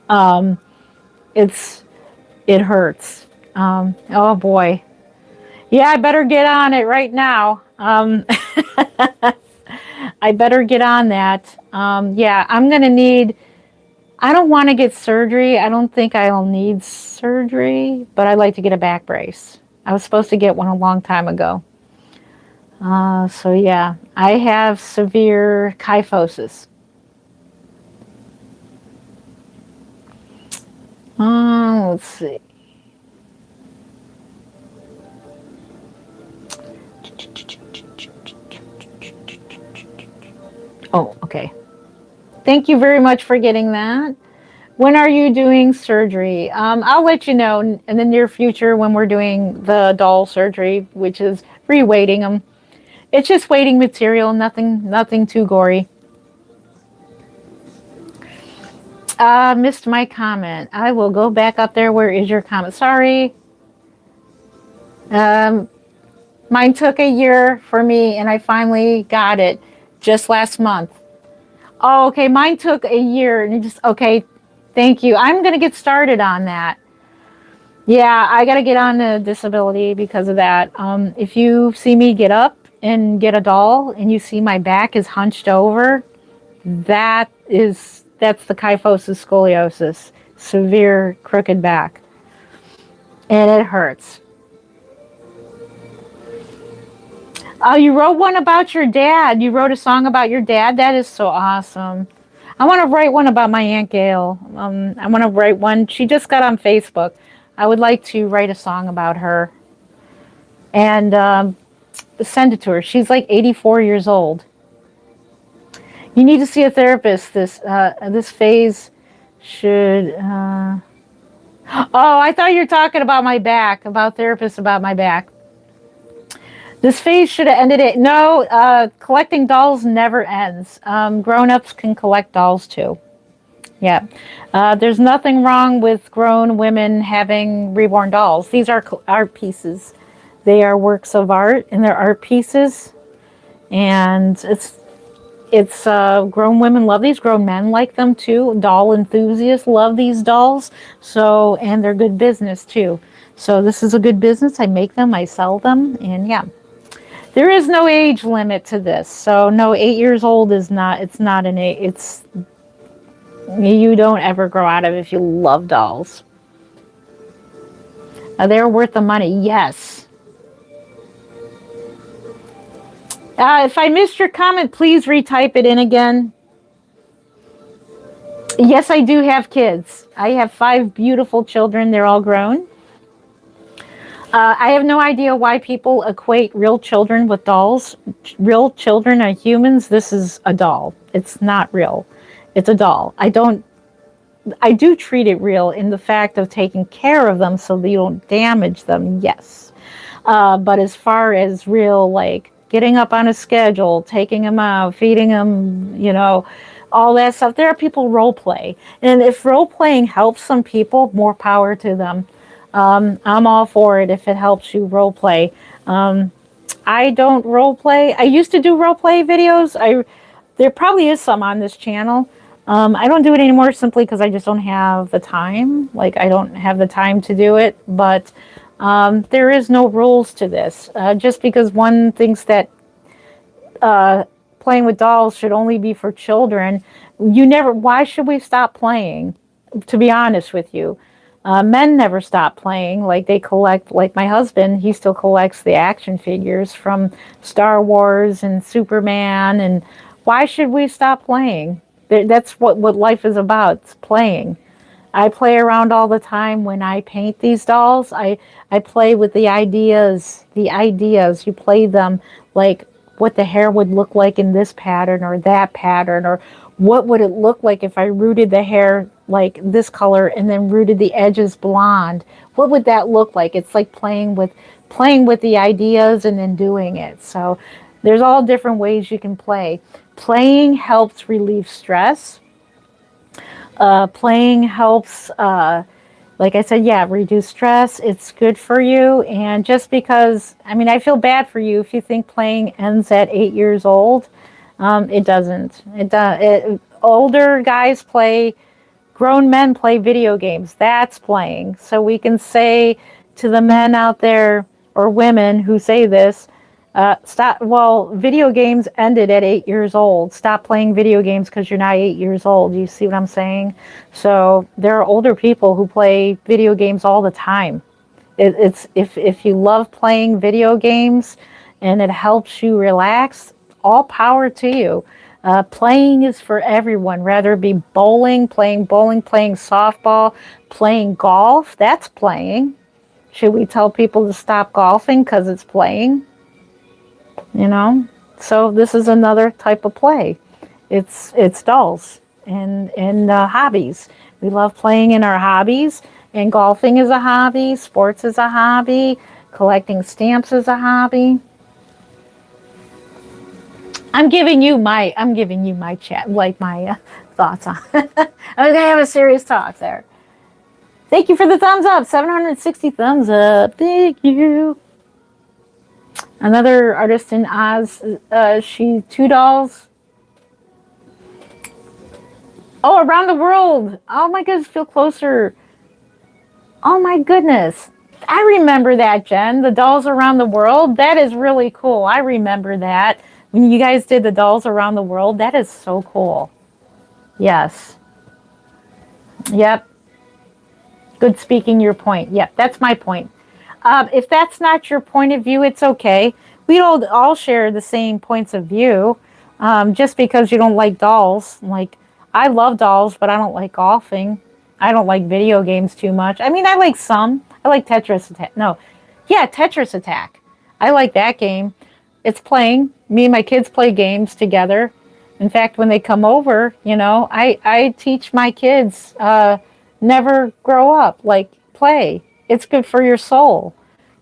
It hurts. Oh boy. Yeah, I better get on it right now. I better get on that. Yeah, I'm going to need... I don't want to get surgery. I don't think I'll need surgery, but I'd like to get a back brace. I was supposed to get one a long time ago. So yeah, I have severe kyphosis. Let's see. Oh, okay. Thank you very much for getting that. When are you doing surgery? I'll let you know in the near future when we're doing the doll surgery, which is reweighting them. It's just weighting material, nothing too gory. Missed my comment. I will go back up there. Where is your comment? Sorry. Mine took a year for me, and I finally got it just last month. Oh, okay. Mine took a year, and okay. Thank you. I'm going to get started on that. Yeah, I got to get on the disability because of that. If you see me get up and get a doll, and you see my back is hunched over, that's the kyphosis scoliosis, severe crooked back, and it hurts. Oh, you wrote one about your dad. You wrote a song about your dad. That is so awesome. I want to write one about my Aunt Gail. I want to write one. She just got on Facebook. I would like to write a song about her and send it to her. She's like 84 years old. You need to see a therapist. This phase should... Oh, I thought you were talking about my back, about therapists about my back. This phase should have ended it. No, collecting dolls never ends. Grown-ups can collect dolls too. Yeah. There's nothing wrong with grown women having reborn dolls. These are art pieces. They are works of art, and they're art pieces. And it's grown women love these. Grown men like them too. Doll enthusiasts love these dolls. So, and they're good business too. So this is a good business. I make them, I sell them, and yeah. There is no age limit to this. So no, 8 years old is not, it's not an age, You don't ever grow out of it if you love dolls. They're worth the money, yes. If I missed your comment, please retype it in again. Yes, I do have kids. I have 5 beautiful children. They're all grown. I have no idea why people equate real children with dolls. Real children are humans. This is a doll. It's not real. It's a doll. I do treat it real in the fact of taking care of them so that you don't damage them, yes. But as far as real, like getting up on a schedule, taking them out, feeding them, all that stuff, there are people role play. And if role playing helps some people, more power to them. I'm all for it if it helps you role play. I don't role play. I used to do role play videos. There probably is some on this channel. I don't do it anymore simply because I just don't have the time. Like, I don't have the time to do it. But there is no rules to this. Just because one thinks that playing with dolls should only be for children, why should we stop playing? To be honest with you. Men never stop playing. Like, they collect, like my husband, he still collects the action figures from Star Wars and Superman. And why should we stop playing? That's what life is about. It's playing. I play around all the time when I paint these dolls. I play with the ideas. You play them, like what the hair would look like in this pattern or that pattern, or what would it look like if I rooted the hair like this color and then rooted the edges blonde. What would that look like? It's like playing with the ideas and then doing it. So there's all different ways you can play. Playing helps relieve stress. Playing helps, like I said, reduce stress. It's good for you. And just because, I feel bad for you if you think playing ends at 8 years old. It doesn't. Older guys play, grown men play video games. That's playing. So we can say to the men out there, or women who say this, stop. Well, video games ended at 8 years old. Stop playing video games because you're not 8 years old. You see what I'm saying? So there are older people who play video games all the time. It's if you love playing video games and it helps you relax, all power to you. Playing is for everyone, whether it be playing softball, playing golf. That's playing. Should we tell people to stop golfing because it's playing? So this is another type of play. It's dolls and hobbies. We love playing in our hobbies, and golfing is a hobby, sports is a hobby, collecting stamps is a hobby. I'm giving you my chat, like my thoughts on it. I'm gonna have a serious talk there. Thank you for the thumbs up. 760 thumbs up. Thank you. Another artist in Oz. She 2 dolls. Oh, around the world. Oh my goodness, feel closer. Oh my goodness. I remember that, Jen. The dolls around the world. That is really cool. I remember that. When you guys did the dolls around the world, that is so cool. Yes. Yep. Good speaking your point. Yep, that's my point. If that's not your point of view, it's okay. We don't all share the same points of view. Just because you don't like dolls. Like, I love dolls, but I don't like golfing. I don't like video games too much. I like some. I like Tetris Attack. Tetris Attack. I like that game. It's playing. Me and my kids play games together. In fact, when they come over, I teach my kids, never grow up, like play. It's good for your soul.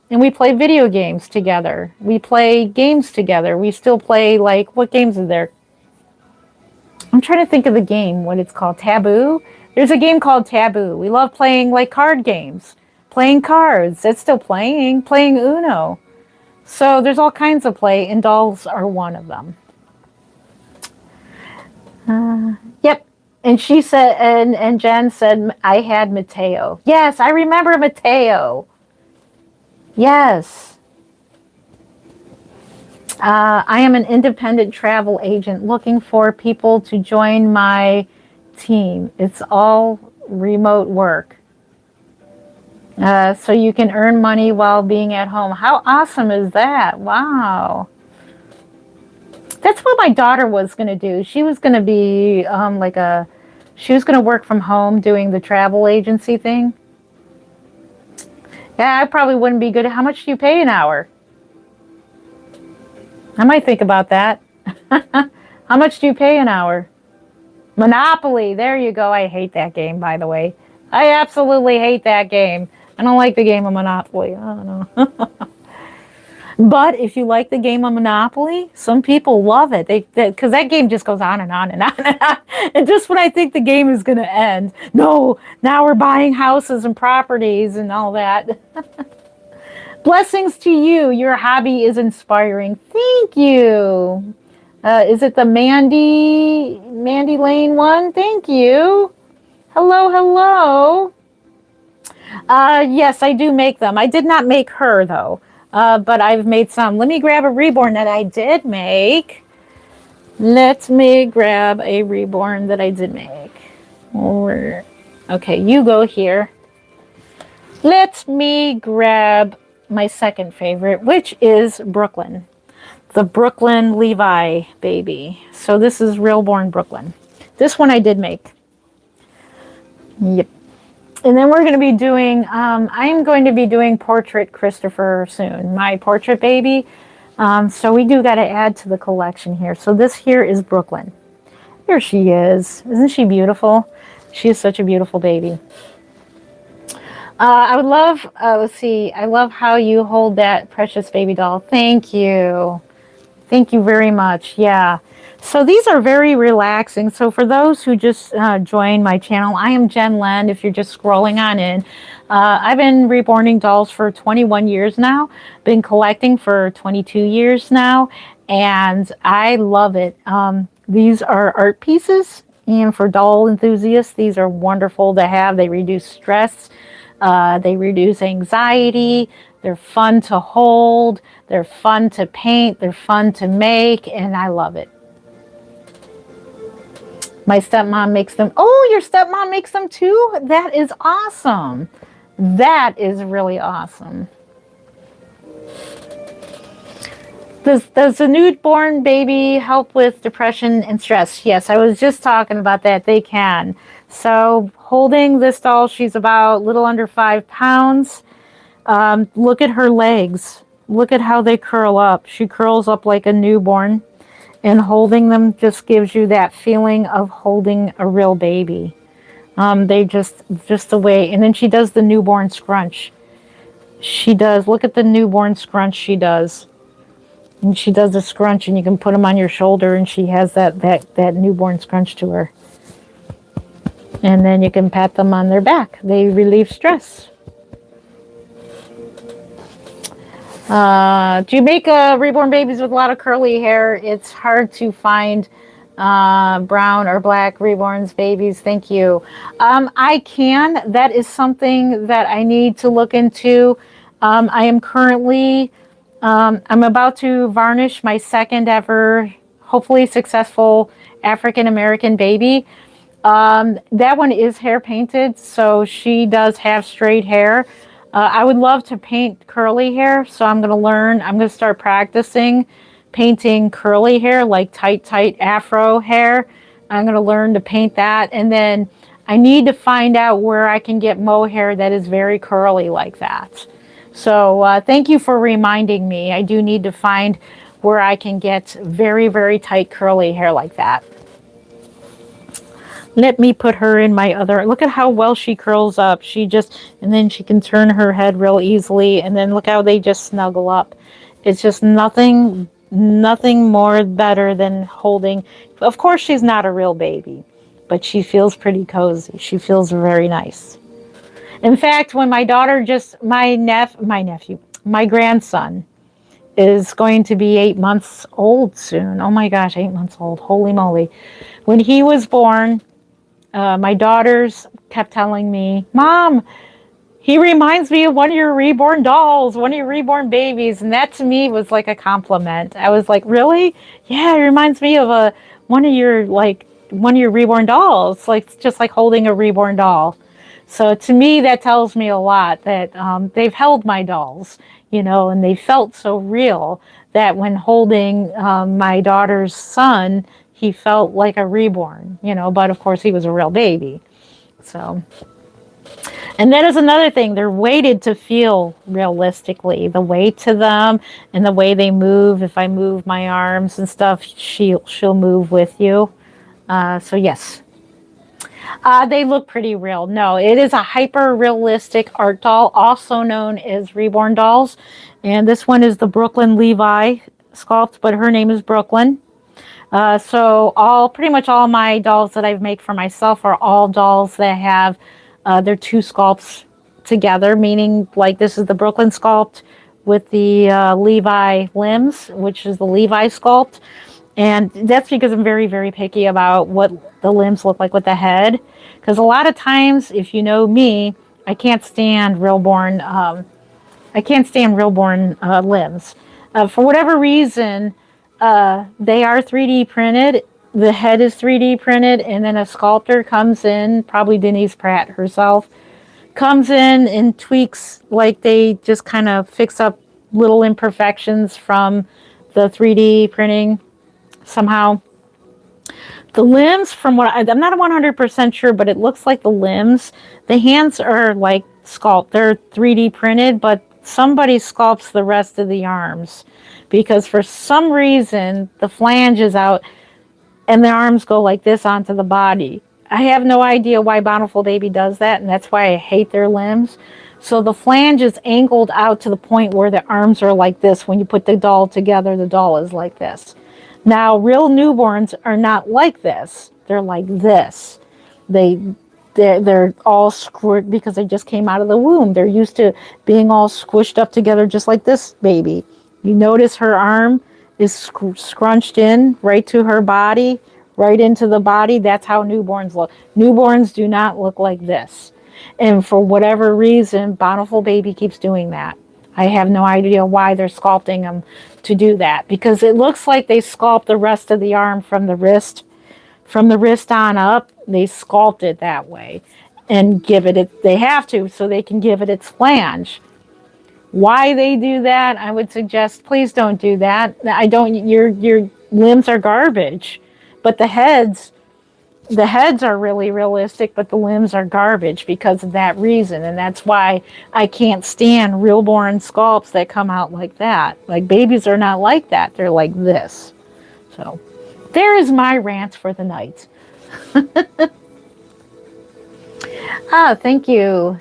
And we play video games together. We play games together. We still play, like, what games are there? I'm trying to think of the game, what it's called. Taboo? There's a game called Taboo. We love playing, like, card games. Playing cards. It's still playing. Playing Uno. So there's all kinds of play, and dolls are one of them. Yep. And she said, and Jen said, I had Mateo. Yes, I remember Mateo. Yes. I am an independent travel agent looking for people to join my team. It's all remote work. So you can earn money while being at home. How awesome is that? Wow. That's what my daughter was going to do. She was going to be she was going to work from home doing the travel agency thing. Yeah, I probably wouldn't be good. How much do you pay an hour? I might think about that. How much do you pay an hour? Monopoly. There you go. I hate that game, by the way. I absolutely hate that game. I don't like the game of Monopoly. I don't know. But if you like the game of Monopoly, some people love it. Because that game just goes on and on and on and on. And just when I think the game is going to end, no, now we're buying houses and properties and all that. Blessings to you. Your hobby is inspiring. Thank you. Is it the Mandy Lane one? Thank you. Hello, hello. Yes, I do make them. I did not make her though. But I've made some. Let me grab a Reborn that I did make. Let me grab a Reborn that I did make. Okay, you go here. Let me grab my second favorite, which is Brooklyn. The Brooklyn Levi baby. So this is Reborn Brooklyn. This one I did make. Yep. And then we're going to be doing, I'm going to be doing Portrait Christopher soon, my portrait baby. So we do got to add to the collection here. So this here is Brooklyn. Here she is. Isn't she beautiful? She is such a beautiful baby. I would love, let's see, I love how you hold that precious baby doll. Thank you. Thank you very much. Yeah. So these are very relaxing. So for those who just joined my channel, I am Jen Len. If you're just scrolling on in, I've been reborning dolls for 21 years now, been collecting for 22 years now, and I love it. These are art pieces, and for doll enthusiasts, these are wonderful to have. They reduce stress, they reduce anxiety, they're fun to hold, they're fun to paint, they're fun to make, and I love it. My stepmom makes them. Oh, your stepmom makes them too? That is awesome. That is really awesome. Does the newborn baby help with depression and stress? Yes, I was just talking about that. They can. So holding this doll, she's about a little under 5 pounds. Look at her legs. Look at how they curl up. She curls up like a newborn. And holding them just gives you that feeling of holding a real baby. They just the way. And then she does the newborn scrunch. She does. Look at the newborn scrunch she does. And she does the scrunch, and you can put them on your shoulder, and she has that newborn scrunch to her. And then you can pat them on their back. They relieve stress. Do you make reborn babies with a lot of curly hair? It's hard to find brown or black reborns babies. Thank you. I can. That is something that I need to look into. I am currently, I'm about to varnish my second ever, hopefully successful African-American baby. That one is hair painted, so she does have straight hair. I would love to paint curly hair, so I'm going to learn. I'm going to start practicing painting curly hair, like tight afro hair. I'm going to learn to paint that, and then I need to find out where I can get mohair that is very curly like that. So thank you for reminding me. I do need to find where I can get very, very tight curly hair like that. Let me put her in my other, look at how well she curls up. She just, and then she can turn her head real easily. And then look how they just snuggle up. It's just nothing more better than holding. Of course, she's not a real baby, but she feels pretty cozy. She feels very nice. In fact, when my daughter my grandson is going to be 8 months old soon. Oh my gosh, 8 months old. Holy moly. When he was born, my daughters kept telling me, Mom, he reminds me of one of your reborn dolls, one of your reborn babies. And that to me was like a compliment. I was like, really? Yeah, it reminds me of one of your like one of your reborn dolls. It's like just like holding a reborn doll. So to me, that tells me a lot that they've held my dolls, and they felt so real that when holding my daughter's son, he felt like a reborn, but of course he was a real baby. So, and that is another thing. They're weighted to feel realistically. The weight to them and the way they move. If I move my arms and stuff, she'll move with you. So yes. They look pretty real. No, it is a hyper-realistic art doll, also known as Reborn dolls. And this one is the Brooklyn Levi sculpt, but her name is Brooklyn. So pretty much all my dolls that I've made for myself are all dolls that have their two sculpts together, meaning like this is the Brooklyn sculpt with the Levi limbs, which is the Levi sculpt. And that's because I'm very, very picky about what the limbs look like with the head. Because a lot of times, if you know me, I can't stand realborn. Limbs. For whatever reason, they are 3D printed. The head is 3D printed, and then a sculptor comes in, probably Denise Pratt herself, comes in and tweaks, like they just kind of fix up little imperfections from the 3D printing somehow. The limbs, from what I'm not 100% sure, but it looks like the limbs, the hands are like sculpt. They're 3D printed, but somebody sculpts the rest of the arms because for some reason the flange is out and the arms go like this onto the body. I have no idea why Bountiful Baby does that, and that's why I hate their limbs. So the flange is angled out to the point where the arms are like this. When you put the doll together, the doll is like this. Now, real newborns are not like this. They're like this. They're all squished because they just came out of the womb. They're used to being all squished up together just like this baby. You notice her arm is scrunched in right to her body, right into the body. That's how newborns look. Newborns do not look like this. And for whatever reason, Bountiful Baby keeps doing that. I have no idea why they're sculpting them to do that, because it looks like they sculpt the rest of the arm from the wrist on up. They sculpt it that way and give it, they have to, so they can give it its flange. Why they do that, I would suggest please don't do that. Your limbs are garbage, but the heads are really realistic, but the limbs are garbage because of that reason. And that's why I can't stand realborn sculpts that come out like that. Like babies are not like that. They're like this. So there is my rant for the night. Thank you.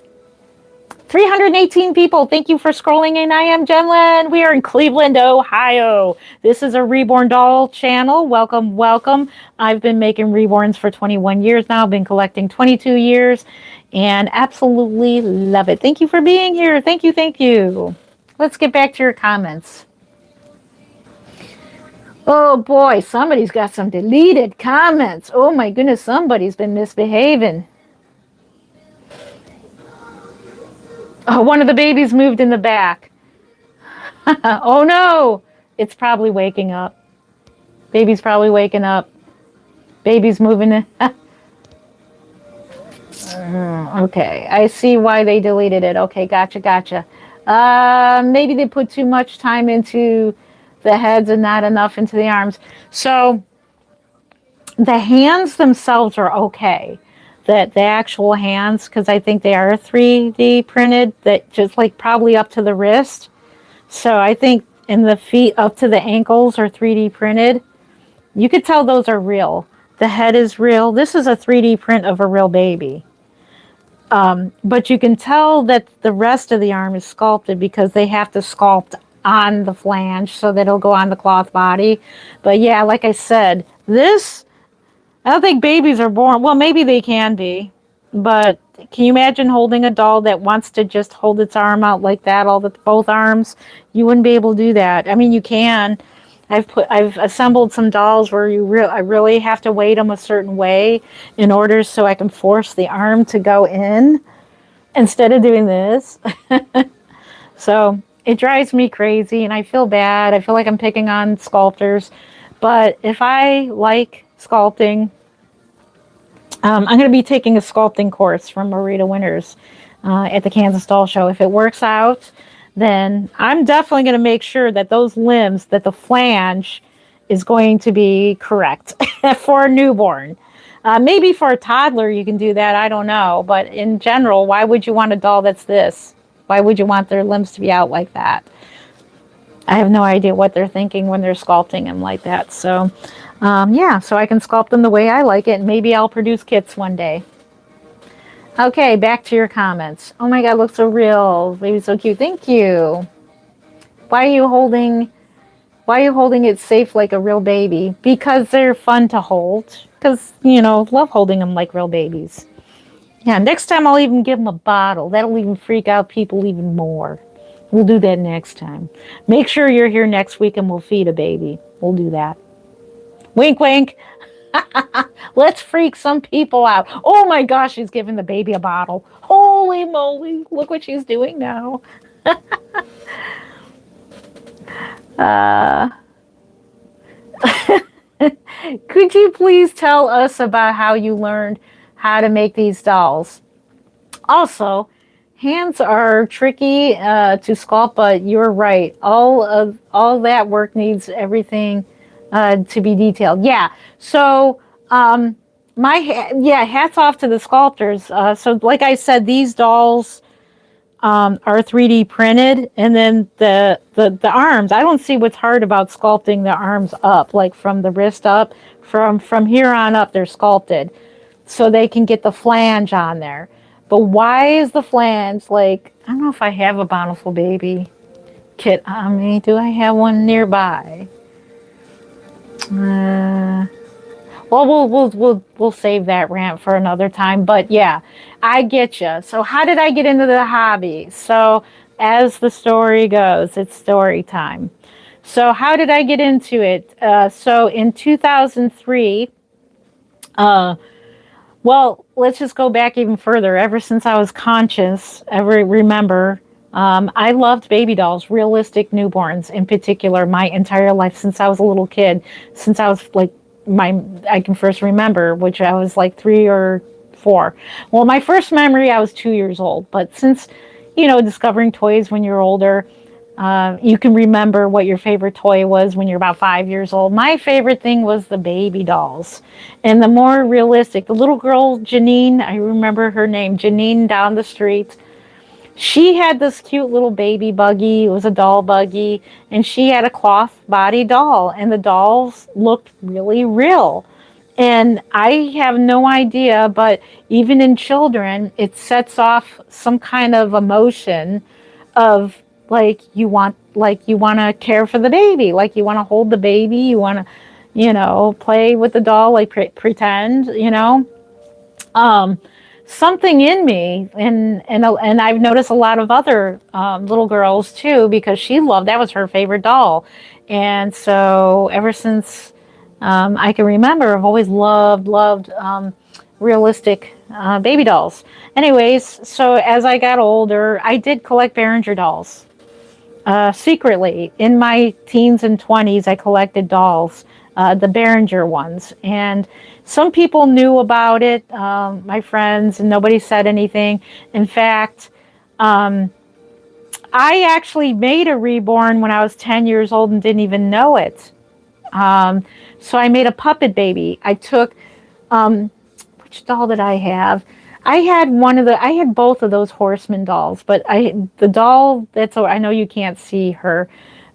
318 people. Thank you for scrolling in. I am Jenlyn. We are in Cleveland, Ohio. This is a Reborn doll channel. Welcome, welcome. I've been making Reborns for 21 years now. I've been collecting 22 years and absolutely love it. Thank you for being here. Thank you, thank you. Let's get back to your comments. Oh boy, somebody's got some deleted comments. Oh my goodness, somebody's been misbehaving. Oh, one of the babies moved in the back. Oh no, it's probably waking up. Baby's probably waking up. Baby's moving in. Okay, I see why they deleted it. Okay, gotcha. Maybe they put too much time into the heads and not enough into the arms. So the hands themselves are okay. The actual hands, because I think they are 3D printed, that just like probably up to the wrist. So I think in the feet up to the ankles are 3D printed. You could tell those are real. The head is real. This is a 3D print of a real baby. But you can tell that the rest of the arm is sculpted because they have to sculpt on the flange so that it'll go on the cloth body. But yeah, like I said, this, I don't think babies are born. Well, maybe they can be, but can you imagine holding a doll that wants to just hold its arm out like that, both arms? You wouldn't be able to do that. I mean, you can. I've assembled some dolls where I really have to weight them a certain way in order so I can force the arm to go in instead of doing this. So it drives me crazy, and I feel bad. I feel like I'm picking on sculptors, but if I like sculpting, I'm going to be taking a sculpting course from Marita Winters at the Kansas Doll Show. If it works out, then I'm definitely going to make sure that those limbs, that the flange is going to be correct for a newborn. Maybe for a toddler you can do that, I don't know. But in general, why would you want a doll that's this? Why would you want their limbs to be out like that? I have no idea what they're thinking when they're sculpting them like that. So, yeah, so I can sculpt them the way I like it, and maybe I'll produce kits one day. Okay, back to your comments. Oh my God, looks so real. Baby's so cute. Thank you. Why are you holding it safe like a real baby? Because they're fun to hold. Because, love holding them like real babies. Yeah, next time I'll even give them a bottle. That'll even freak out people even more. We'll do that next time. Make sure you're here next week and we'll feed a baby. We'll do that. Wink, wink. Let's freak some people out. Oh my gosh, she's giving the baby a bottle. Holy moly, look what she's doing now. Could you please tell us about how you learned how to make these dolls? Also, hands are tricky to sculpt, but you're right. All that work needs everything to be detailed. Yeah. So hats off to the sculptors. So like I said, these dolls are 3D printed, and then the arms. I don't see what's hard about sculpting the arms up, like from the wrist up. From here on up, they're sculpted, so they can get the flange on there. But why is the flange like? I don't know if I have a Bountiful Baby kit on me. Do I have one nearby? Well, we'll save that rant for another time. But yeah, I get you. So how did I get into the hobby? So as the story goes, it's story time. So how did I get into it? So in 2003, well, let's just go back even further. Ever since I was conscious, remember, I loved baby dolls, realistic newborns in particular, my entire life since I was a little kid, since I was like I can first remember, which I was like 3 or 4. Well, my first memory, I was 2 years old, but since, discovering toys when you're older, you can remember what your favorite toy was when you're about 5 years old. My favorite thing was the baby dolls, and the more realistic, the little girl, Janine, I remember her name, Janine down the street. She had this cute little baby buggy. It was a doll buggy, and she had a cloth body doll, and the dolls looked really real. And I have no idea, but even in children, it sets off some kind of emotion of you want to care for the baby, like you want to hold the baby, you want to, play with the doll, like pretend, something in me, and I've noticed a lot of other little girls too, because that was her favorite doll. And so ever since I can remember, I've always loved realistic baby dolls. Anyways, so as I got older, I did collect Behringer dolls. Secretly, in my teens and 20s, I collected dolls, the Behringer ones. And some people knew about it, my friends, and nobody said anything. In fact, I actually made a Reborn when I was 10 years old and didn't even know it. So I made a puppet baby. I took, which doll did I have? I had both of those Horseman dolls, but the doll I know you can't see her,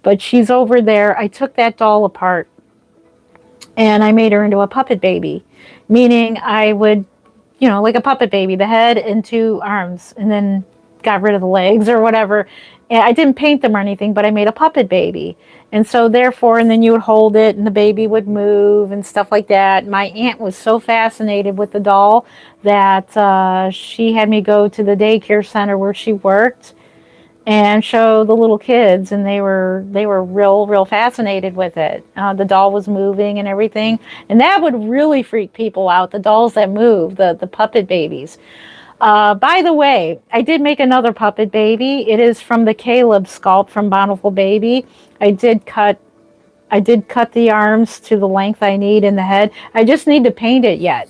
but she's over there. I took that doll apart and I made her into a puppet baby, meaning I would, like a puppet baby, the head and 2 arms, and then got rid of the legs or whatever. And I didn't paint them or anything, but I made a puppet baby. And so therefore, and then you would hold it and the baby would move and stuff like that. My aunt was so fascinated with the doll that she had me go to the daycare center where she worked and show the little kids, and they were real fascinated with it. The doll was moving and everything, and that would really freak people out, the dolls that move, the puppet babies. By the way, I did make another puppet baby. It is from the Caleb sculpt from Bountiful Baby. I did cut the arms to the length I need in the head. I just need to paint it yet.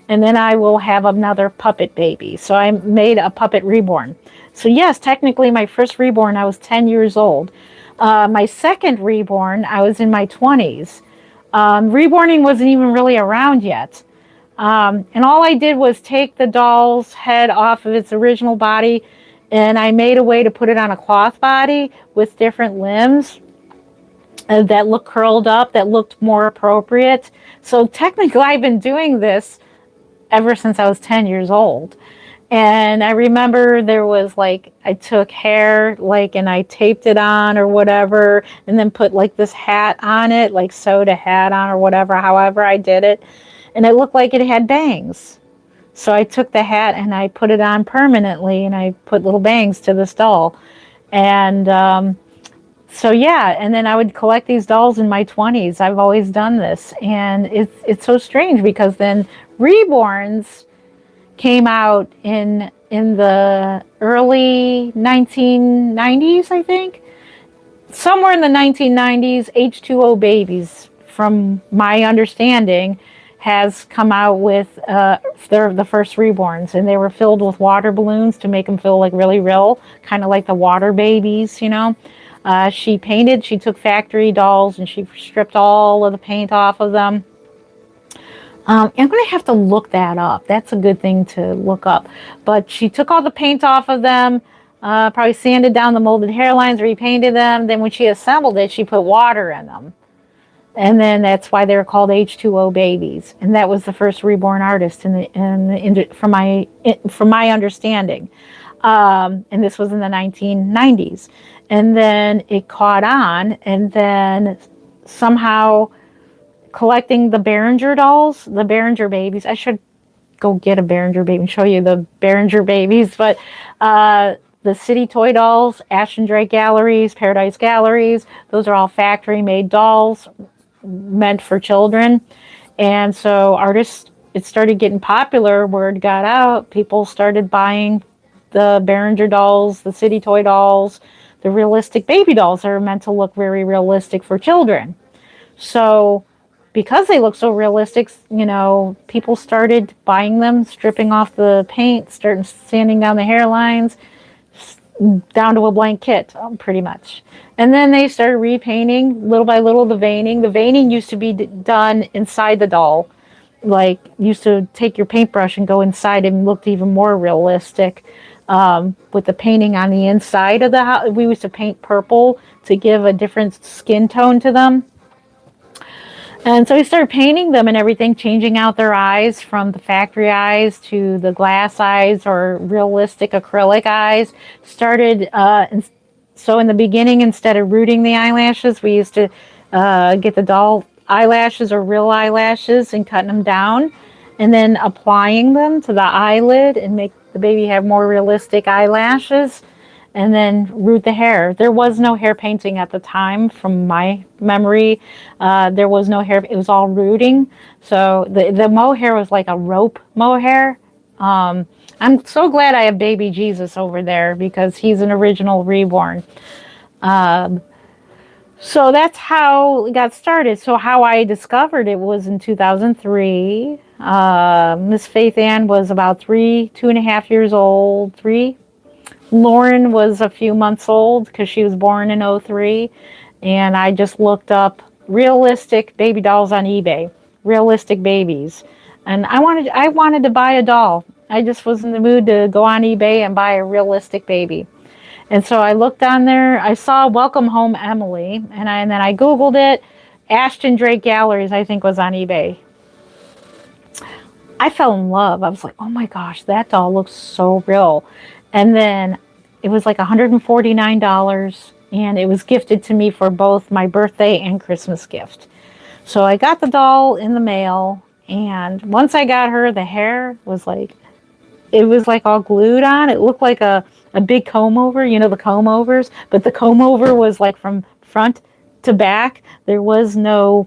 and then I will have another puppet baby. So I made a puppet reborn. So yes, technically my first reborn, I was 10 years old. My second reborn, I was in my 20s. Reborning wasn't even really around yet. And all I did was take the doll's head off of its original body, and I made a way to put it on a cloth body with different limbs that looked curled up, that looked more appropriate. So technically, I've been doing this ever since I was 10 years old. And I remember there was like, I took hair, like, and I taped it on or whatever, and then put like this hat on it, like sewed a hat on or whatever, however I did it. And it looked like it had bangs. So I took the hat and I put it on permanently, and I put little bangs to this doll. And so yeah, and then I would collect these dolls in my 20s. I've always done this, and it's so strange because then Reborns came out in the early 1990s, I think. Somewhere in the 1990s, H2O Babies, from my understanding, has come out with the first reborns, and they were filled with water balloons to make them feel like really real, kind of like the water babies, you know. She took factory dolls and she stripped all of the paint off of them. I'm going to have to look that up. That's a good thing to look up. But she took all the paint off of them, probably sanded down the molded hairlines, repainted them. Then when she assembled it, she put water in them. And then that's why they're called H2O babies. And that was the first reborn artist from my understanding. And this was in the 1990s. And then it caught on, and then somehow collecting the Behringer dolls, the Behringer babies. I should go get a Behringer baby and show you the Behringer babies. But the City Toy Dolls, Ashton Drake Galleries, Paradise Galleries, those are all factory-made dolls meant for children. And so artists, it started getting popular, word got out, people started buying the Behringer dolls, the City Toy Dolls, the realistic baby dolls that are meant to look very realistic for children. So because they look so realistic, you know, people started buying them, stripping off the paint, starting sanding down the hairlines, down to a blank kit, pretty much. And then they started repainting little by little the veining. The veining used to be done inside the doll. Like, used to take your paintbrush and go inside and looked even more realistic. With the painting on the inside of the house. We used to paint purple to give a different skin tone to them. And so we started painting them and everything, changing out their eyes from the factory eyes to the glass eyes or realistic acrylic eyes. So in the beginning, instead of rooting the eyelashes, we used to get the doll eyelashes or real eyelashes and cutting them down, and then applying them to the eyelid and make the baby have more realistic eyelashes, and then root the hair. There was no hair painting at the time, from my memory. There was no hair. It was all rooting. So the mohair was like a rope mohair. I'm so glad I have baby Jesus over there because he's an original reborn. So that's how it got started. So how I discovered it was in 2003. Miss Faith Ann was about 2.5 years old, 3. Lauren was a few months old because she was born in 2003. And I just looked up realistic baby dolls on eBay, realistic babies. And I wanted to buy a doll. I just was in the mood to go on eBay and buy a realistic baby. And so I looked on there, I saw Welcome Home Emily, and then I Googled it. Ashton Drake Galleries, I think, was on eBay. I fell in love. I was like, oh my gosh, that doll looks so real. And then it was like $149, and it was gifted to me for both my birthday and Christmas gift. So I got the doll in the mail, and once I got her, the hair was like, it was like all glued on. It looked like a big comb over, you know, the comb overs, but the comb over was like from front to back. There was no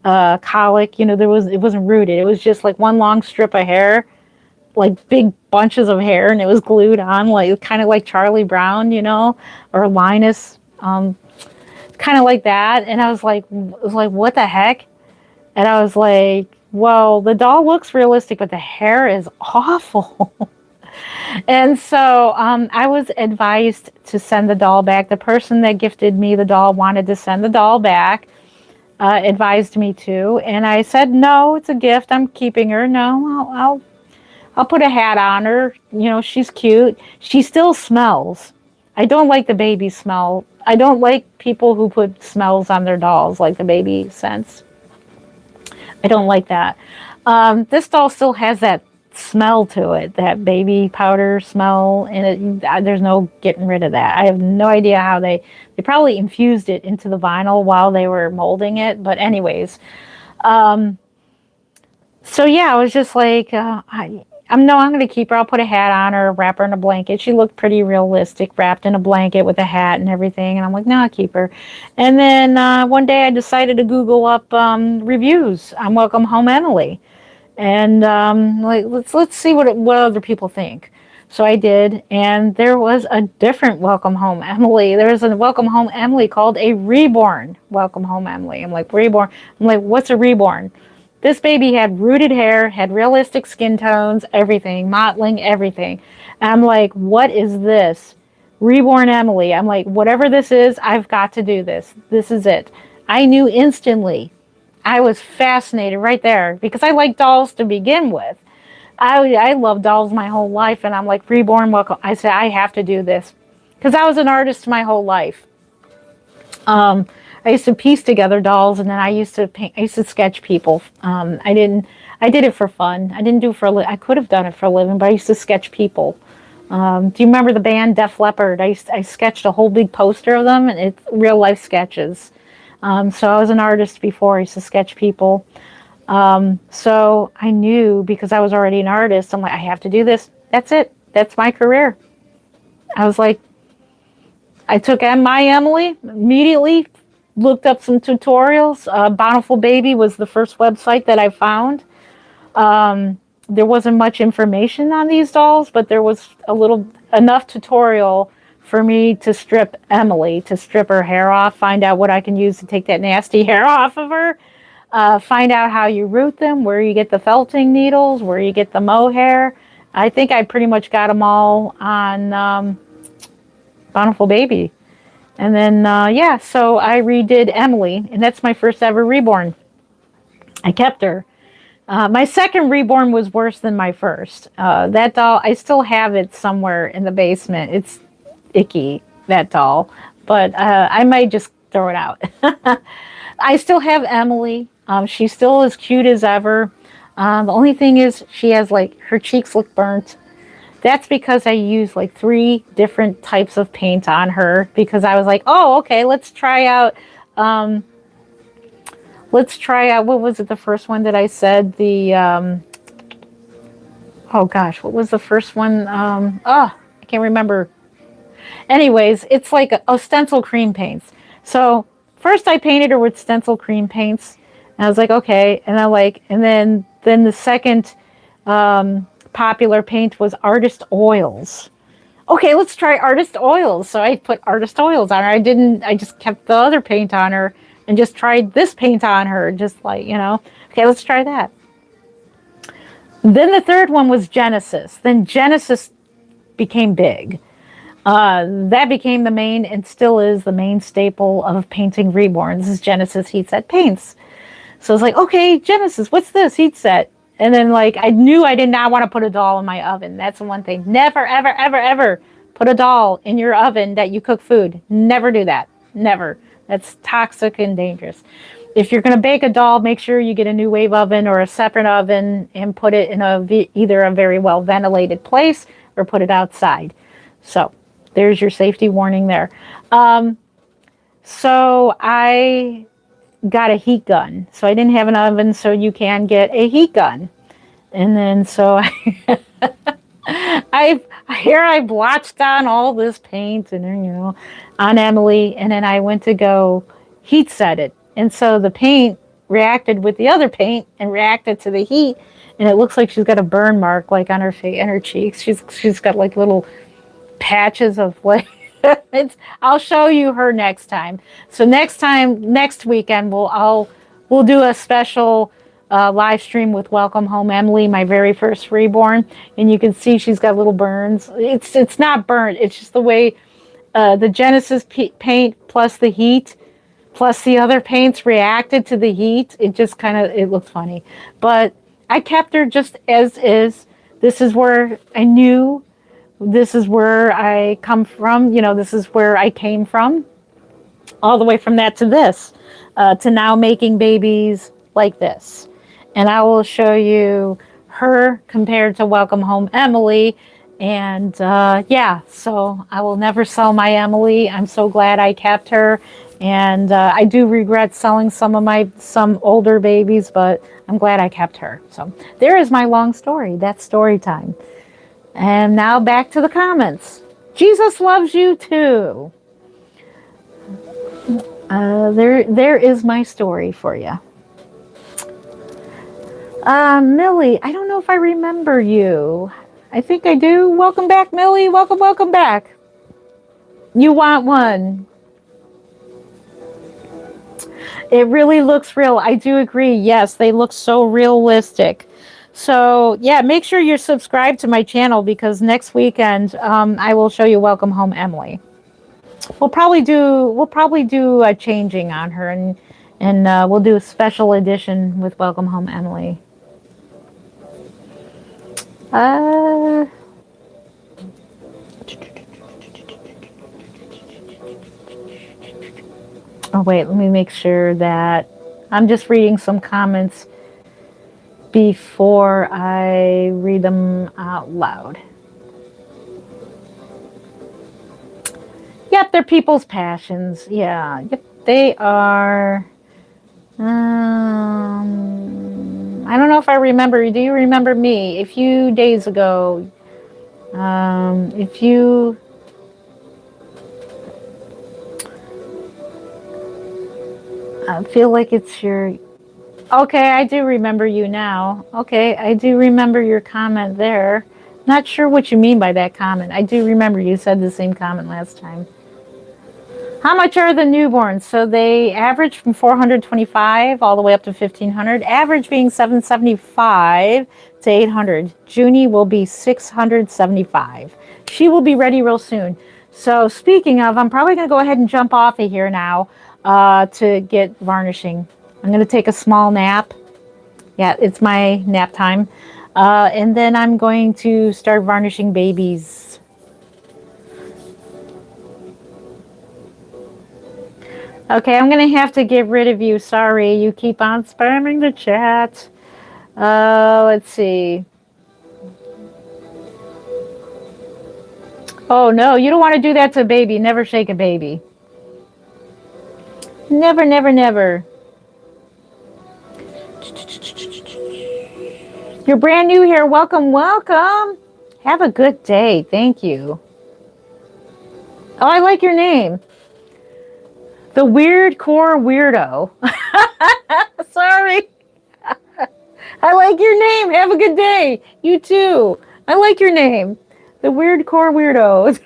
colic, you know, it wasn't rooted. It was just like one long strip of hair, like big bunches of hair, and it was glued on, like kind of like Charlie Brown, you know, or Linus, kind of like that. And I was like, what the heck? And I was like, well, the doll looks realistic, but the hair is awful. And so I was advised to send the doll back. The person that gifted me the doll wanted to send the doll back, advised me to, and I said, no, it's a gift. I'm keeping her. No, I'll put a hat on her. You know, she's cute. She still smells. I don't like the baby smell. I don't like people who put smells on their dolls, like the baby scents. I don't like that. This doll still has that smell to it, that baby powder smell, and there's no getting rid of that. I have no idea how they probably infused it into the vinyl while they were molding it. But anyways, so yeah, I was just like, I'm going to keep her. I'll put a hat on her, wrap her in a blanket. She looked pretty realistic, wrapped in a blanket with a hat and everything. And I'm like, no, I'll keep her. And then one day I decided to Google up reviews on Welcome Home Emily, and like let's see what other people think. So I did, and there was a different Welcome Home Emily. There was a Welcome Home Emily called a Reborn Welcome Home Emily. I'm like, Reborn? I'm like, what's a Reborn? This baby had rooted hair, had realistic skin tones, everything, mottling, everything. And I'm like, what is this? Reborn Emily. I'm like, whatever this is, I've got to do this. This is it. I knew instantly. I was fascinated right there because I like dolls to begin with. I love dolls my whole life, and I'm like, Reborn, welcome. I said, I have to do this because I was an artist my whole life. I used to piece together dolls, and then I used to paint. I used to sketch people. I did it for fun. I didn't do it for a living. I could have done it for a living, but I used to sketch people. Do you remember the band Def Leppard? I sketched a whole big poster of them, and it's real life sketches. So I was an artist before. I used to sketch people. So I knew, because I was already an artist, I'm like, I have to do this. That's it. That's my career. I was like, I took My Emily, immediately looked up some tutorials. Bountiful Baby was the first website that I found. There wasn't much information on these dolls, but there was enough tutorial for me to strip Emily, to strip her hair off, find out what I can use to take that nasty hair off of her, find out how you root them, where you get the felting needles, where you get the mohair. I think I pretty much got them all on Bountiful Baby. And then, so I redid Emily, and that's my first ever Reborn. I kept her. My second Reborn was worse than my first. That doll, I still have it somewhere in the basement. It's icky, that doll, but I might just throw it out. I still have Emily. She's still as cute as ever. The only thing is she has her cheeks look burnt. That's because I used 3 different types of paint on her, because I was like, oh, okay, let's try out, what was it, the first one that I said? Oh gosh, what was the first one? I can't remember. Anyways, it's like a stencil cream paints. So first I painted her with stencil cream paints, and I was like, okay. And then the second popular paint was artist oils. Okay, let's try artist oils. So I put artist oils on her. I just kept the other paint on her and just tried this paint on her. Just okay, let's try that. Then the third one was Genesis. Then Genesis became big. That became the main, and still is the main staple of painting Reborns, is Genesis heat set paints. So it's like, okay, Genesis, what's this heat set? And then I knew I did not want to put a doll in my oven. That's the one thing. Never, ever, ever, ever put a doll in your oven that you cook food. Never do that. Never. That's toxic and dangerous. If you're going to bake a doll, make sure you get a new wave oven or a separate oven and put it in either a very well ventilated place or put it outside. So there's your safety warning there. So I got a heat gun. So I didn't have an oven, so you can get a heat gun. And then so I blotched on all this paint and on Emily, and then I went to go heat set it. And so the paint reacted with the other paint and reacted to the heat, and it looks like she's got a burn mark on her face and her cheeks. She's got little patches of I'll show you her next time. So next weekend we'll do a special live stream with Welcome Home Emily, my very first reborn, and you can see she's got little burns. It's not burnt. It's just the way the Genesis paint plus the heat plus the other paints reacted to the heat. It just kind of it looked funny, but I kept her just as is. This is where I knew. This is where I come from. You know, this is where I came from. All the way from that to this, to now making babies like this. And I will show you her compared to Welcome Home Emily. And yeah, so I will never sell my Emily. I'm so glad I kept her. And I do regret selling some older babies, but I'm glad I kept her. So there is my long story. That's story time. And now back to the comments. Jesus loves you too. There is my story for you. Millie, I don't know if I remember you. I think I do. Welcome back, Millie. Welcome back. You want one? It really looks real. I do agree. Yes, they look so realistic. So yeah, make sure you're subscribed to my channel because next weekend I will show you Welcome Home Emily. We'll probably do a changing on her, and we'll do a special edition with Welcome Home Emily. Oh wait, let me make sure that I'm just reading some comments before I read them out loud. Yep, they're people's passions. Yeah, yep, they are. I don't know if I remember. Do you remember me? A few days ago, if you... I feel like it's your... Okay, I do remember you now. Okay, I do remember your comment there. Not sure what you mean by that comment. I do remember you said the same comment last time. How much are the newborns? So they average from 425 all the way up to 1,500. Average being 775 to 800. Junie will be 675. She will be ready real soon. So speaking of, I'm probably going to go ahead and jump off of here now to get varnishing. I'm going to take a small nap. Yeah, it's my nap time. And then I'm going to start varnishing babies. Okay, I'm going to have to get rid of you. Sorry, you keep on spamming the chat. Let's see. Oh, no, you don't want to do that to a baby. Never shake a baby. Never, never, never. You're brand new here. Welcome, welcome. Have a good day. Thank you. Oh, I like your name. The Weird Core Weirdo. Sorry. I like your name. Have a good day. You too. I like your name. The Weird Core Weirdo.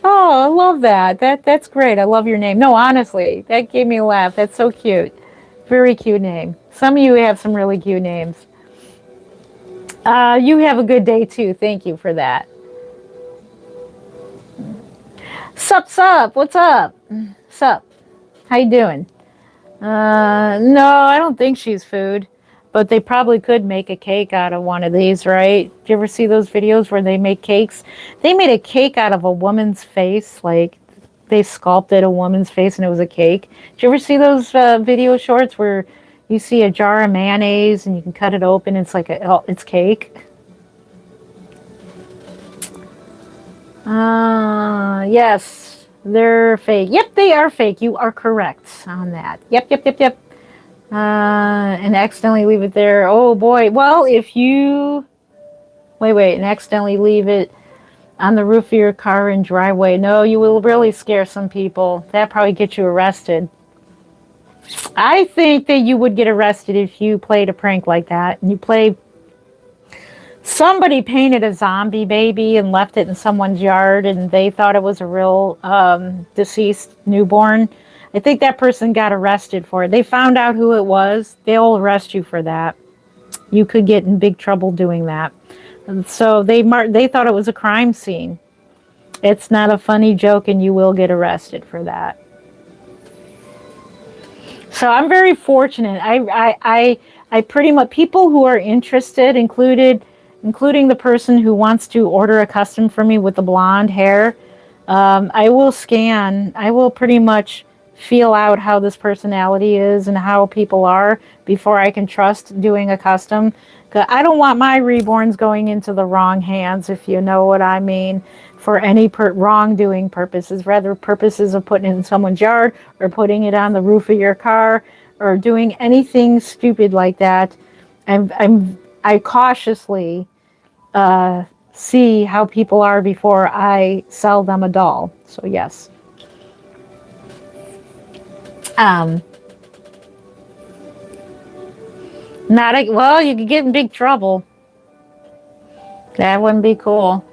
Oh, I love that. That's great. I love your name. No, honestly, that gave me a laugh. That's so cute. Very cute name. Some of you have some really cute names. You have a good day too. Thank you for that. Sup, what's up? Sup, how you doing? No, I don't think she's food, but they probably could make a cake out of one of these, right? Do you ever see those videos where they make cakes? They made a cake out of a woman's face, like they sculpted a woman's face and it was a cake. Did you ever see those video shorts where you see a jar of mayonnaise and you can cut it open and it's like it's cake? Yes, they're fake. Yep, they are fake. You are correct on that. Yep. And accidentally leave it there. Oh boy. Well, if you wait, and accidentally leave it on the roof of your car in driveway, no, you will really scare some people. That probably get you arrested. I think that you would get arrested if you played a prank like that. And you played... Somebody painted a zombie baby and left it in someone's yard and they thought it was a real deceased newborn. I think that person got arrested for it. They found out who it was. They'll arrest you for that. You could get in big trouble doing that. And so they thought it was a crime scene. It's not a funny joke, and you will get arrested for that. So I'm very fortunate. I pretty much, people who are interested, including the person who wants to order a custom for me with the blonde hair. I will scan. I will pretty much feel out how this personality is and how people are before I can trust doing a custom. 'Cause I don't want my reborns going into the wrong hands, if you know what I mean, for any wrongdoing purposes, rather purposes of putting it in someone's yard or putting it on the roof of your car or doing anything stupid like that. I cautiously see how people are before I sell them a doll. So yes. Well, you could get in big trouble. That wouldn't be cool.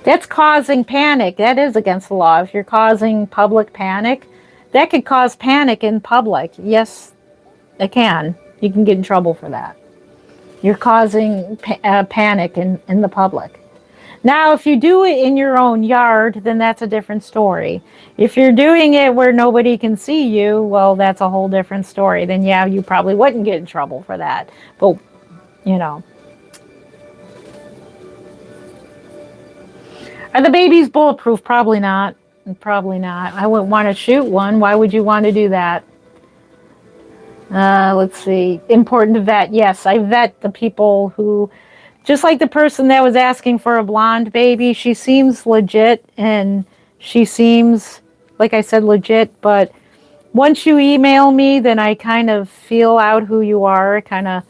That's causing panic. That is against the law. If you're causing public panic, that could cause panic in public. Yes, it can. You can get in trouble for that. You're causing panic in the public. Now, if you do it in your own yard, then that's a different story. If you're doing it where nobody can see you, well, that's a whole different story. Then, yeah, you probably wouldn't get in trouble for that. But, you know. Are the babies bulletproof? Probably not. Probably not. I wouldn't want to shoot one. Why would you want to do that? Let's see. Important to vet. Yes, I vet the people who... Just like the person that was asking for a blonde baby, she seems legit, and she seems, like I said, legit. But once you email me, then I kind of feel out who you are, kind of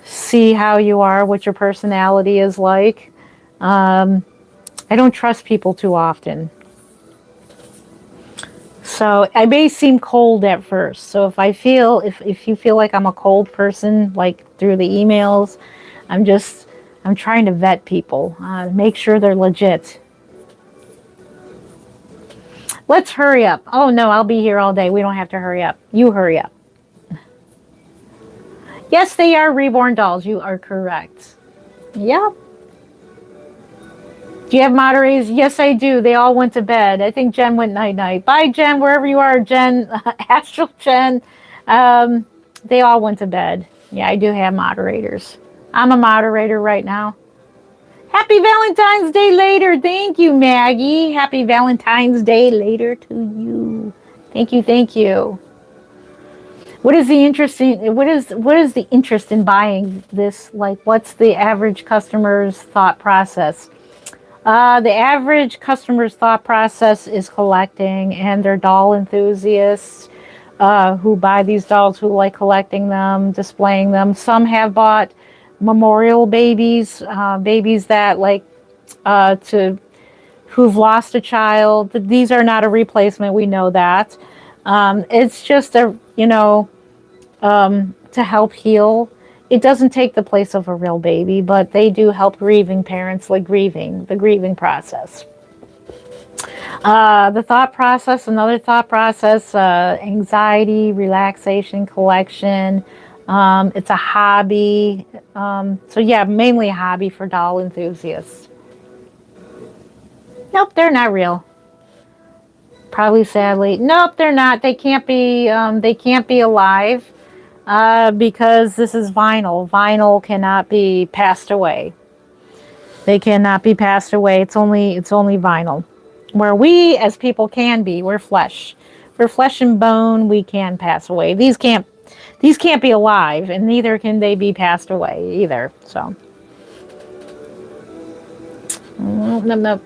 see how you are, what your personality is like. I don't trust people too often. So I may seem cold at first. So if you feel like I'm a cold person, like through the emails, I'm trying to vet people, make sure they're legit. Let's hurry up. Oh no, I'll be here all day. We don't have to hurry up. You hurry up. Yes, they are reborn dolls. You are correct. Yep. Do you have moderators? Yes, I do. They all went to bed. I think Jen went night-night. Bye, Jen, wherever you are, Jen. Astral Jen. They all went to bed. Yeah, I do have moderators. I'm a moderator right now. Happy Valentine's Day later. Thank you, Maggie. Happy Valentine's Day later to you. Thank you, thank you. What is the interest in buying this? Like, what's the average customer's thought process? The average customer's thought process is collecting, and they're doll enthusiasts who buy these dolls, who like collecting them, displaying them. Some have bought memorial babies, babies that like who've lost a child. These are not a replacement. We know that. It's just to help heal. It doesn't take the place of a real baby, but they do help grieving parents, like the grieving process. The thought process, another thought process, anxiety, relaxation, collection. It's a hobby. So yeah, mainly a hobby for doll enthusiasts. Nope, they're not real. Probably, sadly. Nope, they're not. They can't be alive. Because this is vinyl. Vinyl cannot be passed away. They cannot be passed away. It's only vinyl. Where we as people can be, we're flesh. We're flesh and bone. We can pass away. These can't be alive, and neither can they be passed away either. So, no.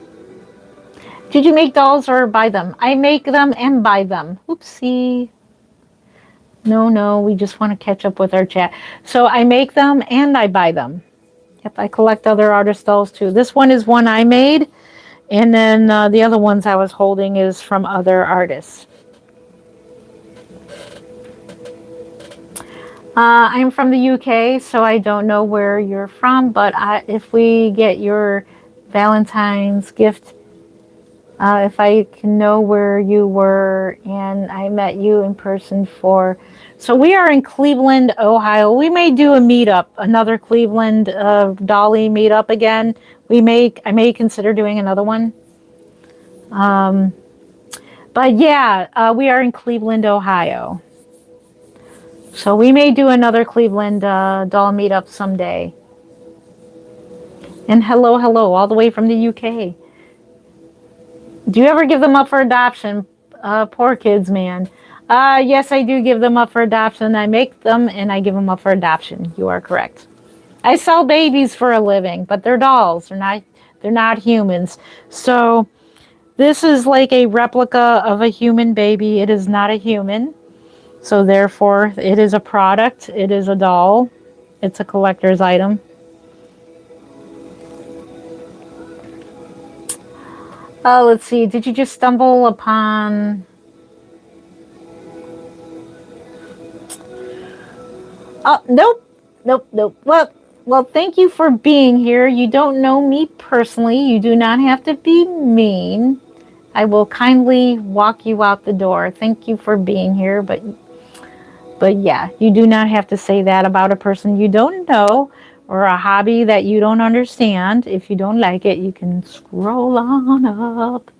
Did you make dolls or buy them? I make them and buy them. Oopsie. No, we just want to catch up with our chat. So I make them and I buy them. Yep, I collect other artist dolls too. This one is one I made, and then the other ones I was holding is from other artists. I'm from the UK, so I don't know where you're from, but if we get your Valentine's gift, If I can know where you were, and I met you in person for. So we are in Cleveland, Ohio. We may do a meetup, another Cleveland Dolly meetup again. I may consider doing another one. But yeah, we are in Cleveland, Ohio. So we may do another Cleveland doll meetup someday. And hello, hello, all the way from the UK. Do you ever give them up for adoption? Poor kids, man. Yes, I do give them up for adoption. I make them and I give them up for adoption. You are correct. I sell babies for a living, but they're dolls. They're not humans. So this is like a replica of a human baby. It is not a human. So therefore, it is a product. It is a doll. It's a collector's item. Let's see. Did you just stumble upon... Oh, nope. Nope. Well, thank you for being here. You don't know me personally. You do not have to be mean. I will kindly walk you out the door. Thank you for being here, but yeah, you do not have to say that about a person you don't know or a hobby that you don't understand. If you don't like it, you can scroll on up.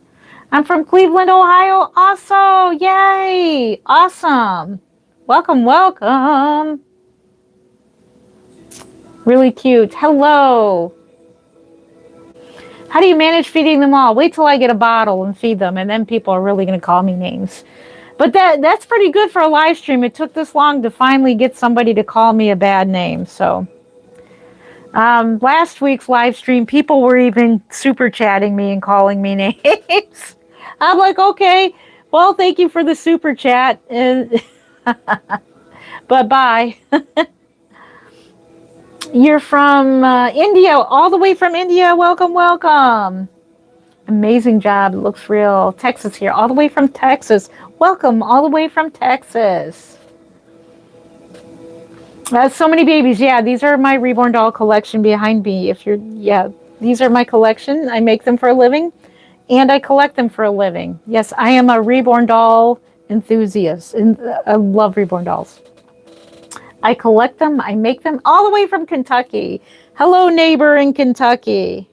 I'm from Cleveland, Ohio. Also, yay! Awesome. Welcome. Really cute. Hello. How do you manage feeding them all? Wait till I get a bottle and feed them, and then people are really going to call me names. But that's pretty good for a live stream. It took this long to finally get somebody to call me a bad name. So last week's live stream, people were even super chatting me and calling me names. I'm like, okay, well, thank you for the super chat. But bye. You're from India, all the way from India. Welcome. Amazing job. It looks real. Texas here, all the way from Texas. Welcome, all the way from Texas. So many babies. Yeah, these are my Reborn doll collection behind me. These are my collection. I make them for a living, and I collect them for a living. Yes, I am a Reborn doll enthusiast, and I love Reborn dolls. I collect them. I make them all the way from Kentucky. Hello, neighbor in Kentucky.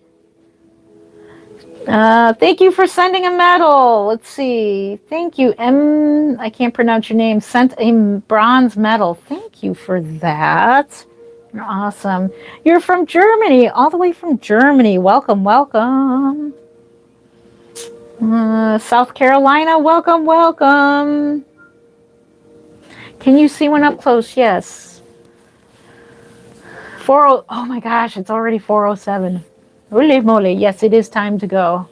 Thank you for sending a medal. Let's see. Thank you. I can't pronounce your name. Sent a bronze medal. Thank you for that. You're awesome. You're from Germany, all the way from Germany. Welcome. South Carolina, welcome. Can you see one up close? Yes. 40. Oh my gosh, it's already 4:07. Holy moly. Yes, it is time to go.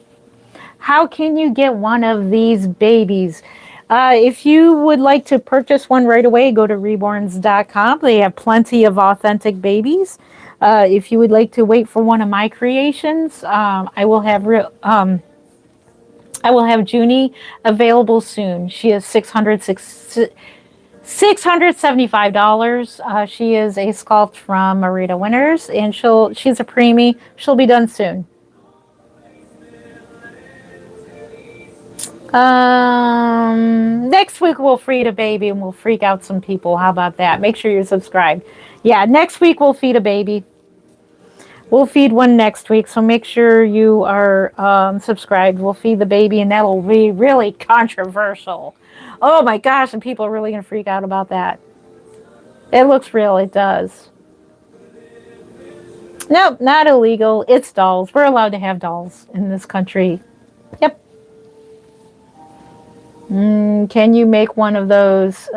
How can you get one of these babies? If you would like to purchase one right away, go to reborns.com. They have plenty of authentic babies. If you would like to wait for one of my creations, I will have Junie available soon. She is $675. She is a sculpt from Marita Winters, and she's a preemie. She'll be done soon. Next week we'll feed a baby and we'll freak out some people. How about that? Make sure you're subscribed. Yeah, next week we'll feed a baby. We'll feed one next week, so make sure you are subscribed. We'll feed the baby, and that'll be really controversial. Oh my gosh, and people are really going to freak out about that. It looks real. It does. Nope, not illegal. It's dolls. We're allowed to have dolls in this country. Yep. Can you make one of those?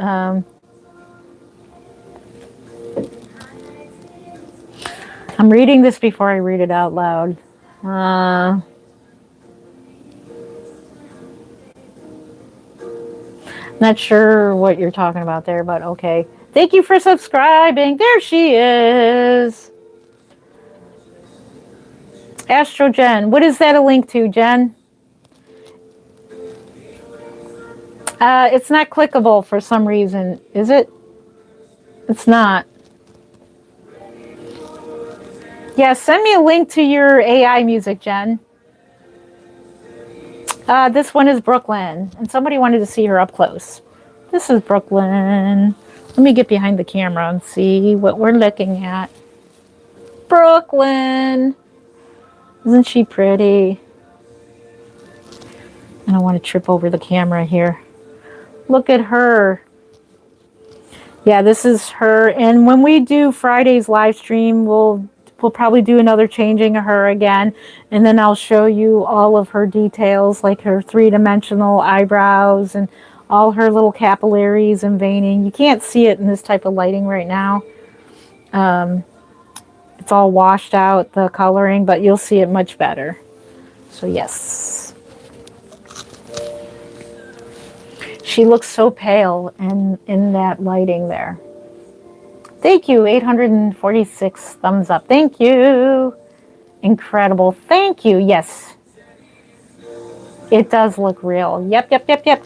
I'm reading this before I read it out loud. Not sure what you're talking about there, but okay. Thank you for subscribing. There she is. Astro Jen. What is that a link to, Jen? It's not clickable for some reason. Is it? It's not. Yeah, send me a link to your AI music, Jen. This one is Brooklyn, and somebody wanted to see her up close. This is Brooklyn. Let me get behind the camera and see what we're looking at. Brooklyn. Isn't she pretty? I don't want to trip over the camera here. Look at her. Yeah, this is her. And when we do Friday's live stream, we'll probably do another changing of her again. And then I'll show you all of her details, like her three-dimensional eyebrows and all her little capillaries and veining. You can't see it in this type of lighting right now. It's all washed out, the coloring, but you'll see it much better. So yes. She looks so pale in that lighting there. Thank you, 846 thumbs up. Thank you. Incredible. Thank you. Yes. It does look real. Yep.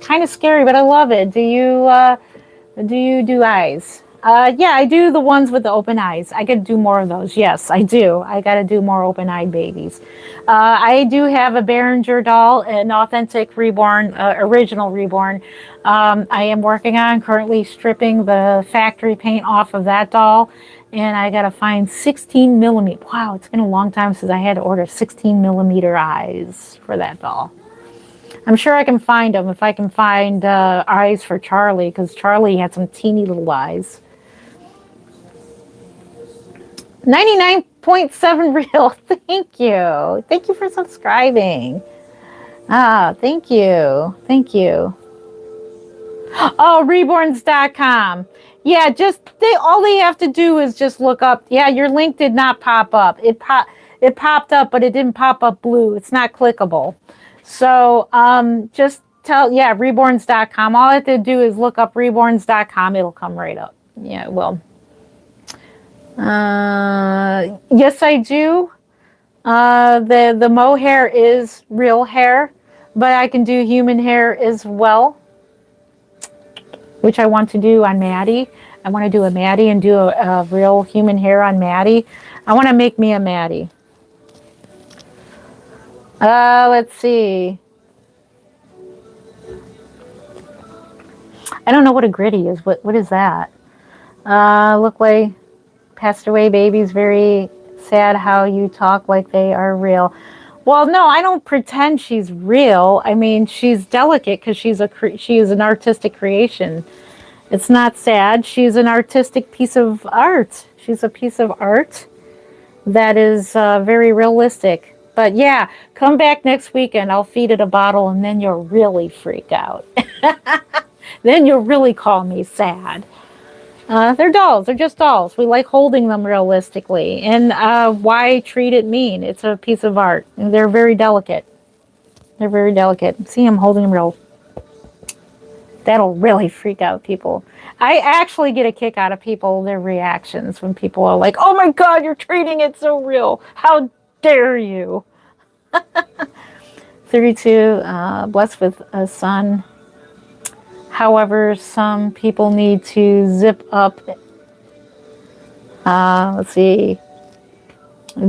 Kind of scary, but I love it. Do you do eyes? Yeah, I do the ones with the open eyes. I could do more of those. Yes, I do. I got to do more open-eyed babies. I do have a Behringer doll, an authentic Reborn, original Reborn. I am working on currently stripping the factory paint off of that doll, and I got to find 16 millimeter. Wow, it's been a long time since I had to order 16 millimeter eyes for that doll. I'm sure I can find them if I can find eyes for Charlie, because Charlie had some teeny little eyes. 99.7 real. Thank you. Thank you for subscribing. Thank you. Thank you. Oh, reborns.com. Yeah, all they have to do is just look up. Yeah, your link did not pop up. It popped up, but it didn't pop up blue. It's not clickable. So just reborns.com. All I have to do is look up reborns.com. It'll come right up. Yeah, it will. Yes, I do. The mohair is real hair, but I can do human hair as well, which I want to do on Maddie. I want to do a Maddie and do a real human hair on Maddie. I want to make me a Maddie. Let's see. I don't know what a gritty is. What is that? Look like passed away babies. Very sad how you talk like they are real. Well, no, I don't pretend she's real. I mean, she's delicate because she is an artistic creation. It's not sad. She's an artistic piece of art. She's a piece of art that is very realistic. But yeah, come back next weekend. I'll feed it a bottle, and then you'll really freak out. Then you'll really call me sad. They're dolls. They're just dolls. We like holding them realistically. And why treat it mean? It's a piece of art. And they're very delicate. They're very delicate. See, I'm holding them real. That'll really freak out people. I actually get a kick out of their reactions when people are like, oh my God, you're treating it so real. How dare you? 32, blessed with a son. However, some people need to zip up. Let's see.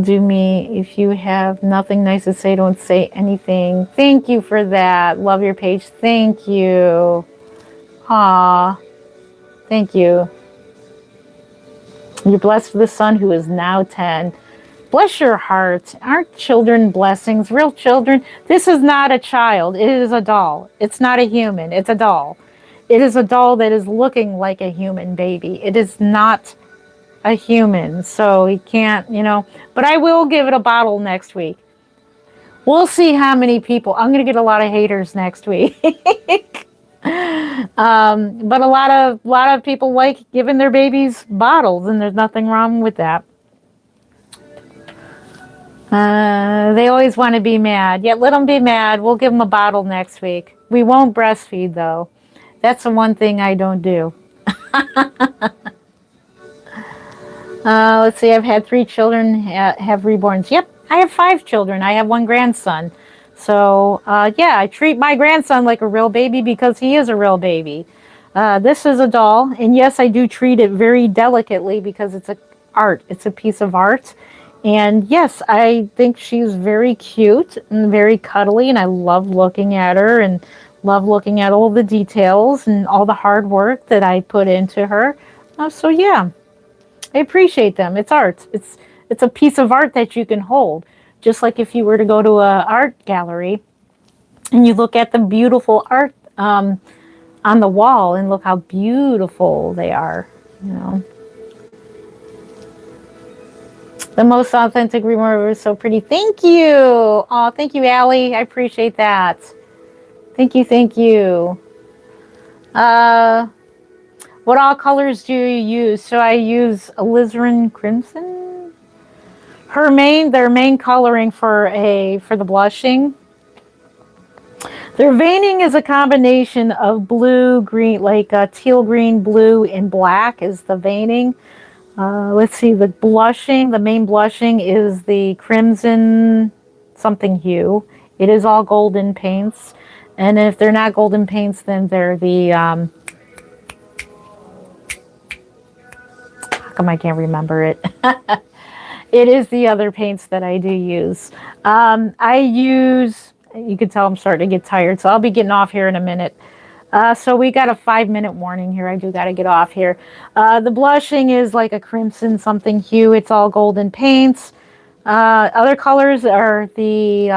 Do me. If you have nothing nice to say, don't say anything. Thank you for that. Love your page. Thank you. Aw. Thank you. You're blessed with a son who is now 10. Bless your heart. Aren't children blessings? Real children. This is not a child. It is a doll. It's not a human. It's a doll. It is a doll that is looking like a human baby. It is not a human. So he can't, but I will give it a bottle next week. We'll see how many people. I'm going to get a lot of haters next week. But a lot of people like giving their babies bottles, and there's nothing wrong with that. They always want to be mad. Yeah, let them be mad. We'll give them a bottle next week. We won't breastfeed, though. That's the one thing I don't do. Let's see. I've had 3 children have reborns. Yep, I have 5 children. I have 1 grandson. So, yeah, I treat my grandson like a real baby because he is a real baby. This is a doll. And yes, I do treat it very delicately because it's art. It's a piece of art. And yes, I think she's very cute and very cuddly, and I love looking at her and love looking at all the details and all the hard work that I put into her. So yeah, I appreciate them. It's art. It's a piece of art that you can hold. Just like if you were to go to an art gallery and you look at the beautiful art on the wall and look how beautiful they are, you know. The most authentic remover is so pretty. Thank you. Oh, thank you, Allie. I appreciate that. Thank you, thank you. What all colors do you use? So I use alizarin crimson. Their main coloring for the blushing. Their veining is a combination of blue, green, like teal, green, blue, and black is the veining. Let's see, the main blushing is the crimson something hue. It is all golden paints. And if they're not golden paints, then they're the, how come I can't remember it? It is the other paints that I do use. You can tell I'm starting to get tired, so I'll be getting off here in a minute. So we got a 5-minute warning here. I do got to get off here. The blushing is like a crimson something hue. It's all golden paints. Other colors are the,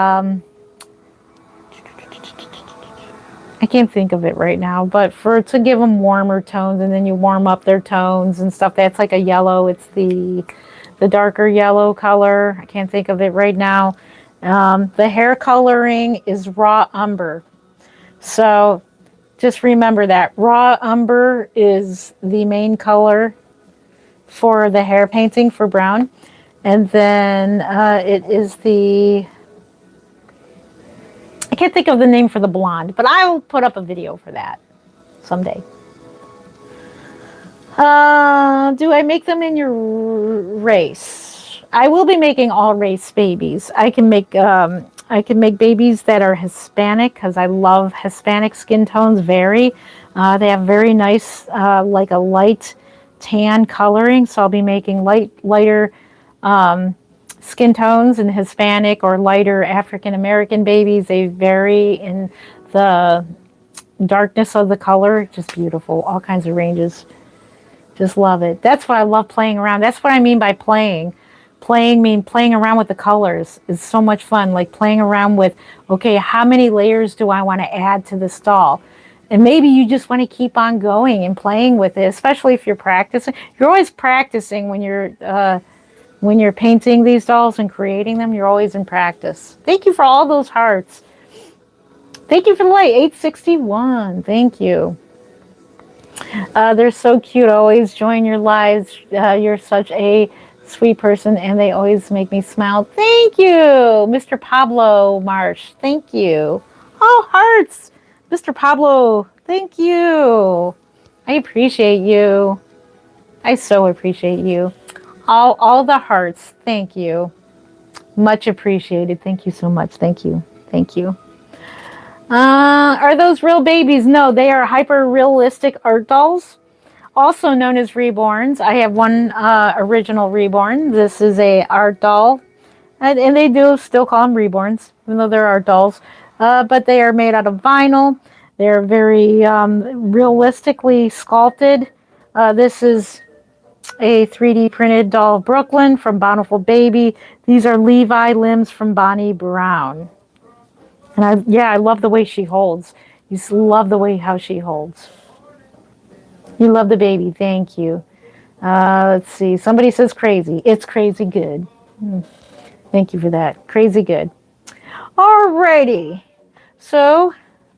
I can't think of it right now, but to give them warmer tones, and then you warm up their tones and stuff. That's like a yellow. It's the darker yellow color. I can't think of it right now. The hair coloring is raw umber. So just remember that raw umber is the main color for the hair painting for brown. And then it is I can't think of the name for the blonde, but I'll put up a video for that someday. Do I make them in your race? I will be making all race babies. I can make babies that are Hispanic because I love Hispanic skin tones. They have very nice, like a light tan coloring. So I'll be making lighter skin tones in Hispanic or lighter African American babies. They vary in the darkness of the color. Just beautiful. All kinds of ranges. Just love it. That's why I love playing around. That's what I mean by playing. Playing around with the colors is so much fun. Like playing around with, okay, how many layers do I want to add to this doll? And maybe you just want to keep on going and playing with it, especially if you're practicing. You're always practicing when you're painting these dolls and creating them. You're always in practice. Thank you for all those hearts. Thank you for the light, 861. Thank you. They're so cute. I always join your lives. You're such a sweet person, and they always make me smile. Thank you, Mr. Pablo Marsh. Thank you. Oh, hearts. Mr. Pablo, thank you. I appreciate you. I so appreciate you. All the hearts. Thank you. Much appreciated. Thank you so much. Thank you. Thank you. Are those real babies? No, they are hyper-realistic art dolls, also known as Reborns. I have one original Reborn. This is a art doll, and they do still call them Reborns, even though they're art dolls. But they are made out of vinyl. They're very realistically sculpted. This is a 3D printed doll of Brooklyn from Bountiful Baby. These are Levi limbs from Bonnie Brown. And I love the way she holds. You just love the way how she holds. You love the baby. Thank you. Let's see. Somebody says crazy. It's crazy good. Thank you for that. Crazy good. Alrighty. So,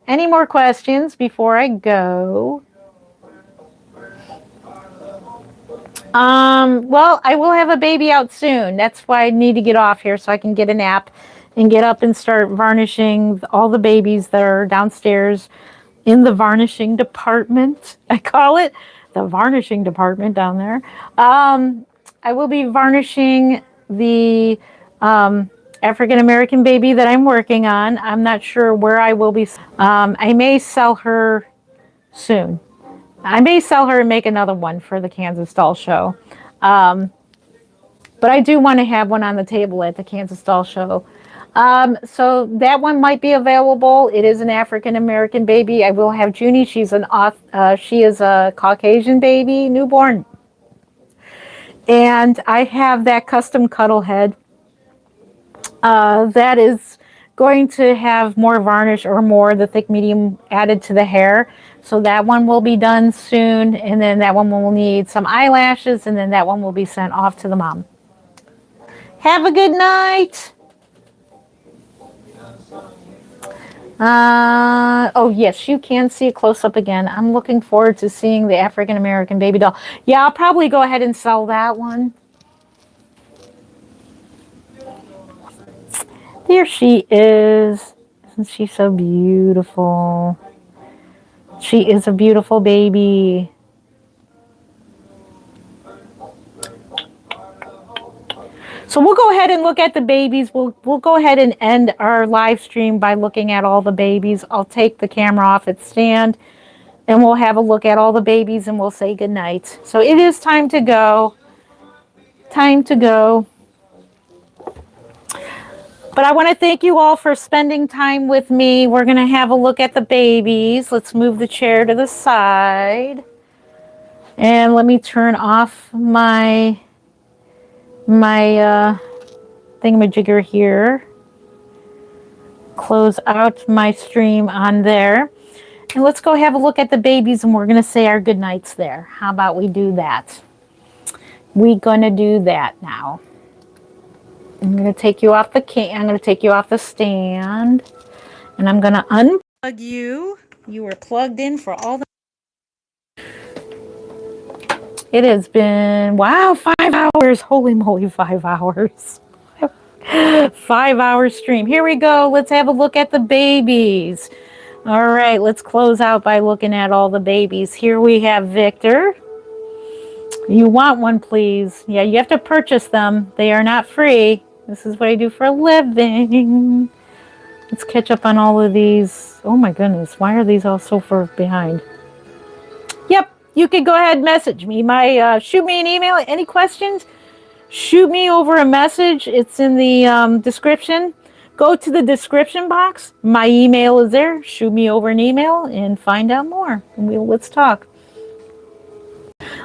any more questions before I go? Well, I will have a baby out soon. That's why I need to get off here so I can get a nap and get up and start varnishing all the babies that are downstairs in the varnishing department. I call it the varnishing department down there. I will be varnishing the African American baby that I'm working on. I'm not sure where I will be. I may sell her soon. I may sell her and make another one for the Kansas Doll Show. But I do want to have one on the table at the Kansas Doll Show. So that one might be available. It is an African American baby. I will have Junie. She is a Caucasian baby, newborn. And I have that custom cuddle head. That is going to have more varnish or more the thick medium added to the hair. So that one will be done soon. And then that one will need some eyelashes. And then that one will be sent off to the mom. Have a good night. Oh, yes, you can see a close-up again. I'm looking forward to seeing the African American baby doll. Yeah, I'll probably go ahead and sell that one. There she is. Isn't she so beautiful? She is a beautiful baby. So we'll go ahead and look at the babies. We'll go ahead and end our live stream by looking at all the babies. I'll take the camera off its stand and we'll have a look at all the babies and we'll say goodnight. So it is time to go. Time to go. But I want to thank you all for spending time with me. We're going to have a look at the babies. Let's move the chair to the side. And let me turn off my thingamajigger here. Close out my stream on there. And let's go have a look at the babies and we're going to say our good nights there. How about we do that? We're going to do that now. I'm going to take you off the stand. And I'm going to unplug you. You were plugged in for all the... It has been, wow, 5 hours. Holy moly, 5 hours. 5-hour stream. Here we go. Let's have a look at the babies. All right, let's close out by looking at all the babies. Here we have Victor. You want one, please. Yeah, you have to purchase them. They are not free. This is what I do for a living. Let's catch up on all of these. Oh my goodness, why are these all so far behind? Yep, you can go ahead and message me. Shoot me an email. Any questions? Shoot me over a message. It's in the description. Go to the description box. My email is there. Shoot me over an email and find out more. And let's talk.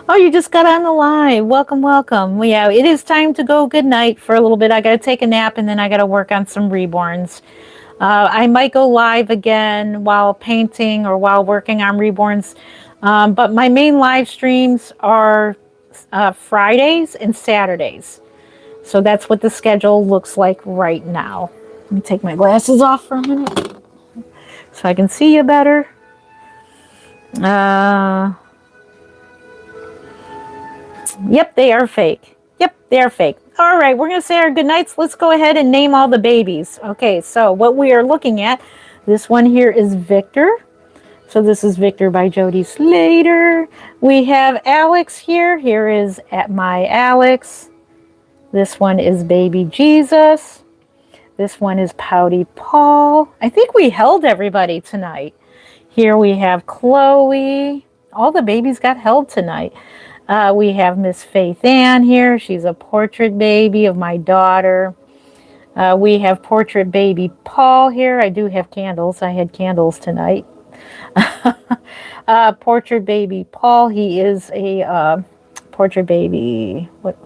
Oh, you just got on the live. Welcome, welcome. Well, yeah, it is time to go good night for a little bit. I got to take a nap and then I got to work on some reborns. I might go live again while painting or while working on reborns. But my main live streams are Fridays and Saturdays. So that's what the schedule looks like right now. Let me take my glasses off for a minute so I can see you better. Yep, they are fake. Yep, they are fake. All right, we're going to say our good nights. Let's go ahead and name all the babies. Okay, so what we are looking at, this one here is Victor. So this is Victor by Jody Slater. We have Alex here. Here is at my Alex. This one is Baby Jesus. This one is Pouty Paul. I think we held everybody tonight. Here we have Chloe. All the babies got held tonight. We have Miss Faith Ann here. She's a portrait baby of my daughter. We have portrait baby Paul here. I do have candles. I had candles tonight. Portrait baby Paul. He is a portrait baby. What?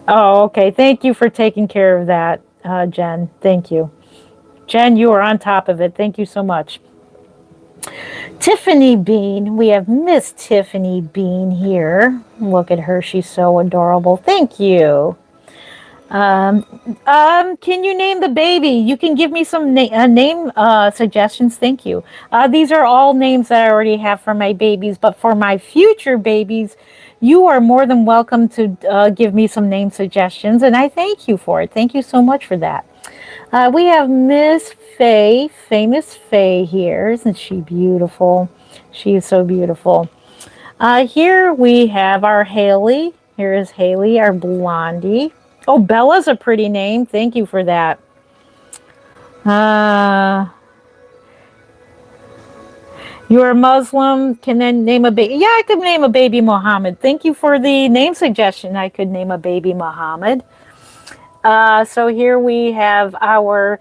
Oh, okay. Thank you for taking care of that, Jen. Thank you. Jen, you are on top of it. Thank you so much. Tiffany Bean. We have Miss Tiffany Bean here. Look at her. She's so adorable. Thank you. Can you name the baby? You can give me some name suggestions. Thank you. These are all names that I already have for my babies, but for my future babies, you are more than welcome to give me some name suggestions, and I thank you for it. Thank you so much for that. We have Miss Faye, famous Faye here. Isn't she beautiful? She is so beautiful. Here we have our Haley. Here is Haley, our blondie. Oh, Bella's a pretty name. Thank you for that. You're a Muslim, can then name a baby. Yeah, I could name a baby Muhammad. Thank you for the name suggestion. I could name a baby Muhammad. So here we have our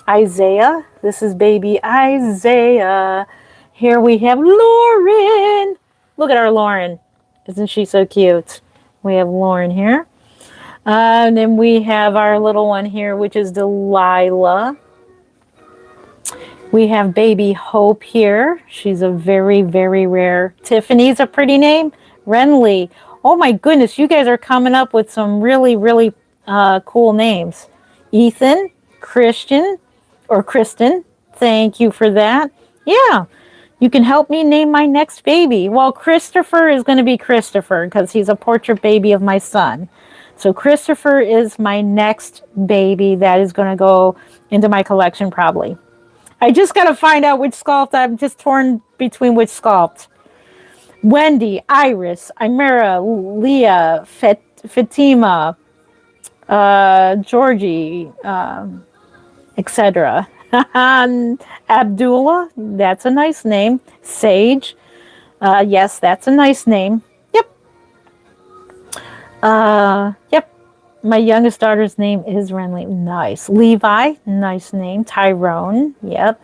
Isaiah. This is baby Isaiah. Here we have Lauren. Look at our Lauren. Isn't she so cute? We have Lauren here. And then we have our little one here, which is Delilah. We have baby Hope here. She's a very, very rare. Tiffany's a pretty name. Renly. Oh my goodness, you guys are coming up with some really, really cool names. Ethan, Christian, or Kristen. Thank you for that. Yeah, you can help me name my next baby. Well, Christopher is going to be Christopher because he's a portrait baby of my son. So Christopher is my next baby that is going to go into my collection probably. I just got to find out which sculpt. I'm just torn between which sculpt. Wendy, Iris, Imera, Leah, Fatima, Georgie, etc. Abdullah, that's a nice name. Sage, yes, that's a nice name. Yep. Yep. My youngest daughter's name is Renly. Nice. Levi, nice name. Tyrone, yep.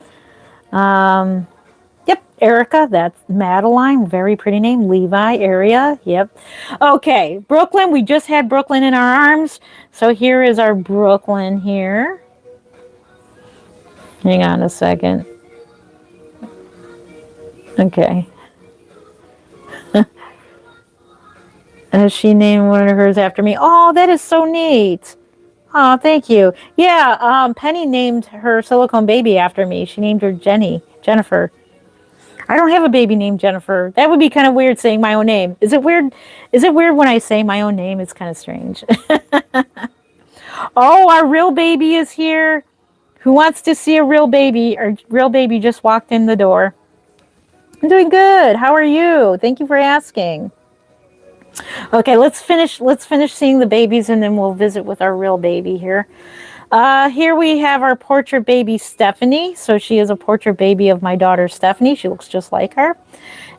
Yep. Erica, that's Madeline, very pretty name. Levi, Area, yep. Okay, Brooklyn, we just had Brooklyn in our arms. So here is our Brooklyn here. Hang on a second. Okay. And she named one of hers after me. Oh, that is so neat. Oh, thank you. Yeah, Penny named her silicone baby after me. She named her Jennifer. I don't have a baby named Jennifer. That would be kind of weird saying my own name. Is it weird? Is it weird when I say my own name? It's kind of strange. Oh, our real baby is here. Who wants to see a real baby? Our real baby just walked in the door. I'm doing good. How are you? Thank you for asking. Okay, let's finish seeing the babies and then we'll visit with our real baby here. Here we have our portrait baby Stephanie. So she is a portrait baby of my daughter Stephanie. She looks just like her.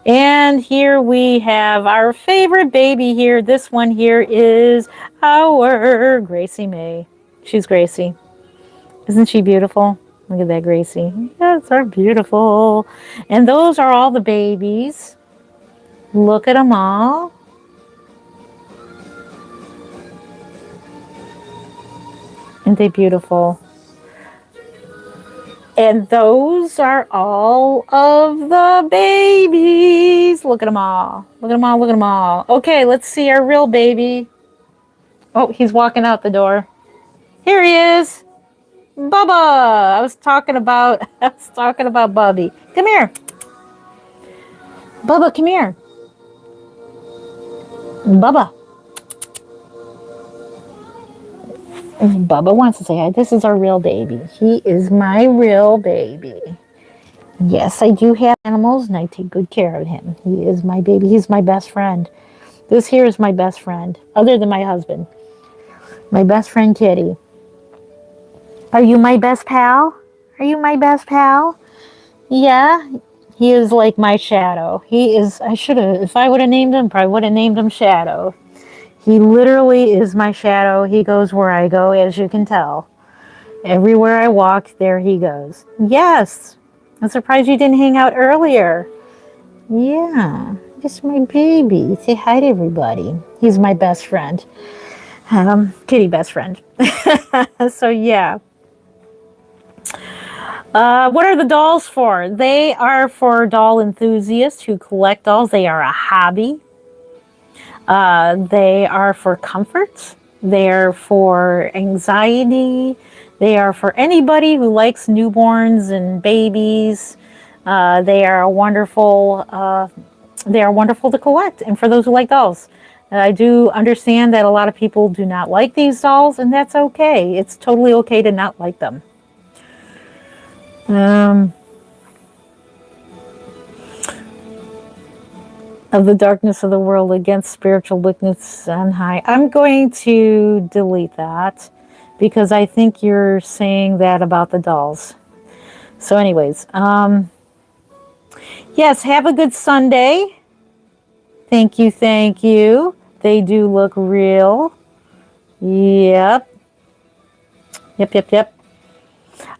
And here we have our favorite baby here. This one here is our Gracie May. She's Gracie. Isn't she beautiful? Look at that Gracie. Yes, are beautiful. And those are all the babies. Look at them all. Aren't they beautiful? And those are all of the babies. Look at them all. Look at them all. Look at them all. Okay, let's see our real baby. Oh, he's walking out the door. Here he is. Bubba. I was talking about Bubby. Come here. Bubba, come here. Bubba. Bubba wants to say hi. This is our real baby. He is my real baby. Yes, I do have animals and I take good care of him. He is my baby. He's my best friend. This here is my best friend, other than my husband. My best friend, Kitty. Are you my best pal? Are you my best pal? Yeah. He is like my shadow. He is, if I would have named him, probably would have named him Shadow. He literally is my shadow. He goes where I go, as you can tell. Everywhere I walk, there he goes. Yes. I'm surprised you didn't hang out earlier. Yeah. Just my baby. Say hi to everybody. He's my best friend. Kitty best friend. So, yeah. What are the dolls for? They are for doll enthusiasts who collect dolls. They are a hobby. They are for comfort. They are for anxiety. They are for anybody who likes newborns and babies. They are wonderful. They are wonderful to collect, and for those who like dolls. I do understand that a lot of people do not like these dolls, and that's okay. It's totally okay to not like them. Of the darkness of the world against spiritual wickedness on high. I'm going to delete that because I think you're saying that about the dolls. So anyways, Yes, have a good Sunday. Thank you, thank you. They do look real. Yep. Yep, yep, yep.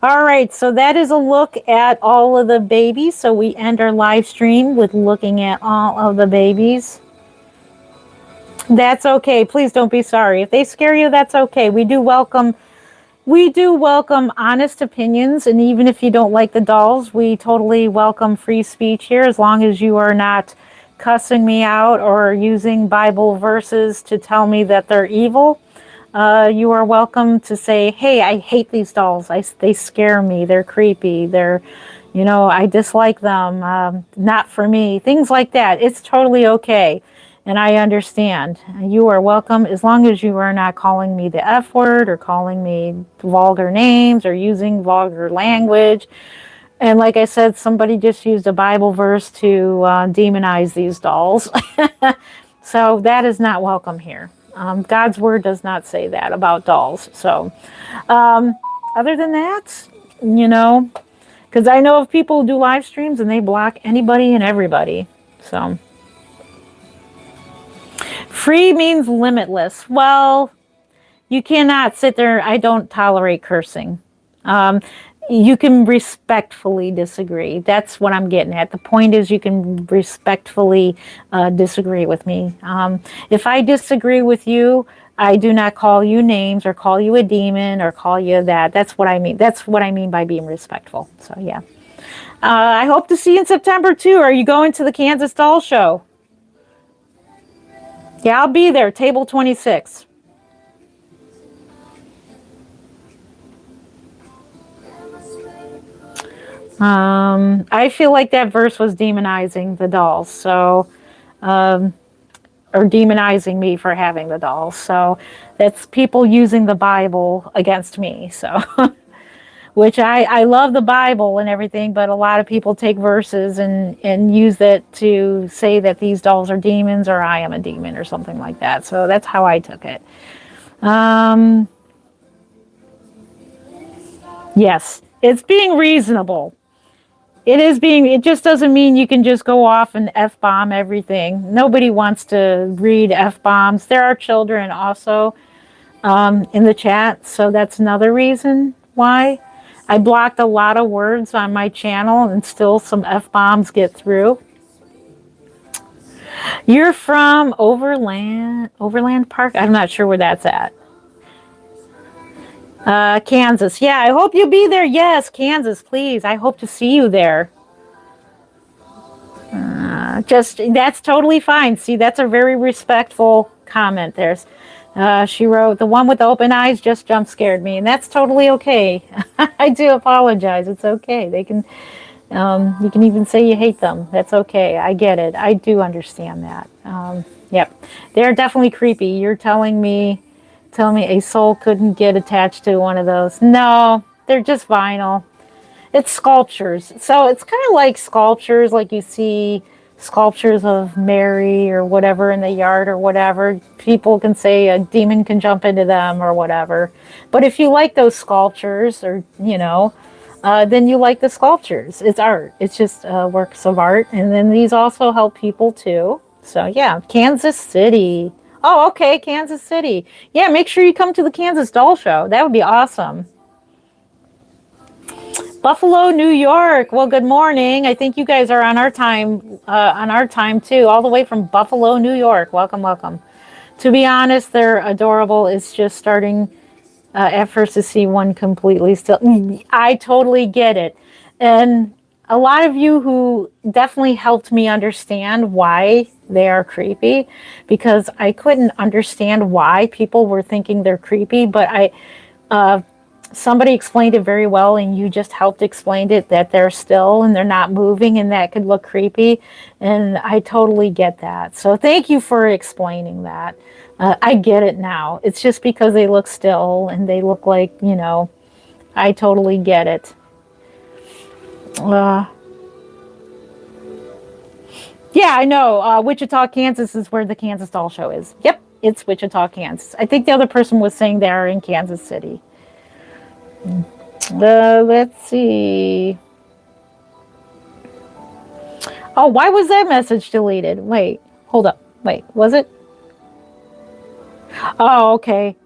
All right, so that is a look at all of the babies. So we end our live stream with looking at all of the babies. That's okay. Please don't be sorry. If they scare you, that's okay. We do welcome honest opinions, and even if you don't like the dolls, we totally welcome free speech here as long as you are not cussing me out or using Bible verses to tell me that they're evil. You are welcome to say, hey, I hate these dolls. They scare me. They're creepy. I dislike them. Not for me. Things like that. It's totally okay. And I understand. You are welcome as long as you are not calling me the F word or calling me vulgar names or using vulgar language. And like I said, somebody just used a Bible verse to demonize these dolls. So that is not welcome here. God's word does not say that about dolls. So other than that, because I know of people who do live streams and they block anybody and everybody. So free means limitless. Well, you cannot sit there. I don't tolerate cursing. Um, you can respectfully disagree. That's what I'm getting at. The point is, you can respectfully disagree with me. If I disagree with you, I do not call you names or call you a demon or call you that. That's what I mean. That's what I mean by being respectful. So, yeah. I hope to see you in September, too. Are you going to the Kansas Doll Show? Yeah, I'll be there. Table 26. I feel like that verse was demonizing the dolls, or demonizing me for having the dolls. So that's people using the Bible against me. So, which I love the Bible and everything, but a lot of people take verses and use that to say that these dolls are demons or I am a demon or something like that. So that's how I took it. Yes, it's being reasonable. It just doesn't mean you can just go off and F-bomb everything. Nobody wants to read F-bombs. There are children also in the chat, so that's another reason why. I blocked a lot of words on my channel and still some F-bombs get through. You're from Overland Park? I'm not sure where that's at. Kansas. Yeah, I hope you'll be there. Yes, Kansas, please. I hope to see you there. That's totally fine. See, that's a very respectful comment. She wrote, the one with the open eyes just jump scared me, and that's totally okay. I do apologize. It's okay. You can even say you hate them. That's okay. I get it. I do understand that. Yep, they're definitely creepy. You're telling me a soul couldn't get attached to one of those. No, they're just vinyl. It's sculptures. So it's kind of like sculptures, like you see sculptures of Mary or whatever in the yard or whatever. People can say a demon can jump into them or whatever. But if you like those sculptures or, then you like the sculptures. It's art. It's just works of art. And then these also help people too. So yeah, Kansas City. Oh, okay, Kansas City. Yeah, make sure you come to the Kansas Doll Show. That would be awesome. Buffalo, New York. Well, good morning. I think you guys are on our time too, all the way from Buffalo, New York. Welcome, welcome. To be honest, they're adorable. It's just starting at first to see one completely still. I totally get it. And a lot of you who definitely helped me understand why they are creepy, because I couldn't understand why people were thinking they're creepy, but somebody explained it very well, and you just helped explain it, that they're still and they're not moving, and that could look creepy. And I totally get that. So thank you for explaining that. I get it now. It's just because they look still and they look like, I totally get it. Yeah, I know. Wichita, Kansas is where the Kansas Doll Show is. Yep, it's Wichita, Kansas. I think the other person was saying they're in Kansas City. Let's see. Oh, why was that message deleted? Wait, hold up. Wait, was it? Oh, okay.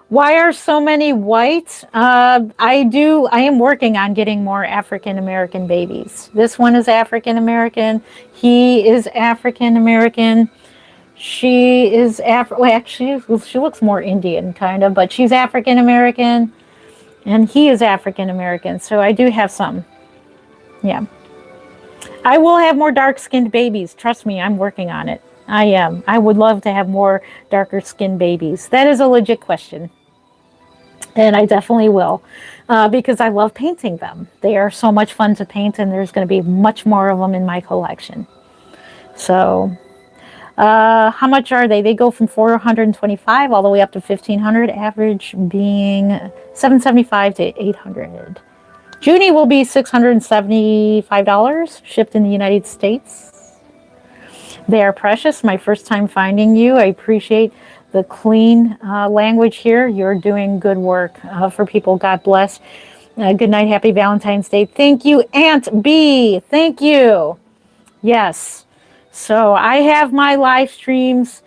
Why are so many whites? I am working on getting more African American babies. This one is African American. He is African American. She is well, actually, she looks more Indian, kind of, but she's African American, and he is African American. So I do have some. Yeah. I will have more dark skinned babies. Trust me, I'm working on it. I am. I would love to have more darker skinned babies. That is a legit question. And I definitely will, because I love painting them. They are so much fun to paint, and there's going to be much more of them in my collection. So, how much are they? They go from 425 all the way up to 1500, average being 775 to 800. Junie will be $675, shipped in the United States. They are precious. My first time finding you. I appreciate the clean language here. You're doing good work for people. God bless. Good night. Happy Valentine's Day. Thank you, Aunt B. Thank you. Yes. So I have my live streams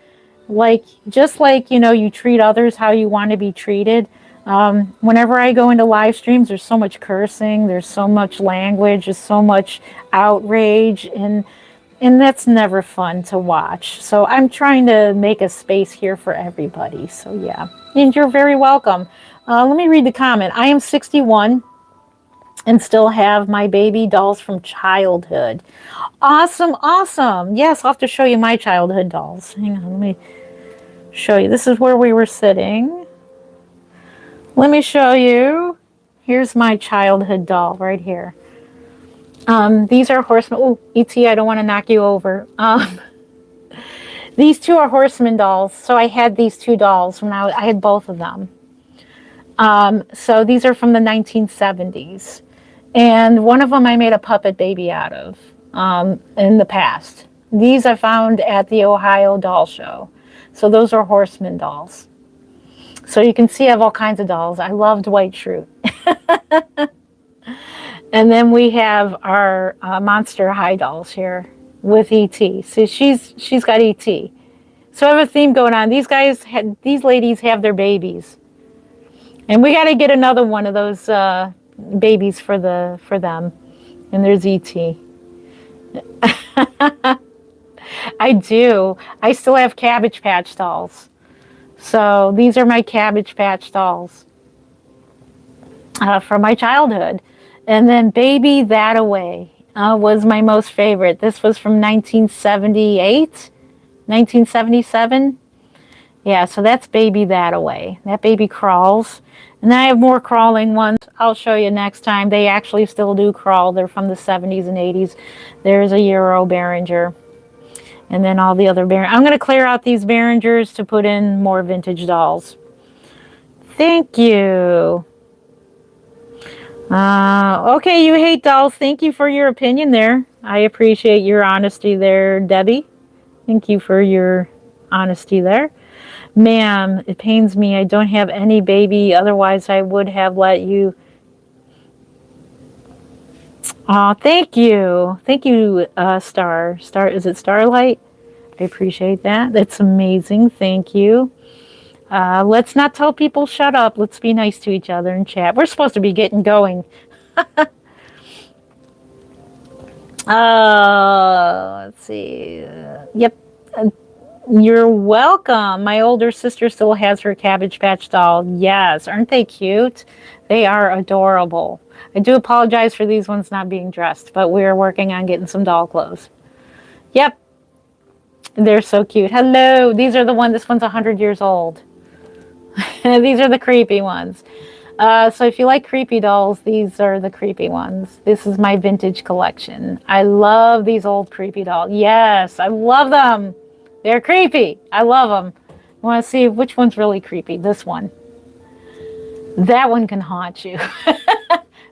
just like, you treat others how you want to be treated. Whenever I go into live streams, there's so much cursing, there's so much language, there's so much outrage, and that's never fun to watch. So I'm trying to make a space here for everybody. So yeah, and you're very welcome. Let me read the comment. I am 61 and still have my baby dolls from childhood. Awesome, awesome. Yes, I'll have to show you my childhood dolls. Hang on, let me show you. This is where we were sitting. Let me show you. Here's my childhood doll right here. These are horsemen. Oh, E.T., I don't want to knock you over. These two are horseman dolls. So I had these two dolls when I had both of them. So these are from the 1970s. And one of them I made a puppet baby out of in the past. These I found at the Ohio Doll Show. So those are horseman dolls. So you can see I have all kinds of dolls. I loved White Shrew. And then we have our Monster High dolls here with E.T. So she's got E.T. So I have a theme going on. These ladies have their babies. And we got to get another one of those babies for them. And there's E.T. I do. I still have Cabbage Patch dolls. So these are my Cabbage Patch dolls from my childhood. And then Baby That Away was my most favorite. This was from 1978, 1977. Yeah, so that's Baby That Away. That baby crawls. And then I have more crawling ones. I'll show you next time. They actually still do crawl. They're from the 70s and 80s. There's a Euro Behringer. And then all the other Behringers. I'm going to clear out these Behringers to put in more vintage dolls. Thank you. Okay, you hate dolls. Thank you for your opinion there. I appreciate your honesty there, Debbie. Thank you for your honesty there. Ma'am, it pains me. I don't have any baby. Otherwise, I would have let you. Thank you. Thank you, Star. Is it Starlight? I appreciate that. That's amazing. Thank you. Let's not tell people shut up. Let's be nice to each other and chat. We're supposed to be getting going. Let's see. Yep. You're welcome. My older sister still has her Cabbage Patch doll. Yes. Aren't they cute? They are adorable. I do apologize for these ones not being dressed, but we're working on getting some doll clothes. Yep. They're so cute. Hello. These are the one. This one's 100 years old. These are the creepy ones. So if you like creepy dolls, these are the creepy ones. This is my vintage collection. I love these old creepy dolls. Yes, I love them. They're creepy. I love them. I want to see which one's really creepy. This one. That one can haunt you.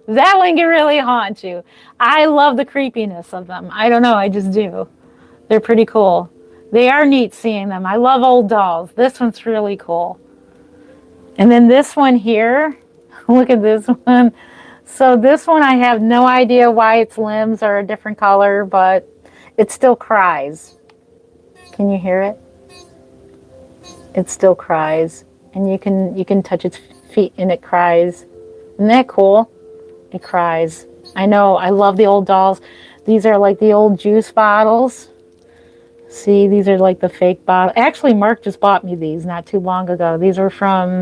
That one can really haunt you. I love the creepiness of them. I don't know. I just do. They're pretty cool. They are neat seeing them. I love old dolls. This one's really cool. And then this one here. Look at this one. So this one, I have no idea why its limbs are a different color, but It still cries. Can you hear it? It still cries. And you can touch its feet and it cries. Isn't that cool? It cries. I know, I love the old dolls. These are like the old juice bottles. See, these are like the fake bottle. Actually, Mark just bought me these not too long ago. These were from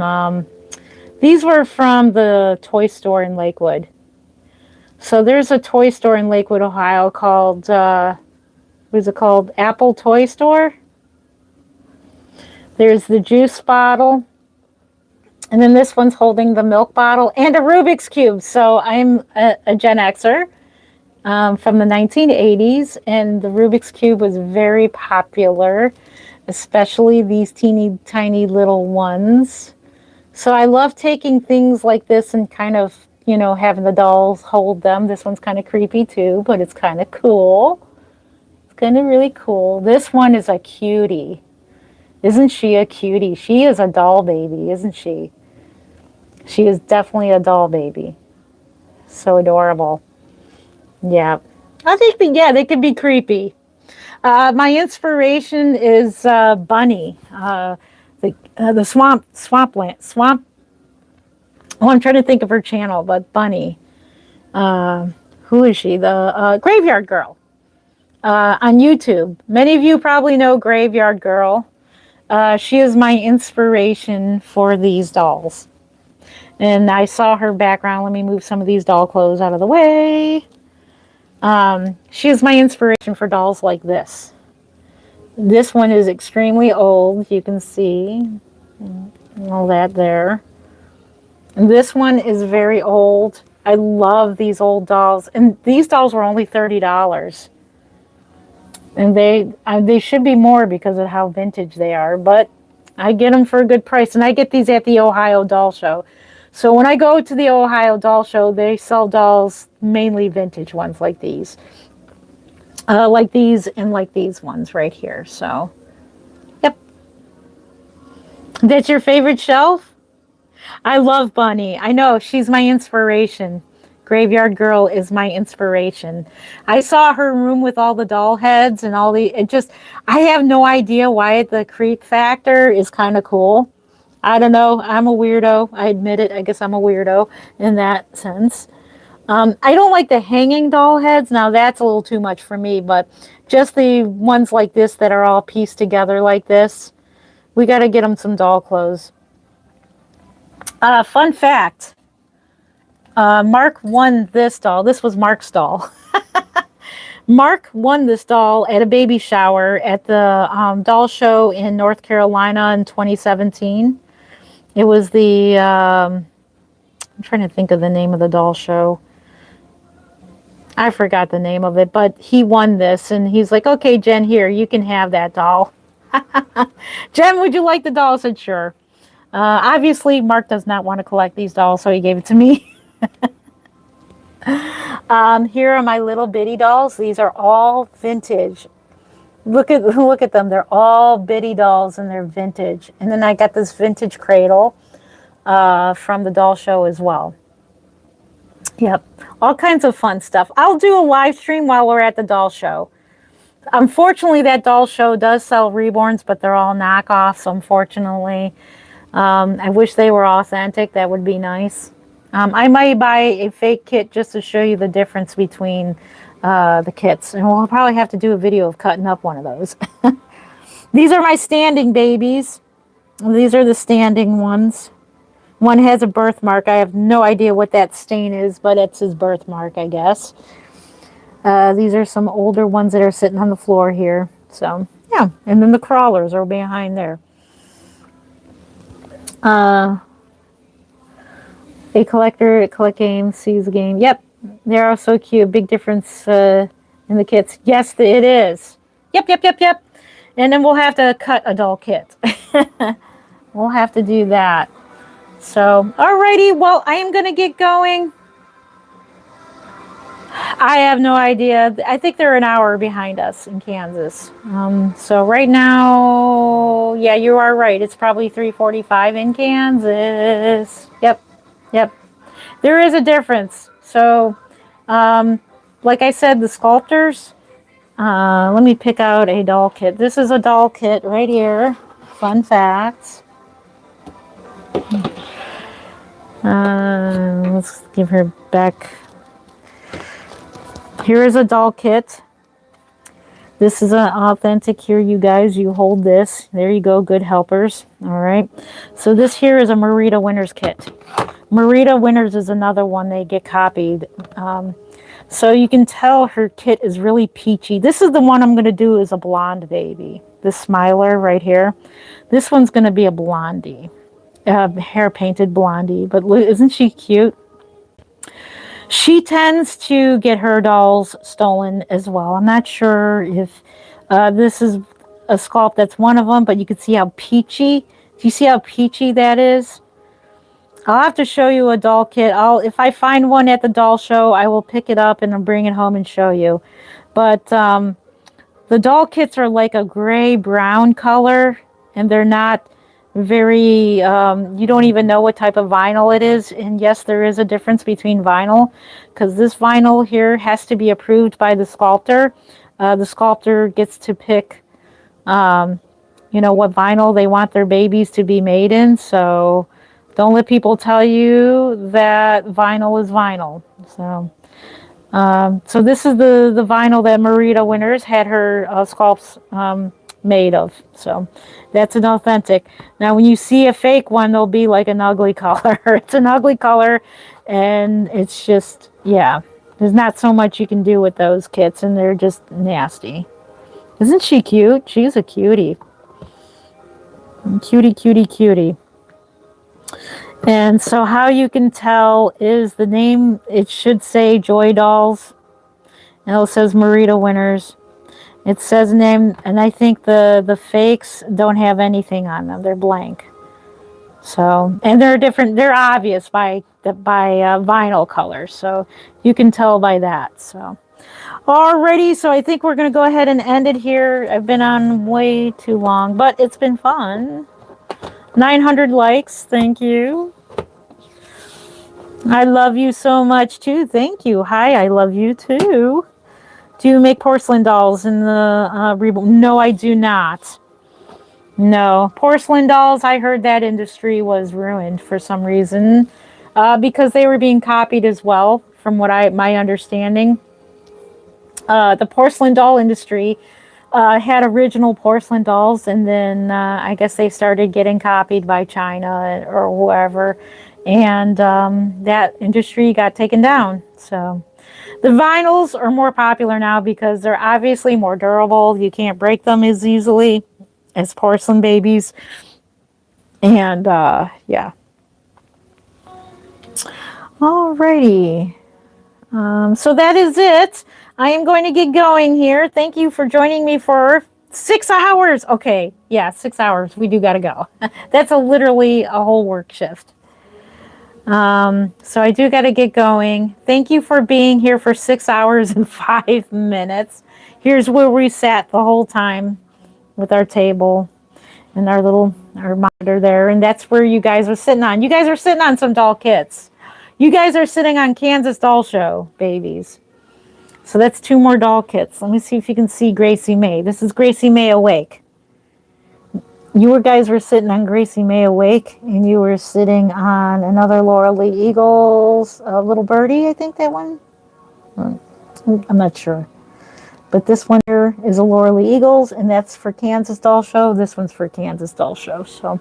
the toy store in Lakewood. So there's a toy store in Lakewood, Ohio called, what is it called? Apple Toy Store. There's the juice bottle. And then this one's holding the milk bottle and a Rubik's Cube. So I'm a Gen Xer from the 1980s. And the Rubik's Cube was very popular, especially these teeny tiny little ones. So I love taking things like this and kind of, you know, having the dolls hold them. This one's kind of creepy too, but it's kind of cool. It's kind of really cool. This one is a cutie. Isn't she a cutie? She is a doll baby, isn't she? She is definitely a doll baby. So adorable. Yeah. I think that, yeah, they could be creepy. My inspiration is Bunny. The swamp. Oh, I'm trying to think of her channel, but Bunny. Who is she? The Graveyard Girl on YouTube. Many of you probably know Graveyard Girl. She is my inspiration for these dolls. And I saw her background. Let me move some of these doll clothes out of the way. She is my inspiration for dolls like this. This one is extremely old. You can see all that there. And this one is very old. I love these old dolls. And these dolls were only $30. And they should be more because of how vintage they are. But I get them for a good price. And I get these at the Ohio Doll Show. So when I go to the Ohio Doll Show, they sell dolls, mainly vintage ones like these. Like these and like these ones right here. So, yep. That's your favorite shelf? I love Bunny. I know, she's my inspiration. Graveyard Girl is my inspiration. I saw her room with all the doll heads and all I have no idea why the creep factor is kind of cool. I don't know. I'm a weirdo. I admit it. I guess I'm a weirdo in that sense. I don't like the hanging doll heads. Now that's a little too much for me, but just the ones like this that are all pieced together like this, we got to get them some doll clothes. Fun fact, Mark won this doll. This was Mark's doll. Mark won this doll at a baby shower at the doll show in North Carolina in 2017. It was the, I'm trying to think of the name of the doll show. I forgot the name of it, but he won this, and he's like, okay, Jen, here, you can have that doll. Jen, would you like the doll? I said, sure. Obviously, Mark does not want to collect these dolls, so he gave it to me. Here are my little bitty dolls. These are all vintage. Look at them. They're all bitty dolls, and they're vintage. And then I got this vintage cradle from the doll show as well. Yep, all kinds of fun stuff. I'll do a live stream while we're at the doll show. Unfortunately, that doll show does sell Reborns, but they're all knockoffs, unfortunately. I wish they were authentic. That would be nice. I might buy a fake kit just to show you the difference between the kits. And we'll probably have to do a video of cutting up one of those. These are my standing babies. These are the standing ones. One has a birthmark. I have no idea what that stain is, but it's his birthmark, I guess. These are some older ones that are sitting on the floor here. So, yeah. And then the crawlers are behind there. A collector, collect games, sees the game. Yep, they're all so cute. Big difference in the kits. Yes, it is. Yep. And then we'll have to cut a doll kit. We'll have to do that. So, alrighty. Well, I am going to get going. I have no idea. I think they're an hour behind us in Kansas. So right now, yeah, you are right. It's probably 3:45 in Kansas. Yep. There is a difference. So, like I said, the sculptors, Let me pick out a doll kit. This is a doll kit right here. Fun facts. Let's give her back. Here is a doll kit. This is an authentic. Here, you guys, you hold this. There you go, good helpers. All right. So this here is a Marita Winters kit. Marita Winters is another one they get copied. So you can tell her kit is really peachy. This is the one I'm going to do is a blonde baby. This smiler right here. This one's going to be a blondie. Hair painted blondie. But isn't she cute? She tends to get her dolls stolen as well. I'm not sure if this is a sculpt that's one of them, but you can see how peachy. Do you see how peachy that is? I'll have to show you a doll kit. If I find one at the doll show, I will pick it up and I'll bring it home and show you. But the doll kits are like a gray-brown color, and they're not very, you don't even know what type of vinyl it is. And yes, there is a difference between vinyl, because this vinyl here has to be approved by the sculptor. The sculptor gets to pick, you know, what vinyl they want their babies to be made in. So don't let people tell you that vinyl is vinyl. So this is the vinyl that Marita Winters had her sculpts made of. So that's an authentic. Now, when you see a fake one, they'll be like an ugly color. It's an ugly color, and it's just, yeah. There's not so much you can do with those kits, and they're just nasty. Isn't she cute? She's a cutie. Cutie, cutie, cutie. And so how you can tell is the name, it should say Joy Dolls. And it says Marita Winters. It says name, and I think the fakes don't have anything on them. They're blank. So, and they're different, they're obvious by vinyl color. So you can tell by that. So, alrighty, so I think we're going to go ahead and end it here. I've been on way too long, but it's been fun. 900 likes, thank you. I love you so much too, thank you. Hi, I love you too. Do you make porcelain dolls in the Reborn? No, I do not. No, porcelain dolls, I heard that industry was ruined for some reason because they were being copied as well, from what my understanding. The porcelain doll industry had original porcelain dolls, and then I guess they started getting copied by China or whoever, and that industry got taken down. So the vinyls are more popular now because they're obviously more durable. You can't break them as easily as porcelain babies. And yeah. Alrighty. So that is it. I am going to get going here. Thank you for joining me for 6 hours. Okay, yeah, 6 hours. We do got to go. That's literally a whole work shift. So I do got to get going. Thank you for being here for 6 hours and 5 minutes. Here's where we sat the whole time with our table and our monitor there. And that's where you guys are sitting on. You guys are sitting on some doll kits. You guys are sitting on Kansas Doll Show babies. So that's 2 more doll kits. Let me see if you can see Gracie May. This is Gracie May Awake. You guys were sitting on Gracie May Awake, and you were sitting on another Laura Lee Eagles, Little Birdie, I think that one. I'm not sure. But this one here is a Laura Lee Eagles, and that's for Kansas Doll Show. This one's for Kansas Doll Show. So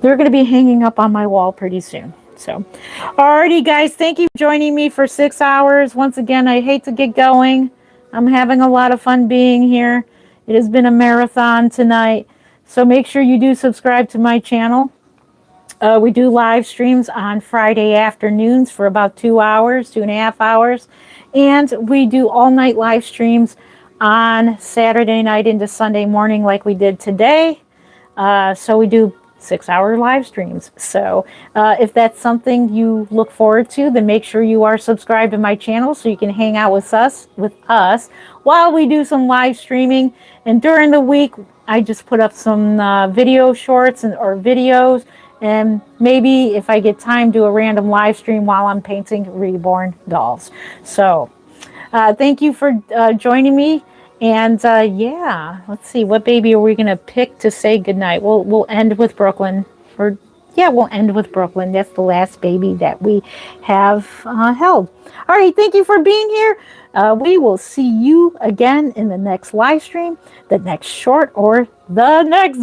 they're going to be hanging up on my wall pretty soon. So, alrighty, guys, thank you for joining me for 6 hours. Once again, I hate to get going. I'm having a lot of fun being here. It has been a marathon tonight. So make sure you do subscribe to my channel. We do live streams on Friday afternoons for about 2 hours, 2.5 hours. And we do all night live streams on Saturday night into Sunday morning like we did today. So we do 6-hour live streams. So if that's something you look forward to, then make sure you are subscribed to my channel so you can hang out with us while we do some live streaming. And during the week, I just put up some video shorts or videos, and maybe if I get time, do a random live stream while I'm painting Reborn dolls. So thank you for joining me. And yeah, let's see, what baby are we gonna pick to say goodnight? We'll end with Brooklyn. Or yeah, we'll end with Brooklyn. That's the last baby that we have held. All right, thank you for being here. We will see you again in the next live stream, the next short, or the next